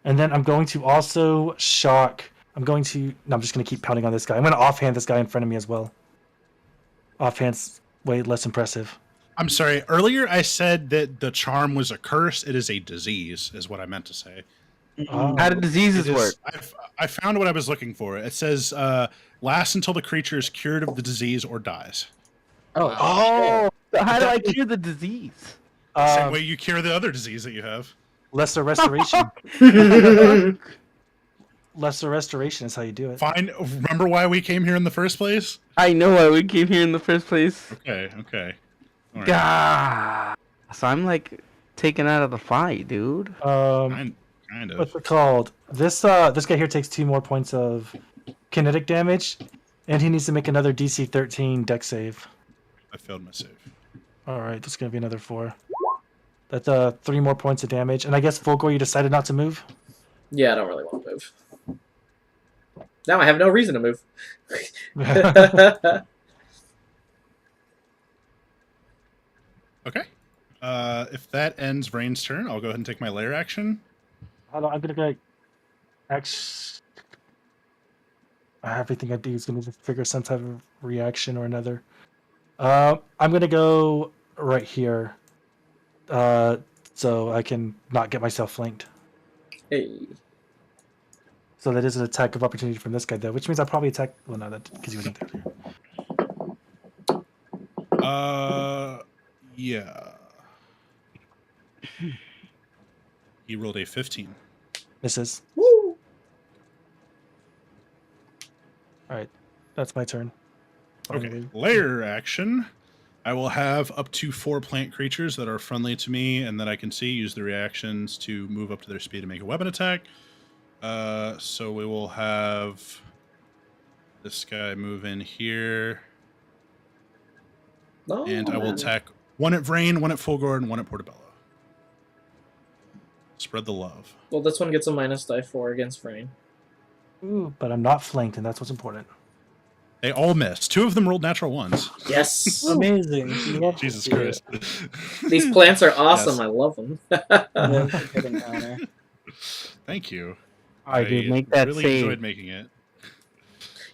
And then I'm going to also shock. I'm going to. No, I'm just going to keep pounding on this guy. I'm going to offhand this guy in front of me as well. Offhand's way less impressive. I'm sorry. Earlier, I said that the charm was a curse. It is a disease, is what I meant to say. Oh. How do diseases It is- work? I found what I was looking for. It says lasts until the creature is cured of the disease or dies. Oh, Oh, so how do I cure the disease? Same way you cure the other disease that you have. Lesser restoration. Lesser restoration is how you do it. Fine. Remember why we came here in the first place? I know why we came here in the first place. Okay. Okay. All right. Gah. So I'm like taken out of the fight, dude. Kind What's of. it called? This guy here takes 2 more points of kinetic damage, and he needs to make another DC 13 deck save. I failed my save. All right, that's gonna be another 4. That's 3 more points of damage, and I guess Fulgor, you decided not to move. Yeah, I don't really want to move. Now I have no reason to move. Okay. If that ends Vrain's turn, I'll go ahead and take my lair action. Hold on, I'm gonna go. Everything I do is gonna figure some type of reaction or another. I'm gonna go right here, so I can not get myself flanked. Hey. So that is an attack of opportunity from this guy, though, which means I probably attack. Well, no, that because he wasn't there. Yeah. He rolled a 15. Misses. Woo! All right, that's my turn. Okay. Lair action. I will have up to 4 plant creatures that are friendly to me and that I can see use the reactions to move up to their speed and make a weapon attack. So we will have this guy move in here, No, and I will man. attack 1 at Vrain, 1 at Fulgor, and 1 at Portobello. Spread the love. Well, this one gets a minus die 4 against Vrain. Ooh, but I'm not flanked, and that's what's important. They all missed. 2 of them rolled natural ones. Yes! amazing. You love to Jesus see it. Christ. These plants are awesome. Yes. I love them. Yeah, it's a good encounter. Thank you. All right, dude, make that really save. enjoyed making it.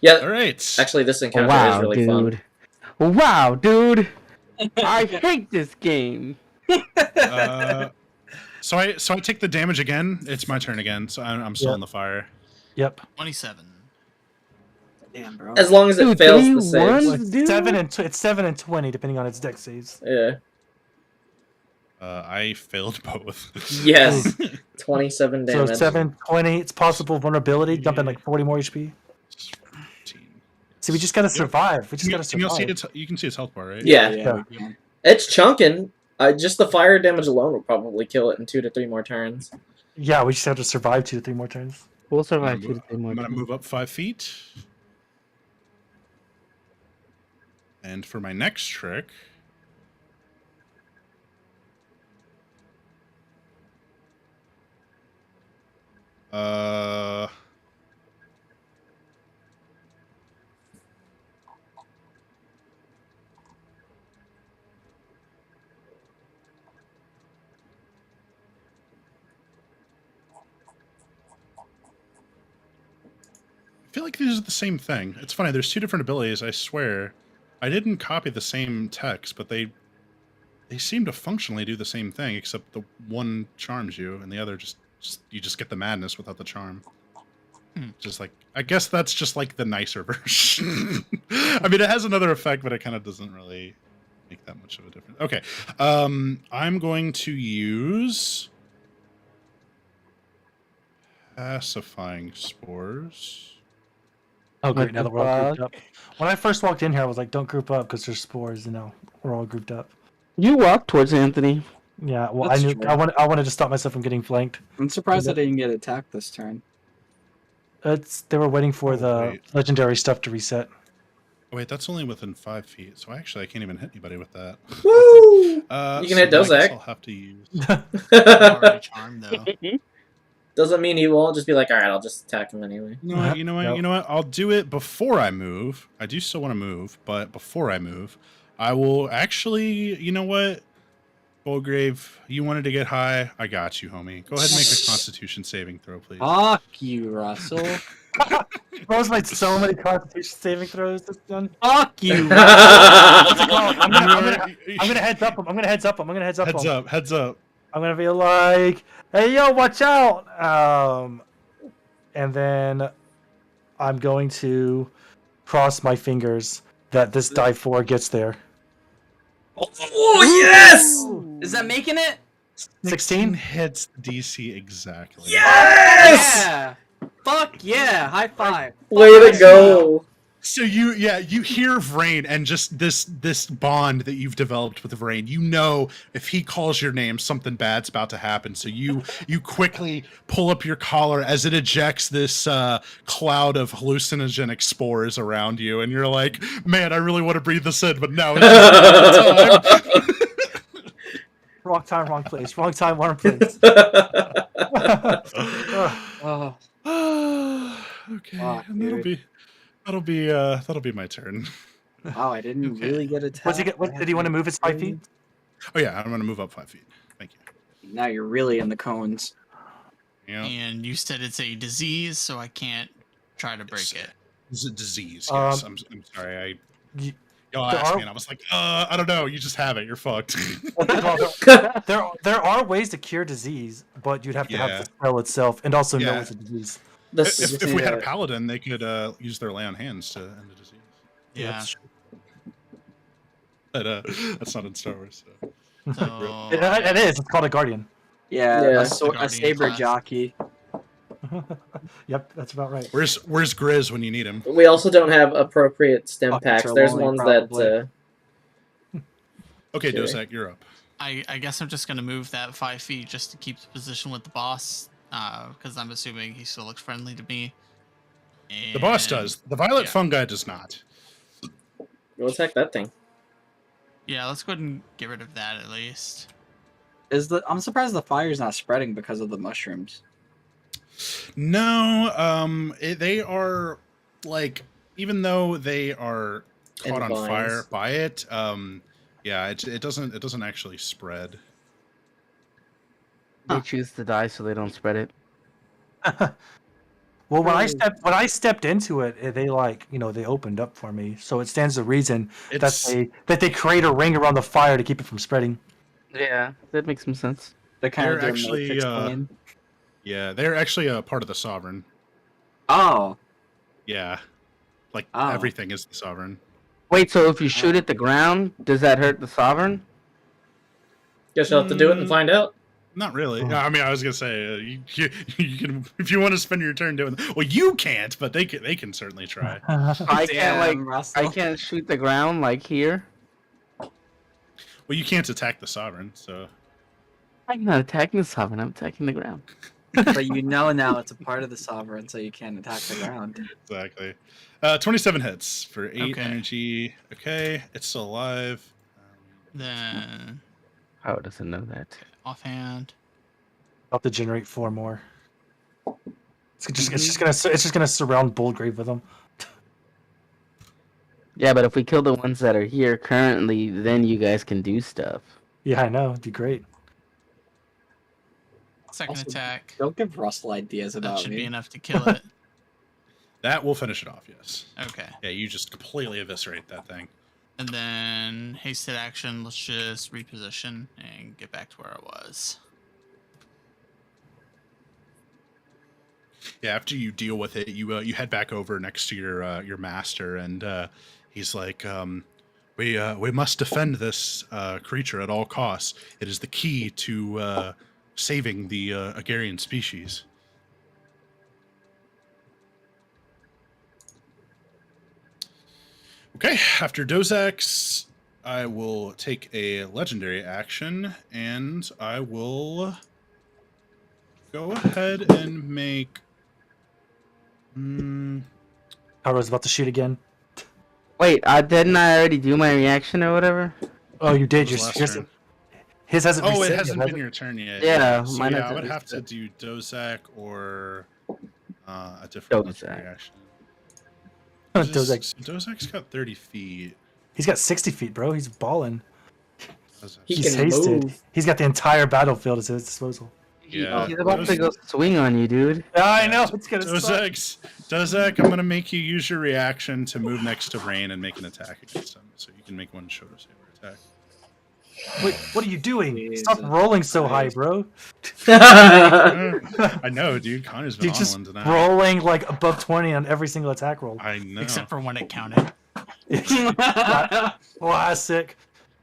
Yeah, All right. actually, this encounter Wow, is really fun. dude. Wow, dude. I hate this game. So I take the damage again. It's my turn again. So I'm still Yep. in the fire. Yep. 27. Damn, bro. As long as it Dude, fails 3 the saves. ones? It's Dude. 7 and 20, depending on its deck saves. Yeah. I failed both. Yes. 27 So damage. 7, 20. It's possible vulnerability. Dump in like 40 more HP. See, we just gotta survive. We just gotta You'll see survive. you can see its health bar, right? Yeah. Yeah, we can. It's chunking. Just the fire damage alone will probably kill it in 2 to 3 more turns. Yeah, we just have to survive 2 to 3 more turns. We'll I'm survive gonna 2 to 3 more. I'm gonna times. move up 5 feet. And for my next trick, I feel like these are the same thing. It's funny. There's 2 different abilities. I swear, I didn't copy the same text, but they seem to functionally do the same thing, except the one charms you and the other just You just get the madness without the charm. Hmm. Just like, I guess that's just like the nicer version. I mean, it has another effect, but it kind of doesn't really make that much of a difference. Okay, I'm going to use pacifying spores. Oh, With great. Now the that we're all grouped fog. up. When I first walked in here, I was like, don't group up because there's spores. You know, we're all grouped up. You walk towards Anthony. Yeah, well, That's I knew true. I wanted to stop myself from getting flanked. I'm surprised I Yep. didn't get attacked this turn. They were waiting for Oh, the wait. legendary stuff to reset. Oh, wait, that's only within 5 feet, so actually I can't even hit anybody with that. Woo! You can So hit then I guess Dozak. I'll have to use. I'm already charmed though. Doesn't mean he won't. Just be like, all right, I'll just attack him anyway. You know what? You know what? Nope. You know what? I'll do it before I move. I do still want to move, but before I move, I will actually. You know what? Bolgrave, you wanted to get high. I got you, homie. Go ahead and make a Constitution saving throw, please. Fuck you, Russell. Rose made so many Constitution saving throws this done. Fuck you. What's it called? I'm You are- gonna heads up him. I'm gonna heads up him. I'm gonna heads up Heads him. up, heads up. I'm gonna be like, hey yo, watch out. And then I'm going to cross my fingers that this die 4 gets there. Oh yes! Is that making it? 16? hits DC exactly. Yes! Yeah. Fuck yeah. High five. Way to go! So you hear Vrain and just this bond that you've developed with Vrain. You know if he calls your name, something bad's about to happen. So you quickly pull up your collar as it ejects this cloud of hallucinogenic spores around you, and you're like, man, I really want to breathe this in, but now it's just not the time. Wrong time, wrong place. Wrong time, wrong place. Oh, Okay, Fuck, and dude. that'll be my turn. wow, I didn't Okay. really get attacked. What's he get? What, did he want to move his 5 feet? Oh yeah, I'm gonna move up 5 feet. Thank you. Now you're really in the cones. Yeah. And you said it's a disease, so I can't try to break it. It's a disease. Yes, I'm sorry. Y'all asked me, and I was like, I don't know. You just have it. You're fucked. There are ways to cure disease, but you'd have to have the spell itself and also know Yeah. it's a disease. if we had a paladin, they could use their lay on hands to end the disease. Yeah. But that's not in Star Wars. So. So It is. It's called a guardian. Yeah, Yeah. a Guardian saber class. jockey. Yep, that's about right. Where's Grizz when you need him? We also don't have appropriate stem Fuck, packs. it's There's lonely, ones probably. that. Okay, Sure. Dosak, you're up. I guess I'm just gonna move that 5 feet just to keep the position with the boss, because I'm assuming he still looks friendly to me. The boss And- does. The violet yeah. fungi does not. Go attack that thing. Yeah, let's go ahead and get rid of that at least. I'm surprised the fire's not spreading because of the mushrooms. No, they are like, even though they are caught And on fire vines. by it, yeah, it doesn't actually spread. They choose to die so they don't spread it. Well, when I stepped into it, they they opened up for me. So it stands to reason It's that they create a ring around the fire to keep it from spreading. Yeah, that makes some sense. They kind of They're do actually, Matrix plan. yeah, they're actually a part of the sovereign. Oh, Yeah, like Oh. everything is the sovereign. Wait, so if you shoot at the ground, does that hurt the sovereign? Guess you'll have to do it and find out. Not really. Oh. I mean, I was gonna say you can if you want to spend your turn doing. Well, you can't, but they can certainly try. I can't like Russell. I can't shoot the ground like here. Well, you can't attack the sovereign, so I'm not attacking the sovereign. I'm attacking the ground. But you know now it's a part of the sovereign, so you can't attack the ground. exactly. 27 hits for 8 Okay. energy. Okay, it's still alive. Then How does it know that? offhand. I'll have to generate 4 more. It's just gonna surround Boldgrave with them. Yeah, but if we kill the ones that are here currently, then you guys can do stuff. Yeah, I know. It'd be great. Second Also, attack. Don't give Russell ideas That about should me. be enough to kill it. That will finish it off. Yes. Okay. Yeah, you just completely eviscerate that thing. And then hasted action, let's just reposition and get back to where I was. Yeah, after you deal with it, you head back over next to your master, and he's like, we must defend this creature at all costs. It is the key to saving the Agarian species. Okay, after Dozax, I will take a legendary action, and I will go ahead and make. Haru's about to shoot again. Wait, didn't I already do my reaction or whatever? Oh, you did. What was Yours, last turn? his hasn't Oh, reset it yet, hasn't has been it? your turn yet. Yeah, So mine yeah, I hasn't would have to reset. do Dozak or a different Dozak. legendary action. Dozak. Dozak's got 30 feet. He's got 60 feet, bro. He's balling. Dozak's- He He's can hasted. move. He's got the entire battlefield at his disposal. Yeah. He's about to go swing on you, dude. I know. It's gonna suck. Dozak, I'm gonna make you use your reaction to move next to Rain and make an attack against him, so you can make one Shoto Saber attack. Wait, what are you doing? Jesus Stop rolling so high, Christ. bro. I know, dude. Connor's been You're on just one tonight. rolling like above 20 on every single attack roll. I know. Except for when it counted. Classic.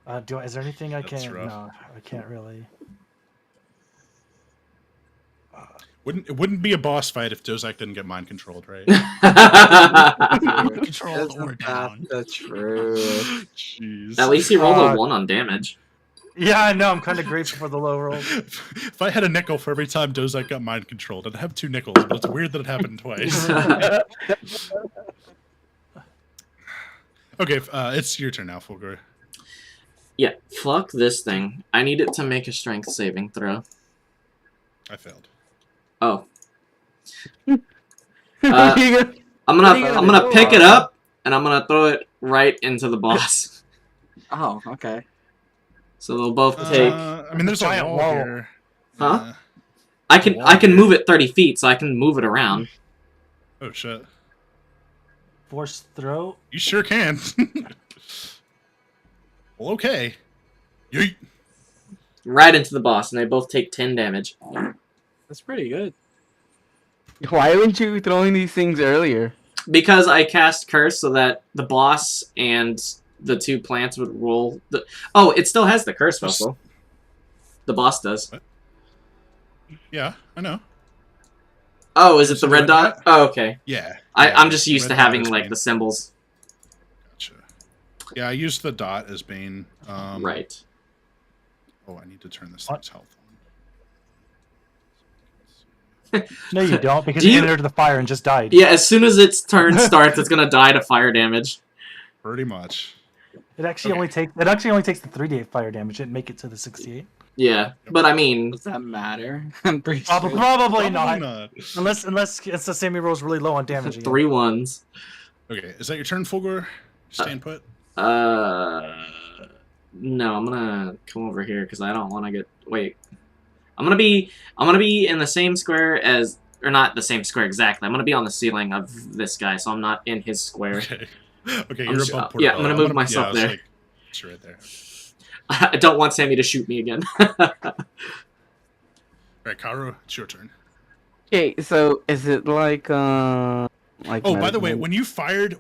Is there anything I That's can? rough. No, I can't really. It wouldn't be a boss fight if Dozak didn't get mind controlled, right? Controlled or down. That's true. Jeez. At least he rolled a 1 on damage. Yeah, I know. I'm kind of grateful for the low roll. If I had a nickel for every time Dozak got mind controlled, I'd have 2 nickels, but it's weird that it happened twice. Okay, it's your turn now, Fulgur. Yeah, fuck this thing. I need it to make a strength saving throw. I failed. Oh. What Uh, are you gonna- I'm What are you gonna gonna do? pick it up and I'm gonna throw it right into the boss. Oh, okay. So they'll both take. I mean, there's a Giant wall wall. here. Huh? I can move it 30 feet, so I can move it around. Oh shit! Force throw. You sure can. Well, okay. Yeet. Right into the boss, and they both take 10 damage. That's pretty good. Why weren't you throwing these things earlier? Because I cast Curse so that the boss and the 2 plants would roll. Oh, it still has the Curse vessel. The boss does. Yeah, I know. Oh, is it the So red red dot? dot? Oh, okay. Yeah. I'm just the used to red dot having is like Bane. the symbols. Gotcha. Yeah, I used the dot as Bane. Right. Oh, I need to turn this What? thing's health No, you don't, because Do you you- entered the fire and just died. Yeah, as soon as its turn starts, it's gonna die to fire damage. on. Pretty much. It actually Okay. only takes the 3d8 fire damage. It didn't make it to the 68. Yeah, but I mean, Does that matter? I'm pretty Probably, sure. probably not. not. Unless it's the Sammy rolls really low on damage. Again. 3 1s. Okay, is that your turn, Fulgur? Staying put? No, I'm gonna come over here because I don't want to get. Wait, I'm gonna be in the same square as, or not the same square exactly. I'm gonna be on the ceiling of this guy, so I'm not in his square. Okay. Okay, I'm you're just- above yeah, Portobello. I'm gonna move myself I was there. like, it's right there. I don't want Sammy to shoot me again. Alright, Karu, it's your turn. Okay, so is it like Oh, by the way, Medicaid?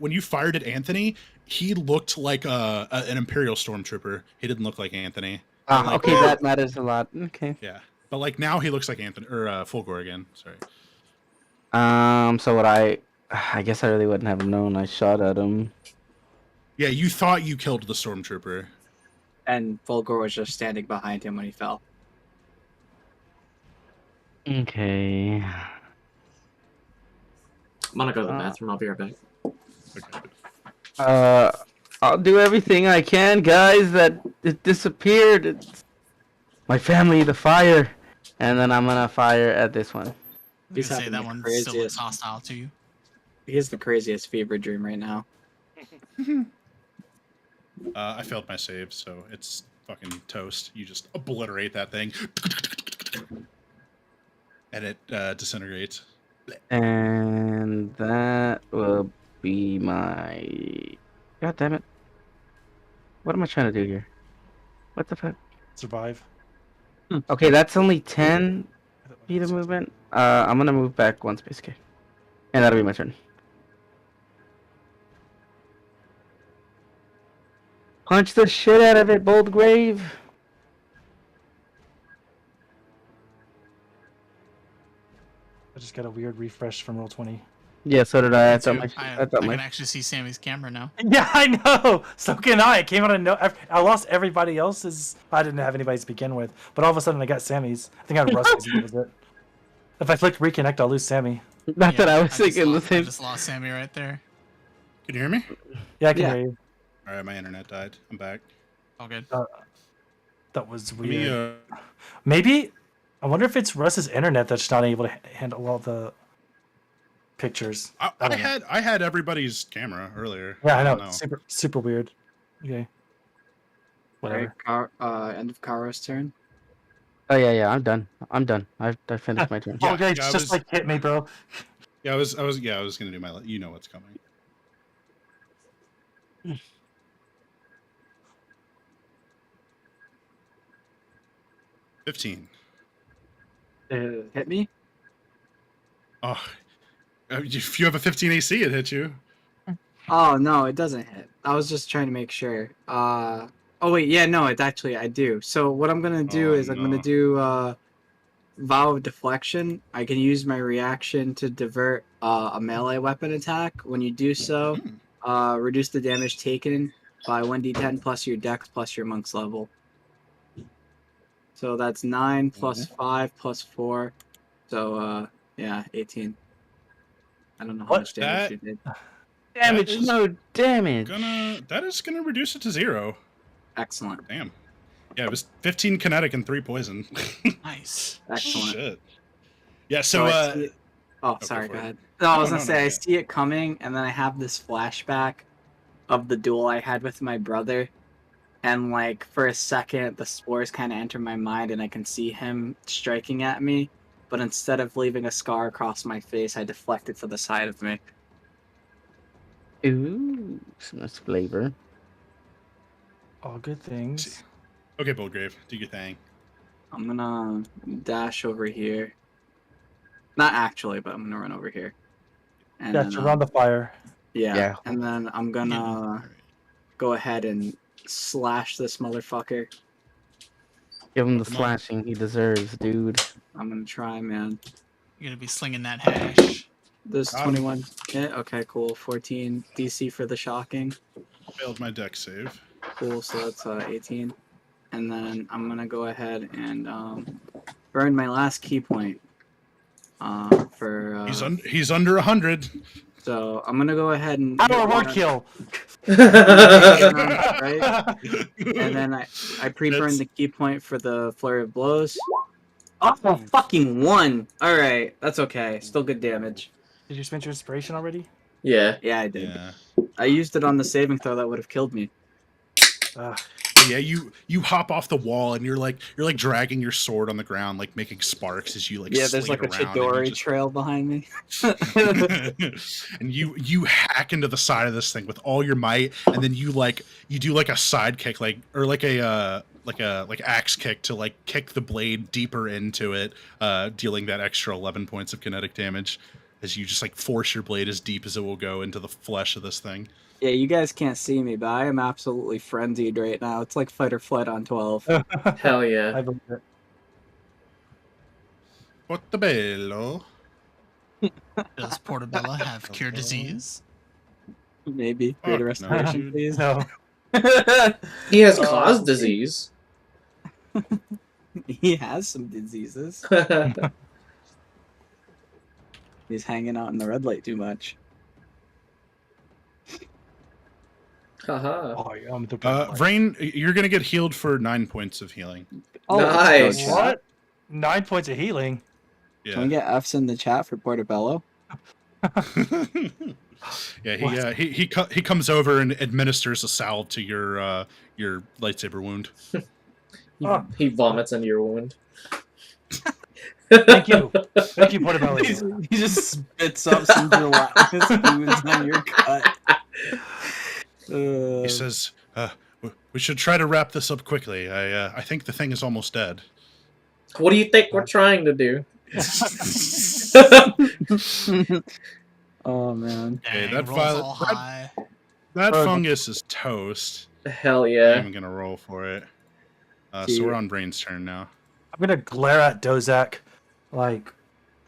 when you fired at Anthony, he looked like an Imperial stormtrooper. He didn't look like Anthony. Ah, okay, that matters a lot. Okay. Yeah, but like now he looks like Anthony or Fulgur again. Sorry. So what I guess I really wouldn't have known. I shot at him. Yeah, you thought you killed the stormtrooper. And Fulgur was just standing behind him when he fell. Okay. I'm gonna go to the bathroom. I'll be right back. Okay. I'll do everything I can, guys. That it disappeared. It's my family, the fire, and then I'm gonna fire at this one. I He's was gonna say having that the one still craziest- looks hostile to you. He has the craziest fever dream right now. I failed my save, so it's fucking toast. You just obliterate that thing, and it disintegrates. And that will be my. God damn it! What am I trying to do here? What the fuck? Survive. Okay, that's only 10. Speed of movement. I'm gonna move back one space, okay. And that'll be my turn. Punch the shit out of it, Bold Grave. I just got a weird refresh from Roll20. Yeah, so did I. I thought Too. my. I I thought can my. actually see Sammy's camera now. Yeah, I know. So can I. It came out of no. I lost everybody else's. I didn't have anybody's to begin with, but all of a sudden I got Sammy's. I think I had Rusty's. That was it. If I click reconnect, I'll lose Sammy. Not that I was just thinking the lost, I same. just lost Sammy right there. Can you hear me? Yeah, I can Yeah. hear you. All right, my internet died. I'm back. All good. That was Let me, weird. Maybe. I wonder if it's Russ's internet that's not able to handle all the pictures. I don't know. I had everybody's camera earlier. Yeah, I know. don't Super, super weird. Okay. Whatever. End of Karo's turn. Oh yeah, I'm done. I'm done. I finished my turn. Yeah, okay, yeah, I just was- like hit me, bro. Yeah, I was gonna do my. You know what's coming. $15. Hit me. Oh, if you have a 15 AC, it hit you. Oh no, it doesn't hit. I was just trying to make sure. Oh wait, yeah, no, it actually I do. So what I'm gonna do Oh, is I'm gonna no. do Vow of Deflection. I can use my reaction to divert a melee weapon attack. When you do so, reduce the damage taken by 1d10 plus your dex plus your monk's level. So that's 9 plus 5 plus 4. So yeah, 18. I don't know how What? much damage That- you did. Damage, is no damage. That is gonna reduce it to 0. Excellent. Damn. Yeah, it was 15 kinetic and 3 poison. Nice. Excellent. Shit. Yeah. So I see it- Oh, go sorry, for go it. ahead. No, I was No, gonna no, say I yeah. see it coming, and then I have this flashback of the duel I had with my brother, and like for a second, the spores kind of enter my mind, and I can see him striking at me, but instead of leaving a scar across my face, I deflect it to the side of me. Ooh, some nice flavor. All good things. okay, Boldgrave, do your thing. I'm gonna dash over here. Not actually, but I'm gonna run over here. And That's around the fire. yeah, Yeah. and then I'm gonna go ahead and slash this motherfucker. Give him the Come on. slashing he deserves, dude. I'm gonna try, man. You're gonna be slinging that hash. This Got him. 21. Yeah, okay, cool. 14 DC for the shocking. Failed my deck save. Cool, so that's 18. And then I'm gonna go ahead and burn my last key point. For He's under 100. so I'm gonna go ahead and Our word kill. right? And then I pre-burn That's- the key point for the flurry of blows. Oh, fucking 1. All right, that's okay. Still good damage. Did you spend your inspiration already? Yeah. Yeah, I did. Yeah. I used it on the saving throw that would have killed me. Yeah, you hop off the wall and you're like dragging your sword on the ground, like making sparks as you like. Yeah, there's sling like a it around, and you Chidori just- trail behind me. and you hack into the side of this thing with all your might, and then you do like a side kick, like a axe kick to like kick the blade deeper into it, dealing that extra 11 points of kinetic damage as you just like force your blade as deep as it will go into the flesh of this thing. Yeah, you guys can't see me, but I am absolutely frenzied right now. It's like fight or flight on 12. Hell yeah. I believe it. Portobello. Does Portobello have cure disease? Maybe. Fuck Greater no, restoration, dude. please. No. He has caused disease. He has some diseases. He's hanging out in the red light too much. Haha. Oh, yeah, I'm the Vrain, you're gonna get healed for 9 points of healing. Oh, let's go, Nice. chat. What? 9 points of healing. Can we Yeah. get F's in the chat for Portobello? Yeah, What? he comes over and administers a salve to your lightsaber wound. Oh. He vomits into your wound. Thank you. Thank you, Portobello. He just spits up some gelatinous foods on your cut. He says, "We should try to wrap this up quickly. I think the thing is almost dead." What do you think we're trying to do? Oh man. Okay, Dang, that rolls violet- all that- high. That Oh. fungus is toast. Hell I'm yeah. even gonna roll for it. So See- we're on Brain's turn now. I'm gonna glare at Dozak, like,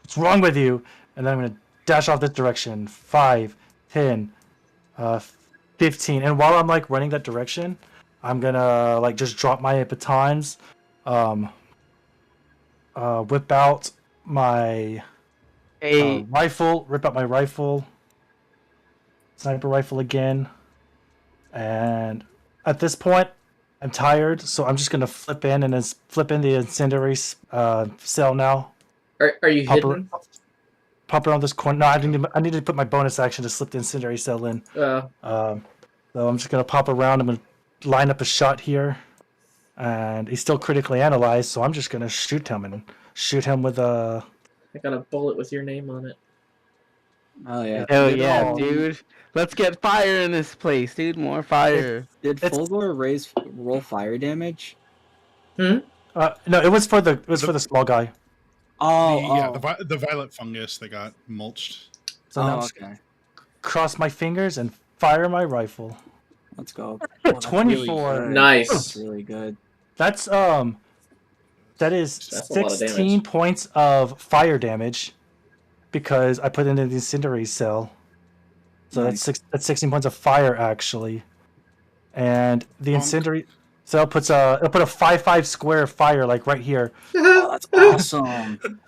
what's wrong with you? And then I'm gonna dash off this direction. 5, 10, 15. And while I'm like running that direction, I'm gonna like just drop my batons, whip out my Hey, rifle, rip out my rifle, sniper rifle again, and at this point, I'm tired, so I'm just gonna flip in and flip in the incendiary cell now. Are you Pop, hidden? pop around this corner. No, I need to put my bonus action to slip the incendiary cell in. So I'm just gonna pop around. I'm gonna line up a shot here, and he's still critically analyzed. So I'm just gonna shoot him with a. I got a bullet with your name on it. Oh yeah. hell Did, yeah, um, dude. Let's get fire in this place, dude. More fire. Did It's- Fulgor roll fire damage? No, it was for the small guy. Oh, The violet fungus that got mulched. So now I'm just okay. cross my fingers and fire my rifle. Let's go. 24. Good. Nice. That's really good. That's that is That's a lot of 16 damage. points of fire damage because I put it in the incendiary cell. So Nice. that's 16 points of fire actually. And the Bonk. incendiary cell it'll put a 5-5 square of fire like right here. Oh, that's awesome.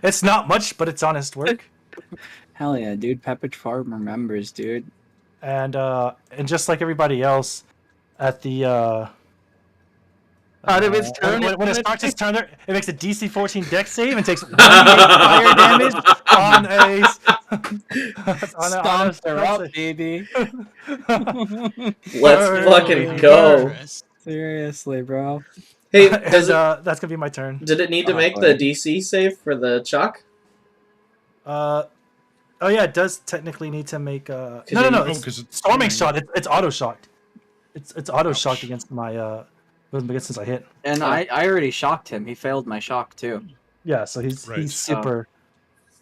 It's not much, but it's honest work. Hell yeah, dude. Pepperidge Farm remembers, dude. And just like everybody else at the Out of its turn, when it starts its turn, it makes a DC 14 dex save and takes 1d8 fire damage on a Stomp her up, baby. Let's Burn. fucking go. Dangerous. Seriously, bro. Hey, And, does it, that's gonna be my turn. did it need to Oh, make boy. the DC save for the chalk? Oh yeah, it does technically need to make no. you- Oh, It's because it's storming shot. It's auto shocked. It's auto shocked Ouch. against my since I hit. And Oh. I already shocked him. He failed my shock too. Yeah, so he's Right. super.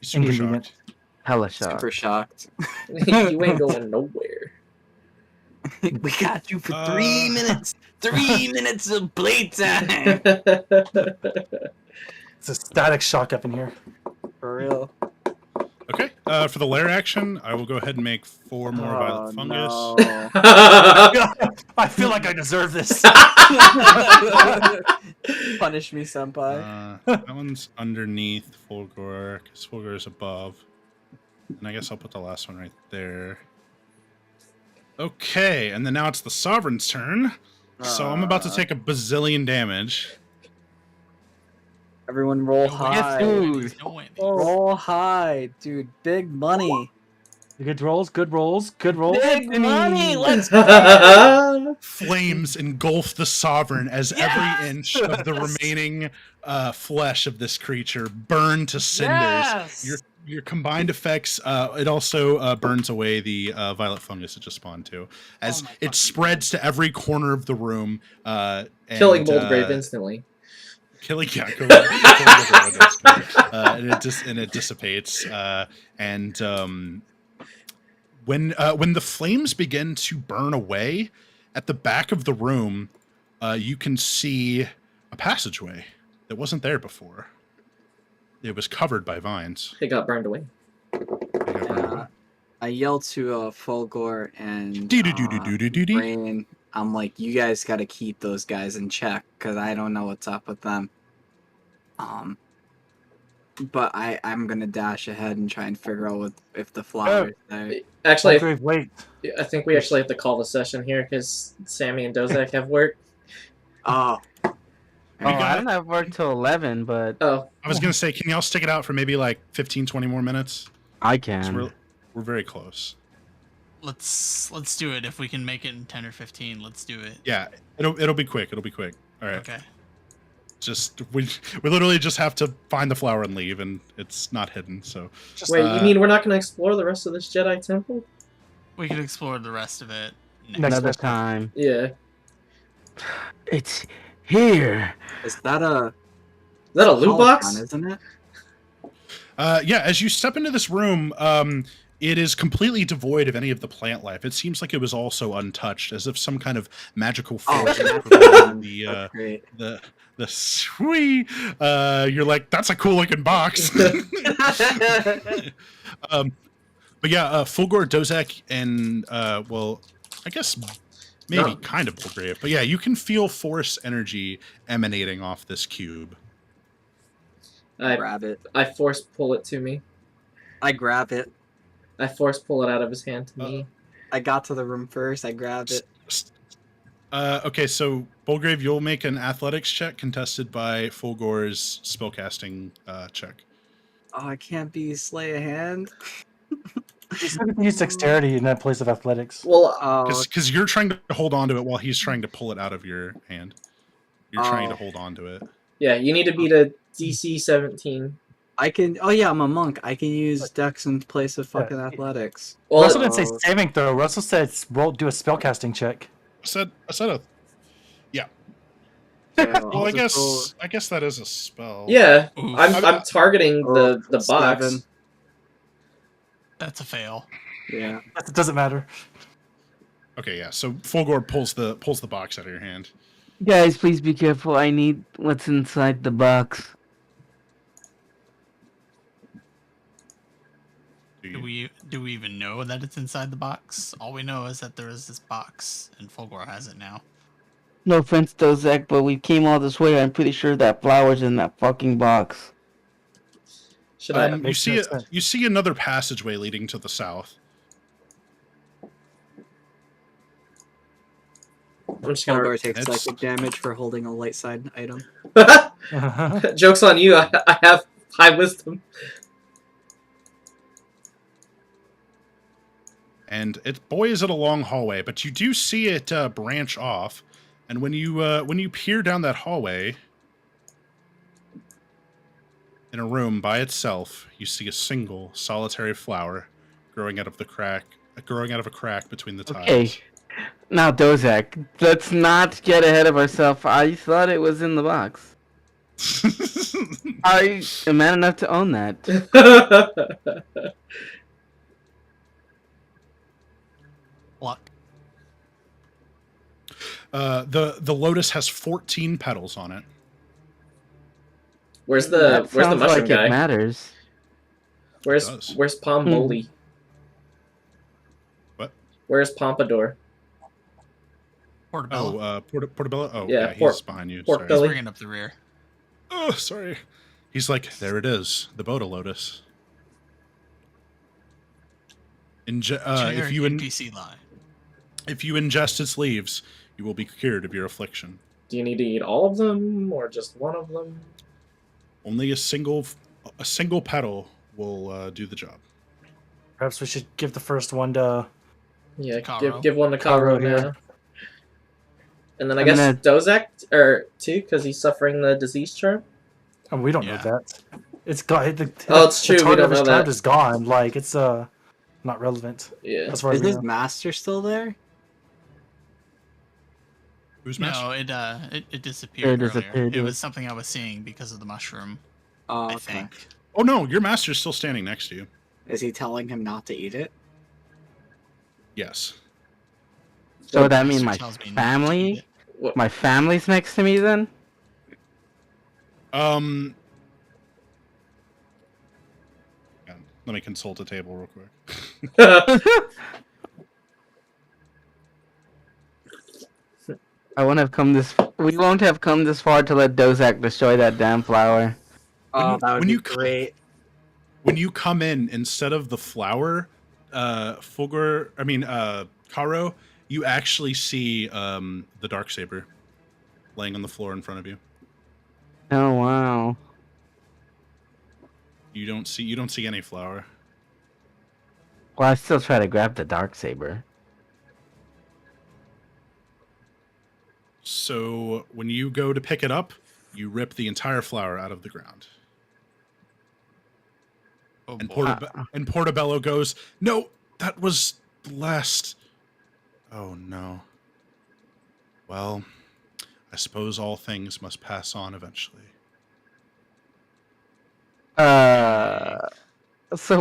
He's super Inconvenient. shocked. hella shot. Super shocked. You ain't going nowhere. We got you for 3 Uh. minutes. 3 minutes of playtime. It's a static shock up in here. For real. Okay. For the lair action, I will go ahead and make 4 more violet fungus. No. I feel like I deserve this. Punish me, senpai. That one's underneath Fulgor, because Fulgor is above. And I guess I'll put the last one right there. Okay, and then now it's the Sovereign's turn. So I'm about to take a bazillion damage. Everyone roll No high. dude. No way. Roll high, dude. Big money. Good rolls, good rolls, good rolls. Big money. Let's Flames engulf the Sovereign as every inch of the remaining flesh of this creature burn to cinders. Yes. Your combined effects, it also burns away the violet fungus it just spawned to, as my it fucking spreads to every corner of the room, Killing and, Boldgrave instantly. killing and it dissipates. When the flames begin to burn away, at the back of the room, you can see a passageway that wasn't there before. It was covered by vines. It got burned away. It got burned away. I yell to Fulgor and Doo-doo-doo-doo-doo-doo-doo. Brain. I'm like, you guys got to keep those guys in check because I don't know what's up with them. But I'm gonna dash ahead and try and figure out if the flowers there. Actually, Boldgrave, wait. I think we actually have to call the session here because Sammy and Dozak have work. Oh. Oh, I don't have work till 11, but Oh, I was going to say, can y'all stick it out for maybe like 15, 20 more minutes? I 'Cause can. we're very close. Let's do it. If we can make it in 10 or 15, let's do it. Yeah, it'll be quick. It'll be quick. All right. Okay. Just we literally just have to find the flower and leave, and it's not hidden. So Just, wait, you mean we're not going to explore the rest of this Jedi temple? We could explore the rest of it next. Next Another session. time. Yeah. It's here. Is that a Is that a loot holocron, box? isn't it? Yeah, as you step into this room, it is completely devoid of any of the plant life. It seems like it was also untouched, as if some kind of magical Oh, force that's provided that's great. the sweet. You're like, that's a cool looking box. um, but yeah, Fulgor, Dozak, and well, I guess maybe No. kind of Bulgrave. But yeah, you can feel force energy emanating off this cube. I Grab it. force pull it to me. I grab it. I force pull it out of his hand to me. I got to the room first. I grabbed it. Okay, so Bulgrave, you'll make an athletics check contested by Fulgor's spellcasting check. Oh, I can't be slay a hand. You said you can use dexterity in that place of athletics. Well, Oh, Because you're trying to hold on to it while he's trying to pull it out of your hand. You're trying to Oh. hold on to it. yeah, you need to beat a DC 17. I can. Oh yeah, I'm a monk. I can use dex in place of fucking Yeah. athletics. Well, Russell didn't say Oh. saving throw. Russell said do a spellcasting check. I said a Yeah, well, I'll I just roll guess that is a spell. yeah, Oof, I'm targeting the box. 7. that's a fail. Yeah. It doesn't matter. Okay, yeah. So Fulgor pulls the box out of your hand. Guys, please be careful. I need what's inside the box. Do we even know that it's inside the box? All we know is that there is this box, and Fulgor has it now. No offense, Dozak, but we came all this way. I'm pretty sure that flower's in that fucking box. Should I? You makes see no sense. you see another passageway leading to the south. I'm just gonna. Fulgor takes It's- psychic damage for holding a light side item. Joke's on you. I have high wisdom. And boy, is it a long hallway, but you do see it branch off. And when you peer down that hallway, in a room by itself, you see a single solitary flower growing out of a crack between the tiles. Okay. Now, Dozak, let's not get ahead of ourselves. I thought it was in the box. I am man enough to own that. Luck. The lotus has 14 petals on it. Where's the That sounds mushroom like guy? it matters. does. Where's Pomboli? What? Where's Pompadour? Portobello. Portobello. Oh, Yeah, yeah, he's behind you. Pork Sorry. belly. He's bringing up the rear. Oh, sorry. He's like, there it is, the Boda Lotus. Generic NPC line. If you ingest its leaves, you will be cured of your affliction. Do you need to eat all of them or just one of them? Only a single petal will do the job. Perhaps we should give the first one to. Yeah, Karo. give one to Karo Karo here. now. And then I I'm guess gonna- Dozak or too, because he's suffering the disease charm. Oh, we don't know Yeah. that. It's gone. Oh, it's true, The we target don't of his know charge that. is gone. Like it's not relevant Yeah. as far as Is we his know. master still there? Who's master? No, it disappeared It earlier. disappeared, It yeah. was something I was seeing because of the mushroom. Oh, I okay. think. Oh no, your master's still standing next to you. Is he telling him not to eat it? Yes. So that means Master my tells me not to eat family, it. What? my family's next to me then? Yeah, let me consult a table real quick. I won't have come this. We won't have come this far to let Dozak destroy that damn flower. Oh, that would when be you- great. When you come in, instead of the flower, Karo, you actually see the Darksaber laying on the floor in front of you. Oh wow! You don't see any flower. Well, I still try to grab the dark saber. So when you go to pick it up, you rip the entire flower out of the ground. Oh, And, boy. Portobello goes, "No, that was blessed." Oh no. Well, I suppose all things must pass on eventually. So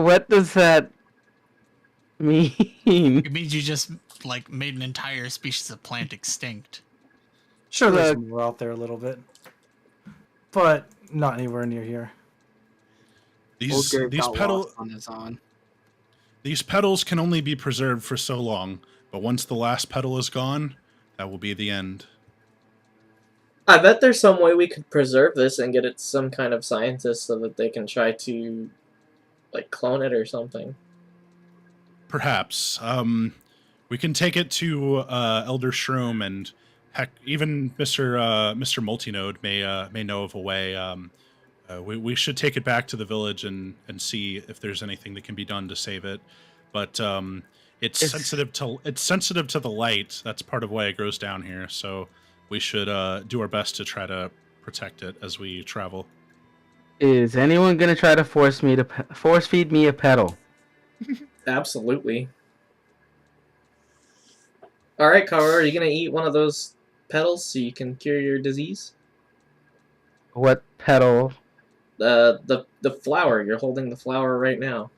what does that mean? It means you just like made an entire species of plant extinct. Sure, there's Look. more out there a little bit, but not anywhere near here. Old These Grave these got petal lost on his own. these petals can only be preserved for so long, but once the last petal is gone, that will be the end. I bet there's some way we could preserve this and get it to some kind of scientist so that they can try to, like, clone it or something. Perhaps. We can take it to Elder Shroom, and heck, even Mr. Multinode may know of a way. We should take it back to the village and see if there's anything that can be done to save it. But it's sensitive to the light. That's part of why it grows down here. So we should do our best to try to protect it as we travel. Is anyone gonna try to force feed me a petal? Absolutely. Alright, Kara, are you gonna eat one of those petals so you can cure your disease? What petal? The flower. You're holding the flower right now.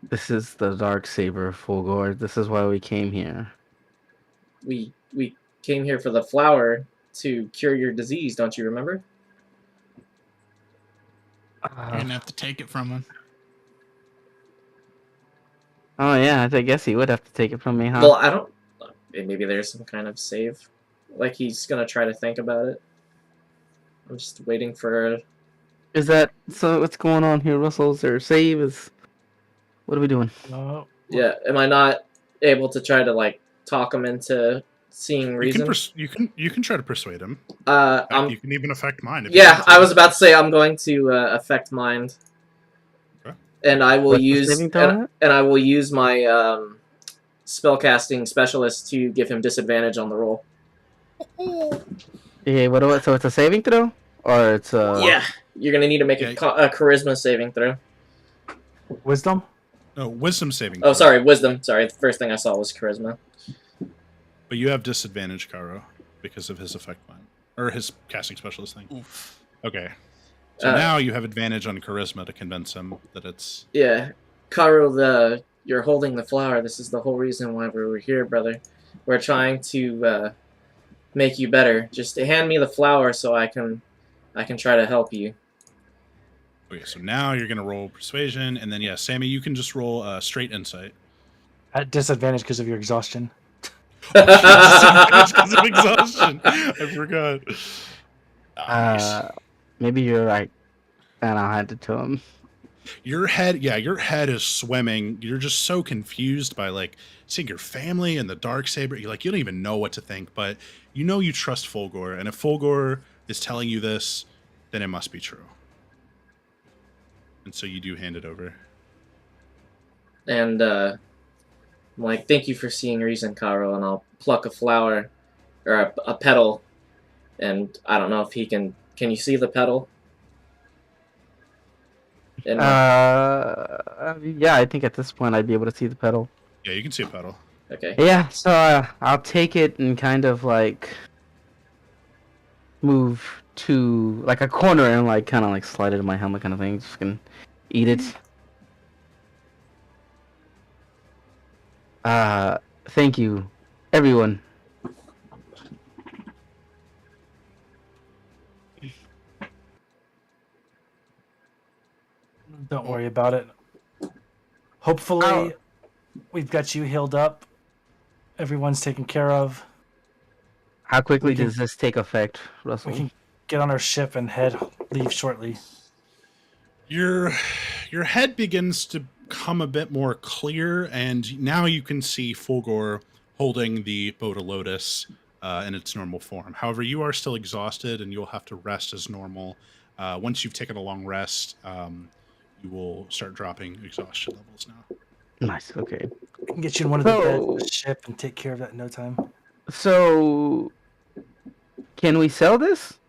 This is the dark saber, Fulgore. This is why we came here. We came here for the flower to cure your disease, don't you remember? You're gonna have to take it from him. Oh yeah, I guess he would have to take it from me, huh? Well, I don't... Maybe there's some kind of save. Like, he's gonna try to think about it. I'm just waiting for... Is that so? What's going on here, Russell? Is there a save? What are we doing? Yeah, am I not able to try to, like, talk him into seeing reason? You can try to persuade him. I'm... You can even affect mind. If you Yeah, want to. I was about to say I'm going to affect mind. Okay. And I will What's the use... saving throw at? And I will use my spellcasting specialist to give him disadvantage on the roll. Yeah, so it's a saving throw? Or it's a... Yeah, you're gonna need to make a charisma saving throw. Wisdom? No, wisdom saving. Oh, throw. sorry, wisdom. Sorry, the first thing I saw was charisma. But you have disadvantage, Karo, because of his effect mind. Or his casting specialist thing. Oof. Okay. So now you have advantage on charisma to convince him that it's... Yeah, Karo, you're holding the flower. This is the whole reason why we were here, brother. We're trying to make you better. Just hand me the flower so I can try to help you. Okay, so now you're going to roll persuasion, and then, yeah, Sammy, you can just roll straight insight. At disadvantage because of your exhaustion. Disadvantage because of exhaustion. I forgot. Nice. Maybe you're right. And I'll hand it to him. Your head is swimming. You're just so confused by, like, seeing your family and the Darksaber. You don't even know what to think, but you know you trust Fulgore, and if Fulgore is telling you this, then it must be true. And so you do hand it over. And I'm like, thank you for seeing reason, Karo, and I'll pluck a flower or a petal. And I don't know if he can you see the petal? Yeah, I think at this point I'd be able to see the petal. Yeah, you can see a petal. Okay. Yeah, so I'll take it and kind of like move to like a corner and like kind of like slide it in my helmet kind of thing. Just can eat it. Thank you, everyone. Don't worry about it. Hopefully, we've got you healed up. Everyone's taken care of. How quickly does this take effect, Russell? We can get on our ship and leave shortly. Your head begins to come a bit more clear, and now you can see Fulgore holding the boat of Lotus in its normal form. However, you are still exhausted, and you'll have to rest as normal. Once you've taken a long rest, you will start dropping exhaustion levels now. Nice, okay. We can get you in one of the beds of the ship and take care of that in no time. So, can we sell this?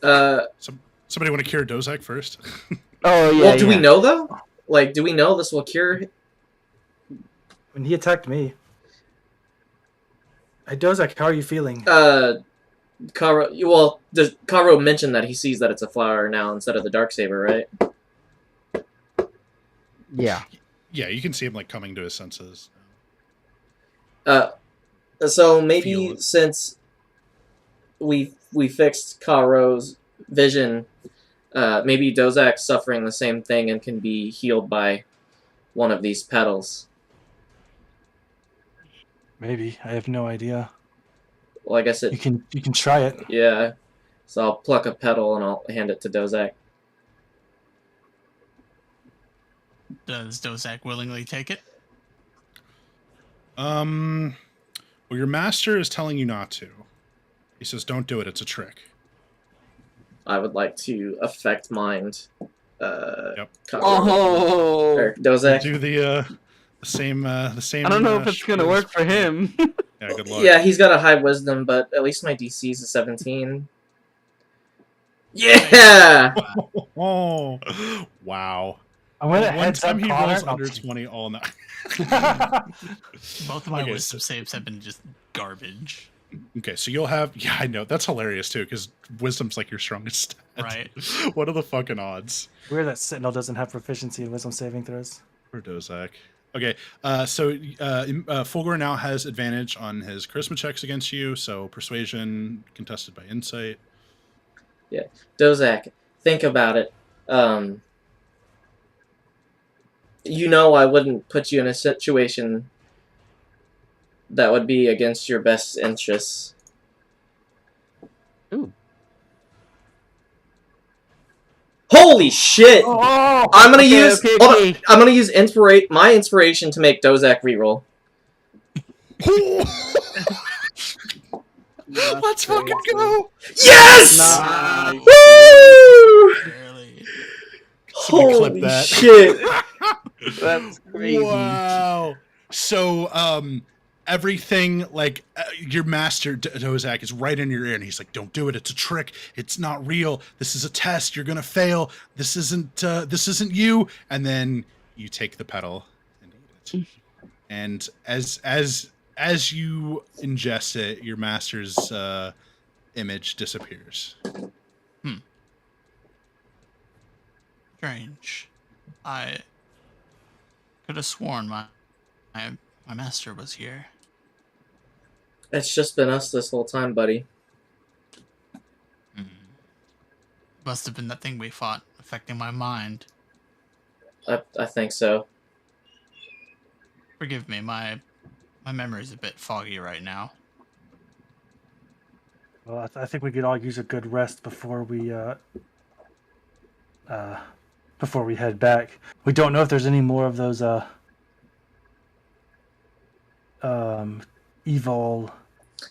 Somebody want to cure Dozak first? Oh, yeah. Well, do we know, though? Like, do we know this will cure... When he attacked me. Hey, Dozak, how are you feeling? Karo mentioned that he sees that it's a flower now instead of the Darksaber, right? Yeah. Yeah, you can see him like coming to his senses. So Feel maybe it. since we fixed Karo's vision, maybe Dozak's suffering the same thing and can be healed by one of these petals. Maybe. I have no idea. Well, I guess You can try it. Yeah. So I'll pluck a petal and I'll hand it to Dozak. Does Dozak willingly take it? Well, your master is telling you not to. He says, "Don't do it. It's a trick." I would like to affect mind. Yep. Karo. Oh, Or Dozak. Do the same. The same. I don't know if it's gonna spiel as- work for him. Yeah, good luck. Yeah, he's got a high wisdom, but at least my DC is a 17. Yeah! Oh, wow. I'm gonna One heads time up he Connor. rolls and under I'll- 20 all night. Both of my Okay, wisdom saves have been just garbage. Okay, so you'll have. Yeah, I know. That's hilarious, too, because wisdom's like your strongest stat. Right. What are the fucking odds? Weird that Sentinel doesn't have proficiency in wisdom saving throws. For Dozak. Okay, so Fulgor now has advantage on his charisma checks against you, so persuasion contested by insight. Dozak, think about it. You know I wouldn't put you in a situation that would be against your best interests. Ooh. Holy shit! Oh, I'm gonna okay, use. okay, hold on, okay. I'm gonna use my inspiration to make Dozak reroll. Let's fucking go! Yes! Nice. Woo! Barely. Somebody clip Holy that. shit! That's crazy. Wow. So, everything like your master Dozak is right in your ear, and he's like, "Don't do it. It's a trick. It's not real. This is a test. You're gonna fail. This isn't you." And then you take the petal and eat it. And as you ingest it, your master's image disappears. Strange. I could have sworn my master was here. It's just been us this whole time, buddy. Must have been that thing we fought affecting my mind. I think so. Forgive me, my memory's a bit foggy right now. Well, I think we could all use a good rest before we head back. We don't know if there's any more of those evil